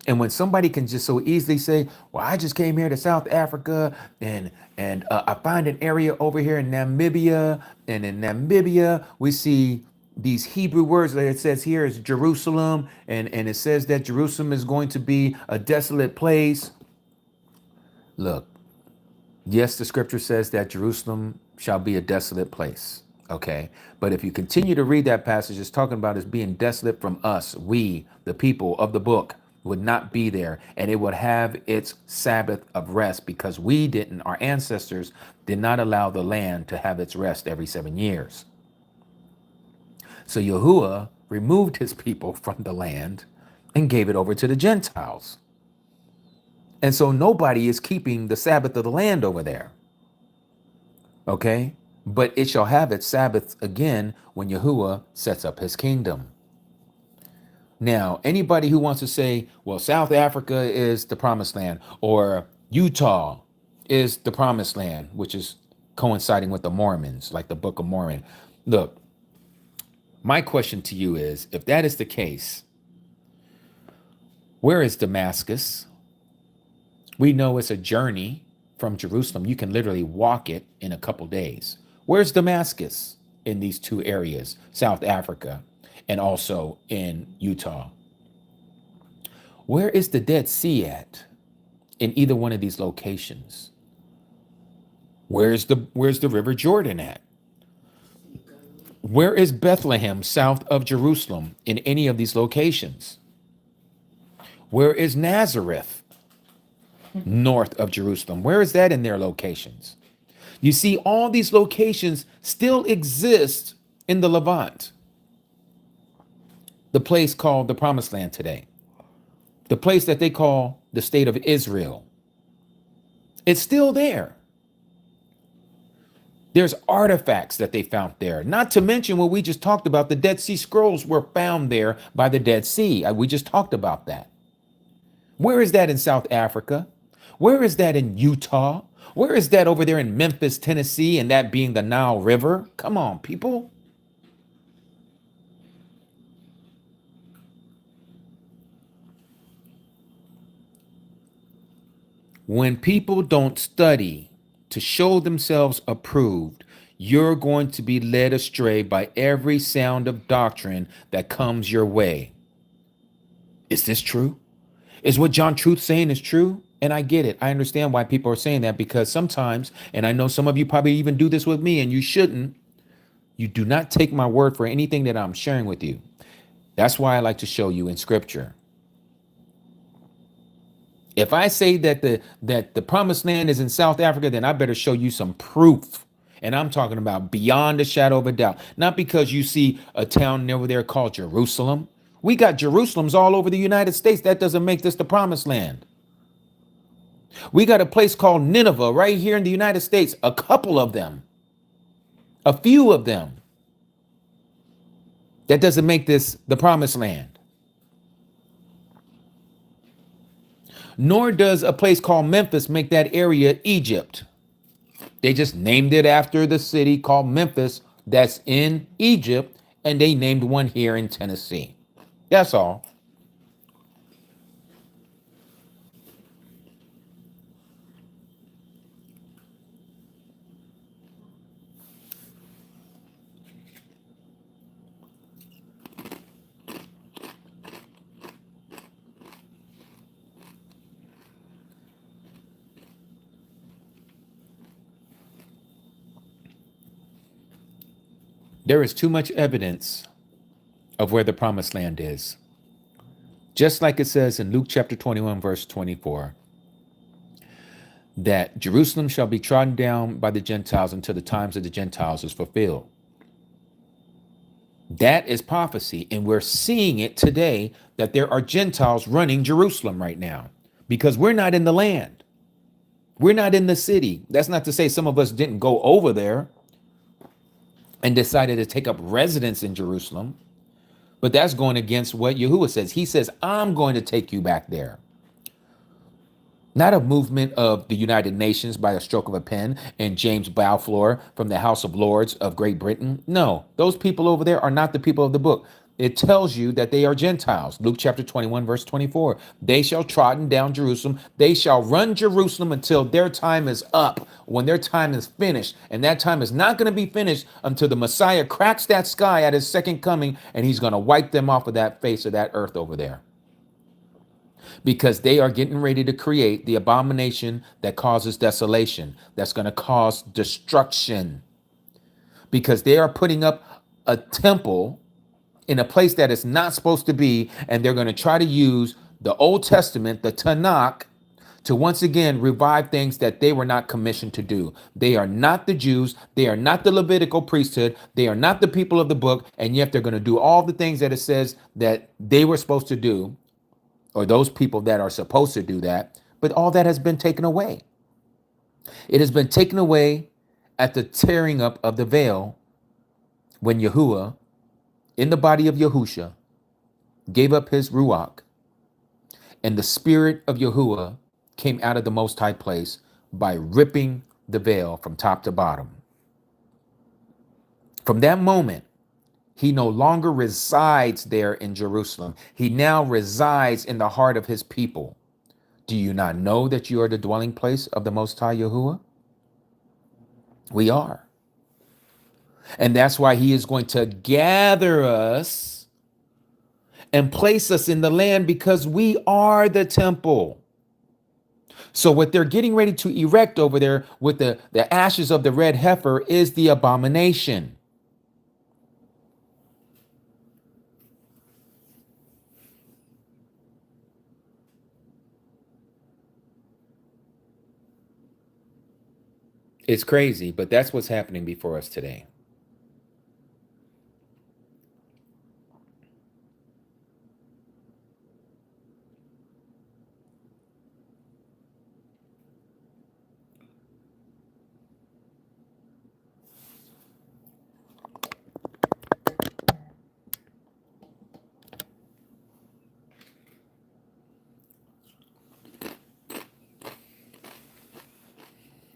And when somebody can just so easily say, well, I just came here to South Africa and I find an area over here in Namibia. And in Namibia, we see these Hebrew words that it says here is Jerusalem. And it says that Jerusalem is going to be a desolate place. Look, yes, the scripture says that Jerusalem shall be a desolate place. Okay. But if you continue to read that passage, it's talking about as being desolate from us. We, the people of the book, would not be there, and it would have its Sabbath of rest, because we didn't, our ancestors did not allow the land to have its rest every 7 years. So Yahuwah removed his people from the land and gave it over to the Gentiles. And so nobody is keeping the Sabbath of the land over there. Okay? But it shall have its Sabbath again when Yahuwah sets up his kingdom. Now, anybody who wants to say, well, South Africa is the promised land, or Utah is the promised land, which is coinciding with the Mormons, like the Book of Mormon. Look, my question to you is, if that is the case, where is Damascus? We know it's a journey from Jerusalem. You can literally walk it in a couple days. Where's Damascus in these two areas, South Africa and also in Utah? Where is the Dead Sea at in either one of these locations? Where's the River Jordan at? Where is Bethlehem south of Jerusalem in any of these locations? Where is Nazareth north of Jerusalem? Where is that in their locations? You see, all these locations still exist in the Levant, the place called the Promised Land today, the place that they call the state of Israel. It's still there. There's artifacts that they found there, not to mention what we just talked about. The Dead Sea Scrolls were found there by the Dead Sea. We just talked about that. Where is that in South Africa? Where is that in Utah? Where is that over there in Memphis, Tennessee, and that being the Nile River? Come on, people. When people don't study to show themselves approved, you're going to be led astray by every sound of doctrine that comes your way. Is this true? Is what John Truth saying is true? And I get it. I understand why people are saying that, because sometimes, and I know some of you probably even do this with me, and you shouldn't, you do not take my word for anything that I'm sharing with you. That's why I like to show you in scripture. If I say that the promised land is in South Africa, then I better show you some proof. And I'm talking about beyond a shadow of a doubt. Not because you see a town over there called Jerusalem. We got Jerusalems all over the United States. That doesn't make this the promised land. We got a place called Nineveh right here in the United States. A couple of them. A few of them. That doesn't make this the promised land. Nor does a place called Memphis make that area Egypt. They just named it after the city called Memphis that's in Egypt, and they named one here in Tennessee. That's all. There is too much evidence of where the promised land is. Just like it says in Luke chapter 21, verse 24. that Jerusalem shall be trodden down by the Gentiles until the times of the Gentiles is fulfilled. That is prophecy. And we're seeing it today that there are Gentiles running Jerusalem right now because we're not in the land. We're not in the city. That's not to say some of us didn't go over there and decided to take up residence in Jerusalem, but that's going against what Yahuwah says. He says, I'm going to take you back there. Not a movement of the United Nations by a stroke of a pen and James Balfour from the House of Lords of Great Britain. No, those people over there are not the people of the book. It tells you that they are Gentiles. Luke chapter 21, verse 24. They shall trodden down Jerusalem. They shall run Jerusalem until their time is up, when their time is finished. And that time is not going to be finished until the Messiah cracks that sky at his second coming, and he's going to wipe them off of that face of that earth over there. Because they are getting ready to create the abomination that causes desolation, that's going to cause destruction. Because they are putting up a temple in a place that is not supposed to be, and they're going to try to use the Old Testament, the Tanakh, to once again revive things that they were not commissioned to do. They are not the Jews. They are not the Levitical priesthood. They are not the people of the book, and yet they're going to do all the things that it says that they were supposed to do, or those people that are supposed to do that, but all that has been taken away. It has been taken away at the tearing up of the veil when Yahuwah, in the body of Yahusha, gave up his Ruach, and the spirit of Yahuwah came out of the Most High place by ripping the veil from top to bottom. From that moment, he no longer resides there in Jerusalem. He now resides in the heart of his people. Do you not know that you are the dwelling place of the Most High Yahuwah? We are. And that's why he is going to gather us and place us in the land, because we are the temple. So what they're getting ready to erect over there with the ashes of the red heifer is the abomination. It's crazy, but that's what's happening before us today.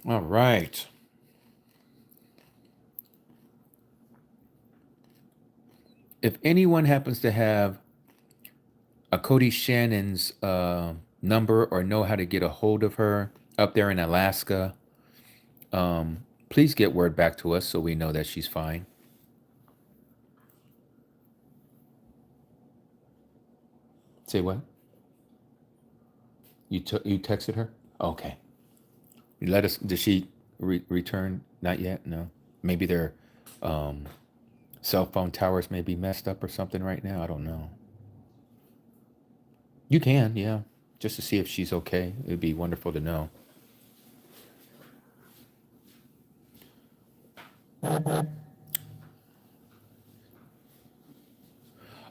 All right. If anyone happens to have a Cody Shannon's number or know how to get a hold of her up there in Alaska, please get word back to us so we know that she's fine. Say what? You texted her? Okay. You let us. Did she return? Not yet. No. Maybe their cell phone towers may be messed up or something right now. I don't know. You can, yeah, just to see if she's okay. It'd be wonderful to know.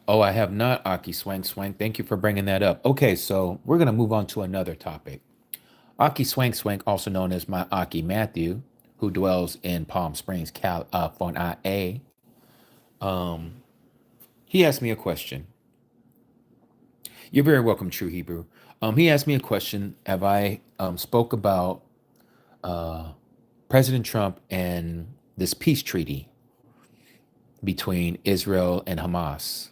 Oh, I have not, Aki Swank Swank. Thank you for bringing that up. Okay, so we're going to move on to another topic. Aki Swank Swank, also known as my Aki Matthew, who dwells in Palm Springs, California. He asked me a question. You're very welcome, True Hebrew. He asked me a question. Have I spoke about President Trump and this peace treaty between Israel and Hamas?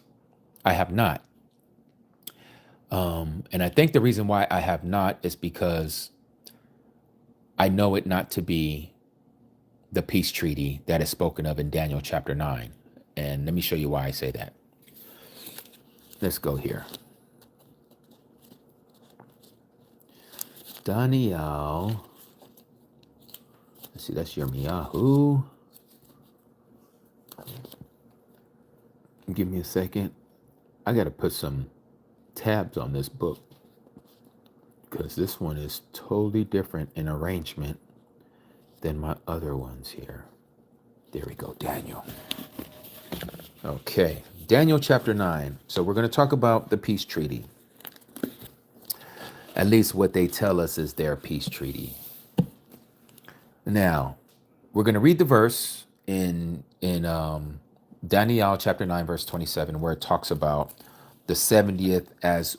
I have not. And I think the reason why I have not is because I know it not to be the peace treaty that is spoken of in Daniel chapter 9. And let me show you why I say that. Let's go here. Daniel. Let's see, that's Yirmiyahu. Give me a second. I got to put some tabs on this book. because this one is totally different in arrangement than my other ones here. There we go, Daniel. Okay, Daniel chapter 9. So we're going to talk about the peace treaty. At least what they tell us is their peace treaty. Now, we're going to read the verse in Daniel chapter 9, verse 27, where it talks about the 70th as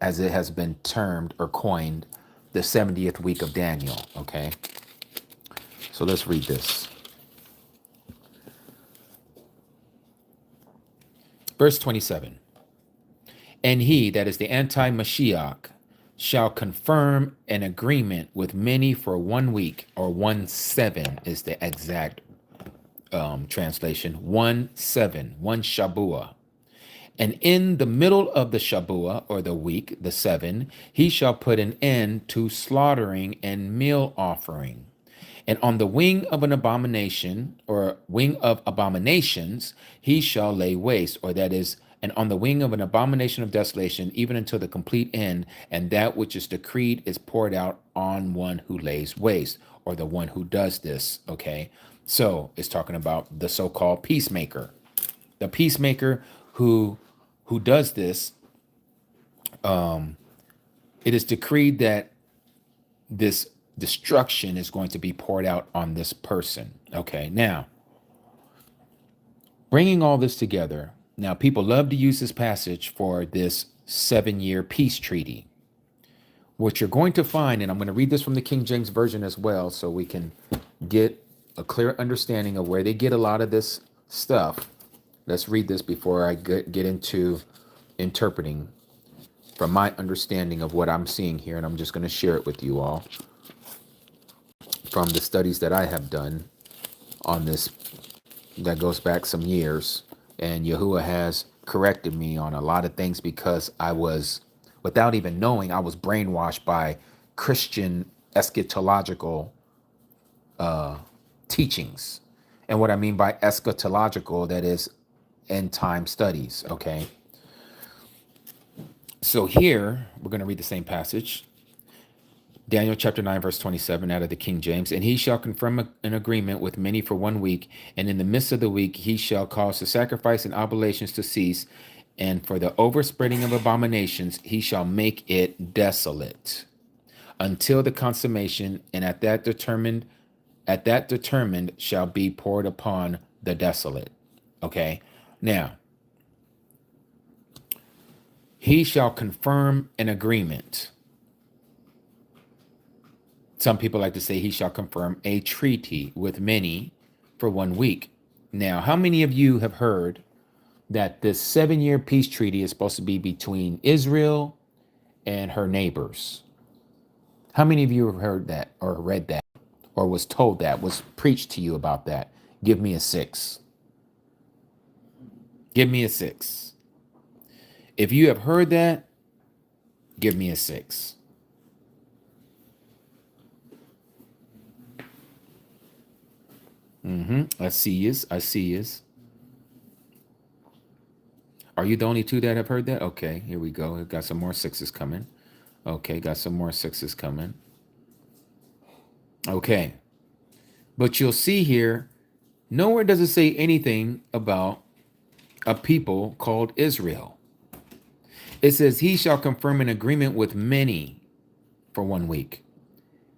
it has been termed or coined, the 70th week of Daniel. Okay, so let's read this. Verse 27. And he, that is the anti-Mashiach, shall confirm an agreement with many for 1 week, or 1/7 is the exact translation. 1/7, 1 Shabuah. And in the middle of the Shabuah, or the week, the 7, he shall put an end to slaughtering and meal offering. And on the wing of an abomination, or wing of abominations, he shall lay waste, or that is, and on the wing of an abomination of desolation, even until the complete end, and that which is decreed is poured out on one who lays waste, or the one who does this. Okay, so it's talking about the so-called peacemaker, the peacemaker who does this. It is decreed that this destruction is going to be poured out on this person. Okay, now, bringing all this together, now people love to use this passage for this 7-year peace treaty. What you're going to find, and I'm going to read this from the King James Version as well, so we can get a clear understanding of where they get a lot of this stuff. Let's read this before I get into interpreting from my understanding of what I'm seeing here, and I'm just going to share it with you all from the studies that I have done on this that goes back some years. And Yahuwah has corrected me on a lot of things because I was, without even knowing, I was brainwashed by Christian eschatological teachings. And what I mean by eschatological, that is end time studies. Okay. So here we're going to read the same passage. Daniel chapter 9, verse 27 out of the King James. And he shall confirm an agreement with many for 1 week. And in the midst of the week, he shall cause the sacrifice and oblations to cease. And for the overspreading of abominations, he shall make it desolate until the consummation. And at that determined shall be poured upon the desolate. Okay. Now, he shall confirm an agreement. Some people like to say he shall confirm a treaty with many for 1 week. Now, how many of you have heard that this 7-year peace treaty is supposed to be between Israel and her neighbors? How many of you have heard that or read that or was told that, was preached to you about that? Give me a 6. Give me a 6. If you have heard that, give me a 6. I see yous. I see yous. Are you the only 2 that have heard that? Okay, here we go. We've got some more 6s coming. Okay, got some more 6s coming. Okay. But you'll see here, nowhere does it say anything about a people called Israel. It says he shall confirm an agreement with many for 1 week.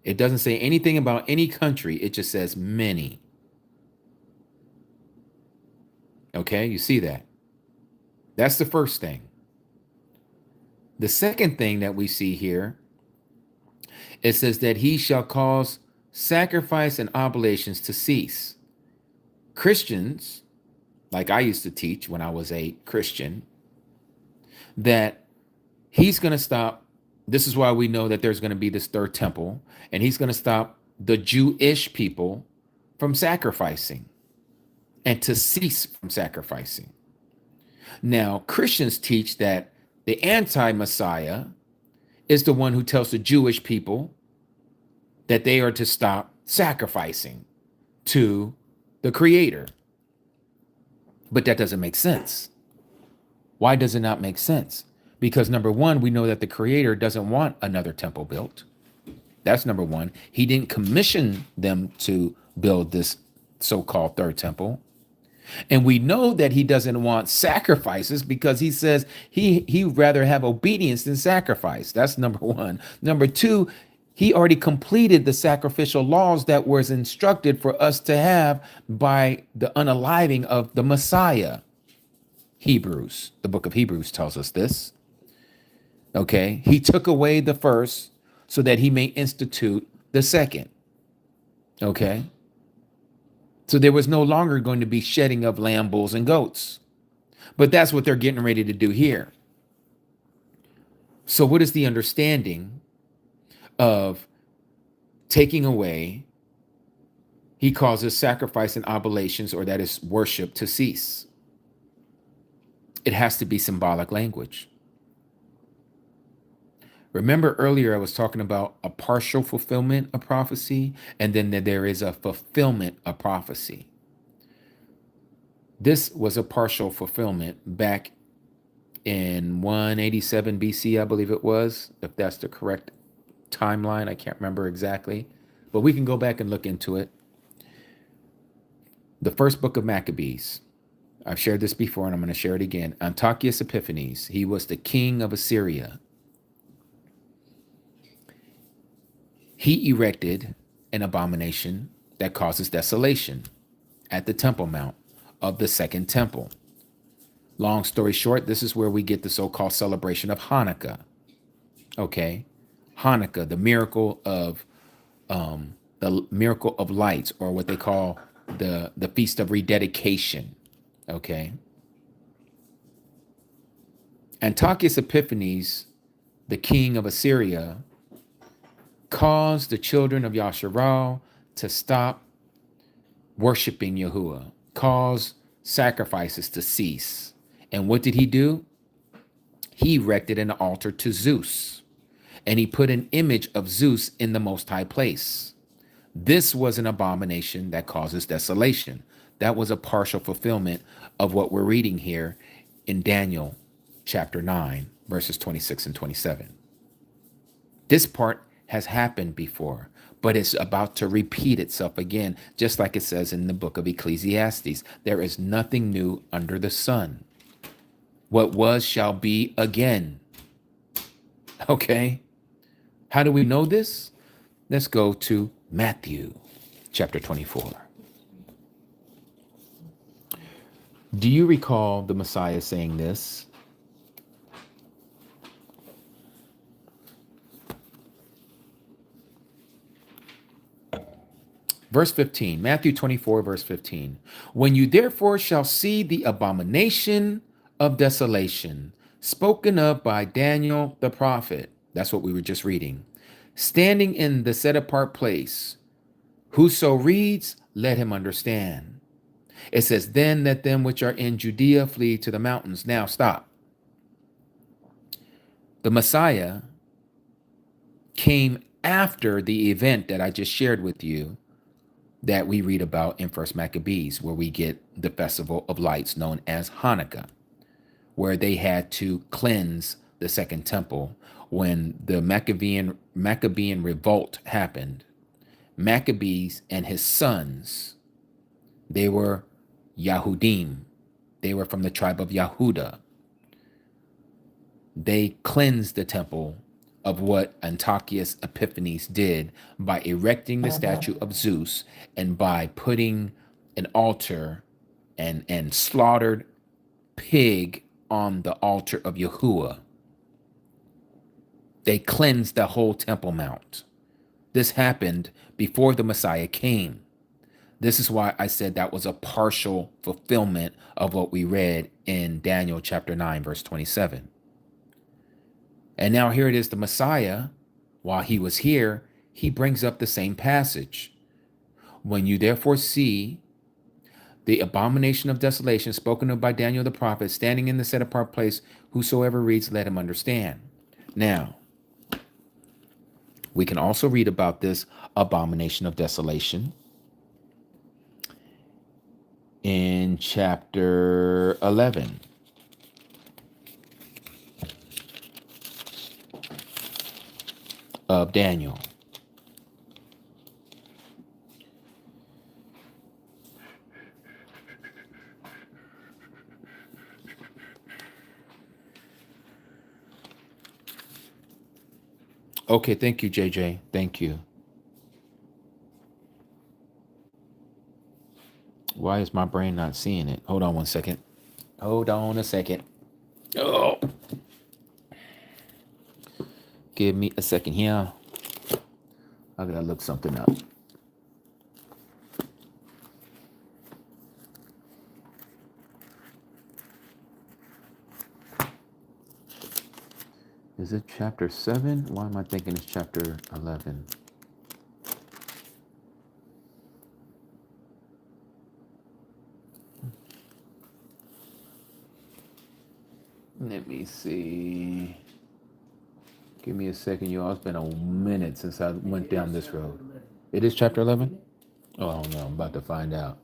It doesn't say anything about any country. It just says many. Okay, you see that? That's the first thing. The second thing that we see here, it says that he shall cause sacrifice and oblations to cease. Christians, like I used to teach when I was a Christian, that he's going to stop. This is why we know that there's going to be this third temple, and he's going to stop the Jewish people from sacrificing and to cease from sacrificing. Now, Christians teach that the anti-Messiah is the one who tells the Jewish people that they are to stop sacrificing to the Creator. But that doesn't make sense. Why does it not make sense? Because number one, we know that the Creator doesn't want another temple built. That's number one. He didn't commission them to build this so-called third temple. And we know that he doesn't want sacrifices because he says he'd rather have obedience than sacrifice. That's number one. Number two, he already completed the sacrificial laws that was instructed for us to have by the unaliving of the Messiah. Hebrews, the book of Hebrews tells us this. Okay, he took away the first so that he may institute the second. Okay, so there was no longer going to be shedding of lamb, bulls, and goats. But that's what they're getting ready to do here. So what is the understanding of taking away? He causes sacrifice and oblations, or that is worship, to cease. It has to be symbolic language. Remember earlier I was talking about a partial fulfillment of prophecy, and then there is a fulfillment of prophecy. This was a partial fulfillment back in 187 BC, I believe it was, if that's the correct timeline. I can't remember exactly, but we can go back and look into it. The first book of Maccabees. I've shared this before and I'm going to share it again. Antiochus Epiphanes, he was the king of Assyria. He erected an abomination that causes desolation at the Temple Mount of the Second Temple. Long story short, this is where we get the so-called celebration of Hanukkah. Okay, Hanukkah, the miracle of lights, or what they call the Feast of Rededication. Okay, Antiochus Epiphanes, the king of Assyria, caused the children of Yasharal to stop worshiping Yahuwah, caused sacrifices to cease. And what did he do? He erected an altar to Zeus, and he put an image of Zeus in the Most High place. This was an abomination that causes desolation. That was a partial fulfillment of what we're reading here in Daniel chapter 9, verses 26 and 27. This part has happened before, but it's about to repeat itself again, just like it says in the book of Ecclesiastes. There is nothing new under the sun. What was shall be again. Okay? How do we know this? Let's go to Matthew chapter 24. Do you recall the Messiah saying this? Verse 15, Matthew 24, verse 15. When you therefore shall see the abomination of desolation, spoken of by Daniel the prophet, that's what we were just reading, standing in the set apart place, whoso reads, let him understand. It says, then let them which are in Judea flee to the mountains. Now stop. The Messiah came after the event that I just shared with you, that we read about in First Maccabees, where we get the festival of lights known as Hanukkah, where they had to cleanse the second temple when the Maccabean revolt happened. Maccabees and his sons, they were Yahudim. They were from the tribe of Yehuda. They cleansed the temple of what Antiochus Epiphanes did by erecting the statue of Zeus and by putting an altar and slaughtered pig on the altar of Yahuwah. They cleansed the whole Temple Mount. This happened before the Messiah came. This is why I said that was a partial fulfillment of what we read in Daniel chapter 9, verse 27. And now here it is, the Messiah, while he was here, he brings up the same passage. When you therefore see the abomination of desolation spoken of by Daniel the prophet, standing in the set apart place, whosoever reads, let him understand. Now, we can also read about this abomination of desolation in chapter 11. of Daniel. Okay, thank you, JJ. Thank you. Why is my brain not seeing it? Hold on one second. Hold on a second. Oh, give me a second here. I gotta look something up. Is it chapter 7? Why am I thinking it's chapter 11? Let me see. Give me a second, y'all. It's been a minute since I went down this road. It is chapter 11? Oh, no, I'm about to find out.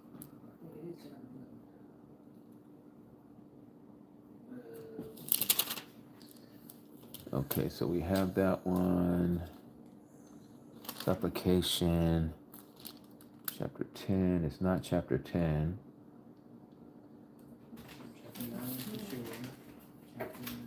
Okay, so we have that one. Supplication. Chapter 10. It's not chapter 10. Chapter 9 for sure. Chapter 11.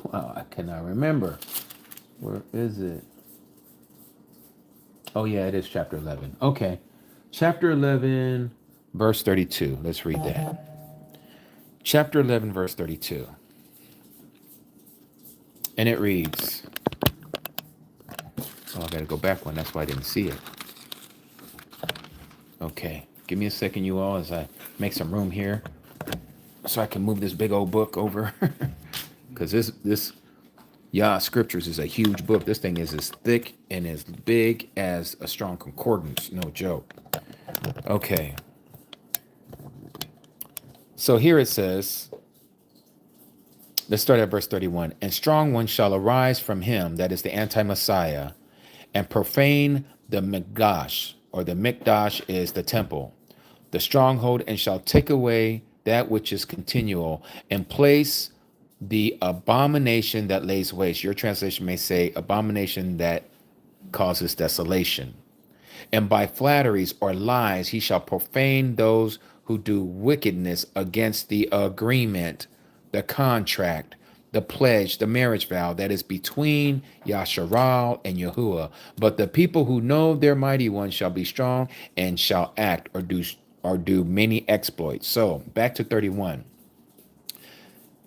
Wow, I cannot remember. Where is it? Oh, yeah, it is chapter 11. Okay. Chapter 11, verse 32. Let's read that. Chapter 11, verse 32. And it reads, oh, I got to go back one. That's why I didn't see it. Okay. Give me a second, you all, as I make some room here so I can move this big old book over. Because this scriptures is a huge book. This thing is as thick and as big as a strong concordance. No joke. Okay. So here it says, let's start at verse 31. And strong one shall arise from him, that is the anti-Messiah, and profane the Mikdash, or the Mikdash is the temple, the stronghold, and shall take away that which is continual, and place the abomination that lays waste. Your translation may say abomination that causes desolation. And by flatteries or lies he shall profane those who do wickedness against the agreement, the contract, the pledge, the marriage vow that is between Yasharal and Yahuwah. But the people who know their mighty one shall be strong and shall act or do many exploits. So back to 31.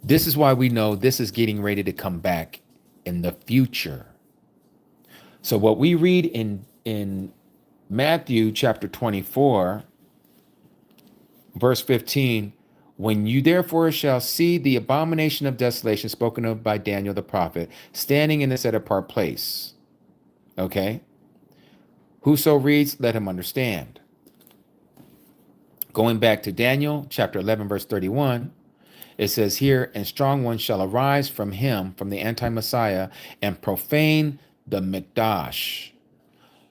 This is why we know this is getting ready to come back in the future. So what we read in Matthew chapter 24, verse 15, when you therefore shall see the abomination of desolation spoken of by Daniel the prophet, standing in the set apart place. Okay? Whoso reads, let him understand. Going back to Daniel chapter 11, verse 31, it says here, and strong one shall arise from him, from the anti-Messiah, and profane the Mikdash,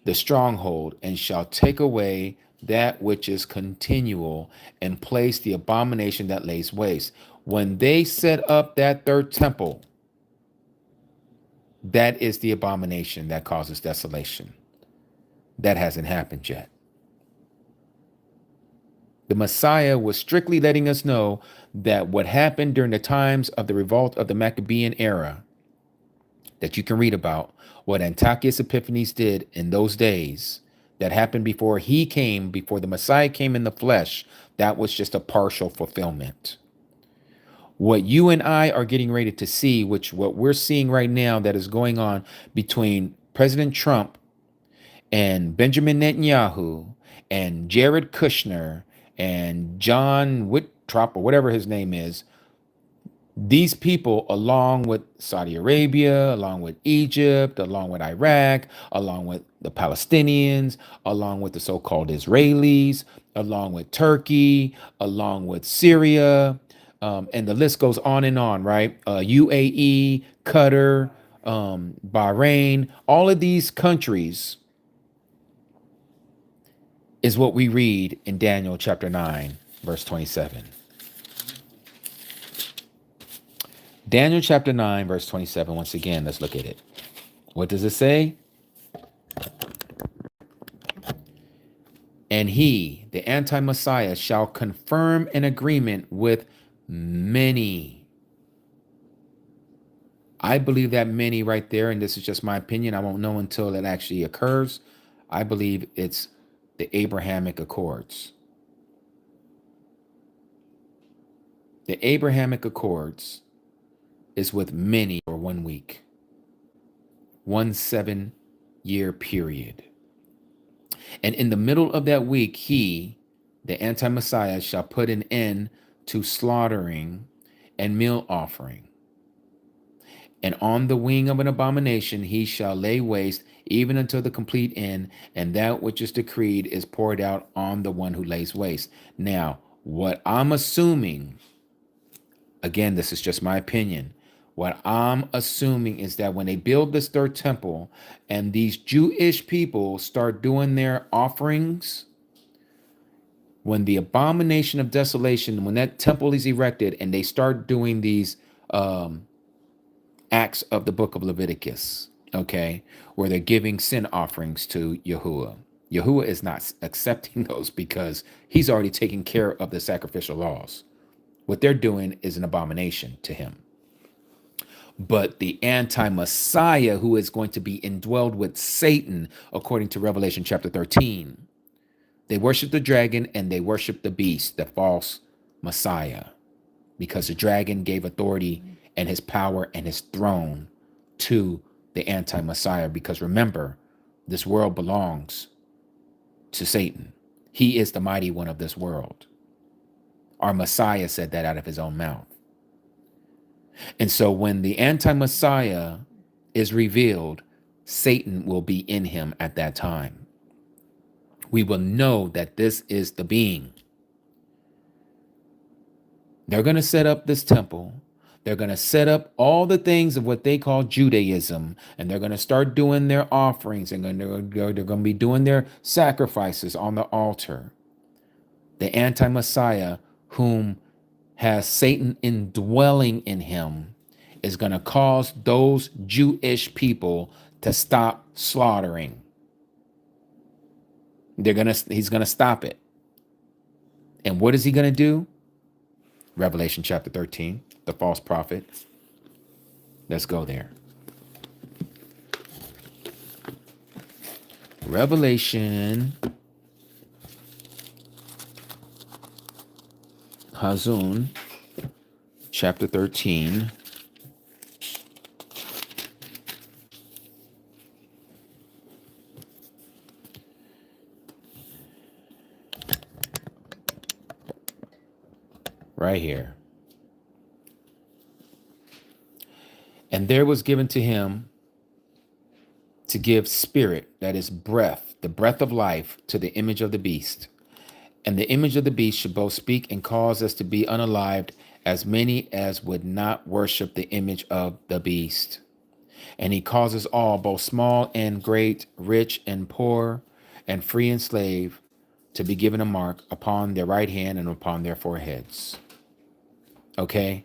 the stronghold, and shall take away that which is continual, and place the abomination that lays waste. When they set up that third temple, that is the abomination that causes desolation. That hasn't happened yet. The Messiah was strictly letting us know that what happened during the times of the revolt of the Maccabean era, that you can read about, what Antiochus Epiphanes did in those days, that happened before he came, before the Messiah came in the flesh, that was just a partial fulfillment. What you and I are getting ready to see, which what we're seeing right now that is going on between President Trump and Benjamin Netanyahu and Jared Kushner and John Wittrop, or whatever his name is, these people, along with Saudi Arabia, along with Egypt, along with Iraq, along with the Palestinians, along with the so-called Israelis, along with Turkey, along with Syria, and the list goes on, right? UAE, Qatar, Bahrain, all of these countries is what we read in Daniel chapter 9, verse 27. Daniel chapter 9, verse 27. Once again, let's look at it. What does it say? And he, the anti-Messiah, shall confirm an agreement with many. I believe that many right there, and this is just my opinion, I won't know until it actually occurs. I believe it's the Abrahamic Accords. The Abrahamic Accords is with many for 1 week, 1 7-year period. And in the middle of that week, he, the anti-Messiah, shall put an end to slaughtering and meal offering. And on the wing of an abomination he shall lay waste, even until the complete end, and that which is decreed is poured out on the one who lays waste. Now, what I'm assuming, again, this is just my opinion, what I'm assuming is that when they build this third temple and these Jewish people start doing their offerings, when the abomination of desolation, when that temple is erected and they start doing these acts of the book of Leviticus, okay, where they're giving sin offerings to Yahuwah. Yahuwah is not accepting those because he's already taken care of the sacrificial laws. What they're doing is an abomination to him. But the anti-Messiah, who is going to be indwelled with Satan, according to Revelation chapter 13, they worship the dragon and they worship the beast, the false Messiah, because the dragon gave authority and his power and his throne to the anti-Messiah. Because remember, this world belongs to Satan. He is the mighty one of this world. Our Messiah said that out of his own mouth. And so when the anti-Messiah is revealed, Satan will be in him at that time. We will know that this is the being. They're going to set up this temple. They're going to set up all the things of what they call Judaism, and they're going to start doing their offerings, and they're going to be doing their sacrifices on the altar. The anti-Messiah, whom has Satan indwelling in him, is going to cause those Jewish people to stop slaughtering. He's going to stop it. And what is he going to do? Revelation chapter 13, the false prophet. Let's go there. Revelation Hazun, chapter 13. Right here. And there was given to him to give spirit, that is breath, the breath of life, to the image of the beast. And the image of the beast should both speak and cause us to be unalived, as many as would not worship the image of the beast. And he causes all, both small and great, rich and poor, and free and slave, to be given a mark upon their right hand and upon their foreheads. Okay,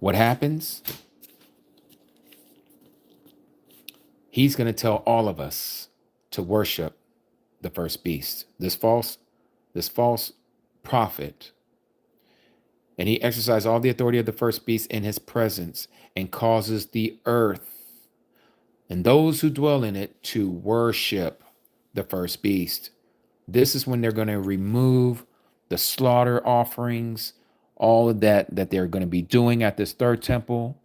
what happens? He's going to tell all of us to worship the first beast, this false prophet. And he exercised all the authority of the first beast in his presence, and causes the earth and those who dwell in it to worship the first beast. This is when they're going to remove the slaughter offerings, all of that they're going to be doing at this third temple.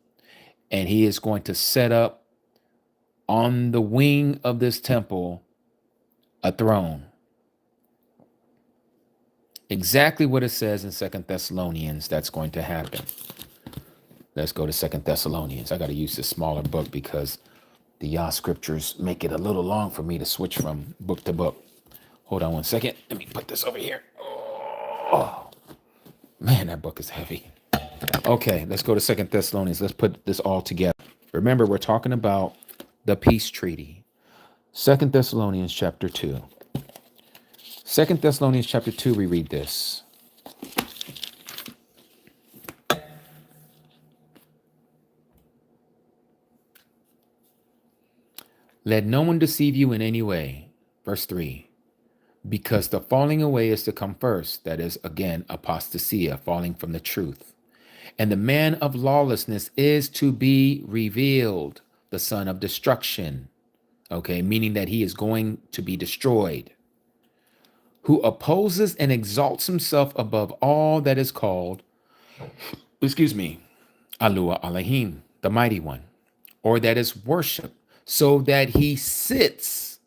And he is going to set up on the wing of this temple a throne. Exactly what it says in 2 Thessalonians that's going to happen. Let's go to 2 Thessalonians. I got to use this smaller book because the Yah scriptures make it a little long for me to switch from book to book. Hold on one second. Let me put this over here. Oh, man, that book is heavy. Okay, let's go to 2 Thessalonians. Let's put this all together. Remember, we're talking about the peace treaty. 2 Thessalonians chapter 2. 2 Thessalonians chapter 2, we read this. Let no one deceive you in any way. Verse 3. Because the falling away is to come first. That is, again, apostasia, falling from the truth. And the man of lawlessness is to be revealed, the son of destruction. Okay, meaning that he is going to be destroyed. Who opposes and exalts himself above all that is called, Alua Elohim, the mighty one, or that is worship, so that he sits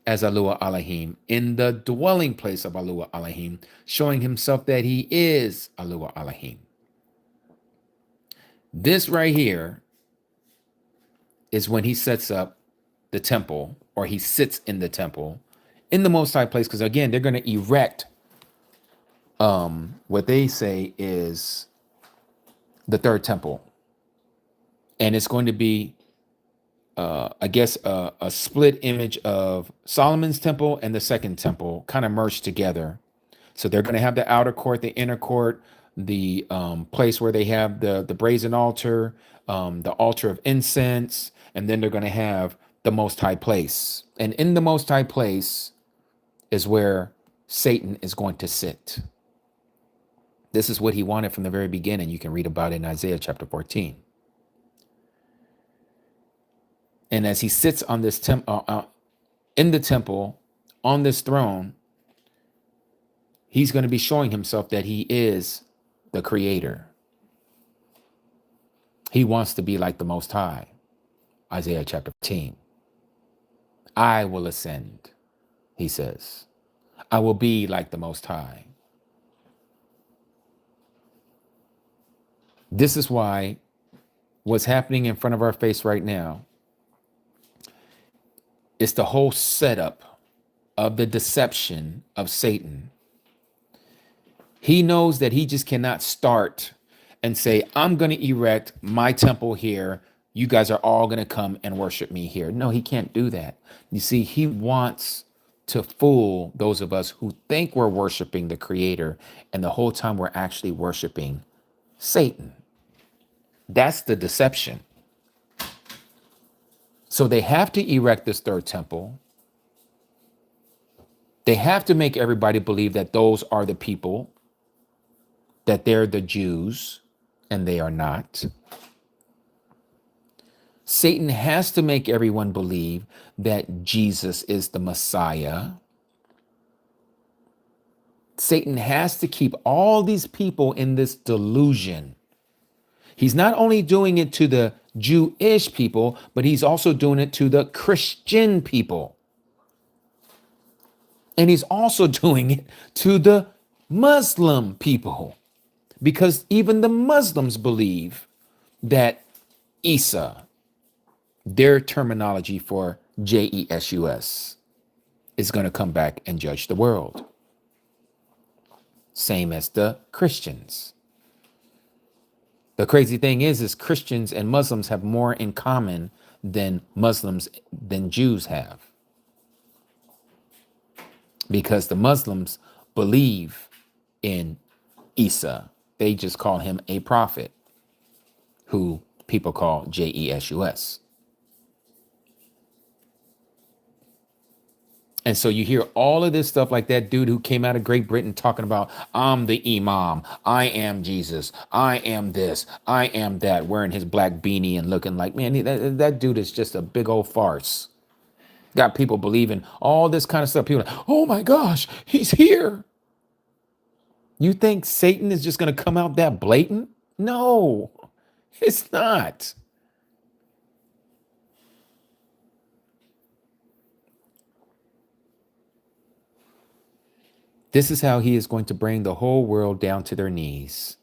as Alua Elohim in the dwelling place of Alua Elohim, showing himself that he is Alua Elohim. This right here is when he sets up the temple, or he sits in the temple in the Most High place, because again, they're going to erect what they say is the third temple. And it's going to be, I guess, a split image of Solomon's temple and the second temple kind of merged together. So they're going to have the outer court, the inner court, the place where they have the brazen altar, the altar of incense, and then they're going to have the Most High place. And in the Most High place is where Satan is going to sit. This is what he wanted from the very beginning. You can read about it in Isaiah chapter 14. And as he sits on this in the temple, on this throne, he's going to be showing himself that he is the creator. He wants to be like the Most High. Isaiah chapter 15. I will ascend, he says. I will be like the Most High. This is why what's happening in front of our face right now is the whole setup of the deception of Satan. He knows that he just cannot start and say, I'm going to erect my temple here. You guys are all going to come and worship me here. No, he can't do that. You see, he wants to fool those of us who think we're worshiping the creator, and the whole time we're actually worshiping Satan. That's the deception. So they have to erect this third temple. They have to make everybody believe that those are the people, that they're the Jews, and they are not. Satan has to make everyone believe that Jesus is the Messiah. Satan has to keep all these people in this delusion. He's not only doing it to the Jewish people, but he's also doing it to the Christian people. And he's also doing it to the Muslim people, because even the Muslims believe that Isa, their terminology for Jesus, is going to come back and judge the world. Same as the Christians. The crazy thing is Christians and Muslims have more in common than Jews have. Because the Muslims believe in Isa. They just call him a prophet, who people call Jesus. And so you hear all of this stuff like that dude who came out of Great Britain talking about, I'm the Imam, I am Jesus, I am this, I am that, wearing his black beanie and looking like, man, that dude is just a big old farce. Got people believing all this kind of stuff. People are like, oh my gosh, he's here. You think Satan is just going to come out that blatant? No, it's not. This is how he is going to bring the whole world down to their knees.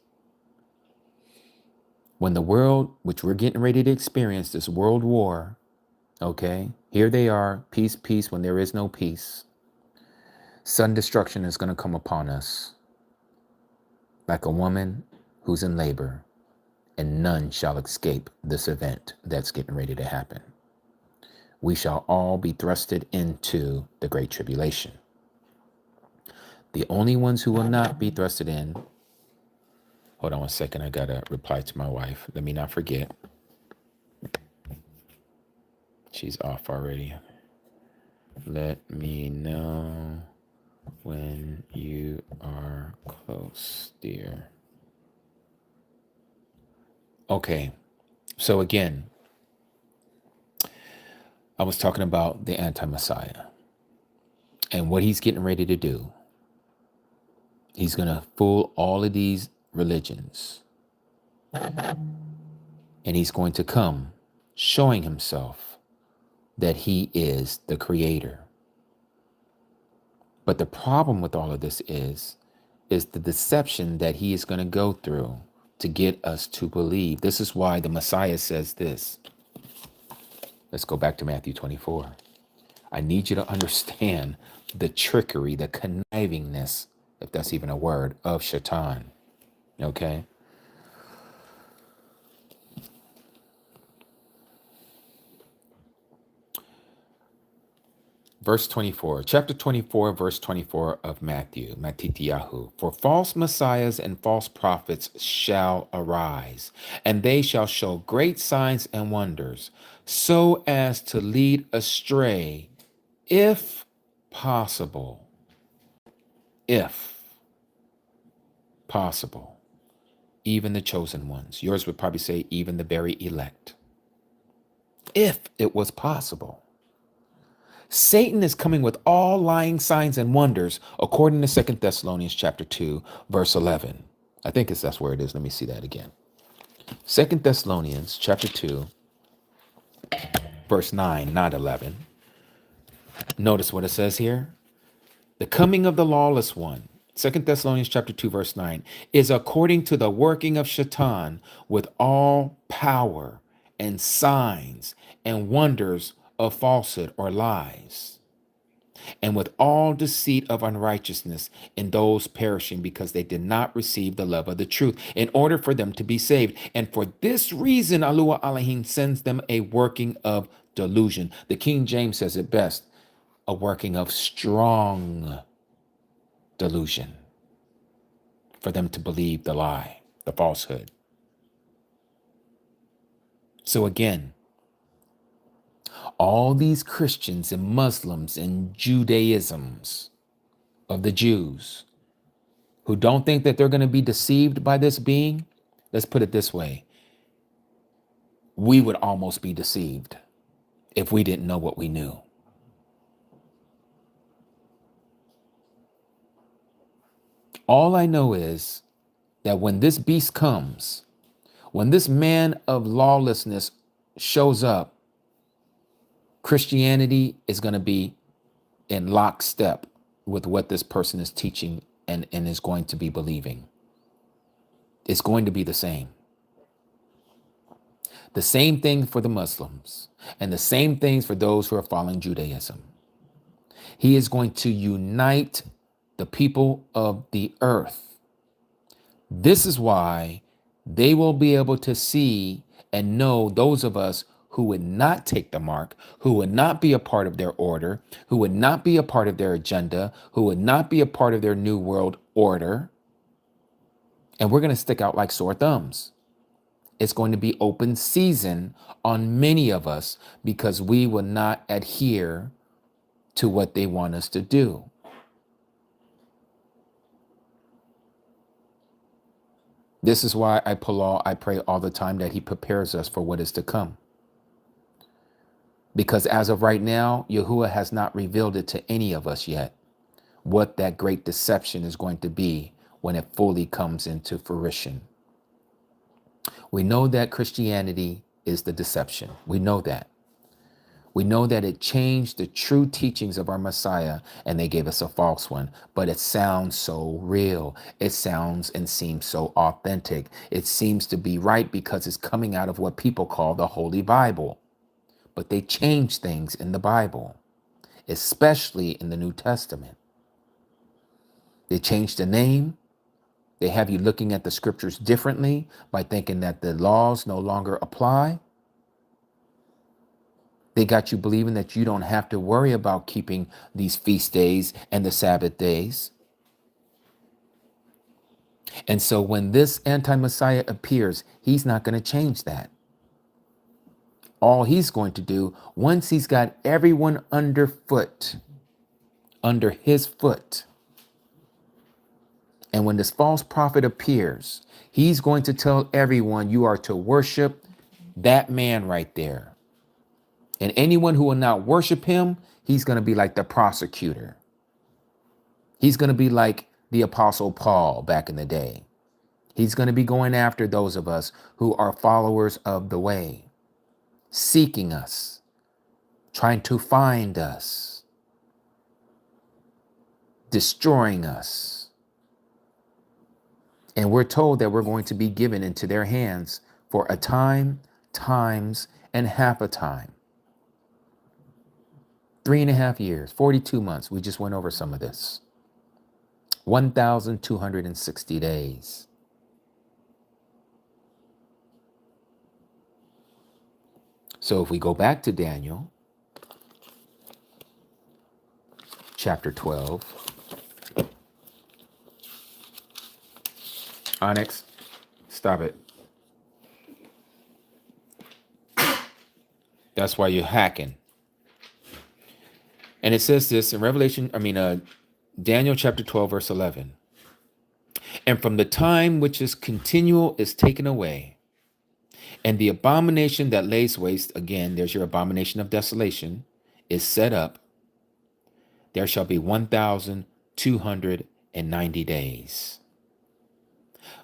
When the world, which we're getting ready to experience, this world war, okay, here they are, peace, peace, when there is no peace. Sudden destruction is going to come upon us like a woman who's in labor, and none shall escape this event that's getting ready to happen. we shall all be thrusted into the great tribulation. The only ones who will not be thrusted in, hold on one second, I gotta reply to my wife. Let me not forget. She's off already. Let me know when you are close, dear. Okay, so again, I was talking about the anti-Messiah and what he's getting ready to do. He's going to fool all of these religions, and he's going to come showing himself that he is the creator. But the problem with all of this is the deception that he is going to go through to get us to believe. This is why the Messiah says this. Let's go back to Matthew 24. I need you to understand the trickery, the connivingness, if that's even a word, of Shaitan. Okay? Verse 24, chapter 24, verse 24 of Matthew, Matityahu. For false messiahs and false prophets shall arise, and they shall show great signs and wonders, so as to lead astray, if possible, even the chosen ones. Yours would probably say even the very elect. If it was possible. Satan is coming with all lying signs and wonders, according to 2 Thessalonians chapter 2, verse 11. I think that's where it is. Let me see that again. 2 Thessalonians chapter 2, verse 9, not 11. Notice what it says here. The coming of the lawless one, 2 Thessalonians chapter 2, verse 9, is according to the working of Shaitan with all power and signs and wonders of falsehood or lies, and with all deceit of unrighteousness in those perishing, because they did not receive the love of the truth, in order for them to be saved. And for this reason, Alua Elohim sends them a working of delusion. The King James says it best, a working of strong delusion, for them to believe the lie, the falsehood. So again, all these Christians and Muslims and Judaisms of the Jews who don't think that they're going to be deceived by this being, let's put it this way. We would almost be deceived if we didn't know what we knew. All I know is that when this beast comes, when this man of lawlessness shows up, Christianity is going to be in lockstep with what this person is teaching and is going to be believing. It's going to be the same. The same thing for the Muslims and the same things for those who are following Judaism. He is going to unite the people of the earth. This is why they will be able to see and know those of us who would not take the mark, who would not be a part of their order, who would not be a part of their agenda, who would not be a part of their new world order. And we're going to stick out like sore thumbs. It's going to be open season on many of us because we will not adhere to what they want us to do. This is why I pray all the time that he prepares us for what is to come. Because as of right now, Yahuwah has not revealed it to any of us yet, what that great deception is going to be when it fully comes into fruition. We know that Christianity is the deception. We know that. We know that it changed the true teachings of our Messiah and they gave us a false one, but it sounds so real. It sounds and seems so authentic. It seems to be right because it's coming out of what people call the Holy Bible. But they changed things in the Bible, especially in the New Testament. They changed the name. They have you looking at the scriptures differently by thinking that the laws no longer apply. They got you believing that you don't have to worry about keeping these feast days and the Sabbath days. And so when this anti-Messiah appears, he's not going to change that. All he's going to do, once he's got everyone under his foot, and when this false prophet appears, he's going to tell everyone you are to worship that man right there. And anyone who will not worship him, he's going to be like the prosecutor. He's going to be like the Apostle Paul back in the day. He's going to be going after those of us who are followers of the way, seeking us, trying to find us, destroying us. And we're told that we're going to be given into their hands for a time, times, and half a time. 3.5 years, 42 months. We just went over some of this. 1,260 days. So if we go back to Daniel, chapter 12. Onyx, stop it. That's why you're hacking. And it says this in Daniel chapter 12, verse 11. And from the time which is continual is taken away, and the abomination that lays waste, again, there's your abomination of desolation, is set up, there shall be 1,290 days.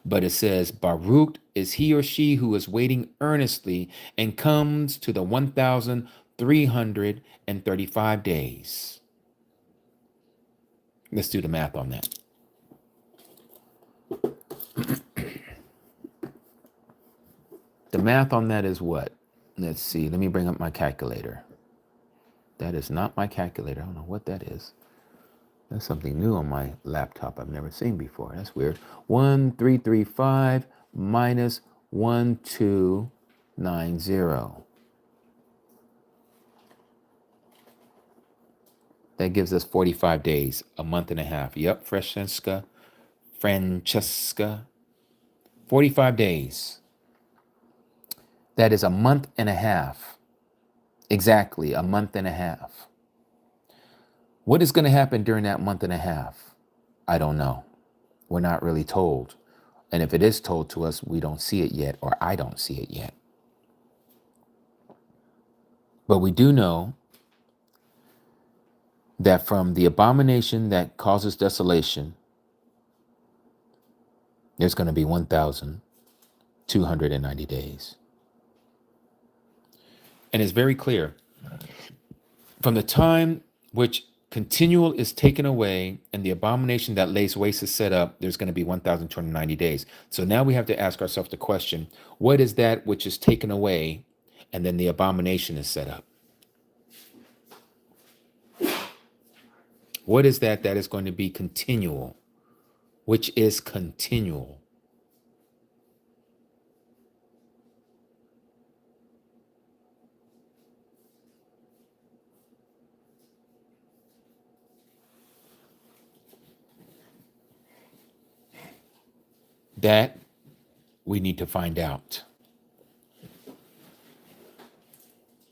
But it says, Baruch is he or she who is waiting earnestly and comes to the 1,335 days. Let's do the math on that. The math on that is what? Let's see. Let me bring up my calculator. That is not my calculator. I don't know what that is. That's something new on my laptop I've never seen before. That's weird. 1,335 minus 1,290. That gives us 45 days, a month and a half. Yep, Francesca. 45 days. That is a month and a half. Exactly, a month and a half. What is going to happen during that month and a half? I don't know. We're not really told. And if it is told to us, we don't see it yet, or I don't see it yet. But we do know that from the abomination that causes desolation, there's going to be 1,290 days. And it's very clear. From the time which continual is taken away and the abomination that lays waste is set up, there's going to be 1,290 days. So now we have to ask ourselves the question, what is that which is taken away and then the abomination is set up? What is that is going to be continual? Which is continual? That we need to find out.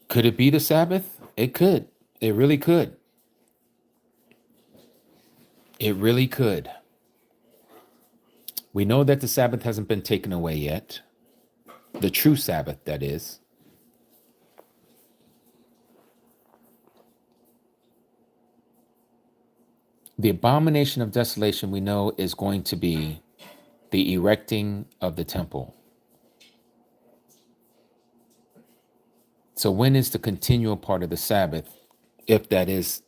Could it be the Sabbath? It could. It really could. It really could. We know that the Sabbath hasn't been taken away yet. The true Sabbath, that is. The abomination of desolation, we know, is going to be the erecting of the temple. So when is the continual part of the Sabbath, if that is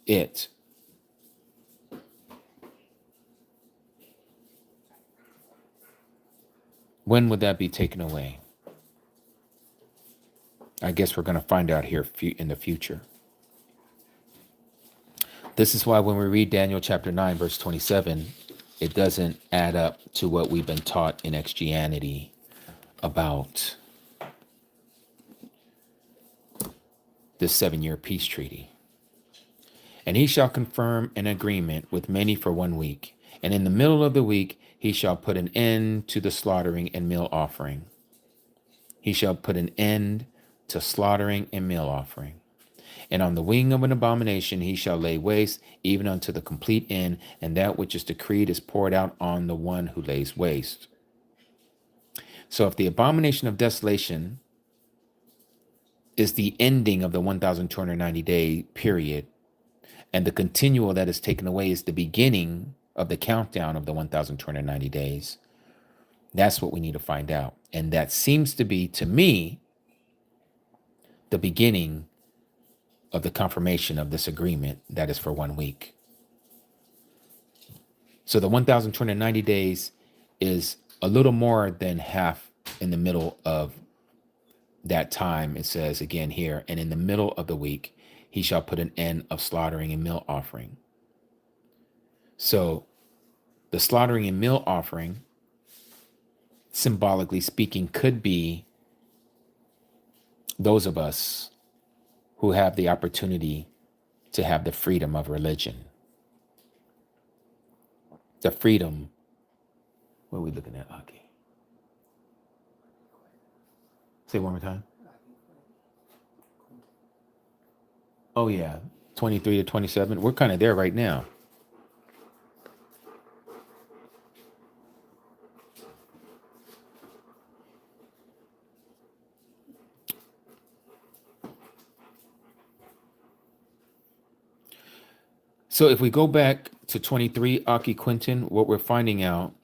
it? When would that be taken away? I guess we're going to find out here in the future. This is why when we read Daniel chapter 9, verse 27, it doesn't add up to what we've been taught in Christianity about this 7-year peace treaty. And he shall confirm an agreement with many for 1 week. And in the middle of the week, he shall put an end to the slaughtering and meal offering. He shall put an end to slaughtering and meal offering. And on the wing of an abomination he shall lay waste, even unto the complete end, and that which is decreed is poured out on the one who lays waste. So if the abomination of desolation is the ending of the 1,290-day period, and the continual that is taken away is the beginning of the countdown of the 1,290 days, that's what we need to find out. And that seems to be, to me, the beginning of the confirmation of this agreement that is for 1 week. So the 1,290 days is a little more than half in the middle of that time. It says again here, and in the middle of the week, he shall put an end of slaughtering and meal offering. So the slaughtering and meal offering, symbolically speaking, could be those of us who have the opportunity to have the freedom of religion. The freedom, what are we looking at, Aki? Say it one more time. Oh yeah, 23 to 27. We're kind of there right now. So if we go back to 23, Aki Quinton, what we're finding out,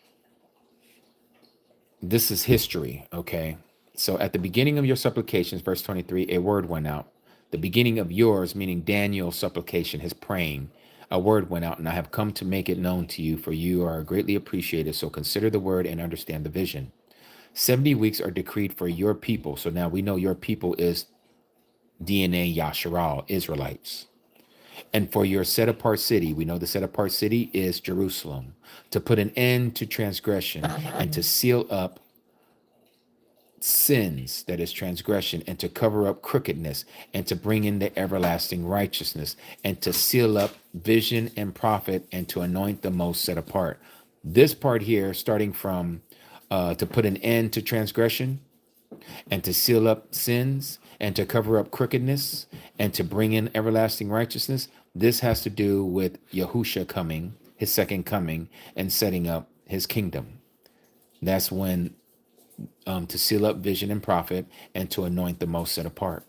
this is history, okay? So at the beginning of your supplications, verse 23, a word went out. The beginning of yours, meaning Daniel's supplication, his praying, a word went out, and I have come to make it known to you, for you are greatly appreciated. So consider the word and understand the vision. 70 weeks are decreed for your people. So now we know your people is DNA Yasharal, Israelites. And for your set apart city, we know the set apart city is Jerusalem, to put an end to transgression and to seal up sins, that is transgression, and to cover up crookedness and to bring in the everlasting righteousness and to seal up vision and prophet and to anoint the most set apart. This part here, starting from to put an end to transgression and to seal up sins and to cover up crookedness and to bring in everlasting righteousness. This has to do with Yahusha coming, his second coming, and setting up his kingdom. That's when to seal up vision and prophet and to anoint the most set apart.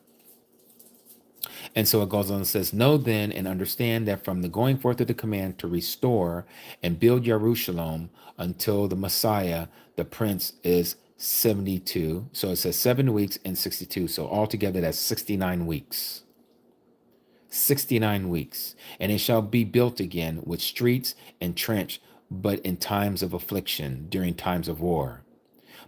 And so it goes on and says, know then and understand that from the going forth of the command to restore and build Jerusalem until the Messiah, the Prince, is 72. So it says 7 weeks and 62. So altogether that's 69 weeks. 69 weeks. And it shall be built again with streets and trench, but in times of affliction, during times of war.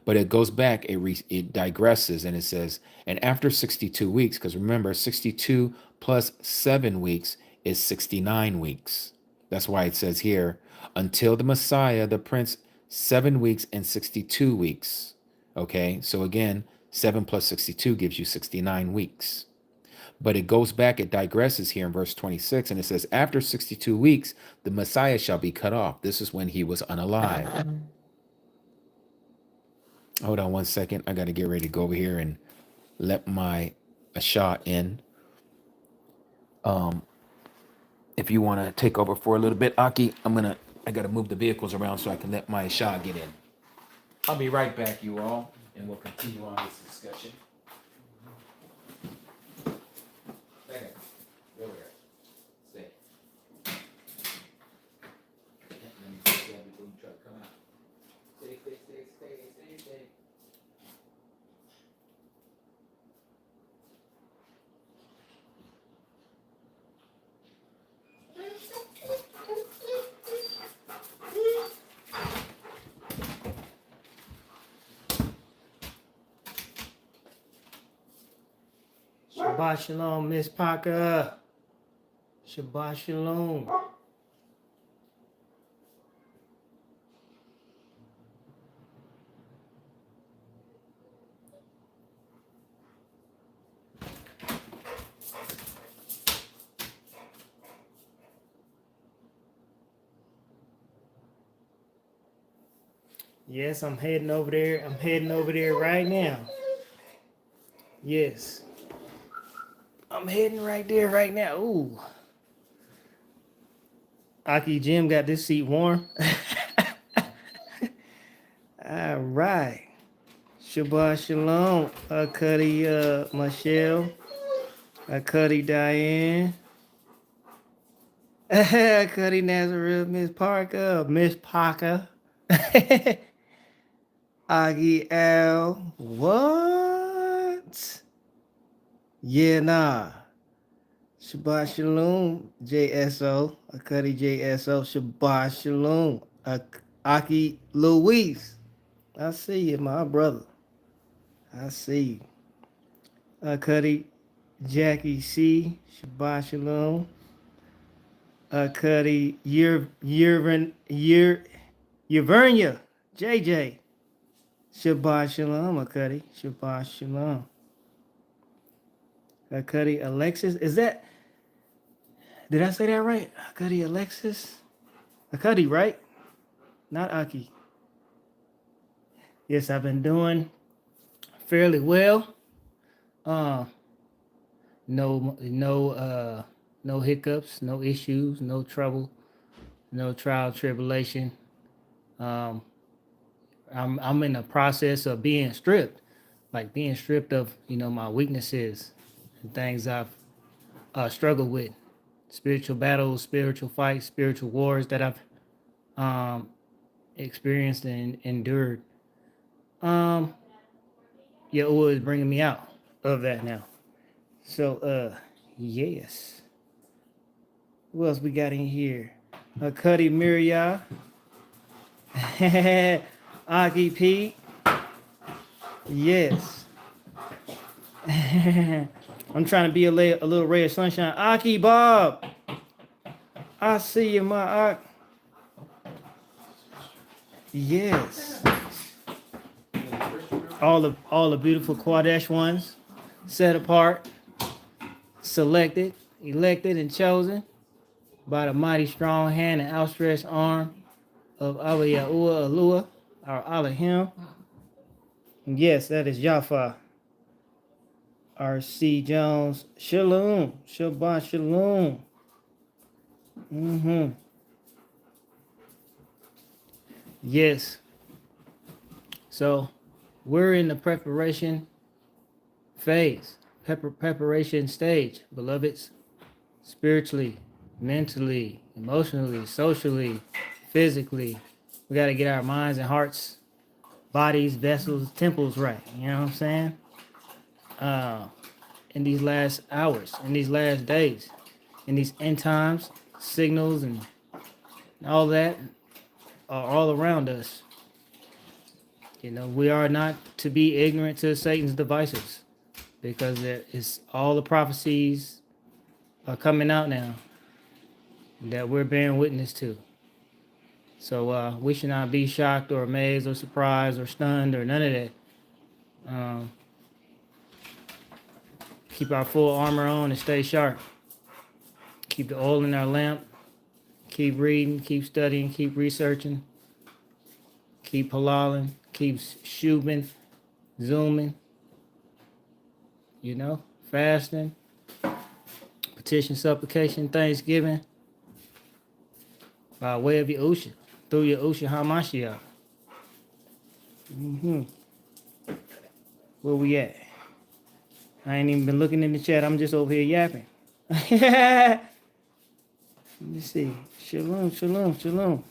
But it goes back, it digresses, and it says, and after 62 weeks, because remember, 62 plus 7 weeks is 69 weeks. That's why it says here, until the Messiah, the Prince, 7 weeks and 62 weeks. Okay, so again, 7 plus 62 gives you 69 weeks. But it goes back, it digresses here in verse 26, and it says, after 62 weeks, the Messiah shall be cut off. This is when he was unalive. Hold on one second. I got to get ready to go over here and let my Asha in. If you want to take over for a little bit, Aki, I got to move the vehicles around so I can let my Asha get in. I'll be right back, you all, and we'll continue on this discussion. Okay. Where we at? Stay. Let me fix that before you try to come out. Stay. Shabbat Shalom, Miss Parker. Shabbat Shalom. Yes, I'm heading over there. I'm heading over there right now. Yes. I'm heading right there right now. Ooh. Aki Jim got this seat warm. All right. Shabbat Shalom. Cuddy Michelle. Cuddy Diane. Cuddy Nazareth, Miss Parker. Miss Parker. Aggie L. What? Yeah, nah. Shabbat Shalom, JSO. Cuddy JSO. Shabbat Shalom. Aki Luis. I see you, my brother. I see you. Cuddy Jackie C. Shabbat Shalom. Cuddy Yervernia. JJ. Shabbat Shalom, Cuddy. Shabbat Shalom. Cuddy Alexis. Is that, did I say that right? Cuddy Alexis? Cuddy, right? Not Aki. Yes, I've been doing fairly well. No hiccups, no issues, no trouble, no trial tribulation. I'm in the process of being stripped, like being stripped of my weaknesses and things I've struggled with, spiritual battles, spiritual fights, spiritual wars that I've experienced and endured. Yahuwah is bringing me out of that now. So yes. Who else we got in here? Cuddy Miria. Aki Pete. Yes. I'm trying to be a little ray of sunshine. Aki Bob. I see you, my Ak. Yes. All the beautiful Quadesh ones, set apart, selected, elected, and chosen by the mighty strong hand and outstretched arm of Abba Yahuwah Alua, our Elohim. Yes, that is Jaffa. R.C. Jones. Shalom. Shabbat Shalom. Yes. So we're in the preparation phase, preparation stage, beloveds, spiritually, mentally, emotionally, socially, physically. We got to get our minds and hearts, bodies, vessels, temples right. You know what I'm saying? In these last hours, in these last days, in these end times, signals and all that are all around us. We are not to be ignorant to Satan's devices, because it's all the prophecies are coming out now that we're bearing witness to. So we should not be shocked or amazed or surprised or stunned or none of that. Keep our full armor on and stay sharp. Keep the oil in our lamp. Keep reading, keep studying, keep researching. Keep halalling, keep shubing, zooming. Fasting, petition, supplication, thanksgiving. By way of Yahushua, through Yahushua HaMashiach. Where we at? I ain't even been looking in the chat. I'm just over here yapping. Let me see. Shalom, shalom, shalom.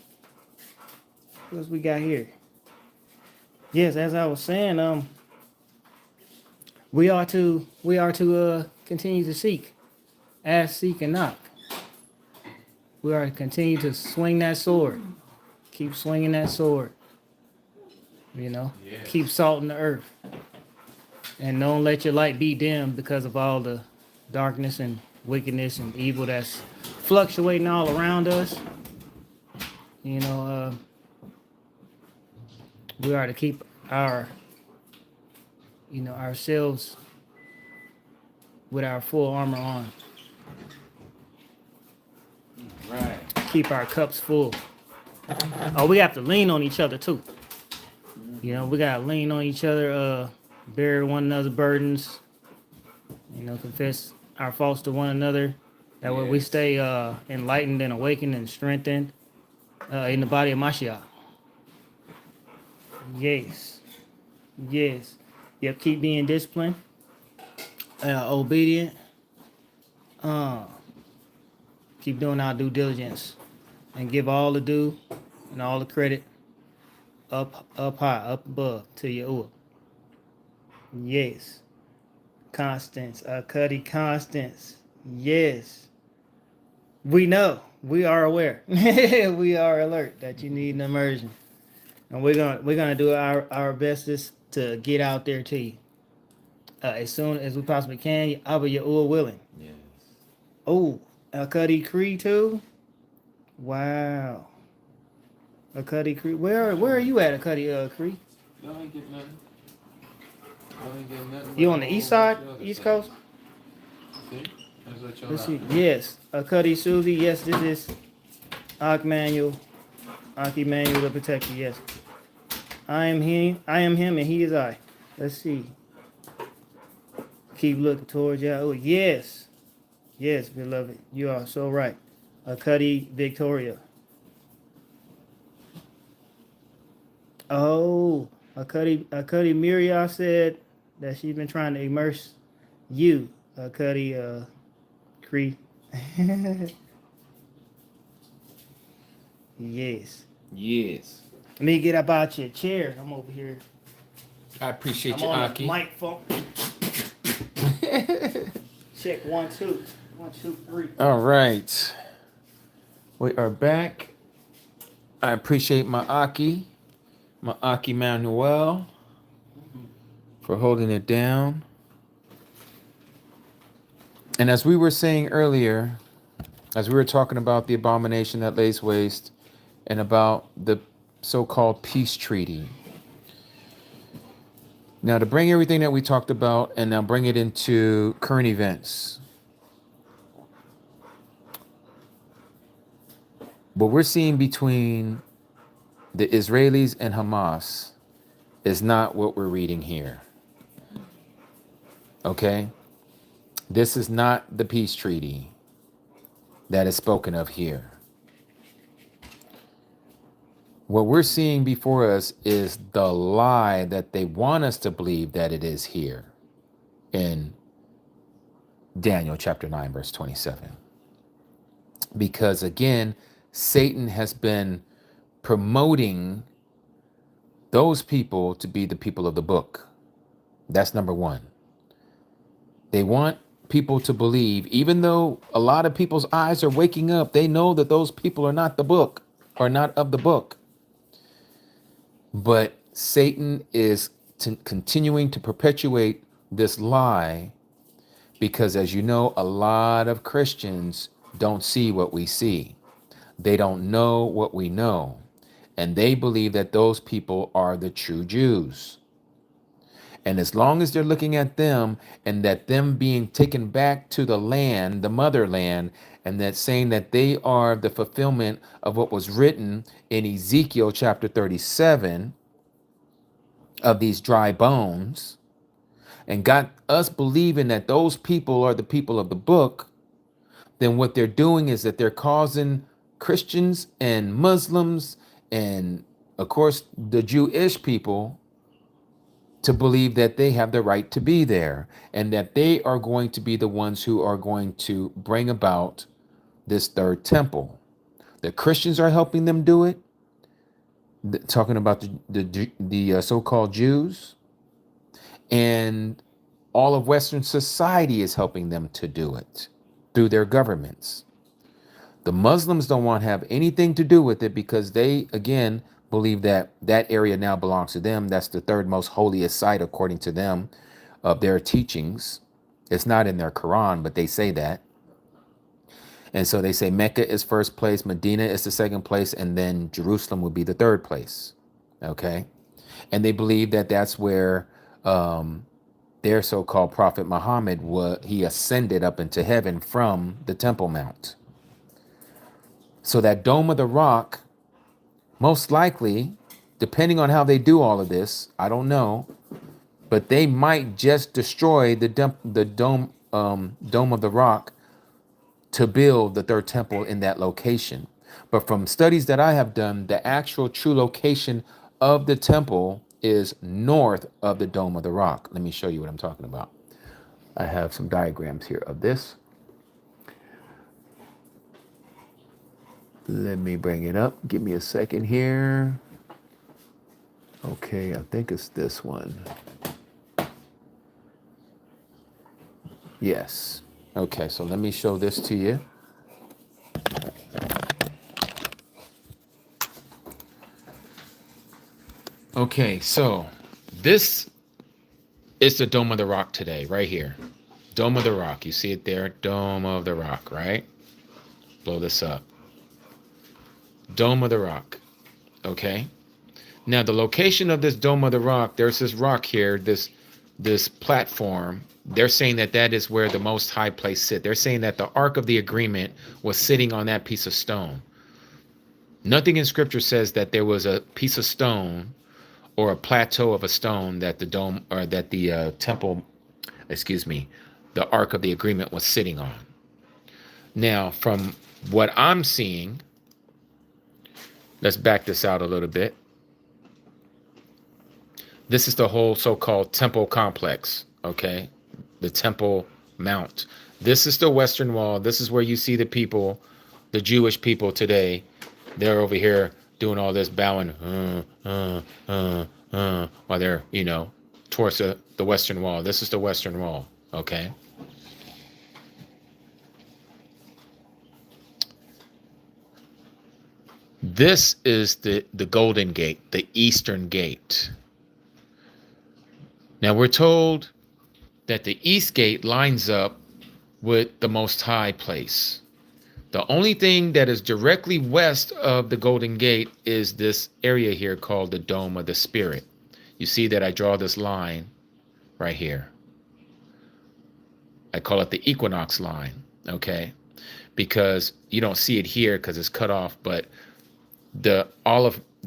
What else we got here? Yes, as I was saying, we are to continue to seek, ask, seek, and knock. We are to continue to swing that sword. Keep swinging that sword. Keep salting the earth. And don't let your light be dimmed because of all the darkness and wickedness and evil that's fluctuating all around us. We are to keep our, ourselves with our full armor on. Right. Keep our cups full. Oh, we have to lean on each other too. You know, we gotta lean on each other, bear one another's burdens. You know, confess our faults to one another. That way we Yes. stay enlightened and awakened and strengthened in the body of Mashiach. Yes. Yes. Yep, keep being disciplined, obedient. Keep doing our due diligence and give all the due and all the credit up high, up above to Yahuwah. Yes. Constance, Cuddy Constance. Yes. We know. We are aware. We are alert that you need an immersion. And we're gonna do our bestest to get out there to you. As soon as we possibly can, Abba Yahuwah willing. Yes. Oh, Cuddy Cree too? Wow. Cuddy Cree. Where are you at, Cuddy Cree? Y'all ain't get nothing. Y'all ain't get nothing. You on the east side? East coast? See? That's what y'all Let's see. out. Yes. Cuddy Susie. Yes, this is Ak Manuel. Aki Manuel the Protector. Yes. I am him, and he is I. Let's see. Keep looking towards Yahweh. Yes. Yes, beloved. You are so right. Cuddy Victoria. Oh, Cuddy Miriam said that she's been trying to immerse you, Cuddy Cree. Yes. Yes. Let me get up out your chair. I'm over here. I appreciate I'm you, on Aki. the mic phone. Check 1 2. 1 2 3. All right. We are back. I appreciate my Aki Manuel, for holding it down. And as we were saying earlier, as we were talking about the abomination that lays waste and about the so-called peace treaty. Now, to bring everything that we talked about and now bring it into current events. What we're seeing between the Israelis and Hamas is not what we're reading here. Okay? This is not the peace treaty that is spoken of here. What we're seeing before us is the lie that they want us to believe that it is here in Daniel chapter 9, verse 27. Because again, Satan has been promoting those people to be the people of the book. That's number one. They want people to believe, even though a lot of people's eyes are waking up, they know that those people are not the book, or not of the book. But Satan is continuing to perpetuate this lie because, as you know, a lot of Christians don't see what we see. They don't know what we know. And they believe that those people are the true Jews. And as long as they're looking at them and that them being taken back to the land, the motherland, and that saying that they are the fulfillment of what was written in Ezekiel chapter 37 of these dry bones, and got us believing that those people are the people of the book, then what they're doing is that they're causing Christians and Muslims and, of course, the Jewish people to believe that they have the right to be there and that they are going to be the ones who are going to bring about this third temple. The Christians are helping them do it, talking about the so-called Jews, and all of Western society is helping them to do it through their governments. The Muslims don't want to have anything to do with it because they, again, believe that that area now belongs to them. That's the third most holiest site, according to them, of their teachings. It's not in their Quran, but they say that. And so they say Mecca is first place, Medina is the second place, and then Jerusalem would be the third place. Okay? And they believe that that's where their so-called Prophet Muhammad, he ascended up into heaven from the Temple Mount. So that Dome of the Rock, most likely, depending on how they do all of this, I don't know, but they might just destroy the dome, dome of the rock to build the third temple in that location. But from studies that I have done, the actual true location of the temple is north of the dome of the rock. Let me show you what I'm talking about. I have some diagrams here of this. Let me bring it up. Give me a second here. Okay, I think it's this one. Yes. Okay, so let me show this to you. Okay, so this is the Dome of the Rock today, right here. Dome of the Rock. You see it there? Dome of the Rock, right? Blow this up. Dome of the Rock. Okay. Now, the location of this Dome of the Rock, there's this rock here, this platform. They're saying that that is where the Most High place sit. They're saying that the Ark of the Agreement was sitting on that piece of stone. Nothing in Scripture says that there was a piece of stone or a plateau of a stone that the dome or that the temple, the Ark of the Agreement was sitting on. Now, from what I'm seeing, let's back this out a little bit. This is the whole so-called temple complex, okay? The Temple Mount. This is the Western Wall. This is where you see the people, the Jewish people today. They're over here doing all this bowing while they're, towards the Western Wall. This is the Western Wall, okay? This is the Golden Gate, the Eastern Gate. Now we're told that the East Gate lines up with the Most High place. The only thing that is directly west of the Golden Gate is this area here called the Dome of the Spirit. You see that I draw this line right here. I call it the equinox line, okay? Because you don't see it here because it's cut off, but the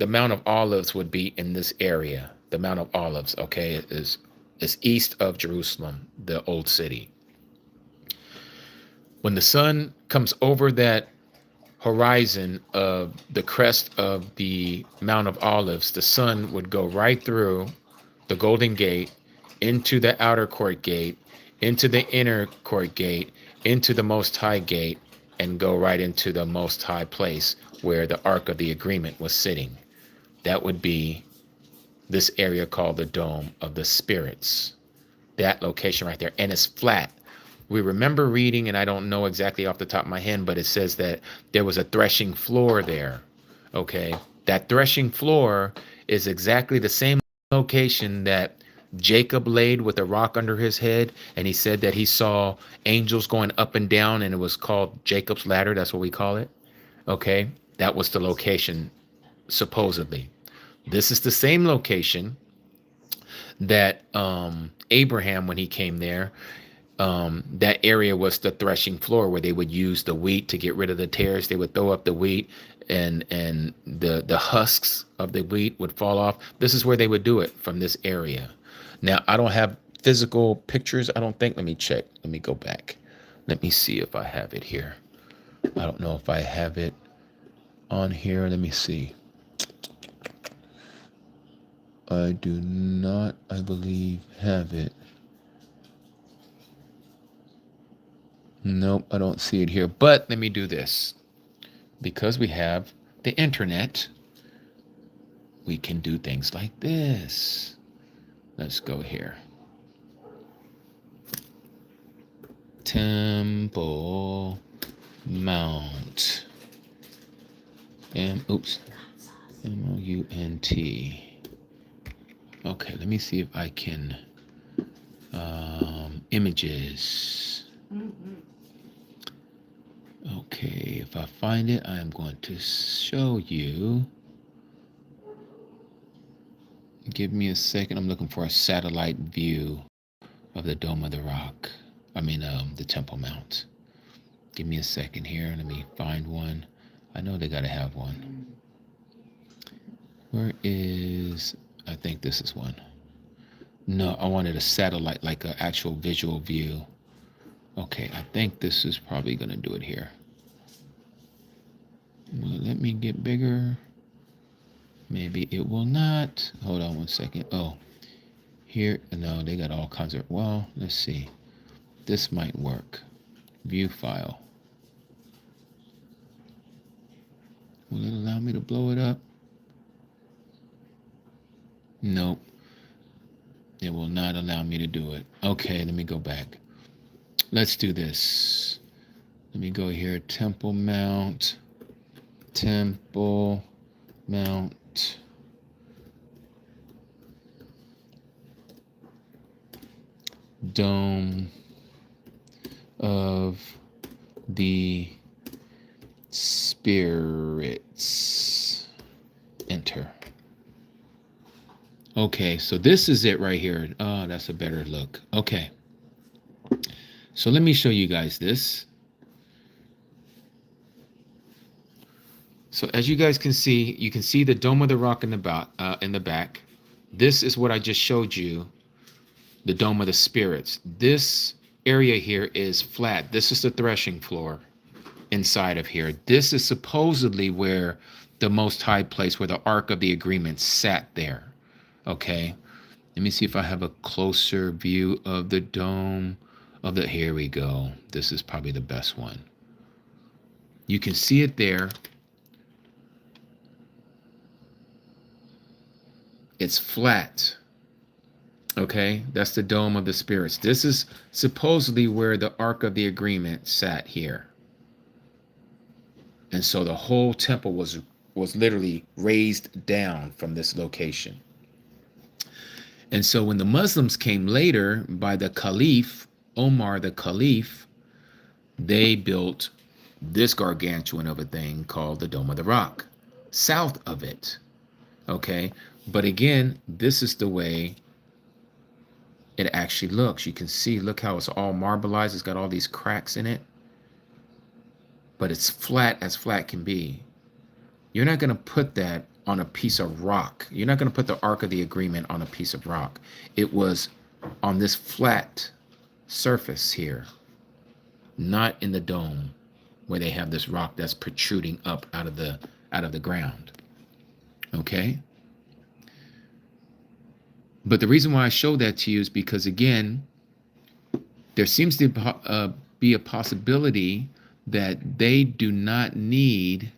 Mount of Olives would be in this area. The Mount of Olives, okay, is east of Jerusalem, the old city. When the sun comes over that horizon of the crest of the Mount of Olives, the sun would go right through the Golden Gate, into the outer court gate, into the inner court gate, into the Most High gate, and go right into the Most High place where the Ark of the Agreement was sitting. That would be this area called the Dome of the Spirits. That location right there. And it's flat. We remember reading, and I don't know exactly off the top of my head, but it says that there was a threshing floor there. Okay. That threshing floor is exactly the same location that Jacob laid with a rock under his head. And he said that he saw angels going up and down, and it was called Jacob's ladder. That's what we call it. Okay. That was the location, supposedly. This is the same location that Abraham, when he came there, that area was the threshing floor where they would use the wheat to get rid of the tares. They would throw up the wheat, and the husks of the wheat would fall off. This is where they would do it, from this area. Now, I don't have physical pictures, I don't think. Let me check. Let me go back. Let me see if I have it here. I don't know if I have it on here. Let me see. I do not, I believe, have it. Nope, I don't see it here. But let me do this. Because we have the internet, we can do things like this. Let's go here. Temple Mount. M-O-U-N-T. Okay, let me see if I can, images. Okay, if I find it, I am going to show you. Give me a second. I'm looking for a satellite view of the Dome of the Rock. The Temple Mount. Give me a second here. Let me find one. I know they got to have one. Where is, I think this is one. No, I wanted a satellite, like an actual visual view. Okay, I think this is probably going to do it here. Will it let me get bigger? Maybe it will not. Hold on one second. Oh, here, no, they got all kinds of, well, let's see. This might work. View file. Will it allow me to blow it up? Nope. It will not allow me to do it. Okay, let me go back. Let's do this. Let me go here. Temple mount. Temple mount. Dome of the spirits. Enter. Okay, so this is it right here. Oh, that's a better look. Okay. So let me show you guys this. So as you guys can see, you can see the Dome of the Rock in the back. This is what I just showed you, the Dome of the Spirits. This area here is flat. This is the threshing floor inside of here. This is supposedly where the Most High place, where the Ark of the Agreement sat there. Okay, let me see if I have a closer view of the dome of the, here we go. This is probably the best one. You can see it there. It's flat. Okay, that's the Dome of the Spirits. This is supposedly where the Ark of the Agreement sat here. And so the whole temple was literally raised down from this location. And so when the Muslims came later by the Caliph, Omar the Caliph, they built this gargantuan of a thing called the Dome of the Rock, south of it. Okay, but again, this is the way it actually looks. You can see, look how it's all marbleized. It's got all these cracks in it, but it's flat as flat can be. You're not going to put that on a piece of rock. You're not going to put the Ark of the Agreement on a piece of rock. It was on this flat surface here, not in the dome where they have this rock that's protruding up out of the ground. Okay? But the reason why I show that to you is because, again, there seems to be a possibility that they do not need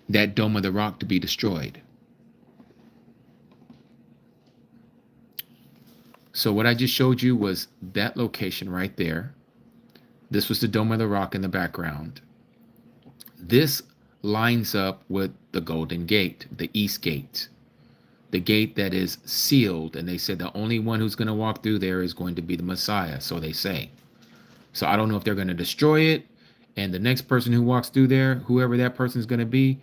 that Dome of the Rock to be destroyed. So what I just showed you was that location right there. This was the Dome of the Rock in the background. This lines up with the Golden Gate, the East Gate, the gate that is sealed. And they said the only one who's going to walk through there is going to be the Messiah, so they say. So I don't know if they're going to destroy it, and the next person who walks through there, whoever that person is going to be,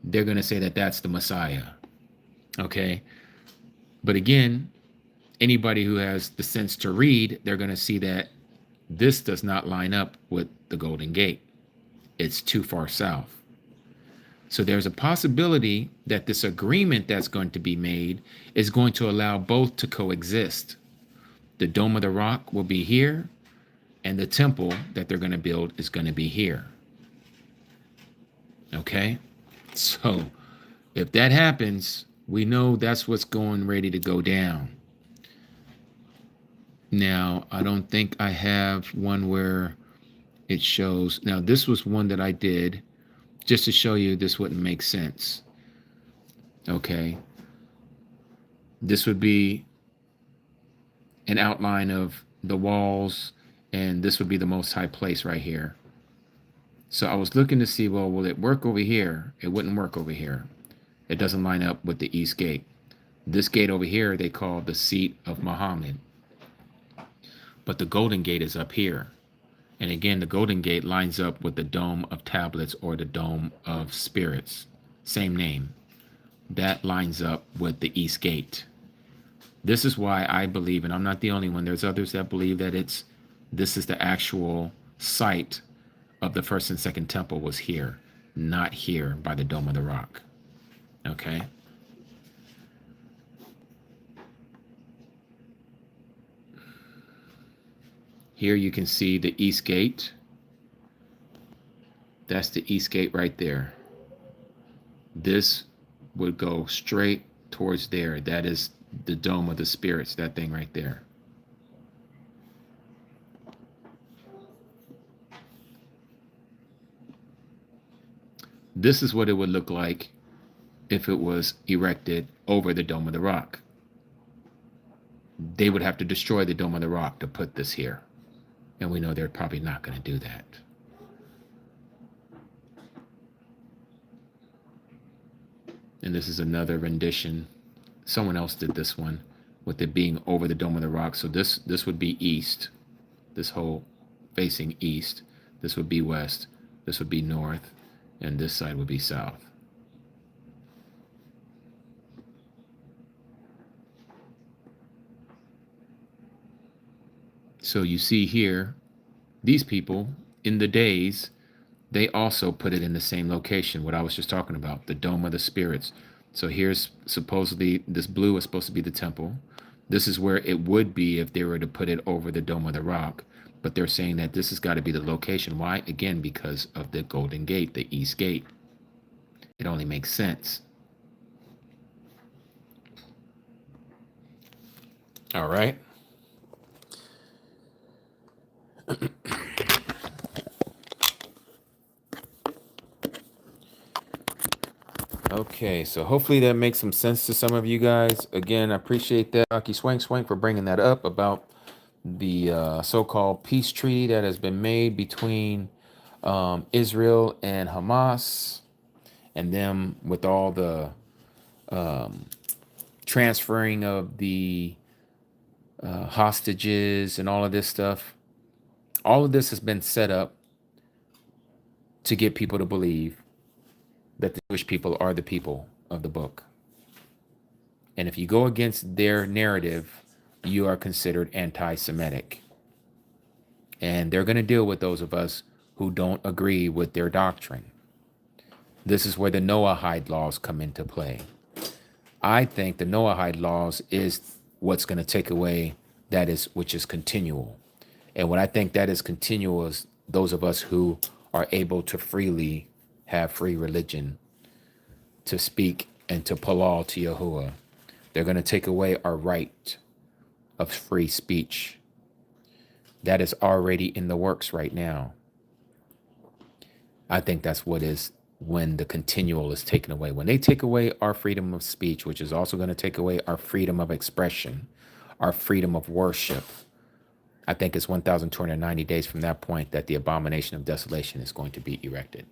they're going to say that that's the Messiah. Okay? But again, anybody who has the sense to read, they're going to see that this does not line up with the Golden Gate. It's too far south. So there's a possibility that this agreement that's going to be made is going to allow both to coexist. The Dome of the Rock will be here, and the temple that they're going to build is going to be here. Okay? So if that happens, we know that's what's going ready to go down. Now, I don't think I have one where it shows. Now, this was one that I did just to show you this wouldn't make sense. Okay. This would be an outline of the walls, and this would be the Most High place right here. So I was looking to see, well, will it work over here? It wouldn't work over here. It doesn't line up with the East Gate. This gate over here, they call the seat of Muhammad. But the Golden Gate is up here. And again, the Golden Gate lines up with the Dome of Tablets or the Dome of Spirits. Same name. That lines up with the East Gate. This is why I believe, and I'm not the only one, there's others that believe that this is the actual site of the first and second temple was here. not here by the Dome of the Rock. Okay. Here you can see the East Gate. That's the East Gate right there. This would go straight towards there. That is the Dome of the Spirits, that thing right there. This is what it would look like if it was erected over the Dome of the Rock. They would have to destroy the Dome of the Rock to put this here. And we know they're probably not going to do that. And this is another rendition. Someone else did this one with it being over the Dome of the Rock. So this would be east. This whole facing east. This would be west. This would be north. And this side would be south. So you see here, these people in the days, they also put it in the same location, what I was just talking about, the Dome of the Spirits. So here's supposedly, this blue is supposed to be the temple. This is where it would be if they were to put it over the Dome of the Rock. But they're saying that this has got to be the location. Why? Again, because of the Golden Gate, the East Gate. It only makes sense. All right. Okay, so hopefully that makes some sense to some of you guys. Again, I appreciate that, Aki Swank for bringing that up about the so-called peace treaty that has been made between Israel and Hamas, and them with all the transferring of the hostages and all of this stuff. All of this has been set up to get people to believe that the Jewish people are the people of the book. And if you go against their narrative, you are considered anti-Semitic. And they're going to deal with those of us who don't agree with their doctrine. This is where the Noahide laws come into play. I think the Noahide laws is what's going to take away that is, which is continual. And what I think that is continual is those of us who are able to freely have free religion, to speak and to palal to Yahuwah. They're going to take away our right of free speech. That is already in the works right now. I think that's what is when the continual is taken away. When they take away our freedom of speech, which is also going to take away our freedom of expression, our freedom of worship, I think it's 1,290 days from that point that the abomination of desolation is going to be erected.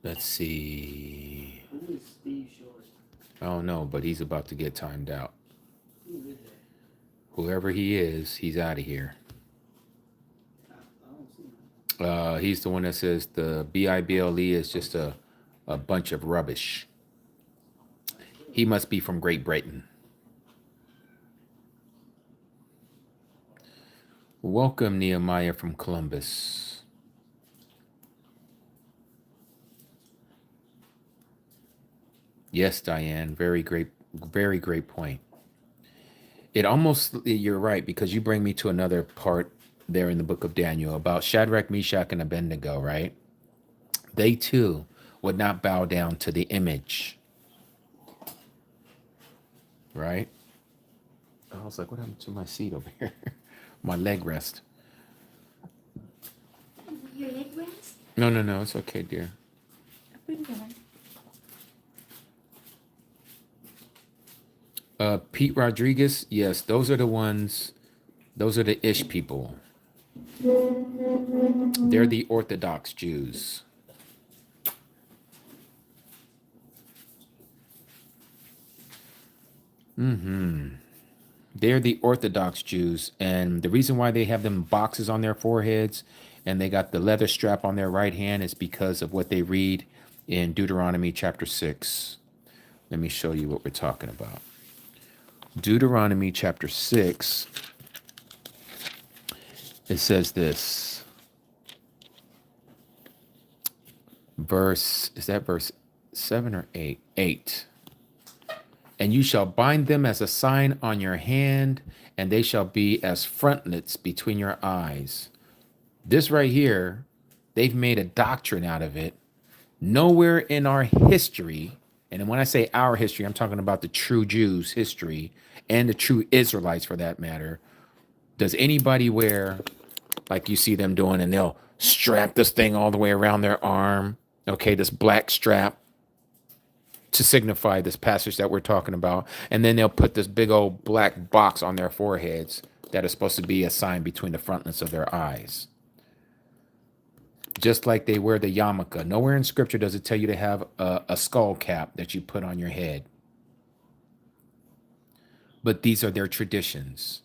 Let's see. Who is Steve Short? I don't know, but he's about to get timed out. Who is that? Whoever he is, he's out of here. I don't see him. He's the one that says the BIBLE is just a bunch of rubbish. He must be from Great Britain. Welcome, Nehemiah from Columbus. Yes, Diane, very great point. It almost, you're right, because you bring me to another part there in the book of Daniel about Shadrach, Meshach, and Abednego, right? They too would not bow down to the image, right? I was like, what happened to my seat over here? My leg rest. Your leg rest? No, it's okay, dear. Bring it on. Pete Rodriguez, yes, those are the ones, those are the Ish people. They're the Orthodox Jews. They're the Orthodox Jews, and the reason why they have them boxes on their foreheads and they got the leather strap on their right hand is because of what they read in Deuteronomy chapter 6. Let me show you what we're talking about. Deuteronomy chapter 6, it says this. Is that verse 7 or 8? 8. And you shall bind them as a sign on your hand, and they shall be as frontlets between your eyes. This right here, they've made a doctrine out of it. Nowhere in our history, and when I say our history, I'm talking about the true Jews' history and the true Israelites for that matter, does anybody wear like you see them doing, and they'll strap this thing all the way around their arm, okay, this black strap, to signify this passage that we're talking about. And then they'll put this big old black box on their foreheads that is supposed to be a sign between the frontlets of their eyes. Just like they wear the yarmulke. Nowhere in scripture does it tell you to have a skull cap that you put on your head. But these are their traditions.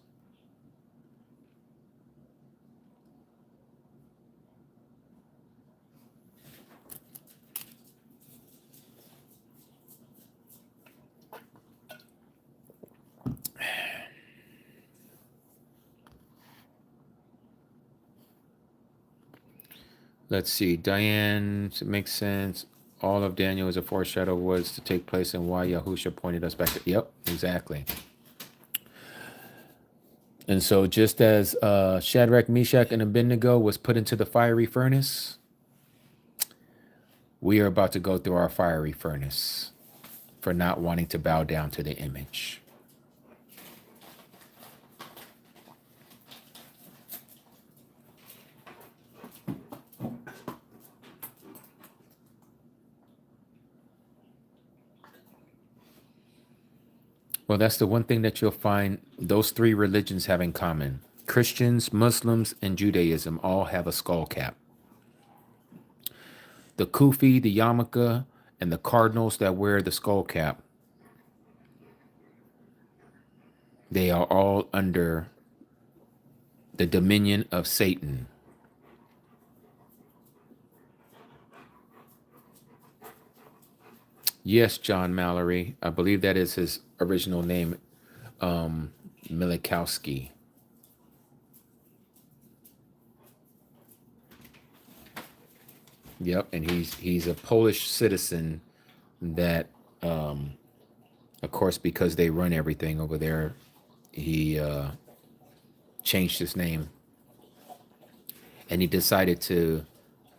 Let's see. Diane, it makes sense. All of Daniel is a foreshadow was to take place and why Yahusha pointed us back to. Yep, exactly. And so just as Shadrach, Meshach, and Abednego was put into the fiery furnace, we are about to go through our fiery furnace for not wanting to bow down to the image. Well, that's the one thing that you'll find those three religions have in common. Christians, Muslims, and Judaism all have a skull cap. The kufi, the yarmulke, and the cardinals that wear the skull cap, they are all under the dominion of Satan. Yes, John Mallory. I believe that is his original name, Milikowski. Yep, and he's a Polish citizen that, of course, because they run everything over there, he changed his name. And he decided to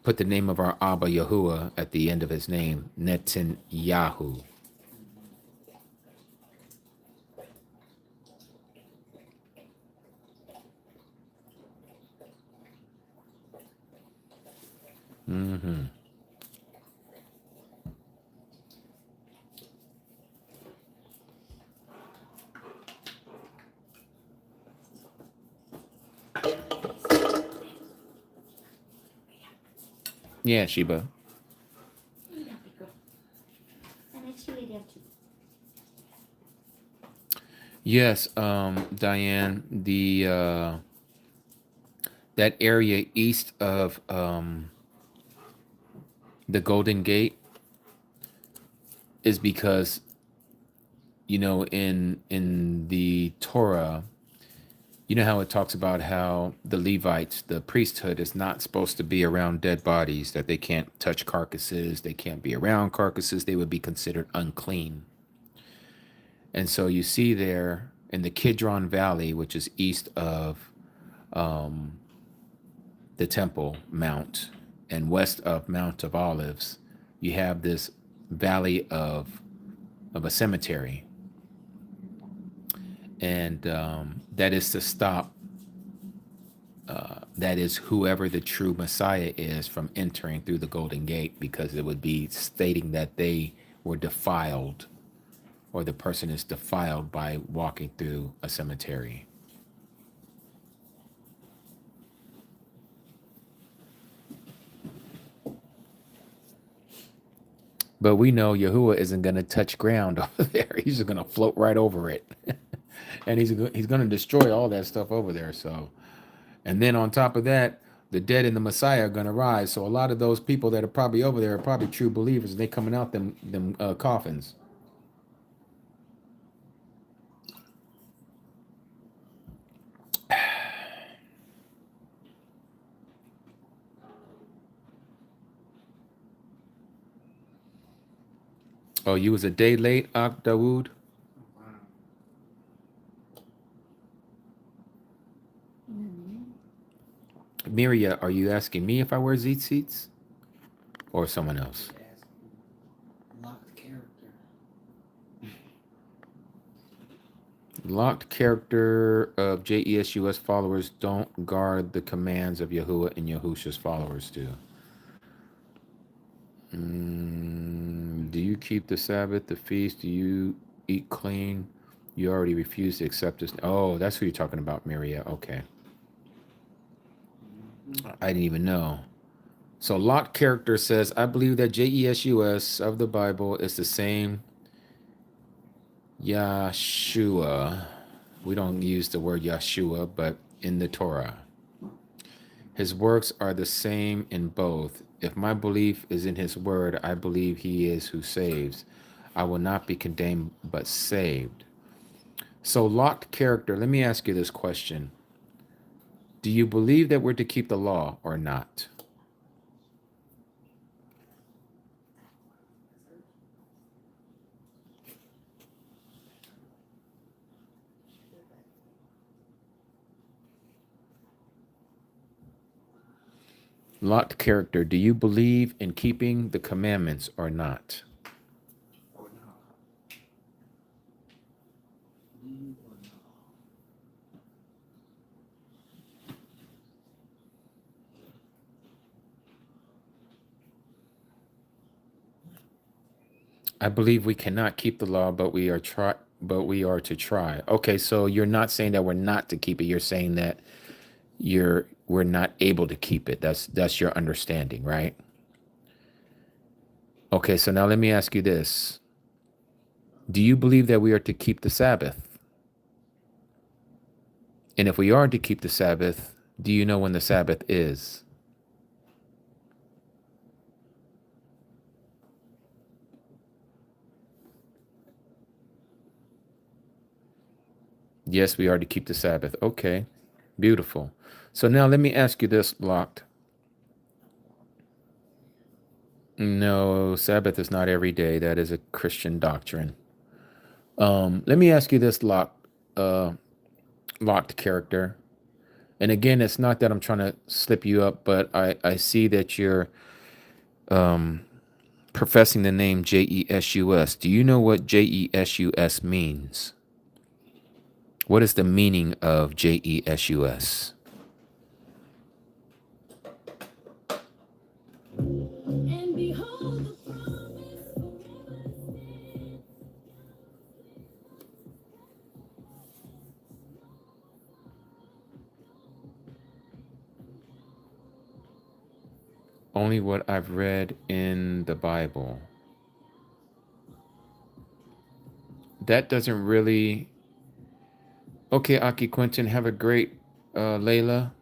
put the name of our Abba Yahuwah at the end of his name, Netanyahu. Mm-hmm. Yeah, Sheba. Yes, Diane, the that area east of the Golden Gate is because, you know, in the Torah, you know how it talks about how the Levites, the priesthood, is not supposed to be around dead bodies, that they can't touch carcasses, they can't be around carcasses, they would be considered unclean. And so you see there in the Kidron Valley, which is east of the Temple Mount and west of Mount of Olives, you have this valley of a cemetery. And that is to stop, that is whoever the true Messiah is from entering through the Golden Gate, because it would be stating that they were defiled, or the person is defiled by walking through a cemetery. But we know Yahuwah isn't going to touch ground over there. He's just going to float right over it. And he's going to destroy all that stuff over there. So, and then on top of that, the dead and the Messiah are going to rise. So a lot of those people that are probably over there are probably true believers. And they coming out them coffins. Oh, you was a day late, Ak Dawood? Miria, are you asking me if I wear zeet seats? Or someone else? Locked character. Locked character of JESUS followers don't guard the commands of Yahuwah and Yahusha's followers do. Do you keep the Sabbath, the feast? Do you eat clean? You already refuse to accept this. Oh, that's who you're talking about, Miria. Okay. I didn't even know. So locked character says, I believe that JESUS of the Bible is the same Yahshua. We don't use the word Yahshua, but in the Torah. His works are the same in both. If my belief is in his word, I believe he is who saves. I will not be condemned, but saved. So locked character, let me ask you this question. Do you believe that we're to keep the law or not? Locked character, do you believe in keeping the commandments or not? I believe we cannot keep the law, but we are to try. Okay, so you're not saying that we're not to keep it. You're saying that we're not able to keep it. That's your understanding, right? Okay, so now let me ask you this. Do you believe that we are to keep the Sabbath? And if we are to keep the Sabbath, do you know when the Sabbath is? Yes, we are to keep the Sabbath. Okay, beautiful. So now let me ask you this, Locked. No, Sabbath is not every day. That is a Christian doctrine. Let me ask you this, Locked character. And again, it's not that I'm trying to slip you up, but I see that you're professing the name JESUS. Do you know what JESUS means? What is the meaning of JESUS? And behold, the promise forever stands. Only what I've read in the Bible. That doesn't really... Okay, Aki Quentin, have a great Layla.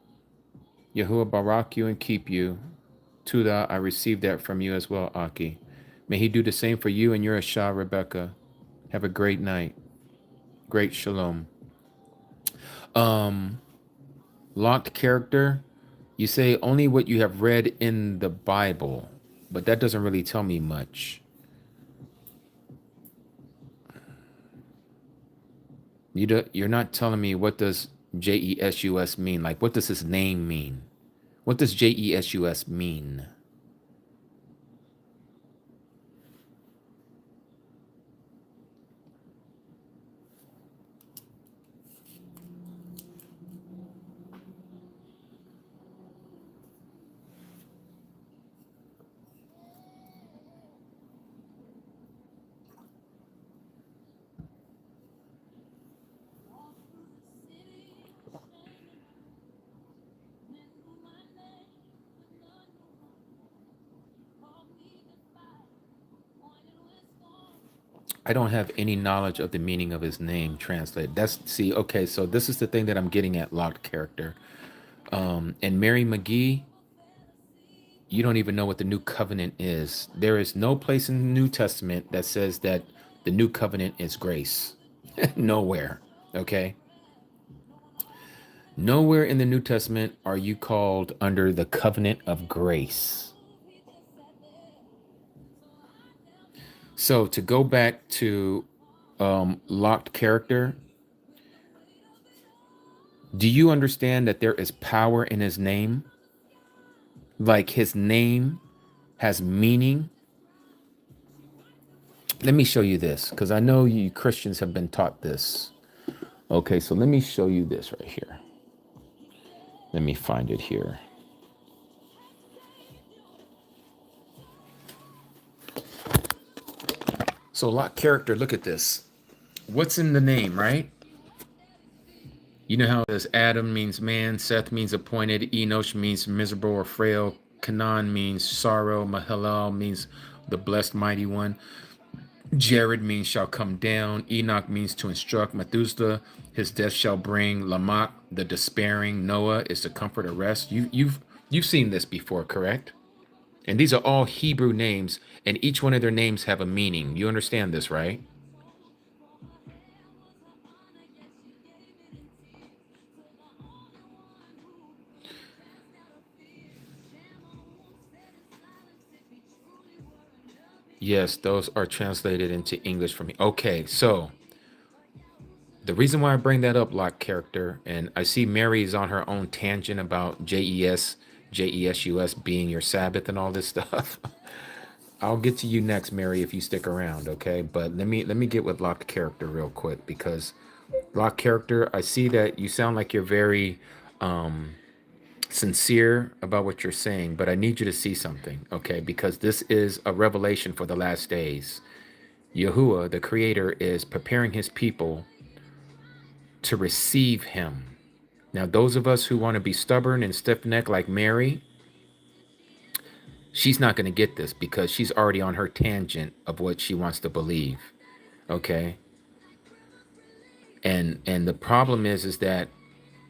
Yahuwah barak you and keep you. Tuda, I received that from you as well, Aki. May he do the same for you and your Asha, Rebecca. Have a great night. Great shalom. Locked character. You say only what you have read in the Bible, but that doesn't really tell me much. You're not telling me what does JESUS mean. Like, what does his name mean? What does JESUS mean? I don't have any knowledge of the meaning of his name translated. Okay, so this is the thing that I'm getting at, locked character. And Mary McGee, you don't even know what the new covenant is. There is no place in the New Testament that says that the new covenant is grace. Nowhere. Okay. Nowhere in the New Testament are you called under the covenant of grace. So to go back to locked character, do you understand that there is power in his name? Like his name has meaning. Let me show you this, because I know you Christians have been taught this. Okay, so let me show you this right here. Let me find it here. So lock character, look at this. What's in the name, right? You know how this Adam means man, Seth means appointed, Enosh means miserable or frail, Canaan means sorrow, Mahalalel means the blessed mighty one. Jared means shall come down. Enoch means to instruct. Methuselah, his death shall bring. Lamech, the despairing. Noah is to comfort or rest. You've seen this before, correct? And these are all Hebrew names, and each one of their names have a meaning. You understand this, right? Yes, those are translated into English for me. Okay, so the reason why I bring that up, lock character, and I see Mary is on her own tangent about JESUS being your Sabbath and all this stuff. I'll get to you next, Mary, if you stick around, okay? But let me get with locked character real quick, because locked character, I see that you sound like you're very sincere about what you're saying, but I need you to see something, okay? Because this is a revelation for the last days. Yahuwah, the creator, is preparing his people to receive him. Now, those of us who want to be stubborn and stiff-necked like Mary, she's not going to get this because she's already on her tangent of what she wants to believe. Okay? And the problem is that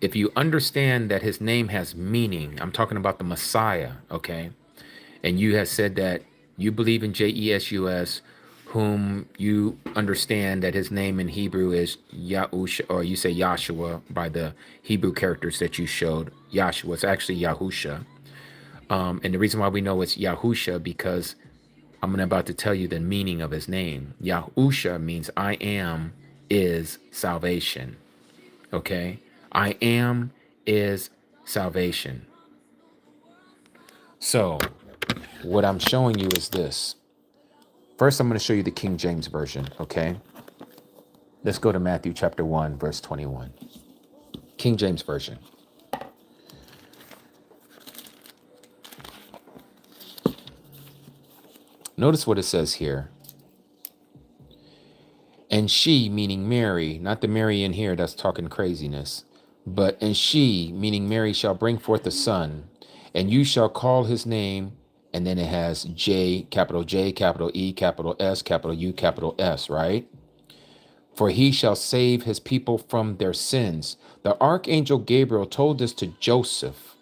if you understand that his name has meaning, I'm talking about the Messiah, okay? And you have said that you believe in JESUS, whom you understand that his name in Hebrew is Yahushua, or you say Yahshua by the Hebrew characters that you showed. Yahshua, it's actually Yahusha. And the reason why we know it's Yahusha, because I'm about to tell you the meaning of his name. Yahusha means I am is salvation. Okay? I am is salvation. So what I'm showing you is this. First, I'm going to show you the King James Version, okay? Let's go to Matthew chapter 1, verse 21. King James Version. Notice what it says here. And she, meaning Mary, not the Mary in here that's talking craziness, but and she, meaning Mary, shall bring forth a son, and you shall call his name, and then it has J, capital E, capital S, capital U, capital S, right? For he shall save his people from their sins. The archangel Gabriel told this to Joseph.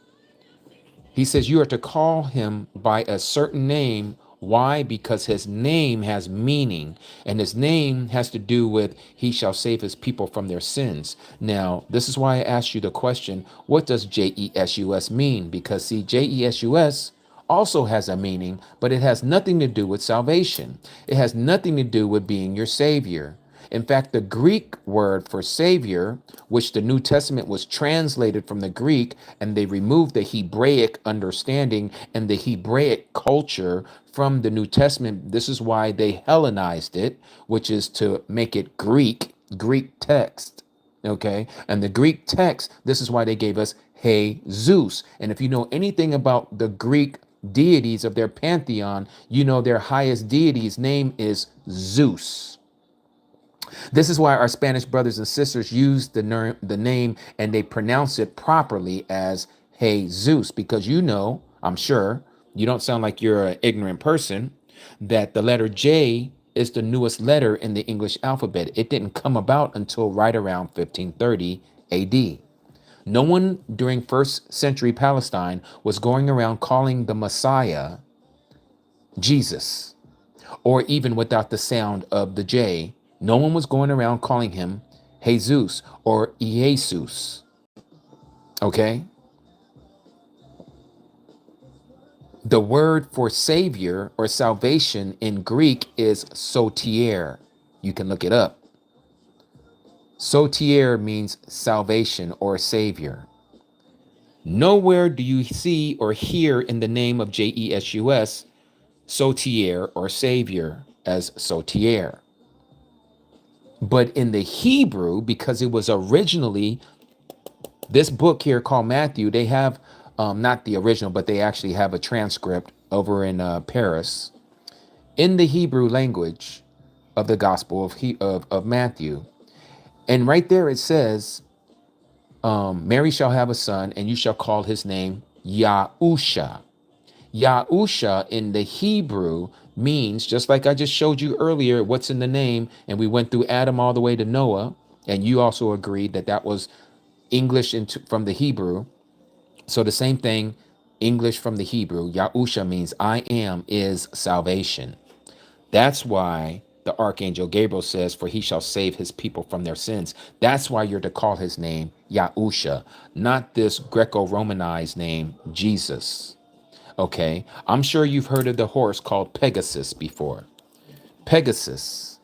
He says, you are to call him by a certain name. Why? Because his name has meaning, and his name has to do with he shall save his people from their sins. Now, this is why I asked you the question, what does JESUS mean? Because see, JESUS also has a meaning, but it has nothing to do with salvation. It has nothing to do with being your savior. In fact, the Greek word for savior, which the New Testament was translated from the Greek, and they removed the Hebraic understanding and the Hebraic culture from the New Testament. This is why they Hellenized it, which is to make it Greek text. Okay. And the Greek text, this is why they gave us Hey Zeus. And if you know anything about the Greek deities of their pantheon, you know their highest deity's name is Zeus. This is why our Spanish brothers and sisters use the name and they pronounce it properly as Jesus, because you know, I'm sure, you don't sound like you're an ignorant person, that the letter J is the newest letter in the English alphabet. It didn't come about until right around 1530 AD. No one during first century Palestine was going around calling the Messiah Jesus, or even without the sound of the J. No one was going around calling him Jesus or Jesus. Okay? The word for savior or salvation in Greek is sotier. You can look it up. Sotier means salvation or savior. Nowhere do you see or hear in the name of Jesus sotier or savior as sotier. But in the Hebrew, because it was originally this book here called Matthew, they have not the original, but they actually have a transcript over in Paris in the Hebrew language of the Gospel of Matthew. And right there it says, Mary shall have a son, and you shall call his name Yahusha. Yahusha in the Hebrew means, just like I just showed you earlier, what's in the name, and we went through Adam all the way to Noah, and you also agreed that that was English from the Hebrew. So the same thing, English from the Hebrew, Yahusha means I am is salvation. That's why the Archangel Gabriel says, for he shall save his people from their sins. That's why you're to call his name Yahusha, not this Greco-Romanized name, Jesus. Okay, I'm sure you've heard of the horse called Pegasus before. Pegasus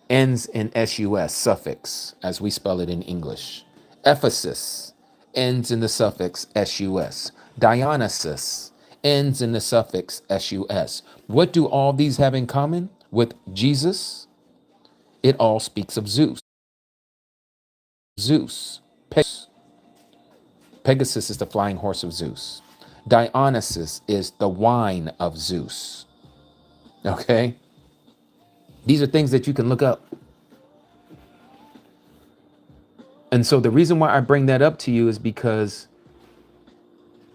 ends in sus, suffix, as we spell it in English. Ephesus ends in the suffix sus. Dionysus ends in the suffix sus. What do all these have in common with Jesus? It all speaks of Zeus. Zeus. Pegasus is the flying horse of Zeus. Dionysus is the wine of Zeus. Okay? These are things that you can look up. And so the reason why I bring that up to you is because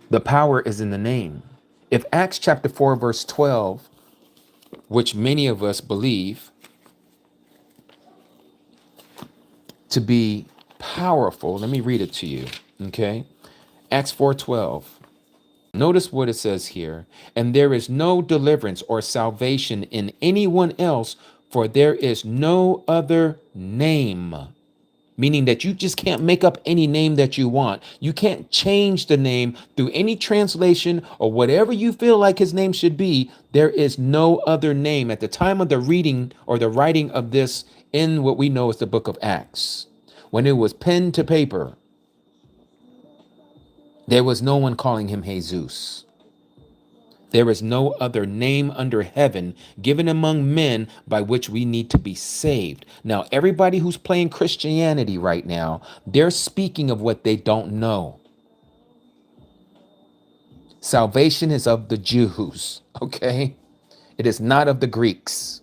the power is in the name. If Acts chapter 4, verse 12, which many of us believe to be powerful, let me read it to you. Okay? Acts 4:12. Notice what it says here. And there is no deliverance or salvation in anyone else, for there is no other name. Meaning that you just can't make up any name that you want. You can't change the name through any translation or whatever you feel like his name should be. There is no other name at the time of the reading or the writing of this in what we know as the book of Acts. When it was pen to paper, there was no one calling him Jesus. There is no other name under heaven given among men by which we need to be saved. Now, everybody who's playing Christianity right now, they're speaking of what they don't know. Salvation is of the Jews, okay? It is not of the Greeks.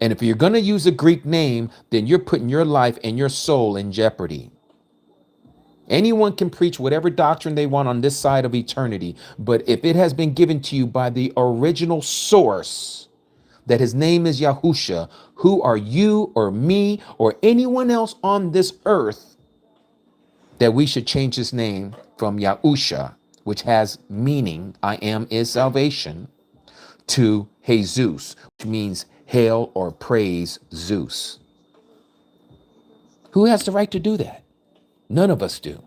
And if you're going to use a Greek name, then you're putting your life and your soul in jeopardy. Anyone can preach whatever doctrine they want on this side of eternity, but if it has been given to you by the original source, that his name is Yahusha, who are you or me or anyone else on this earth that we should change his name from Yahusha, which has meaning, I am is salvation, to Jesus, which means hail or praise Zeus. Who has the right to do that? None of us do.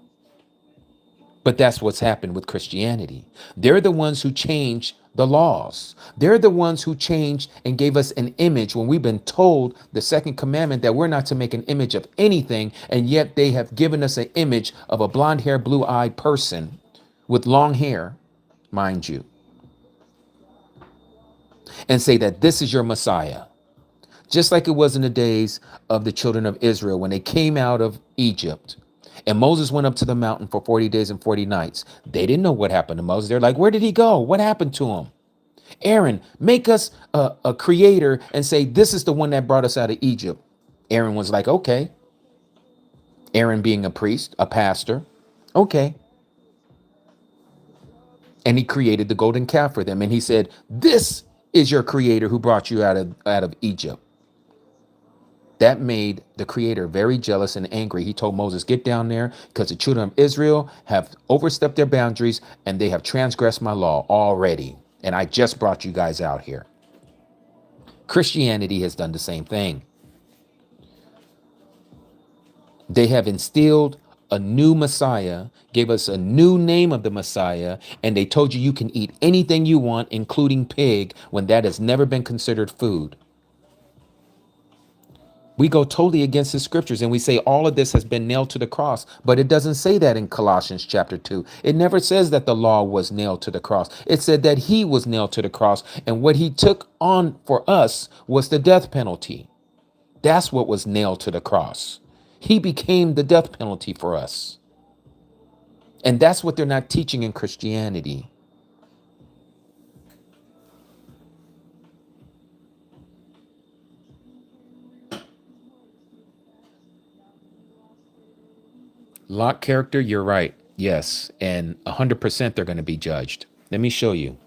But that's what's happened with Christianity. They're the ones who change the laws. They're the ones who changed and gave us an image when we've been told the second commandment that we're not to make an image of anything. And yet they have given us an image of a blonde haired, blue eyed person with long hair, mind you, and say that this is your Messiah. Just like it was in the days of the children of Israel when they came out of Egypt. And Moses went up to the mountain for 40 days and 40 nights. They didn't know what happened to Moses. They're like, where did he go? What happened to him? Aaron, make us a creator and say, this is the one that brought us out of Egypt. Aaron was like, okay. Aaron being a priest, a pastor. Okay. And he created the golden calf for them. And he said, this is your creator who brought you out of Egypt. That made the creator very jealous and angry. He told Moses, get down there because the children of Israel have overstepped their boundaries and they have transgressed my law already. And I just brought you guys out here. Christianity has done the same thing. They have instilled a new Messiah, gave us a new name of the Messiah, and they told you can eat anything you want, including pig, when that has never been considered food. We go totally against the scriptures and we say all of this has been nailed to the cross, but it doesn't say that in Colossians chapter 2. It never says that the law was nailed to the cross. It said that he was nailed to the cross, and what he took on for us was the death penalty. That's what was nailed to the cross. He became the death penalty for us. And that's what they're not teaching in Christianity. Lot character, you're right. Yes. And 100% they're going to be judged. Let me show you.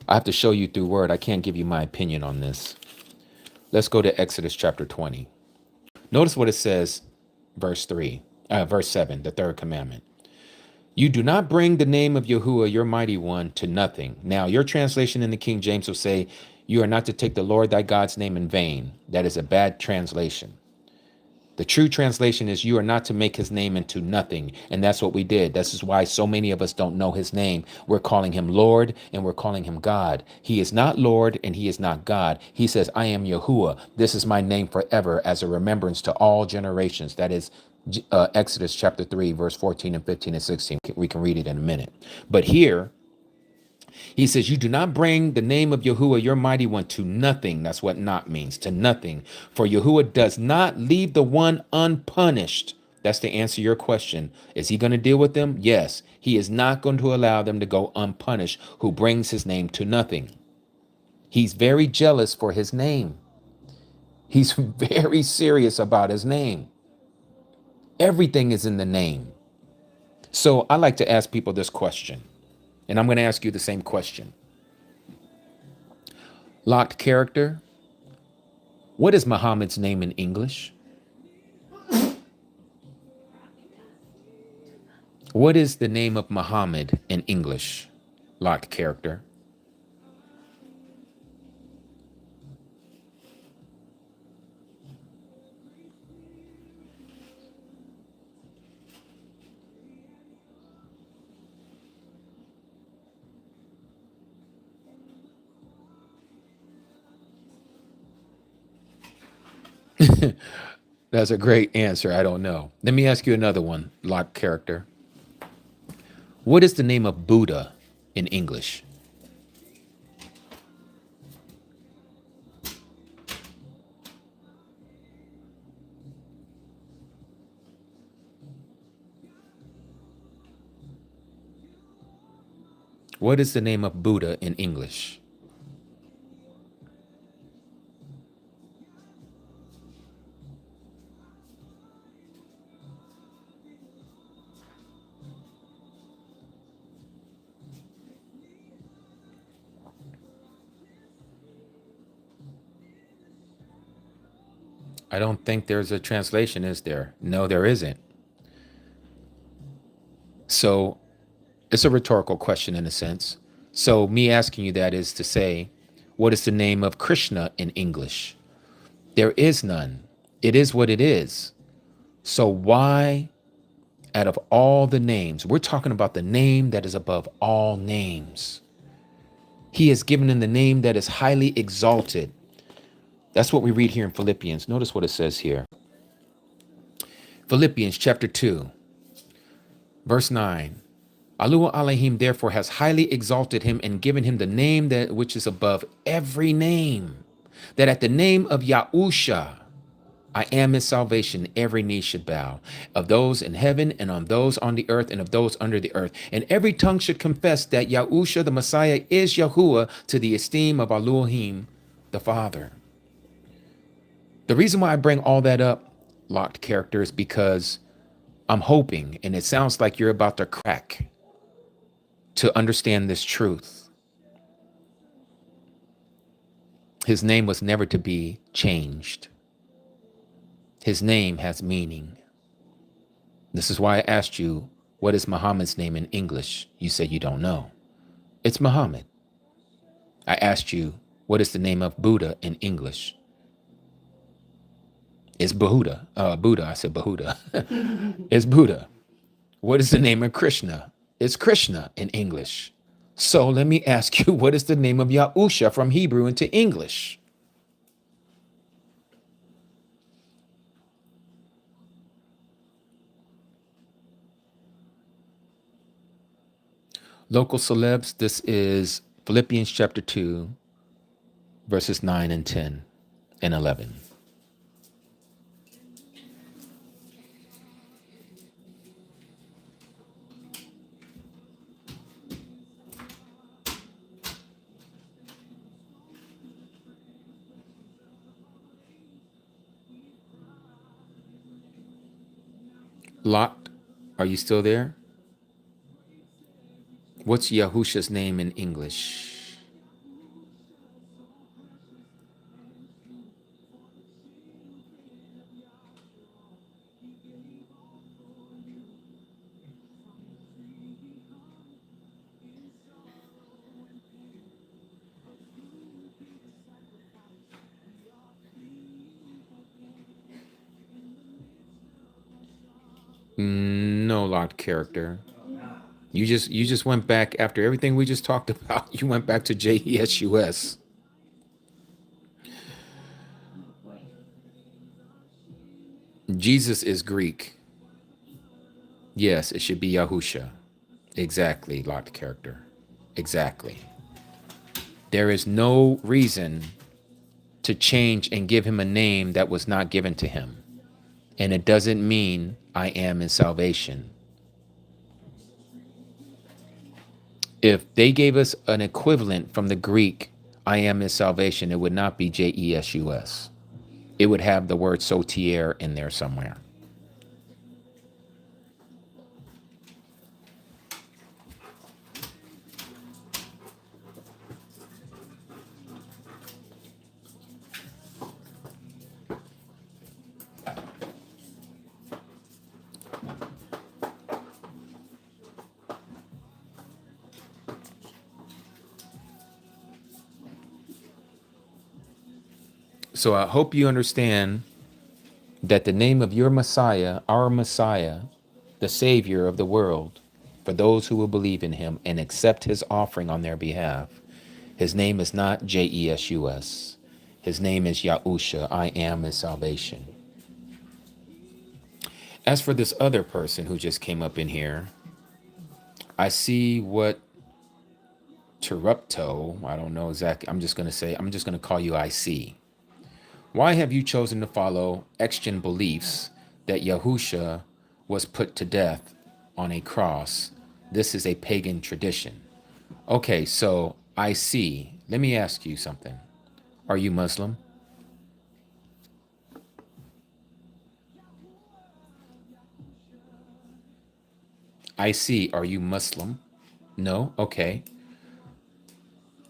I have to show you through word. I can't give you my opinion on this. Let's go to Exodus chapter 20. Notice what it says, verse 7, the third commandment. You do not bring the name of Yahuwah, your mighty one, to nothing. Now, your translation in the King James will say, you are not to take the Lord thy God's name in vain. That is a bad translation. The true translation is you are not to make his name into nothing. And that's what we did. This is why so many of us don't know his name. We're calling him Lord and we're calling him God. He is not Lord and he is not God. He says, I am Yahuwah. This is my name forever as a remembrance to all generations. That is Exodus chapter 3, verse 14 and 15 and 16. We can read it in a minute. But here, he says, you do not bring the name of Yahuwah, your mighty one, to nothing. That's what not means, to nothing. For Yahuwah does not leave the one unpunished. That's to answer your question. Is he going to deal with them? Yes. He is not going to allow them to go unpunished who brings his name to nothing. He's very jealous for his name. He's very serious about his name. Everything is in the name. So I like to ask people this question. And I'm going to ask you the same question. Locked character. What is Muhammad's name in English? What is the name of Muhammad in English? Locked character. That's a great answer. I don't know. Let me ask you another one, locked character. What is the name of Buddha in English? What is the name of Buddha in English? I don't think there's a translation, is there? No, there isn't. So it's a rhetorical question in a sense. So me asking you that is to say, what is the name of Krishna in English? There is none. It is what it is. So why, out of all the names, we're talking about the name that is above all names. He has given him the name that is highly exalted. That's what we read here in Philippians. Notice what it says here. Philippians chapter 2, verse 9. Alua Elohim therefore has highly exalted him and given him the name that which is above every name, that at the name of Yahusha, I am his salvation, every knee should bow, of those in heaven and on those on the earth and of those under the earth. And every tongue should confess that Yahusha the Messiah is Yahuwah to the esteem of Elohim the Father. The reason why I bring all that up, locked character, is because I'm hoping, and it sounds like you're about to crack to understand this truth. His name was never to be changed. His name has meaning. This is why I asked you, what is Muhammad's name in English? You said you don't know. It's Muhammad. I asked you, what is the name of Buddha in English? It's Buddha. Buddha, I said Buddha. It's Buddha. What is the name of Krishna? It's Krishna in English. So let me ask you, what is the name of Yahusha from Hebrew into English? Local celebs, this is Philippians chapter 2, verses 9 and 10 and 11. Lot, are you still there? What's Yahusha's name in English? No, Lot character. You just went back after everything we just talked about. You went back to JESUS. Jesus is Greek. Yes, it should be Yahusha. Exactly, Lot character. Exactly. There is no reason to change and give him a name that was not given to him. And it doesn't mean I am in salvation. If they gave us an equivalent from the Greek, I am in salvation, it would not be JESUS. It would have the word sotier in there somewhere. So I hope you understand that the name of your Messiah, our Messiah, the Savior of the world, for those who will believe in him and accept his offering on their behalf, his name is not JESUS. His name is Yahusha. I am his salvation. As for this other person who just came up in here, I see what Terupto, I don't know exactly, I'm just going to call you IC. Why have you chosen to follow Extian beliefs that Yahusha was put to death on a cross? This is a pagan tradition. Okay, so I see. Let me ask you something. Are you Muslim? I see. Are you Muslim? No? Okay.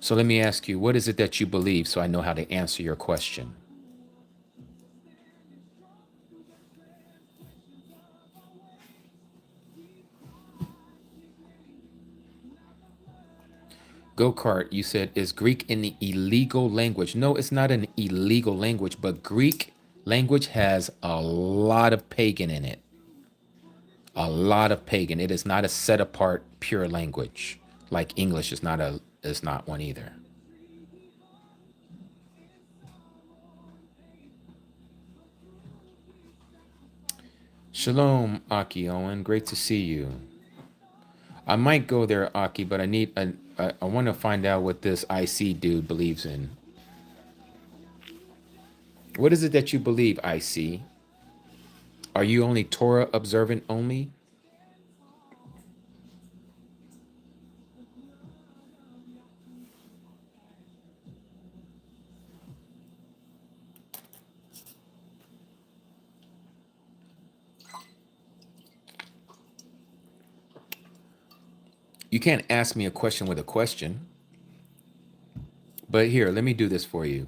So let me ask you, what is it that you believe so I know how to answer your question? Go-kart, you said, is Greek an illegal language? No, it's not an illegal language, but Greek language has a lot of pagan in it. A lot of pagan. It is not a set apart pure language. Like English is not one either. Shalom, Aki Owen. Great to see you. I might go there, Aki, but I want to find out what this IC dude believes in. What is it that you believe, IC? Are you only Torah observant only? You can't ask me a question with a question. But here, let me do this for you.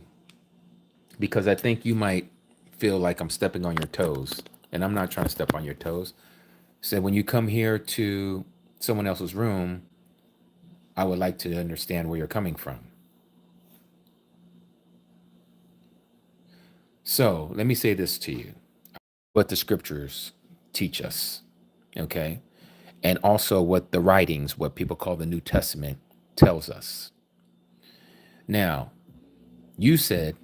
because I think you might feel like I'm stepping on your toes, and I'm not trying to step on your toes. So when you come here to someone else's room, I would like to understand where you're coming from. So let me say this to you, what the scriptures teach us, okay? And also what the writings, what people call the New Testament, tells us. Now, you said,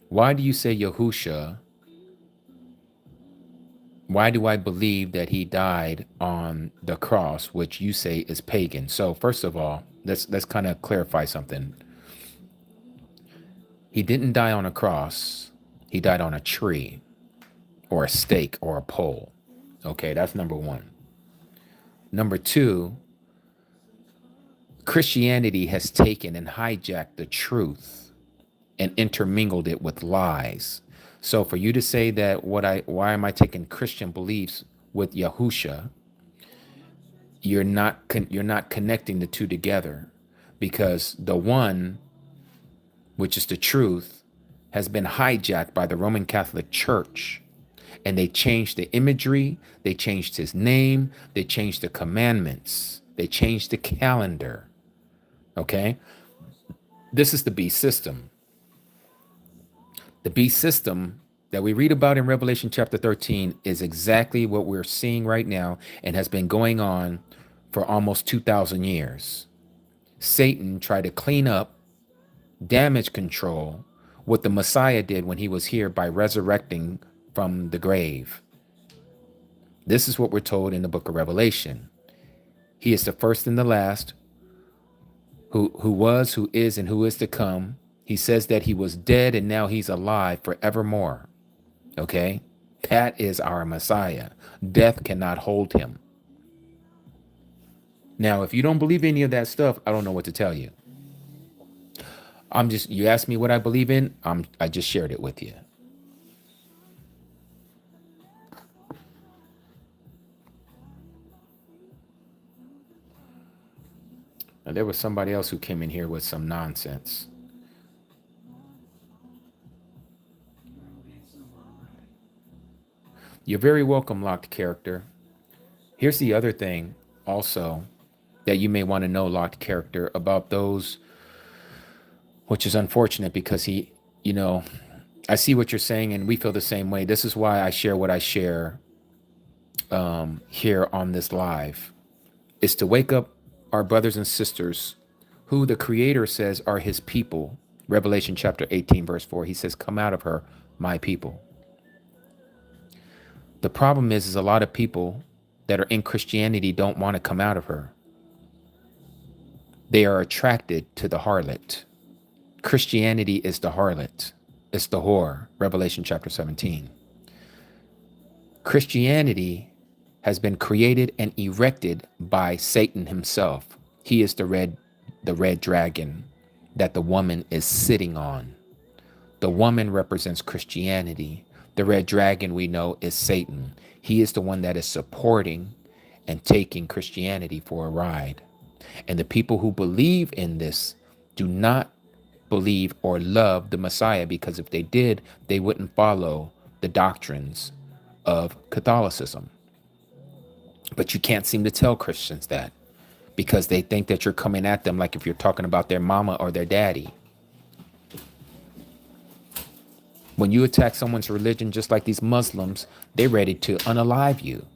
why do you say Yahusha? Why do I believe that he died on the cross, which you say is pagan? So first of all, let's kind of clarify something. He didn't die on a cross. He died on a tree or a stake or a pole. Okay, that's number one. Number two, Christianity has taken and hijacked the truth and intermingled it with lies. So for you to say that why am I taking Christian beliefs with Yahusha, you're not connecting the two together, because the one, which is the truth, has been hijacked by the Roman Catholic Church, and they changed the imagery, they changed his name, they changed the commandments, they changed the calendar. Okay, this is the beast system. The beast system that we read about in Revelation chapter 13 is exactly what we're seeing right now and has been going on for almost 2,000 years. Satan tried to clean up, damage control what the Messiah did when he was here by resurrecting from the grave. This is what we're told in the book of Revelation. He is the first and the last, who was, who is, and who is to come. He says that he was dead and now he's alive forevermore. Okay? That is our Messiah. Death cannot hold him. Now, if you don't believe any of that stuff, I don't know what to tell you. You asked me what I believe in, I just shared it with you. Now, there was somebody else who came in here with some nonsense. You're very welcome, Locked Character. Here's the other thing also that you may want to know, Locked Character, about those, which is unfortunate because I see what you're saying and we feel the same way. This is why I share what I share here on this live, is to wake up our brothers and sisters who the Creator says are his people. Revelation chapter 18, verse 4, he says, come out of her, my people. The problem is a lot of people that are in Christianity don't want to come out of her. They are attracted to the harlot. Christianity is the harlot. It's the whore. Revelation chapter 17. Christianity has been created and erected by Satan himself. He is the red dragon that the woman is sitting on. The woman represents Christianity. The red dragon, we know, is Satan. He is the one that is supporting and taking Christianity for a ride. And the people who believe in this do not believe or love the Messiah, because if they did, they wouldn't follow the doctrines of Catholicism. But you can't seem to tell Christians that, because they think that you're coming at them like if you're talking about their mama or their daddy. When you attack someone's religion, just like these Muslims, they're ready to unalive you.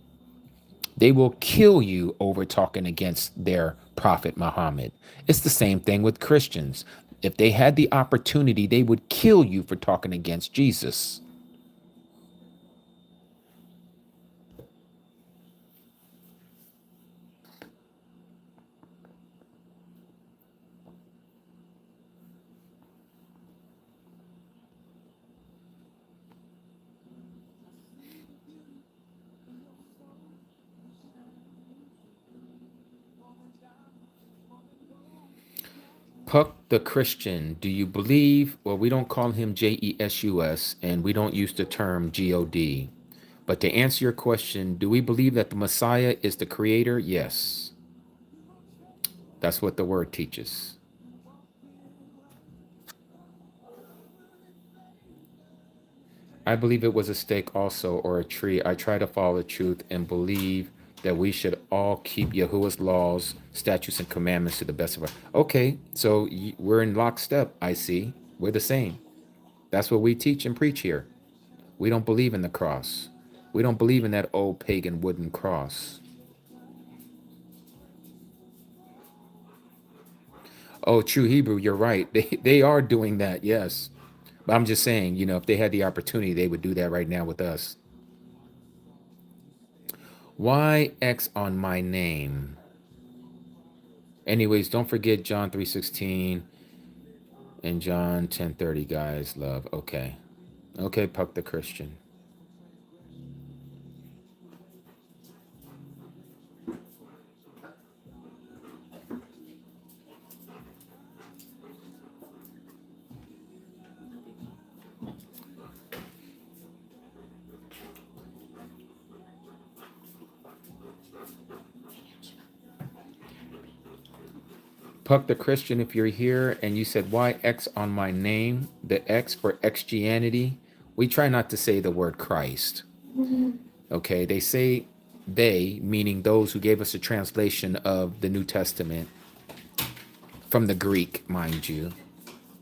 They will kill you over talking against their prophet Muhammad. It's the same thing with Christians. If they had the opportunity, they would kill you for talking against Jesus. Puck the Christian, do you believe, well, we don't call him Jesus, and we don't use the term God. But to answer your question, do we believe that the Messiah is the creator? Yes. That's what the word teaches. I believe it was a stake also, or a tree. I try to follow the truth and believe that we should all keep Yahuwah's laws, statutes, and commandments to the best of our. Okay, so we're in lockstep. I see. We're the same. That's what we teach and preach here. We don't believe in the cross. We don't believe in that old pagan wooden cross. Oh, true Hebrew, you're right. They are doing that, yes. But I'm just saying, if they had the opportunity, they would do that right now with us. Why X on my name? Anyways, don't forget John 3:16 and John 10:30, guys. Love. Okay. Okay, Puck the Christian. Puck the Christian, if you're here and you said, why X on my name? The X for Xgianity. We try not to say the word Christ. Okay, they say they, meaning those who gave us a translation of the New Testament from the Greek, mind you.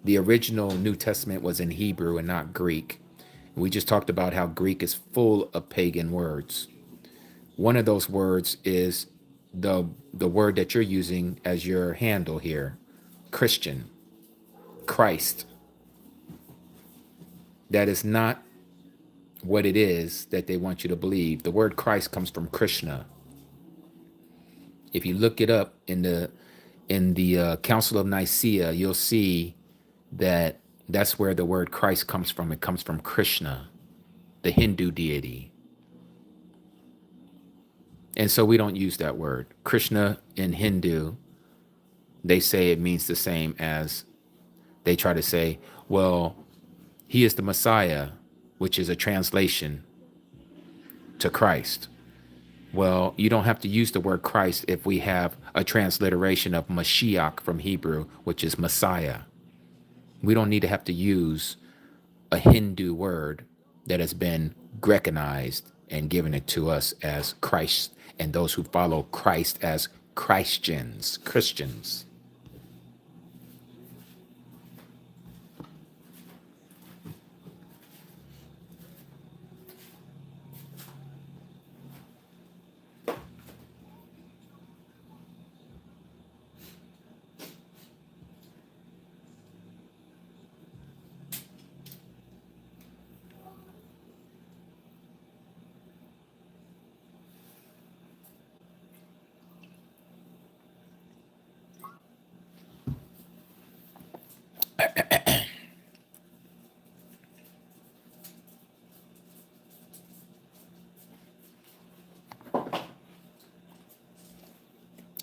The original New Testament was in Hebrew and not Greek. We just talked about how Greek is full of pagan words. One of those words is the word that you're using as your handle here, Christian, Christ. That is not what it is that they want you to believe. The word Christ comes from Krishna. If you look it up in the Council of Nicaea, you'll see that that's where the word Christ comes from. It comes from Krishna, the Hindu deity. And so we don't use that word. Krishna in Hindu, they say it means the same as, they try to say, well, he is the Messiah, which is a translation to Christ. Well, you don't have to use the word Christ if we have a transliteration of Mashiach from Hebrew, which is Messiah. We don't need to have to use a Hindu word that has been Grecanized and given it to us as Christ, and those who follow Christ as Christians.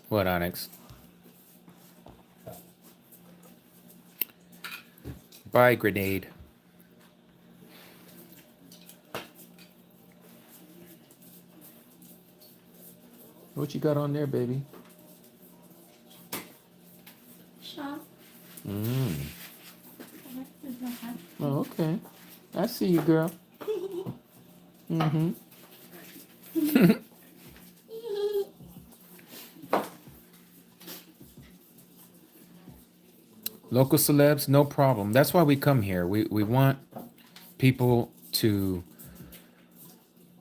What, Onyx? Bye, Grenade. What you got on there, baby? Shop. Oh, okay. I see you, girl. Local celebs, no problem. That's why we come here. We want people to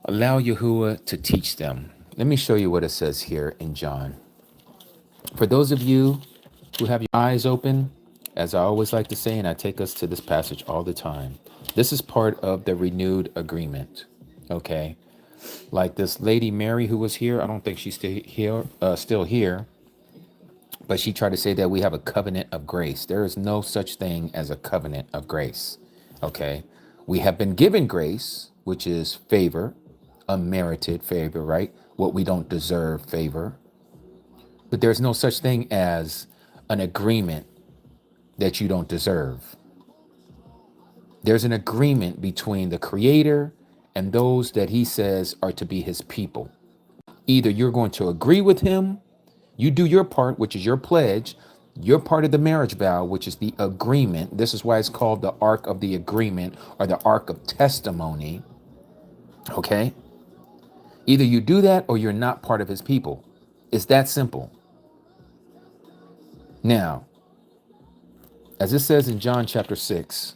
allow Yahuwah to teach them. Let me show you what it says here in John. For those of you who have your eyes open, as I always like to say, and I take us to this passage all the time, this is part of the renewed agreement, okay? Like this lady Mary who was here, I don't think she's still here, but she tried to say that we have a covenant of grace. There is no such thing as a covenant of grace, okay? We have been given grace, which is favor, unmerited favor, right? What we don't deserve favor. But there's no such thing as an agreement that you don't deserve. There's an agreement between the Creator and those that he says are to be his people. Either you're going to agree with him, you do your part, which is your pledge, You're part of the marriage vow, which is the agreement. This is why it's called the Ark of the Agreement or the Ark of Testimony. Okay? Either you do that or you're not part of his people. It's that simple. Now, as it says in John chapter 6,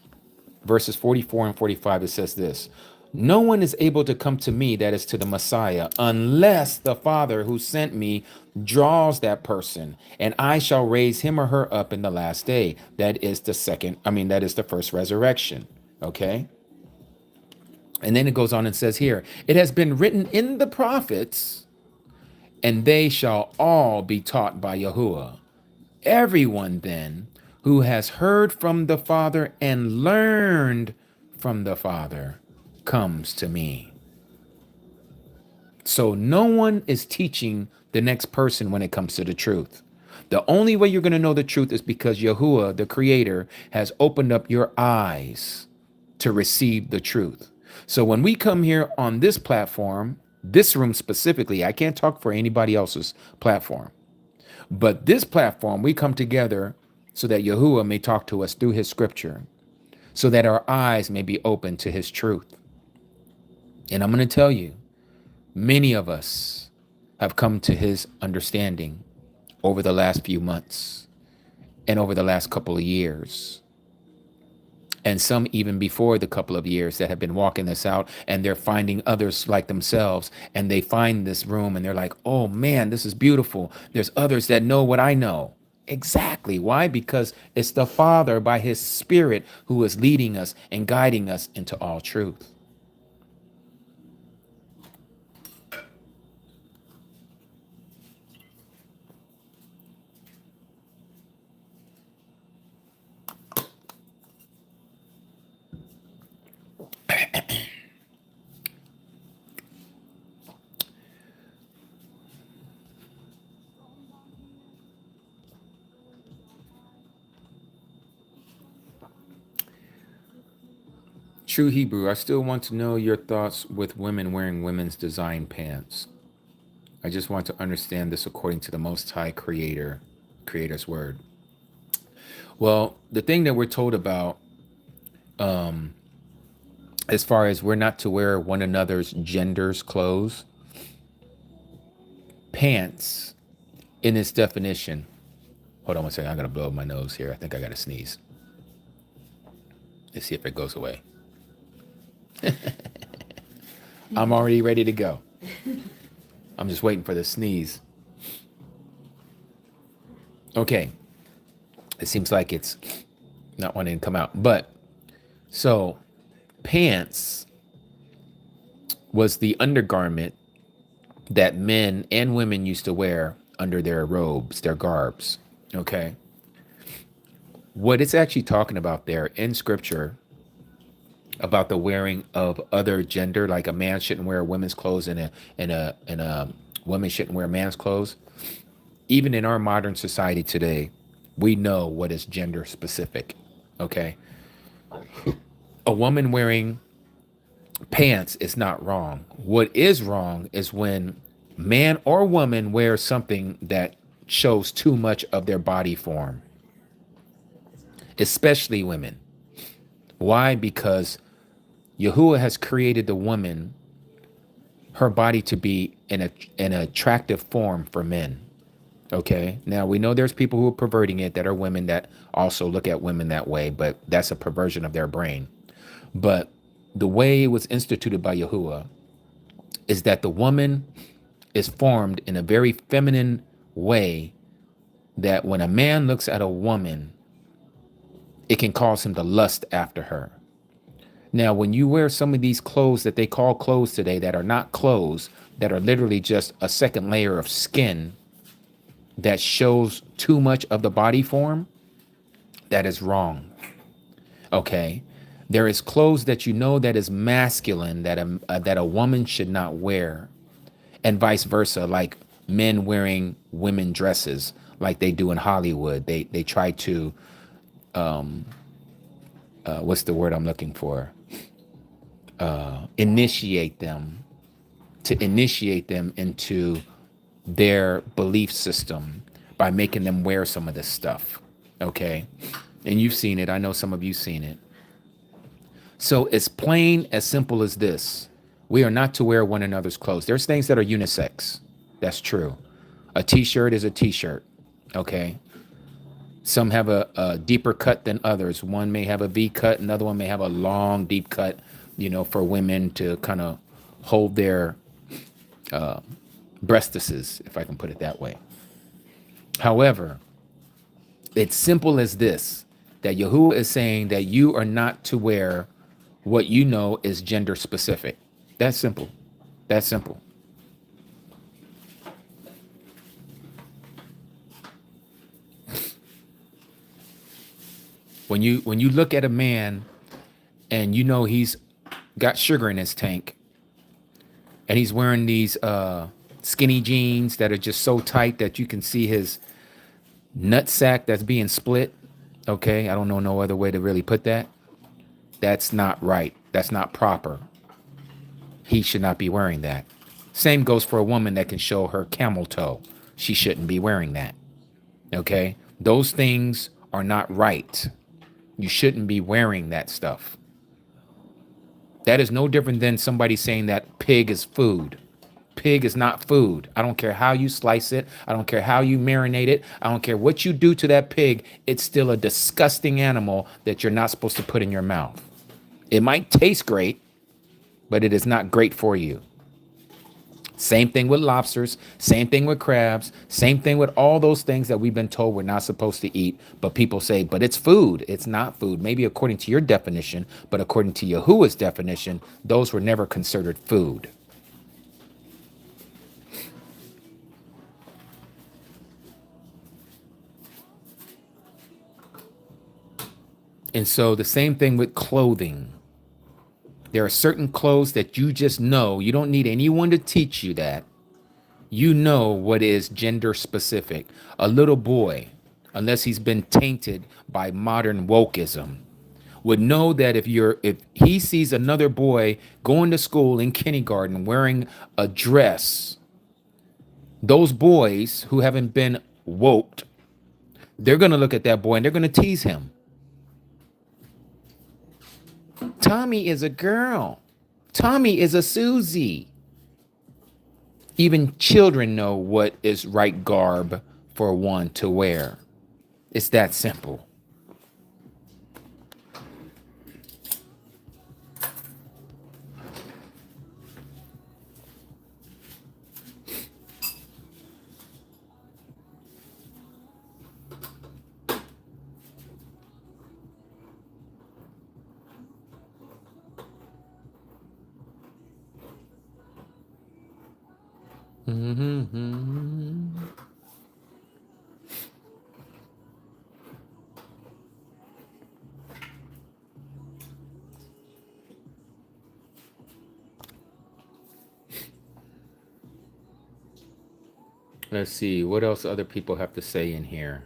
verses 44 and 45, it says this: no one is able to come to me, that is to the Messiah, unless the Father who sent me draws that person, and I shall raise him or her up in the last day. That is the first resurrection. Okay. And then it goes on and says here, it has been written in the prophets, and they shall all be taught by Yahuwah. Everyone then who has heard from the Father and learned from the Father comes to me. So no one is teaching the next person when it comes to the truth. The only way you're going to know the truth is because Yahuwah, the Creator, has opened up your eyes to receive the truth. So when we come here on this platform, this room specifically, I can't talk for anybody else's platform, but this platform, we come together so that Yahuwah may talk to us through his scripture, so that our eyes may be open to his truth. And I'm going to tell you, many of us have come to his understanding over the last few months and over the last couple of years. And some even before the couple of years that have been walking this out, and they're finding others like themselves, and they find this room and they're like, oh man, this is beautiful. There's others that know what I know. Exactly. Why? Because it's the Father by his Spirit who is leading us and guiding us into all truth. True Hebrew, I still want to know your thoughts with women wearing women's design pants. I just want to understand this according to the Most High Creator's word. Well, the thing that we're told about, as far as we're not to wear one another's gender's clothes, pants, in its definition. Hold on one second. I'm going to blow my nose here. I think I got to sneeze. Let's see if it goes away. I'm already ready to go. I'm just waiting for the sneeze. Okay. It seems like it's not wanting to come out. But so pants was the undergarment that men and women used to wear under their robes, their garbs. Okay. What it's actually talking about there in scripture about the wearing of other gender, like a man shouldn't wear women's clothes and a woman shouldn't wear man's clothes. Even in our modern society today, we know what is gender specific. Okay. A woman wearing pants is not wrong. What is wrong is when man or woman wears something that shows too much of their body form, especially women. Why? Because Yahuwah has created the woman, her body, to be an attractive form for men. Okay. Now we know there's people who are perverting it that are women that also look at women that way, but that's a perversion of their brain. But the way it was instituted by Yahuwah is that the woman is formed in a very feminine way, that when a man looks at a woman, it can cause him to lust after her. Now, when you wear some of these clothes that they call clothes today that are not clothes, that are literally just a second layer of skin that shows too much of the body form, that is wrong. Okay. There is clothes that you know that is masculine that a woman should not wear, and vice versa, like men wearing women dresses like they do in Hollywood. They try to what's the word I'm looking for? Initiate them into their belief system by making them wear some of this stuff. Okay. And you've seen it. I know some of you've seen it. So it's plain as simple as this. We are not to wear one another's clothes. There's things that are unisex. That's true. A t-shirt is a t-shirt. Okay. Some have a deeper cut than others. One may have a V cut. Another one may have a long, deep cut, for women to kind of hold their breastises, if I can put it that way. However, it's simple as this, that Yahuwah is saying that you are not to wear what you know is gender specific. That's simple. That's simple. When you look at a man and he's got sugar in his tank and he's wearing these skinny jeans that are just so tight that you can see his nut sack that's being split. Okay, I don't know no other way to really put that. That's not right. That's not proper. He should not be wearing that. Same goes for a woman that can show her camel toe. She shouldn't be wearing that. Okay, those things are not right. You shouldn't be wearing that stuff. That is no different than somebody saying that pig is food. Pig is not food. I don't care how you slice it. I don't care how you marinate it. I don't care what you do to that pig. It's still a disgusting animal that you're not supposed to put in your mouth. It might taste great, but it is not great for you. Same thing with lobsters, same thing with crabs, same thing with all those things that we've been told we're not supposed to eat. But people say, but it's food. It's not food. Maybe according to your definition, but according to Yahuwah's definition, those were never considered food. And so the same thing with clothing. There are certain clothes that you just know. You don't need anyone to teach you that. You know what is gender specific. A little boy, unless he's been tainted by modern wokeism, would know that if he sees another boy going to school in kindergarten wearing a dress, those boys who haven't been woked, they're going to look at that boy and they're going to tease him. Tommy is a girl. Tommy is a Susie. Even children know what is right garb for one to wear. It's that simple. Mm-hmm. Let's see, what else other people have to say in here?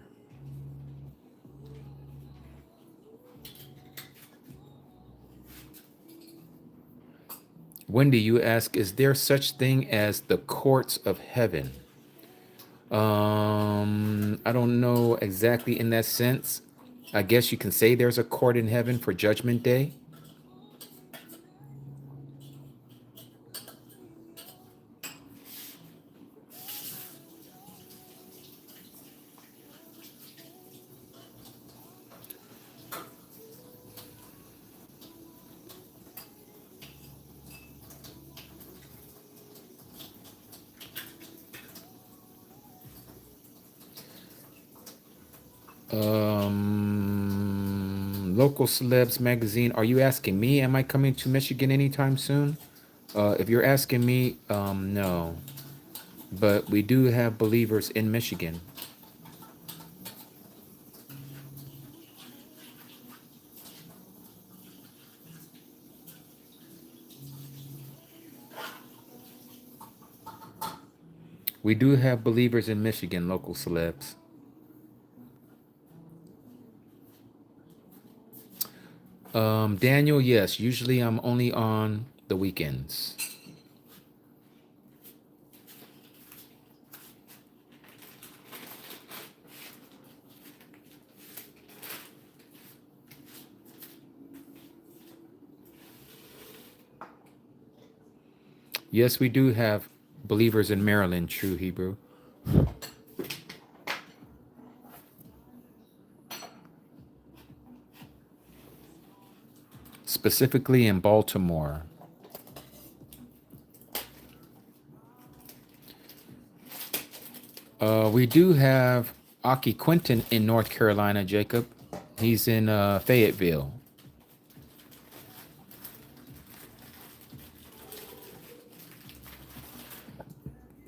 Wendy, you ask, is there such thing as the courts of heaven? I don't know exactly in that sense. I guess you can say there's a court in heaven for Judgment Day. Local Celebs Magazine. Are you asking me? Am I coming to Michigan anytime soon? If you're asking me, no. But we do have believers in Michigan. We do have believers in Michigan, Local Celebs. Daniel, yes. Usually I'm only on the weekends. Yes, we do have believers in Maryland, true Hebrew. Specifically in Baltimore. We do have Aki Quinton in North Carolina, Jacob. He's in Fayetteville.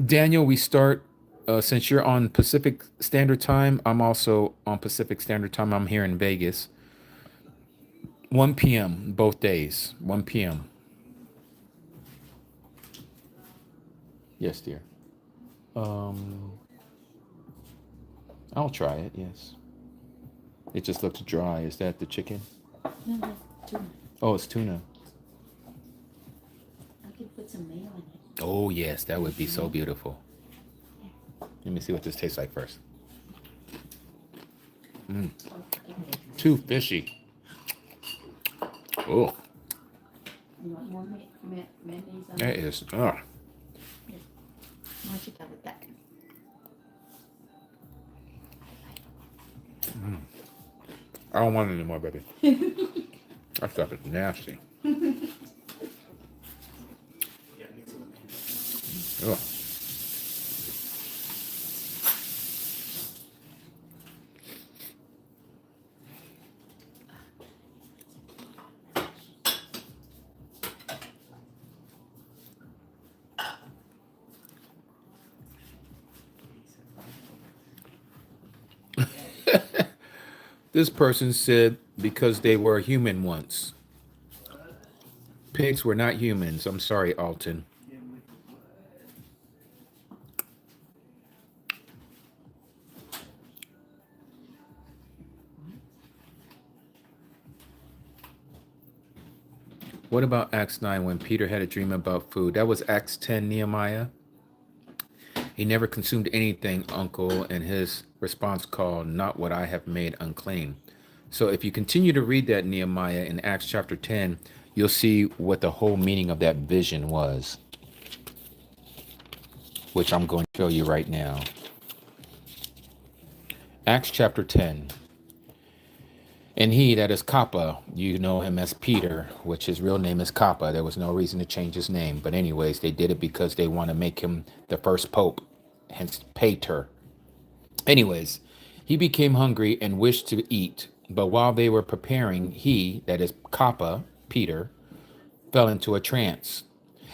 Daniel, we start, since you're on Pacific Standard Time, I'm also on Pacific Standard Time. I'm here in Vegas. 1 p.m. both days. 1 p.m. Yes, dear. I'll try it, yes. It just looks dry. Is that the chicken? No, that's tuna. Oh, it's tuna. I could put some mayo in it. Oh, yes, that would be so beautiful. Let me see what this tastes like first. Too fishy. Oh, You want more mayonnaise on that it? is. Why don't you cover that? I don't want it anymore, baby. That stuff is nasty. Ugh. This person said because they were human once. Pigs were not humans. I'm sorry, Alton. What about Acts 9 when Peter had a dream about food? That was Acts 10, Nehemiah. He never consumed anything, uncle, and his response called, not what I have made unclean. So if you continue to read that Nehemiah in Acts chapter 10, you'll see what the whole meaning of that vision was, which I'm going to show you right now. Acts chapter 10. And he, that is Kappa, you know him as Peter, which his real name is Kappa. There was no reason to change his name. But anyways, they did it because they want to make him the first pope, hence Pater. Anyways, he became hungry and wished to eat. But while they were preparing, he, that is Kappa, Peter, fell into a trance.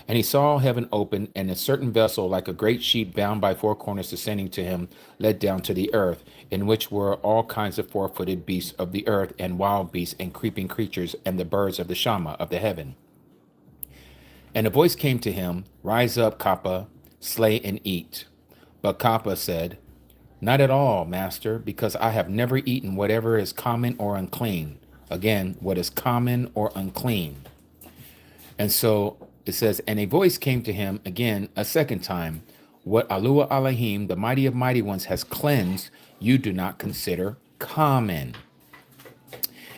And he saw heaven open, and a certain vessel, like a great sheet bound by four corners, descending to him, led down to the earth, in which were all kinds of four-footed beasts of the earth, and wild beasts, and creeping creatures, and the birds of the Shama of the heaven. And a voice came to him, Rise up, Kappa, slay and eat. But Kappa said, Not at all, master, because I have never eaten whatever is common or unclean. Again, what is common or unclean. And so it says, and a voice came to him again a second time, what Alua Elohim, the mighty of mighty ones, has cleansed, you do not consider common.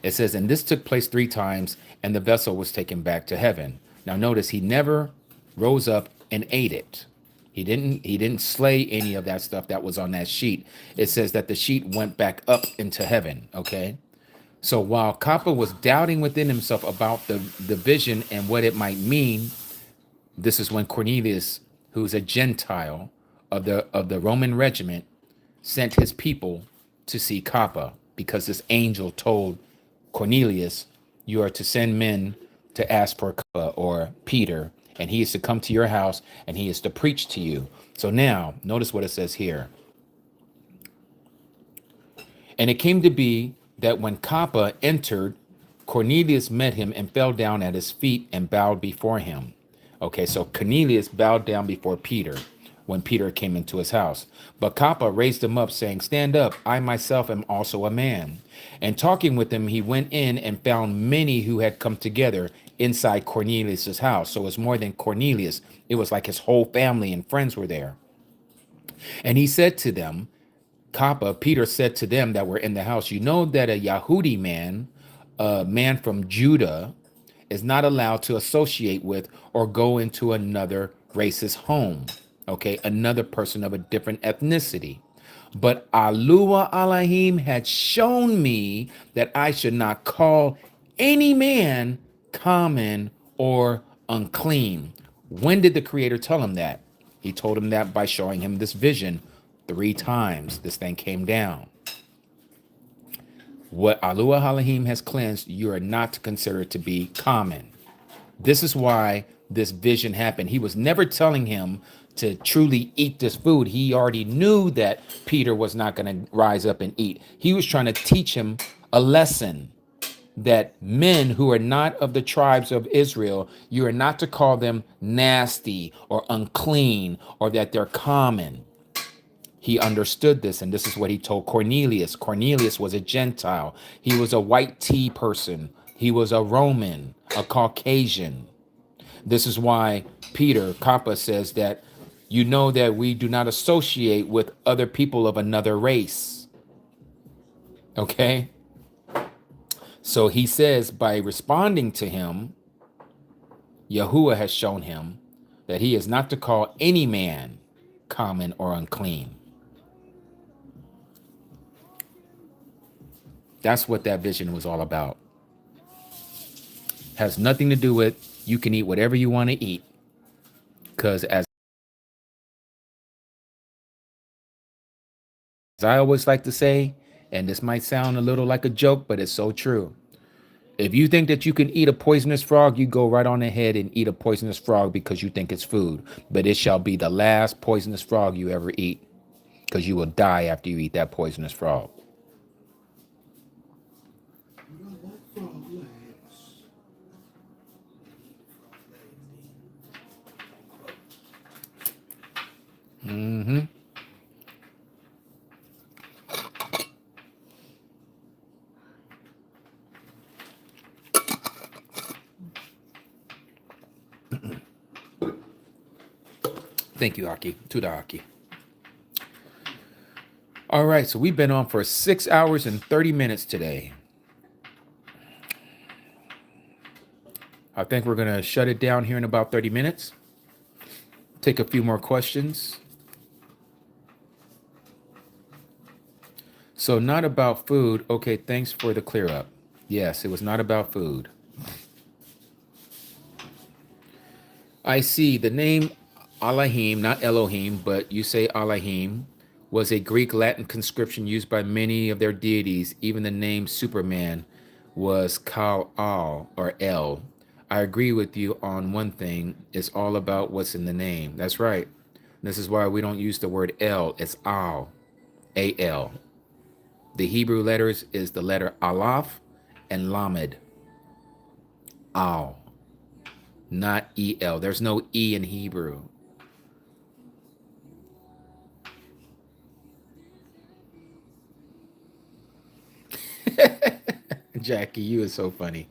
It says, and this took place 3 times, and the vessel was taken back to heaven. Now notice he never rose up and ate it. He didn't slay any of that stuff that was on that sheet. It says that the sheet went back up into heaven. Okay. So while Kappa was doubting within himself about the vision and what it might mean, this is when Cornelius, who's a Gentile of the Roman regiment, sent his people to see Kappa, because this angel told Cornelius, you are to send men to ask for Kappa or Peter, and he is to come to your house and he is to preach to you. So now notice what it says here. And it came to be that when Kappa entered, Cornelius met him and fell down at his feet and bowed before him. Okay, so Cornelius bowed down before Peter when Peter came into his house. But Kappa raised him up, saying, Stand up, I myself am also a man. And talking with him, he went in and found many who had come together inside Cornelius's house. So it's more than Cornelius. It was like his whole family and friends were there. And he said to them, Kappa, Peter said to them that were in the house, you know that a Yahudi man, a man from Judah, is not allowed to associate with or go into another Grace's home. Okay, another person of a different ethnicity. But Alua Elohim had shown me that I should not call any man common or unclean. When did the Creator tell him that? He told him that by showing him this vision 3 times. This thing came down. What Alua Elohim has cleansed, you are not to consider it to be common. This is why this vision happened. He was never telling him to truly eat this food. He already knew that Peter was not going to rise up and eat. He was trying to teach him a lesson that men who are not of the tribes of Israel, you are not to call them nasty or unclean or that they're common. He understood this, and this is what he told Cornelius. Cornelius was a Gentile. He was a white tea person. He was a Roman, a Caucasian. This is why Peter Kappa says that you know that we do not associate with other people of another race. Okay? So he says by responding to him, Yahuwah has shown him that he is not to call any man common or unclean. That's what that vision was all about. Has nothing to do with you can eat whatever you want to eat. Because as I always like to say, and this might sound a little like a joke, but it's so true. If you think that you can eat a poisonous frog, you go right on ahead and eat a poisonous frog because you think it's food. But it shall be the last poisonous frog you ever eat, because you will die after you eat that poisonous frog. Mm-hmm. Thank you, Aki. Tuda Aki. All right, so we've been on for 6 hours and 30 minutes today. I think we're going to shut it down here in about 30 minutes. Take a few more questions. So not about food. Okay, thanks for the clear up. Yes, it was not about food. I see the name Elohim, not Elohim, but you say Elohim, was a Greek Latin conscription used by many of their deities. Even the name Superman was Kal-Al or El. I agree with you on one thing. It's all about what's in the name. That's right. This is why we don't use the word El. It's Al, A-L. The Hebrew letters is the letter Aleph and Lamed. Al, not E-L. There's no E in Hebrew. Jackie, you is so funny.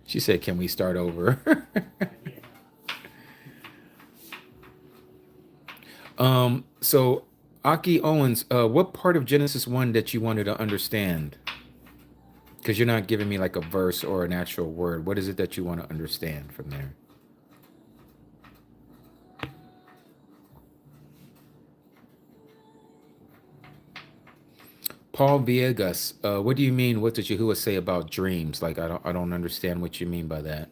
She said, can we start over? So Aki Owens, what part of Genesis 1 that you wanted to understand? Because you're not giving me like a verse or an actual word. What is it that you want to understand from there? Paul Villegas, what do you mean? What did Yahuwah say about dreams? Like, I don't understand what you mean by that.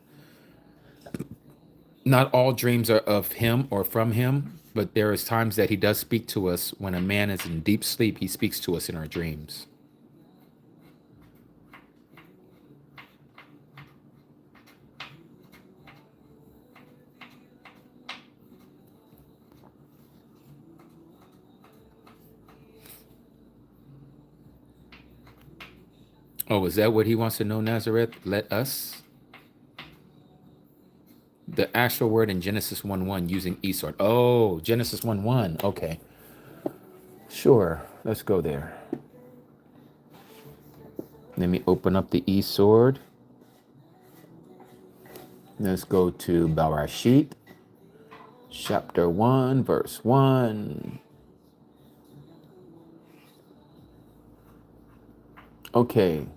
Not all dreams are of him or from him, but there is times that he does speak to us. When a man is in deep sleep, he speaks to us in our dreams. Oh, is that what he wants to know, Nazareth? Let us? The actual word in Genesis 1:1 using e-sword. Oh, Genesis 1:1. Okay. Sure. Let's go there. Let me open up the e-sword. Let's go to Barashit, chapter 1, verse 1. Okay.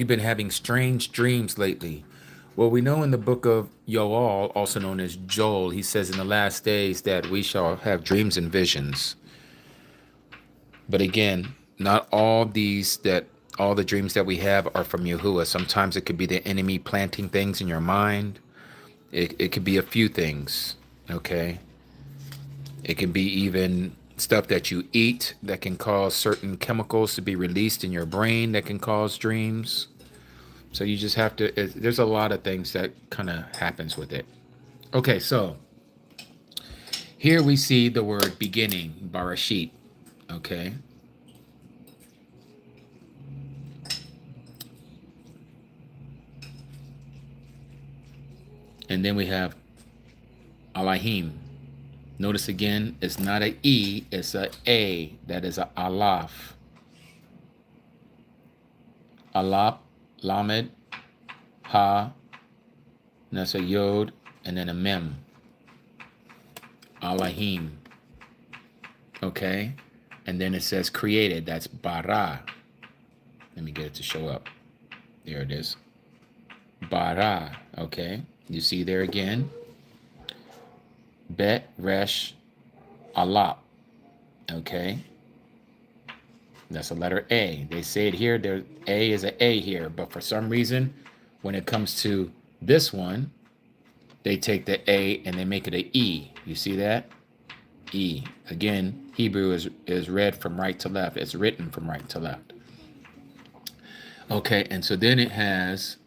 You've been having strange dreams lately. Well, we know in the book of Yoel, also known as Joel, he says in the last days that we shall have dreams and visions. But again, not all the dreams that we have are from Yahuwah. Sometimes it could be the enemy planting things in your mind. It could be a few things, okay? It can be even stuff that you eat that can cause certain chemicals to be released in your brain that can cause dreams. So you just have to, there's a lot of things that kind of happens with it. Okay, so here we see the word beginning, Barashit, okay? And then we have Alahim. Notice again, it's not a E, it's a A. That is a Alaf. Alap, Lamed, Ha, and that's a Yod, and then a Mem. Alahim. Okay? And then it says created. That's Bara. Let me get it to show up. There it is. Bara. Okay? You see there again? Bet, Resh, Alap. Okay? That's a letter A. They say it here. There, A is an A here. But for some reason, when it comes to this one, they take the A and they make it an E. You see that? E. Again, Hebrew is read from right to left. It's written from right to left. Okay, and so then it has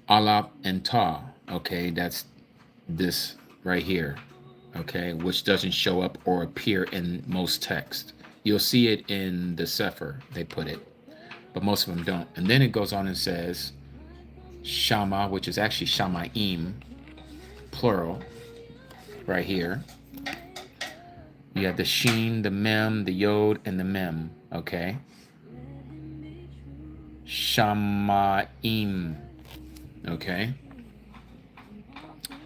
Alap and Ta. Okay, that's this right here. Okay, which doesn't show up or appear in most text. You'll see it in the Sefer, they put it, but most of them don't. And then it goes on and says Shama, which is actually Shamaim, plural, right here. You have the Sheen, the Mem, the Yod, and the Mem, okay? Shamaim, okay?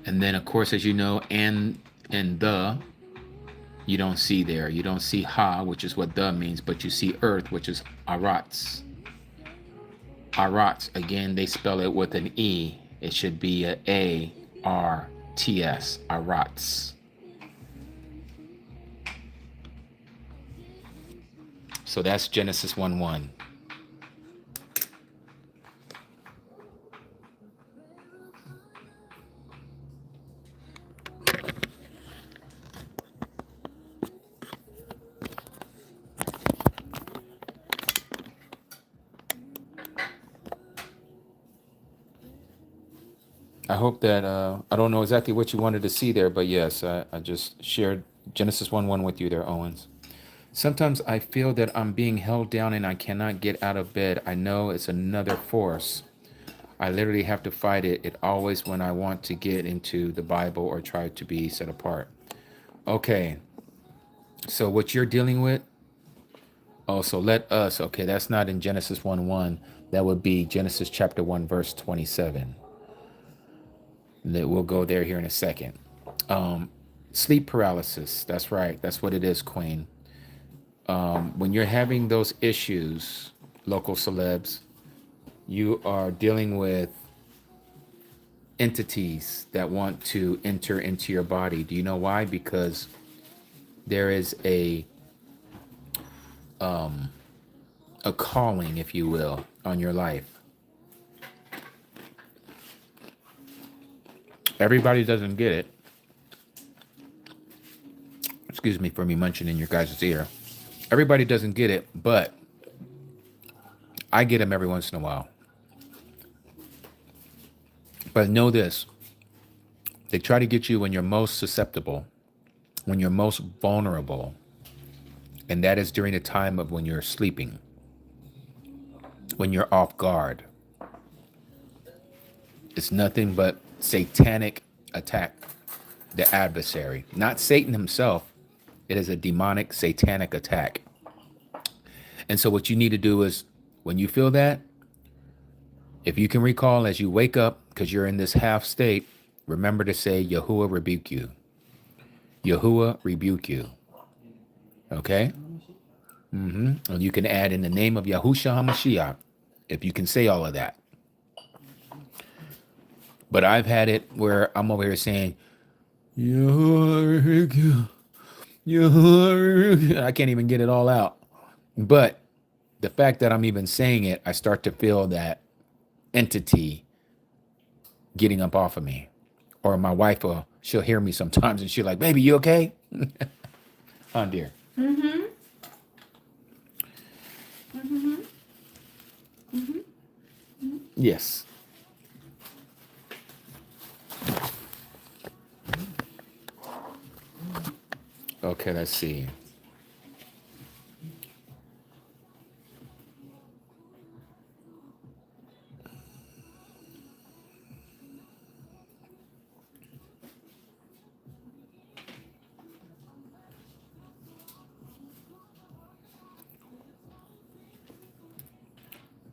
And then, of course, as you know, and the, you don't see there. You don't see Ha, which is what the means, but you see earth, which is Arats. Arats, again, they spell it with an E. It should be a A-R-T-S, Arats. So that's Genesis 1:1. I hope that, I don't know exactly what you wanted to see there, but yes, I just shared Genesis 1:1 with you there, Owens. Sometimes I feel that I'm being held down and I cannot get out of bed. I know it's another force. I literally have to fight it. It always when I want to get into the Bible or try to be set apart. Okay. So what you're dealing with, oh, so let us, okay, that's not in Genesis 1:1. That would be Genesis chapter 1, verse 27. We'll go there here in a second. Sleep paralysis. That's right. That's what it is, Queen. When you're having those issues, local celebs, you are dealing with entities that want to enter into your body. Do you know why? Because there is a calling, if you will, on your life. Everybody doesn't get it. Excuse me for me munching in your guys' ear. Everybody doesn't get it, but I get them every once in a while. But know this. They try to get you when you're most susceptible, when you're most vulnerable, and that is during the time of when you're sleeping, when you're off guard. It's nothing but satanic attack, the adversary, not Satan himself. It is a demonic satanic attack. And so what you need to do is when you feel that, if you can recall as you wake up, because you're in this half state, remember to say, Yahuwah rebuke you. Yahuwah rebuke you. Okay? And you can add in the name of Yahushua HaMashiach, if you can say all of that. But I've had it where I'm over here saying, I can't even get it all out. But the fact that I'm even saying it, I start to feel that entity getting up off of me. Or my wife she'll hear me sometimes and she'll like, baby, you okay? Oh dear. Mm-hmm. Mm-hmm. Yes. Okay, let's see.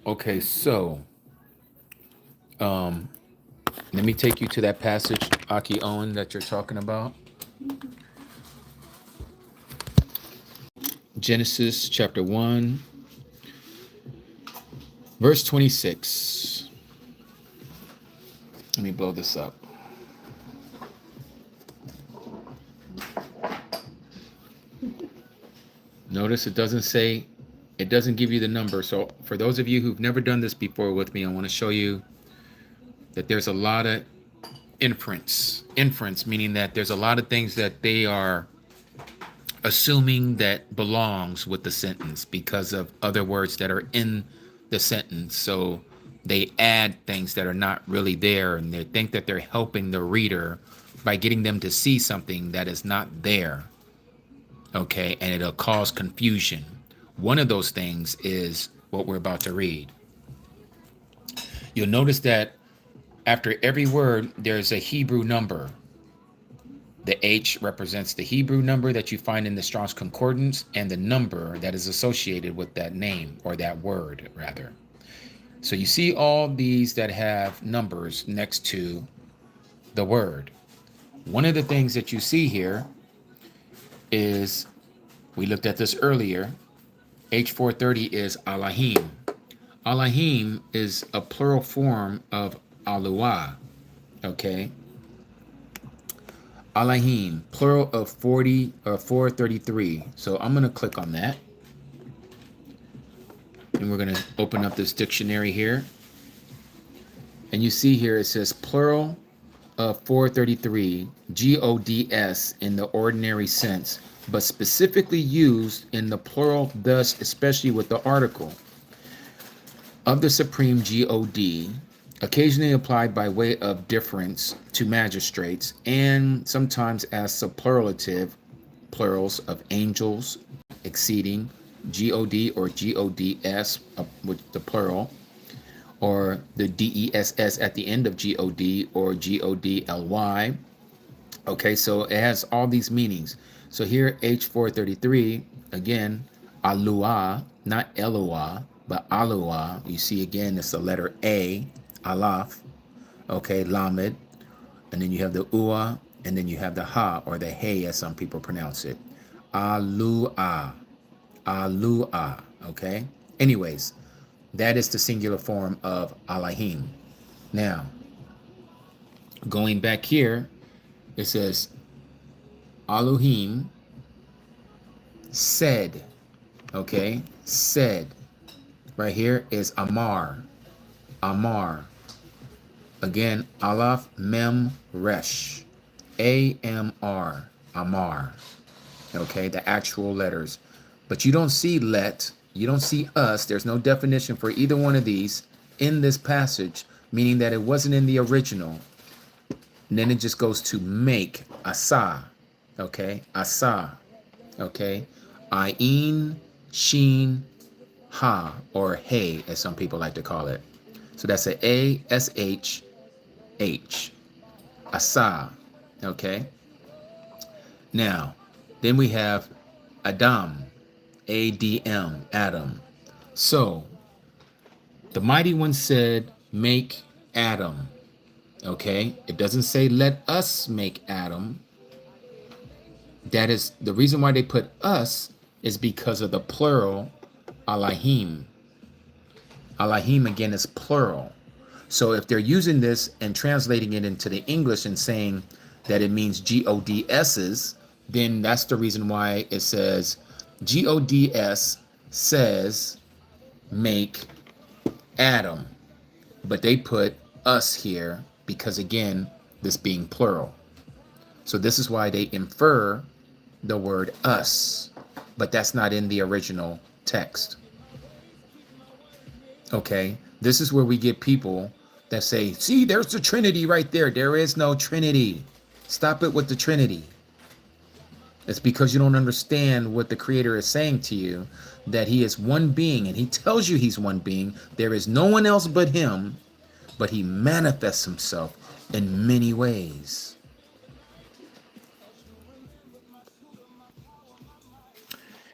Okay, so let me take you to that passage, Aki Owen, that you're talking about. Genesis chapter 1, verse 26. Let me blow this up. Notice it doesn't give you the number. So for those of you who've never done this before with me, I want to show you that there's a lot of inference, meaning that there's a lot of things that they are assuming that belongs with the sentence because of other words that are in the sentence. So they add things that are not really there, and they think that they're helping the reader by getting them to see something that is not there. Okay, and it'll cause confusion. One of those things is what we're about to read. You'll notice that after every word, there's a Hebrew number. The H represents the Hebrew number that you find in the Strong's Concordance and the number that is associated with that name, or that word, rather. So you see all these that have numbers next to the word. One of the things that you see here is, we looked at this earlier, H430 is Alahim. Alahim is a plural form of Aluah, okay? Alahim, plural of 40 or 433. So I'm going to click on that. And we're going to open up this dictionary here. And you see here it says plural of 433, GODS in the ordinary sense, but specifically used in the plural, thus, especially with the article of the supreme God, occasionally applied by way of difference to magistrates, and sometimes as subplurative plurals of angels, exceeding, God or GODS with the plural, or the DESS at the end of God or GODLY. Okay, so it has all these meanings. So here, H433, again, Aluah, not Eloah, but Aluah. You see again, it's the letter A, Alaf, okay, Lamed, and then you have the Ua, and then you have the Ha, or the Hey, as some people pronounce it. Aluah, Aluah, okay? Anyways, that is the singular form of Alahim. Now, going back here, it says, Elohim said, okay, said. Right here is Amar, Amar. Again, Aleph, Mem, Resh, AMR, Amar. Okay, the actual letters. But you don't see let, you don't see us. There's no definition for either one of these in this passage, meaning that it wasn't in the original. And then it just goes to make, asa, okay, asa, okay, ayin, sheen, ha, or hey, as some people like to call it. So that's a ASH, H, asa, okay. Now, then we have Adam, ADM, Adam. So, the Mighty One said, make Adam. Okay, it doesn't say let us make Adam. That is the reason why they put us, is because of the plural Elohim. Elohim again is plural. So if they're using this and translating it into the English and saying that it means GODS's, then that's the reason why it says GODS says make Adam. But they put us here because, again, this being plural. So this is why they infer the word us, but that's not in the original text. Okay, this is where we get people that say, see, there's the Trinity right there. There is no Trinity. Stop it with the Trinity. It's because you don't understand what the Creator is saying to you, that he is one being, and he tells you he's one being. There is no one else but him, but he manifests himself in many ways.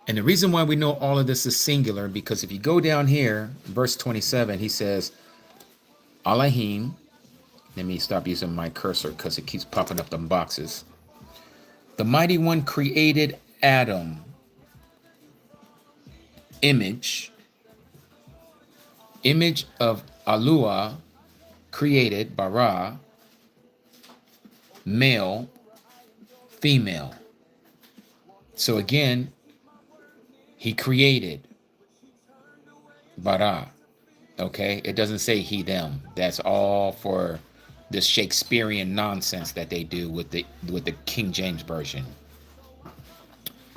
And the reason why we know all of this is singular, because if you go down here, verse 27, he says, Elohim. Let me stop using my cursor because it keeps popping up them boxes. The mighty one created Adam. Image of Alua created, bara, male, female. So again, he created, bara. Okay, it doesn't say he, them. That's all for this Shakespearean nonsense that they do with the King James version.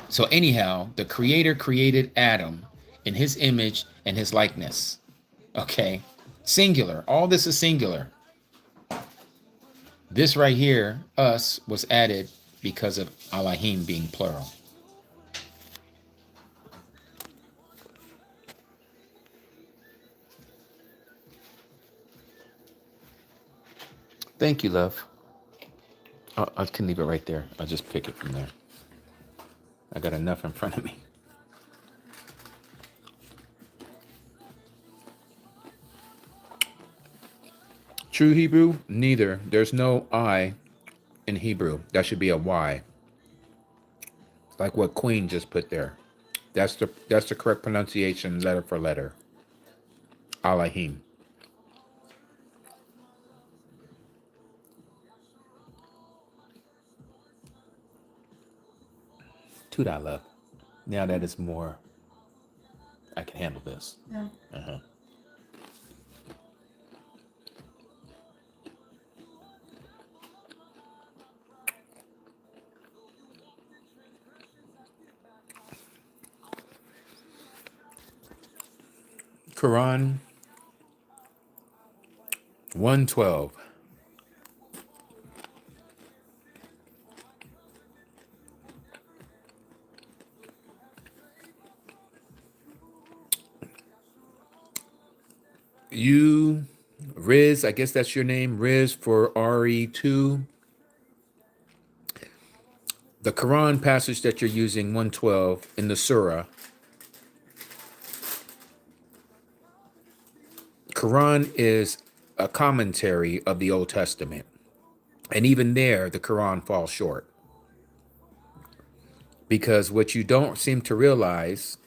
So anyhow, the Creator created Adam in his image and his likeness. Okay, singular. All this is singular. This right here, us, was added because of Elohim being plural. Thank you, love. I can leave it right there. I'll just pick it from there. I got enough in front of me. True Hebrew? Neither. There's no I in Hebrew. That should be a Y. Like what Queen just put there. That's the correct pronunciation, letter for letter. Elohim. To that love. Now that it's more, I can handle this. Yeah. Quran 1:12. You, Riz, I guess that's your name, Riz for RE2. The Quran passage that you're using, 112, in the Surah. Quran is a commentary of the Old Testament. And even there, the Quran falls short. Because what you don't seem to realize,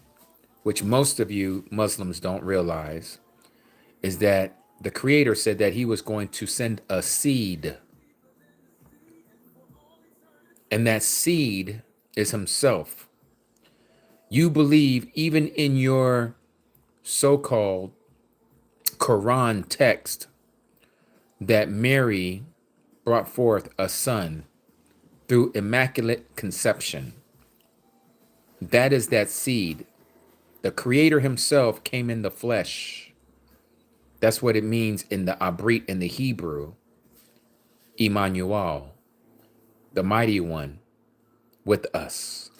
which most of you Muslims don't realize, is that the Creator said that he was going to send a seed. And that seed is himself. You believe even in your so-called Quran text that Mary brought forth a son through immaculate conception. That is that seed. The Creator himself came in the flesh. That's what it means in the Abrit in the Hebrew. Emmanuel, the mighty one with us.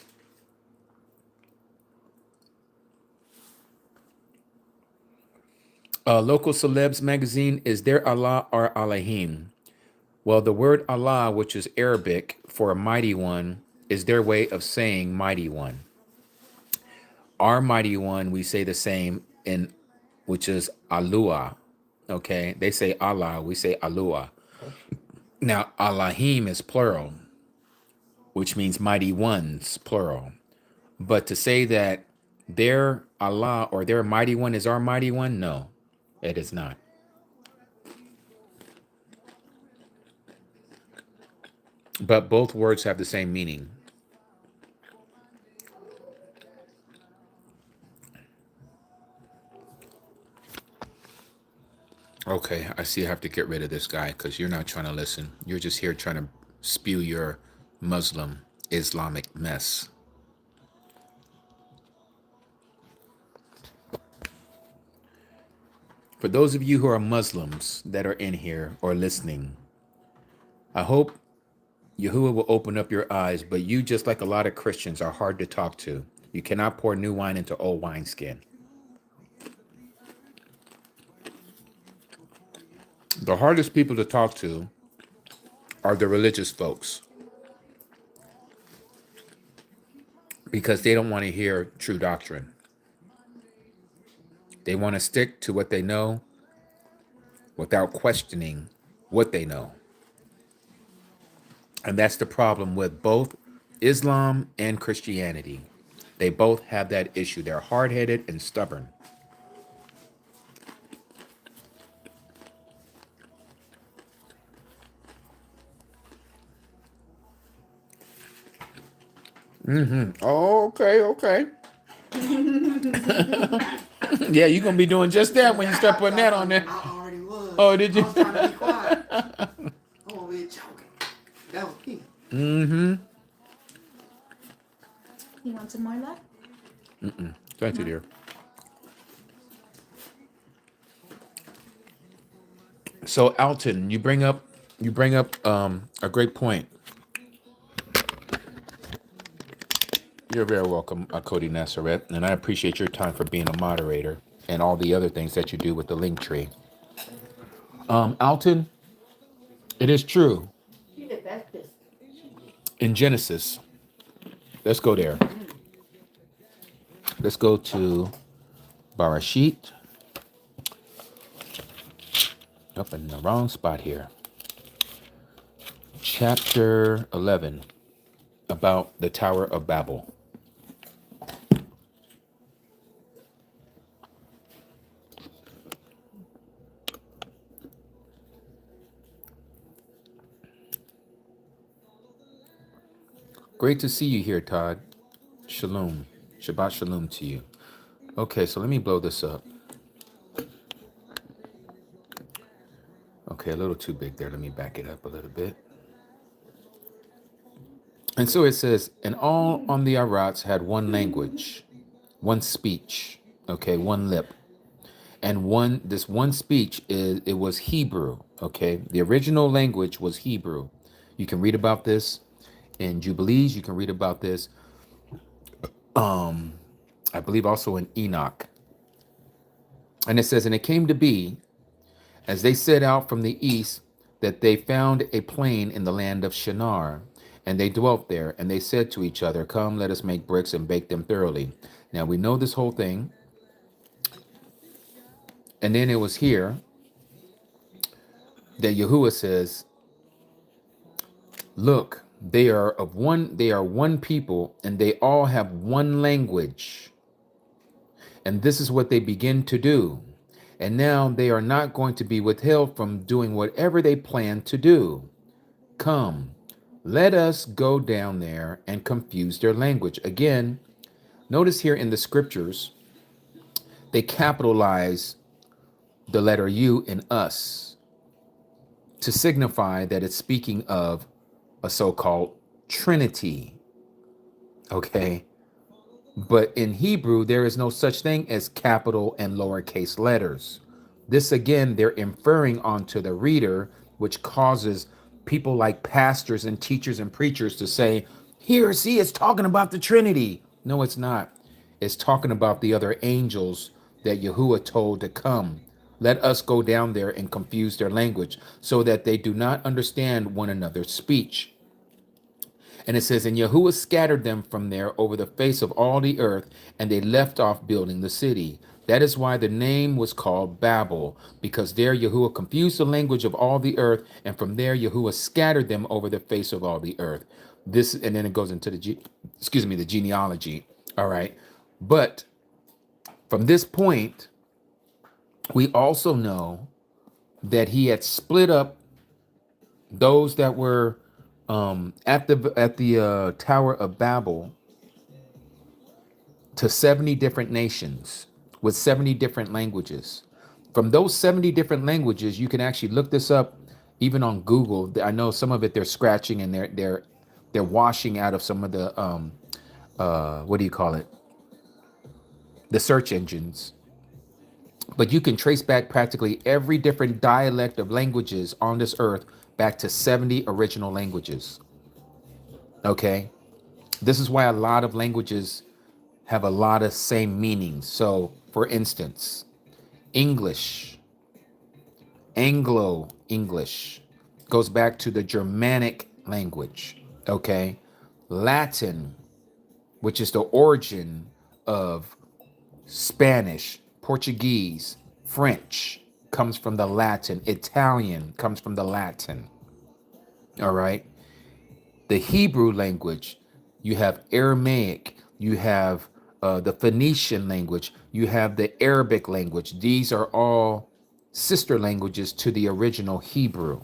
Local Celebs magazine, is there Allah or Elohim? Well, the word Allah, which is Arabic for a mighty one, is their way of saying mighty one. Our mighty one, we say the same in, which is Alua. Okay, they say Allah, we say Alua. Now, Elohim is plural, which means mighty ones, plural. But to say that their Allah or their mighty one is our mighty one, no, it is not. But both words have the same meaning. Okay, I see I have to get rid of this guy because you're not trying to listen. You're just here trying to spew your Muslim Islamic mess. For those of you who are Muslims that are in here or listening, I hope Yahuwah will open up your eyes, but you, just like a lot of Christians, are hard to talk to. You cannot pour new wine into old wineskin. The hardest people to talk to are the religious folks because they don't want to hear true doctrine. They want to stick to what they know without questioning what they know. And that's the problem with both Islam and Christianity. They both have that issue. They're hard-headed and stubborn. Oh, okay. Yeah, you're going to be doing just that when you start putting that on there. I already was. Oh, did you? I was trying to be quiet. I'm over here choking. That was me. You want some more left? Thank you, dear. So, Alton, you bring up a great point. You're very welcome, Cody Nasseret, and I appreciate your time for being a moderator and all the other things that you do with the link tree. Alton, it is true. You did that this. In Genesis, let's go there. Let's go to Barashit. Up in the wrong spot here. Chapter 11, about the Tower of Babel. Great to see you here, Todd. Shalom. Shabbat shalom to you. Okay, so let me blow this up. Okay, a little too big there. Let me back it up a little bit. And so it says, and all on the Arats had one language, one speech, okay, one lip. And this one speech, it was Hebrew, okay? The original language was Hebrew. You can read about this in Jubilees. You can read about this, I believe also in Enoch. And it says, and it came to be, as they set out from the east, that they found a plain in the land of Shinar, and they dwelt there, and they said to each other, come, let us make bricks and bake them thoroughly. Now we know this whole thing. And then it was here that Yahuwah says, look, they are one people, and they all have one language. And this is what they begin to do. And now they are not going to be withheld from doing whatever they plan to do. Come, let us go down there and confuse their language. Again, notice here in the scriptures, they capitalize the letter U in us to signify that it's speaking of a so-called Trinity. Okay? But in Hebrew, there is no such thing as capital and lowercase letters. This, again, they're inferring onto the reader, which causes people like pastors and teachers and preachers to say, here, see, it's talking about the Trinity. No, it's not. It's talking about the other angels that Yahuwah told to come. Let us go down there and confuse their language so that they do not understand one another's speech. And it says, and Yahuwah scattered them from there over the face of all the earth, and they left off building the city. That is why the name was called Babel, because there Yahuwah confused the language of all the earth, and from there Yahuwah scattered them over the face of all the earth. This, and then it goes into the genealogy All right. But from this point, we also know that he had split up those that were at the Tower of Babel to 70 different nations with 70 different languages. From those 70 different languages, you can actually look this up even on Google. I know some of it they're scratching and they're washing out of some of the what do you call it? The search engines. But you can trace back practically every different dialect of languages on this earth back to 70 original languages. Okay? This is why a lot of languages have a lot of same meanings. So, for instance, English, Anglo English goes back to the Germanic language. Okay? Latin, which is the origin of Spanish, Portuguese, French, comes from the Latin. Italian comes from the Latin. All right. The Hebrew language, you have Aramaic, you have the Phoenician language, you have the Arabic language. These are all sister languages to the original Hebrew.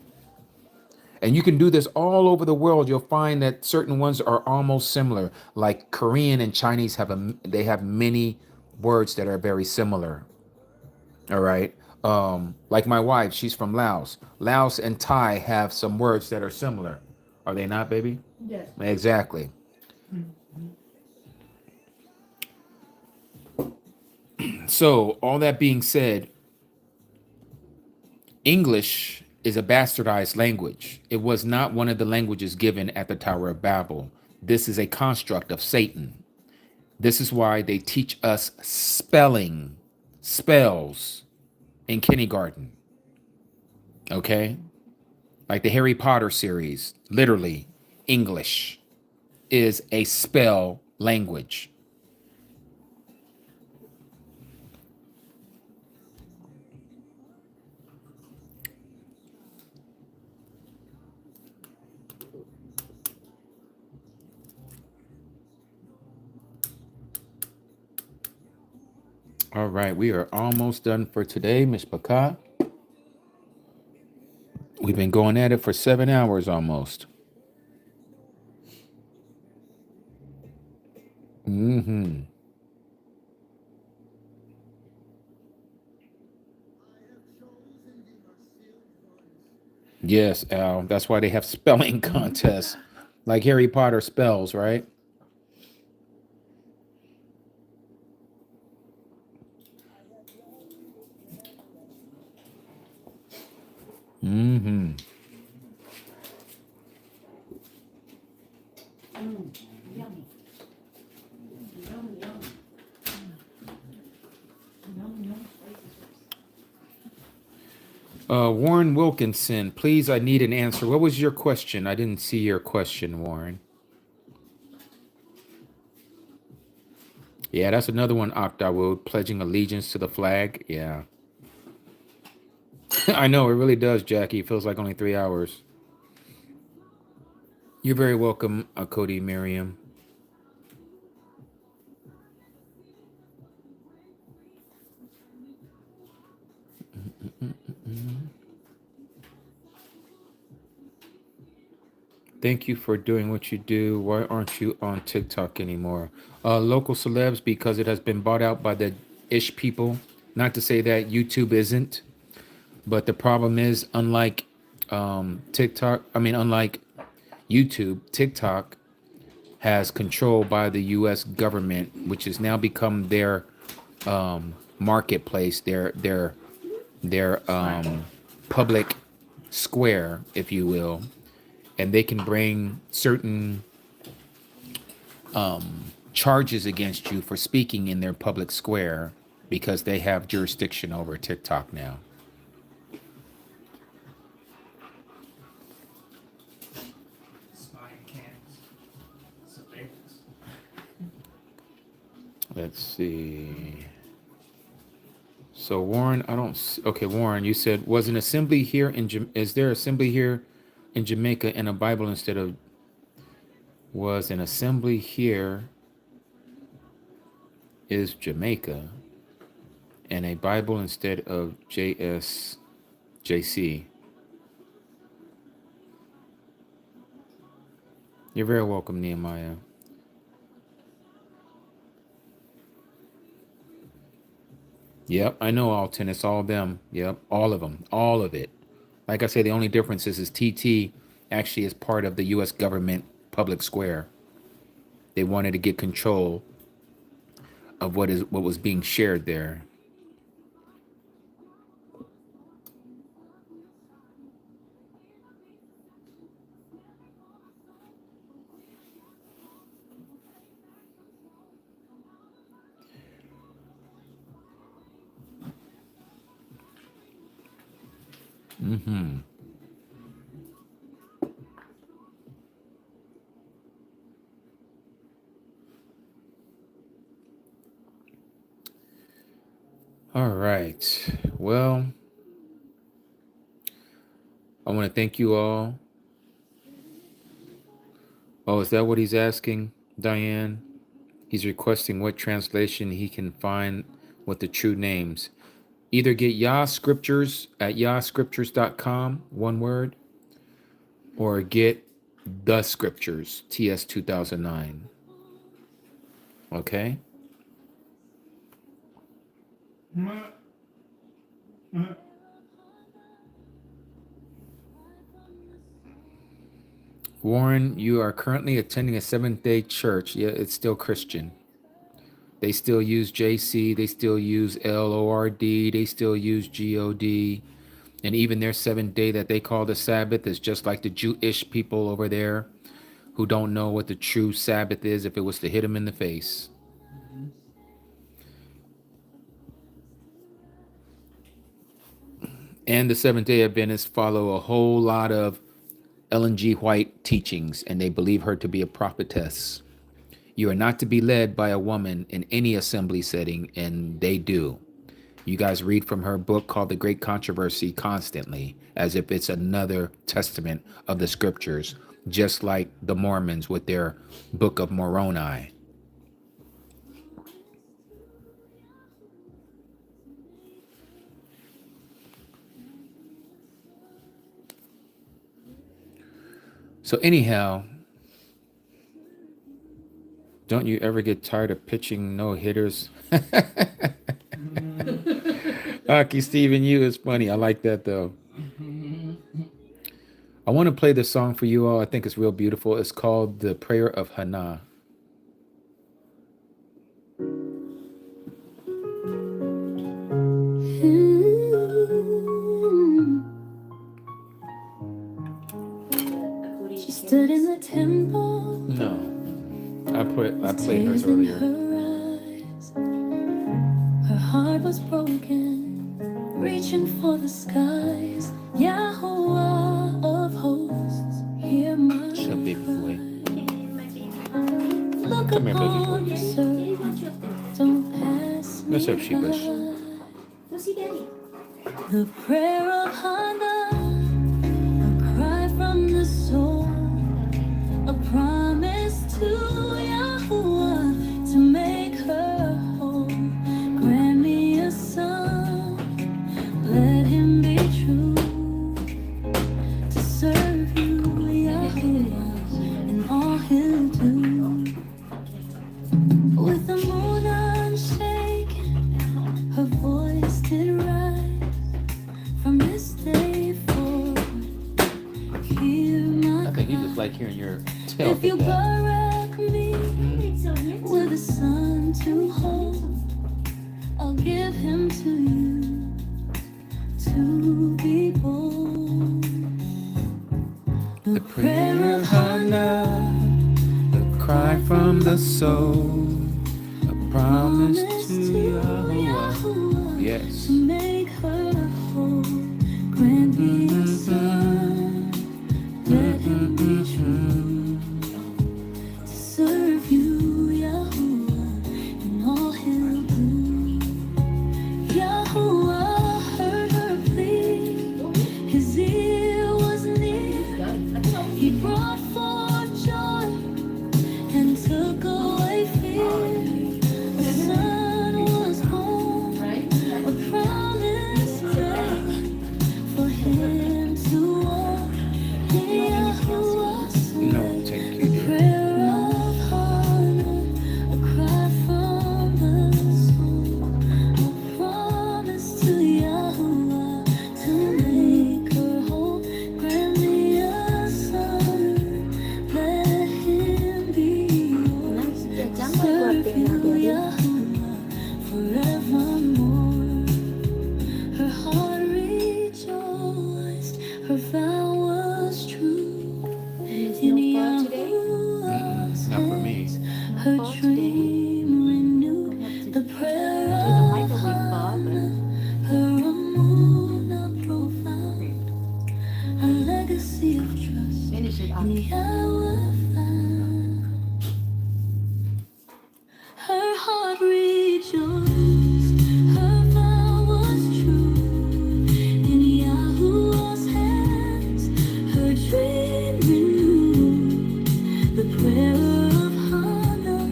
And you can do this all over the world. You'll find that certain ones are almost similar, like Korean and Chinese they have many words that are very similar. All right. Like my wife, she's from Laos. Laos and Thai have some words that are similar. Are they not, baby? Yes. Exactly. So, all that being said, English is a bastardized language. It was not one of the languages given at the Tower of Babel. This is a construct of Satan. This is why they teach us spells in kindergarten. Okay? Like the Harry Potter series, literally, English is a spell language. All right, we are almost done for today, Miss Baka. We've been going at it for 7 hours almost. Yes, Al. That's why they have spelling contests, like Harry Potter spells, right? Yummy. Yum, yum. Yum, yum. Warren Wilkinson, please, I need an answer. What was your question? I didn't see your question, Warren. Yeah, that's another one, Octawood, pledging allegiance to the flag. Yeah. I know, it really does, Jackie. It feels like only 3 hours. You're very welcome, Cody Miriam. Thank you for doing what you do. Why aren't you on TikTok anymore? Local celebs, because it has been bought out by the ish people. Not to say that YouTube isn't, but the problem is, unlike unlike YouTube, TikTok has control by the U.S. government, which has now become their marketplace, their public square, if you will, and they can bring certain charges against you for speaking in their public square because they have jurisdiction over TikTok now. Let's see. So Warren, okay, Warren, you said, was an assembly here is there assembly here in Jamaica and a Bible instead of, was an assembly here is Jamaica, and a Bible instead of JC. You're very welcome, Nehemiah. Yep, I know Alton. It's all them. Yep, all of them. All of it. Like I say, the only difference is TT actually is part of the U.S. government public square. They wanted to get control of what was being shared there. Mm-hmm. All right. Well, I want to thank you all. Oh, is that what he's asking, Diane? He's requesting what translation he can find with the true names. Either get Yah Scriptures at yahscriptures.com, one word, or get The Scriptures, TS 2009. Okay? Warren, you are currently attending a Seventh-day church. Yeah, it's still Christian. They still use JC. They still use LORD. They still use GOD. And even their seventh day that they call the Sabbath is just like the Jewish people over there who don't know what the true Sabbath is if it was to hit them in the face. And the Seventh-day Adventists follow a whole lot of Ellen G. White teachings, and they believe her to be a prophetess. You are not to be led by a woman in any assembly setting, and they do. You guys read from her book called The Great Controversy constantly, as if it's another testament of the scriptures, just like the Mormons with their Book of Moroni. So anyhow, don't you ever get tired of pitching no-hitters? Aki Stephen, you is funny. I like that though. I want to play this song for you all. I think it's real beautiful. It's called The Prayer of Hannah. She stood in the temple. No, I played hers earlier. Her heart was broken, reaching for the skies. Yahuwah of hosts, hear my Shut up, baby boy. Look Come here, baby upon boy. your servant, don't pass me Let's have Shebush. Go see Daddy. The prayer of Hannah, a cry from the soul, a promise to Yahuwah to make her whole. Grant me a son, let him be true, to serve you, Yahuwah, in all he'll do. With the moon unshaken, her voice did rise. From this day forward, hear my I think you just cry. like hearing your tail If you hit that. barak me with a son to hold, I'll give him to you to be born. The prayer of Hannah, the cry from the soul, a promise to Yahuwah. Yes. To make her whole, grant me a son, let him be true, to serve you, Yahuwah, in all he'll do. Yahuwah heard her plea, his ear was near, he brought forth joy and took away fear. A son her Boss dream renewed, the prayer do the of microwave bar, but her moon of profound, a legacy of trust finish it in up. Yahweh found. Her heart rejoiced, her vow was true. In Yahuwah's hands, her dream renewed. The prayer of Hannah,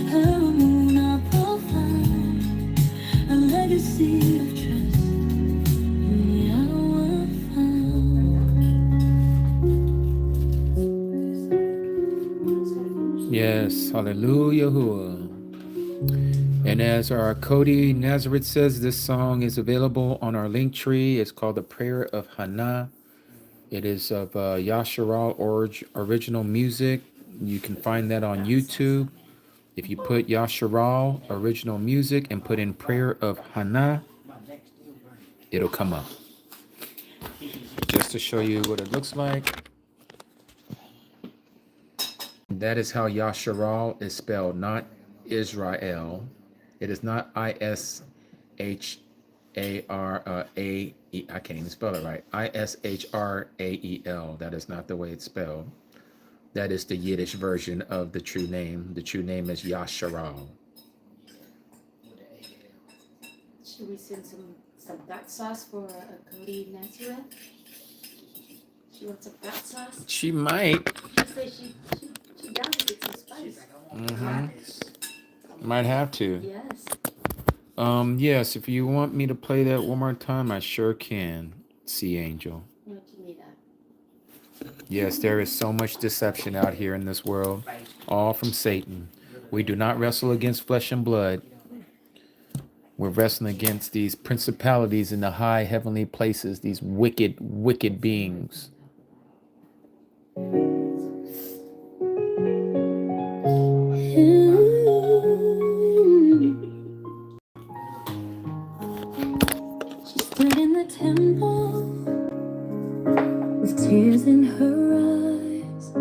her moon of profound, a legacy of trust in Yahweh found. Yes, hallelujah. And as our Cody Nazareth says, this song is available on our link tree. It's called The Prayer of Hannah. It is of Yasharal original music. You can find that on YouTube. If you put Yasharal original music and put in Prayer of Hannah, it'll come up. Just to show you what it looks like. That is how Yasharal is spelled, not Israel. It is not I-S-H-A-R-A-E. I can't even spell it right. I-S-H-R-A-E-L. That is not the way it's spelled. That is the Yiddish version of the true name. The true name is Yasharal. Should we send some duck sauce for Cody Nazareth? She wants some duck sauce. She might. She said she down to get some spice. Might have to. Yes. Yes, if you want me to play that one more time, I sure can. Sea Angel. What you need that? Yes, there is so much deception out here in this world, all from Satan. We do not wrestle against flesh and blood. We're wrestling against these principalities in the high heavenly places, these wicked, wicked beings. She stood in the temple with tears in her eyes.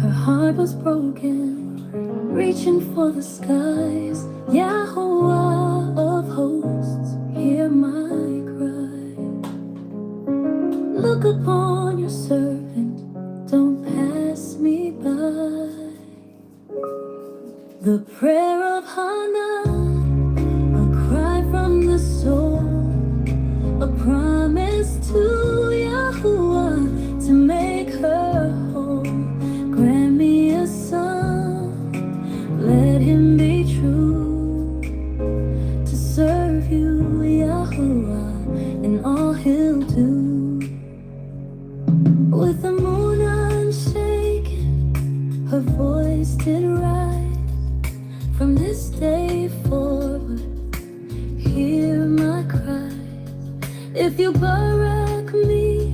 Her heart was broken, reaching for the skies. Yahuwah of hosts, hear my cry. Look upon your servant, don't pass me by. The prayer of Hannah, a cry from the soul, a promise to Yahuwah to make her whole. Grant me a son, let him be true, to serve you, Yahuwah, in all he'll do. With the moon unshaken, her voice did rise. From this day forward, hear my cries. If you barak me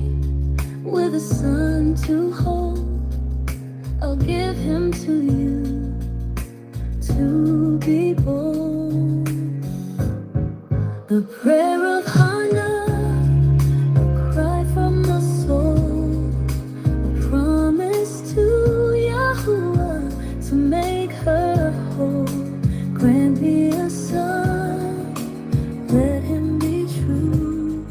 with a son to hold, I'll give him to you to be born. The prayer of Hannah, a cry from the soul, a promise to Yahuwah to make her whole. Grant me a son, let him be true,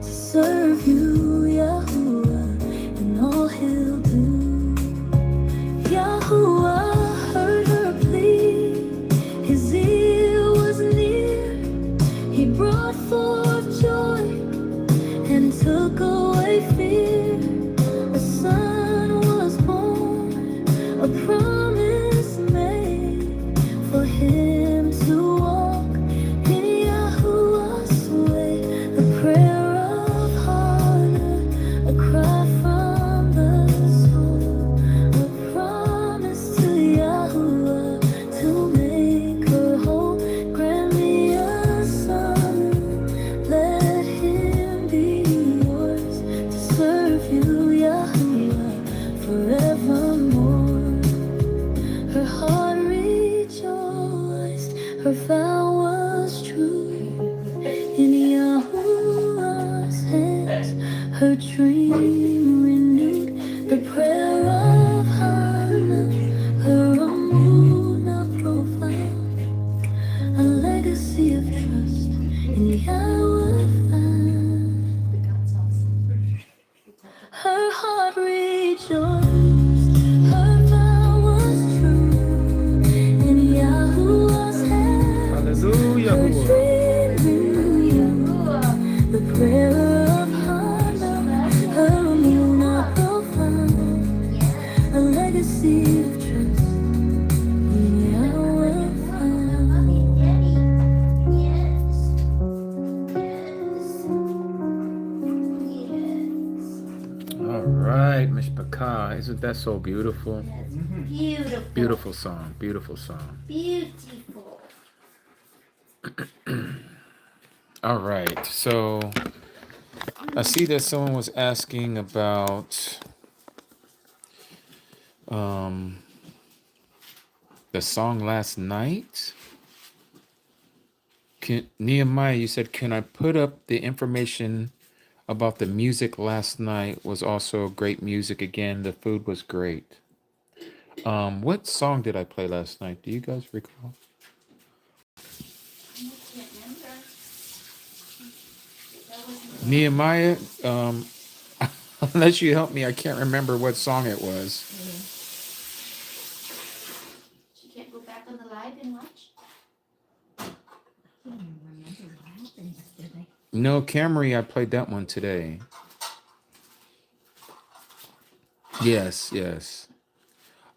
to serve you, Yahuwah, in all he'll do. Yahuwah heard her plea, his ear was near. He brought forth joy and took away fear. A son was born, a promise made, for him to walk in Yahuwah's way. The prayer of Hannah, a cry from the soul, a promise to Yahuwah to make her whole. Grant me a son, let him be yours, to serve you, Yahuwah, forevermore. Her heart rejoiced, her vow was true. In Yahuwah's hands, her dream renewed. The prayer of Hannah, her the sea of trust. Yeah, I will find. All right, Mishpachah. Isn't that so beautiful? Beautiful. Beautiful song. Beautiful song. Beautiful. All right. So I see that someone was asking about the song last night. Nehemiah, you said, can I put up the information about the music last night? Was also great music again. The food was great. What song did I play last night? Do you guys recall? I can't remember. That wasn't Nehemiah, unless you help me, I can't remember what song it was. You can't go back on the live and watch? No, Camry, I played that one today. Yes, yes.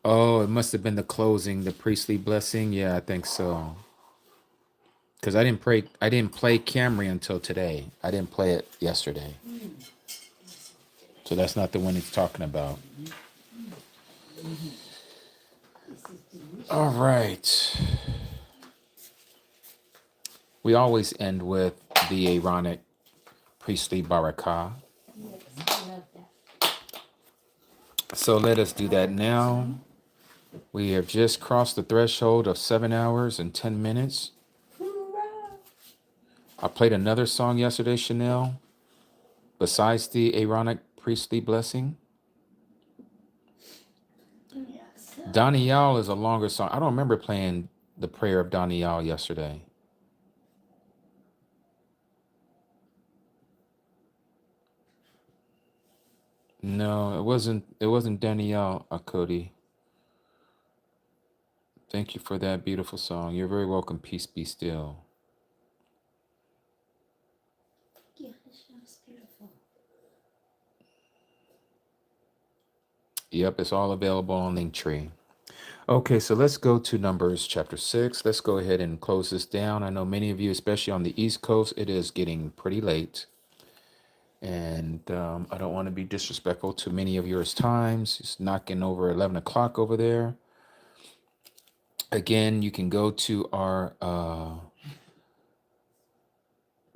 Oh, it must have been the closing, the priestly blessing. Yeah, I think so. Because I didn't play Camry until today. I didn't play it yesterday. So that's not the one he's talking about. All right. We always end with the Aaronic priestly barakah. Yes, I love that. So let us do that now. We have just crossed the threshold of 7 hours and 10 minutes. I played another song yesterday, Chanel, besides the Aaronic priestly blessing. Yes. Daniel is a longer song. I don't remember playing the prayer of Daniel yesterday. No, it wasn't. It wasn't Danielle, Cody. Thank you for that beautiful song. You're very welcome. Peace be still. Yeah, this was beautiful. Yep, it's all available on Linktree. Okay, so let's go to Numbers chapter 6. Let's go ahead and close this down. I know many of you, especially on the East Coast, it is getting pretty late. And I don't want to be disrespectful to many of yours times. It's knocking over 11 o'clock over there. Again, you can go to our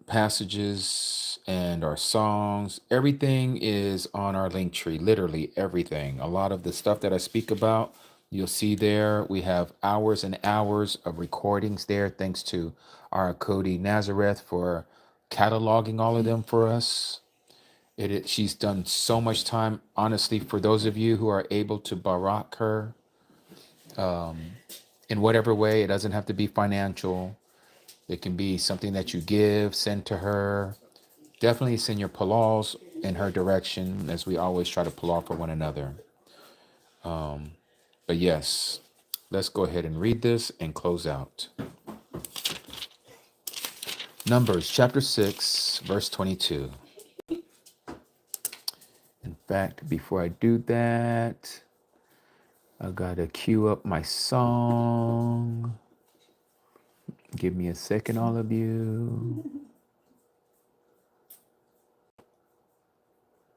passages and our songs. Everything is on our link tree, literally everything. A lot of the stuff that I speak about, you'll see there. We have hours and hours of recordings there, thanks to our Cody Nazareth for cataloging all of them for us. She's done so much time. Honestly, for those of you who are able to barak her in whatever way, it doesn't have to be financial. It can be something that you give, send to her. Definitely send your palals in her direction, as we always try to palal for one another. But yes, let's go ahead and read this and close out. Numbers chapter 6, verse 22. In fact, before I do that, I gotta cue up my song. Give me a second, all of you.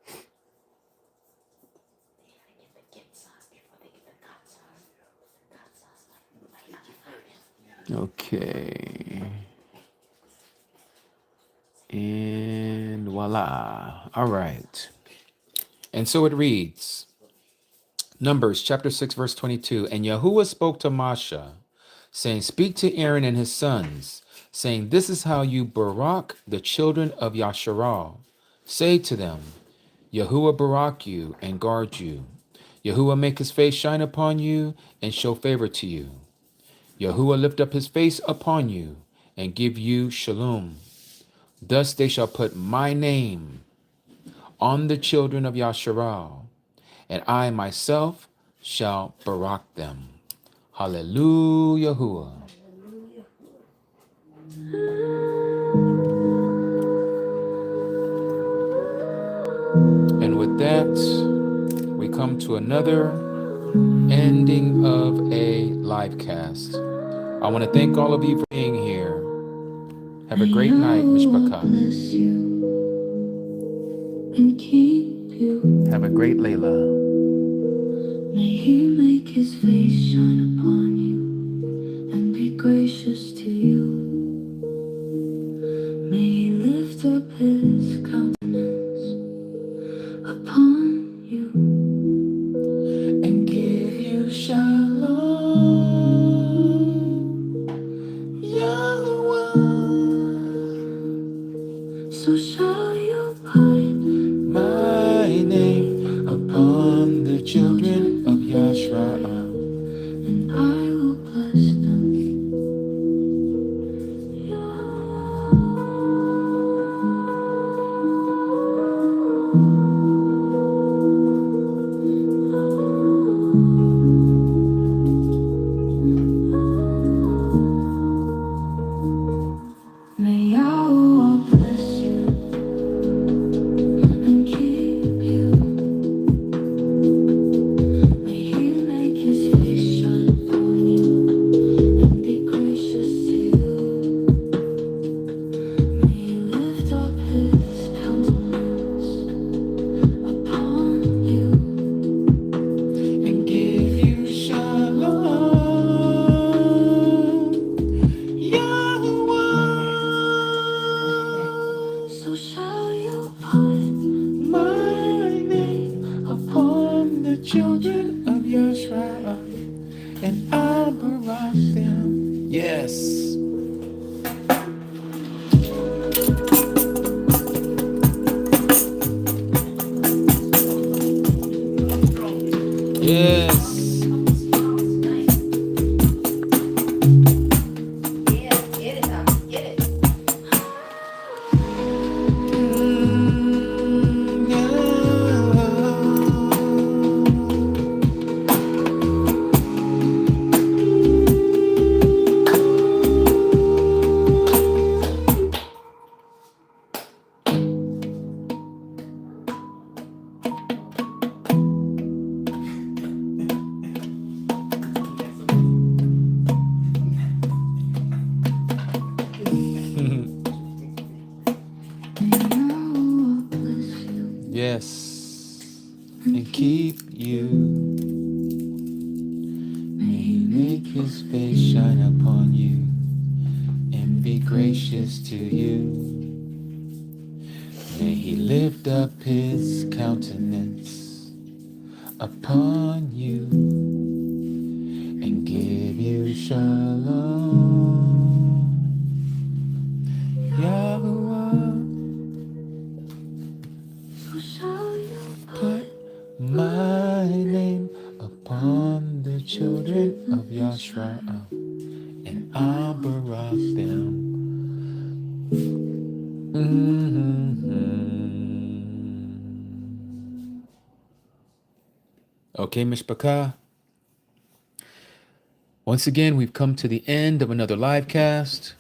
Get the get sauce before they get the hot sauce. Hot sauce. Okay. And voila. All right. And so it reads, Numbers chapter 6, verse 22. And Yahuwah spoke to Moshe, saying, speak to Aaron and his sons, saying, this is how you barak the children of Yasharal. Say to them, Yahuwah barak you and guard you. Yahuwah make his face shine upon you and show favor to you. Yahuwah lift up his face upon you and give you shalom. Thus they shall put my name on the children of Yasharal, and I myself shall barak them. Hallelujah. And with that, we come to another Ending of a live cast. I want to thank all of you for being here. Have a great night, Mishpachah. Have a great Layla. May he make his face shine upon you and be gracious to you. May he lift up his countenance upon you and give you shalom. Yahweh. So shall you hide My name upon the children of Yashra'ah. and I will bless them. May Yahweh bless you and keep you. May he make his face shine upon you and be gracious to you. May he lift up his countenance upon you and give you shalom. Yahweh. So shall you put my name upon the children of Yashra'ah, and I'll barak them. Yes. Yes. Yeah, get it, Doc. Get it. Yes. And keep you. May he make his face shine upon you and be gracious to you. May he lift up his countenance upon you and give you shalom. Yahweh. So shall you Put my name upon the children of Yashra'ah, and I'll barak them. Okay, Mishpachah. Once again, we've come to the end of another live cast.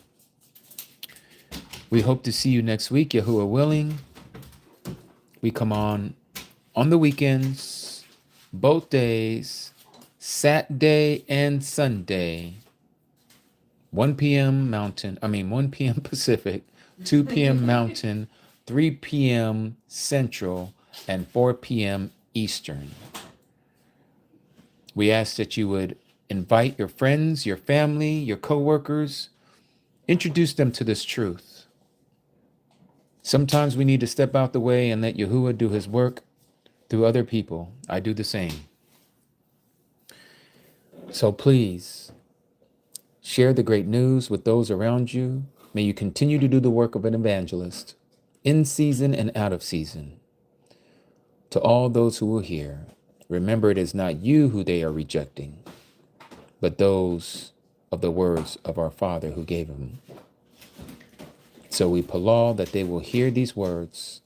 We hope to see you next week, Yahuwah willing. We come on the weekends, both days, Saturday and Sunday, 1 p.m. Pacific, 2 p.m. Mountain, 3 p.m. Central, and 4 p.m. Eastern. We ask that you would invite your friends, your family, your coworkers, introduce them to this truth. Sometimes we need to step out the way and let Yahuwah do his work through other people. I do the same. So please, share the great news with those around you. May you continue to do the work of an evangelist, in season and out of season. To all those who will hear, remember it is not you who they are rejecting, but those of the words of our Father who gave them. So we palal that they will hear these words,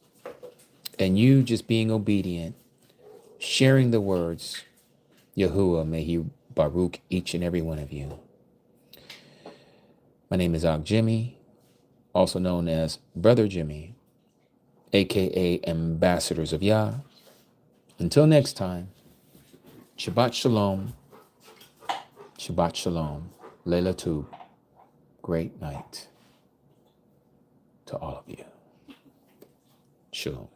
and you just being obedient, sharing the words, Yahuwah, may he baruch each and every one of you. My name is Jimmy, also known as Brother Jimmy, aka Ambassadors of Yah. Until next time, Shabbat Shalom. Shabbat Shalom. Layla Tube. Great night to all of you. Shalom.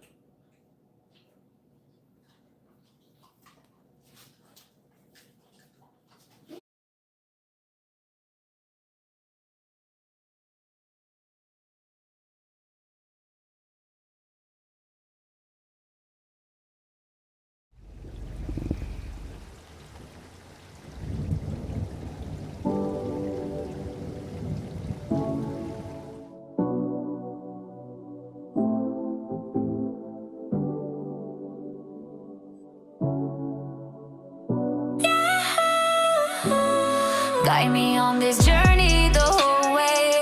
Guide me on this journey the whole way,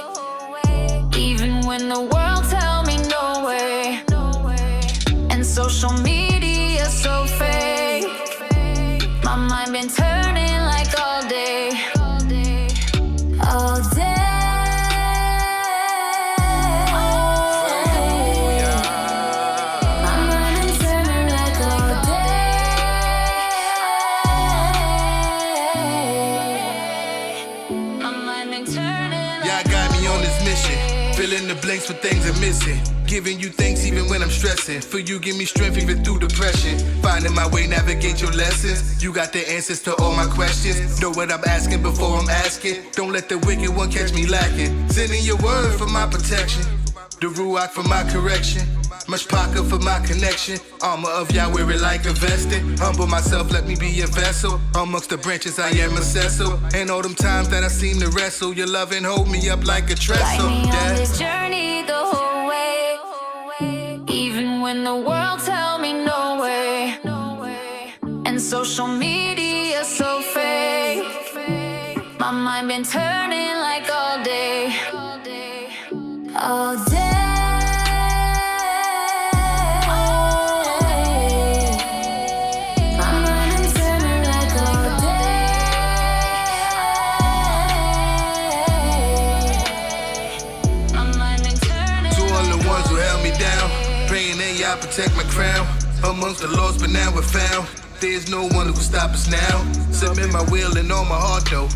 even when the world tell me no way, and social media so fake. My mind been turning like all day, all day. My mind been turning like all day. My mind been turning like Y'all got me on this mission, filling the blanks with things I'm missing. Giving you thanks even when I'm stressing. For you give me strength even through depression. Finding my way, navigate your lessons. You got the answers to all my questions. Know what I'm asking before I'm asking. Don't let the wicked one catch me lacking. Sending your word for my protection, the Ruach for my correction, much pocket for my connection. Armor of Yahweh wear it like a vested. Humble myself, let me be a vessel. Amongst the branches I am a cecil. And all them times that I seem to wrestle, your love and hold me up like a trestle. Guide me Yeah. on this journey the whole way, even when the world tell me no way, and social media so fake. My mind been turning like all day, all day. My mind been turning like all day. My mind been turning. To all the ones who held me down, praying that y'all protect my crown. Amongst the lost, but now we're found. There's no one who can stop us now. Submit my will and all my heart, though.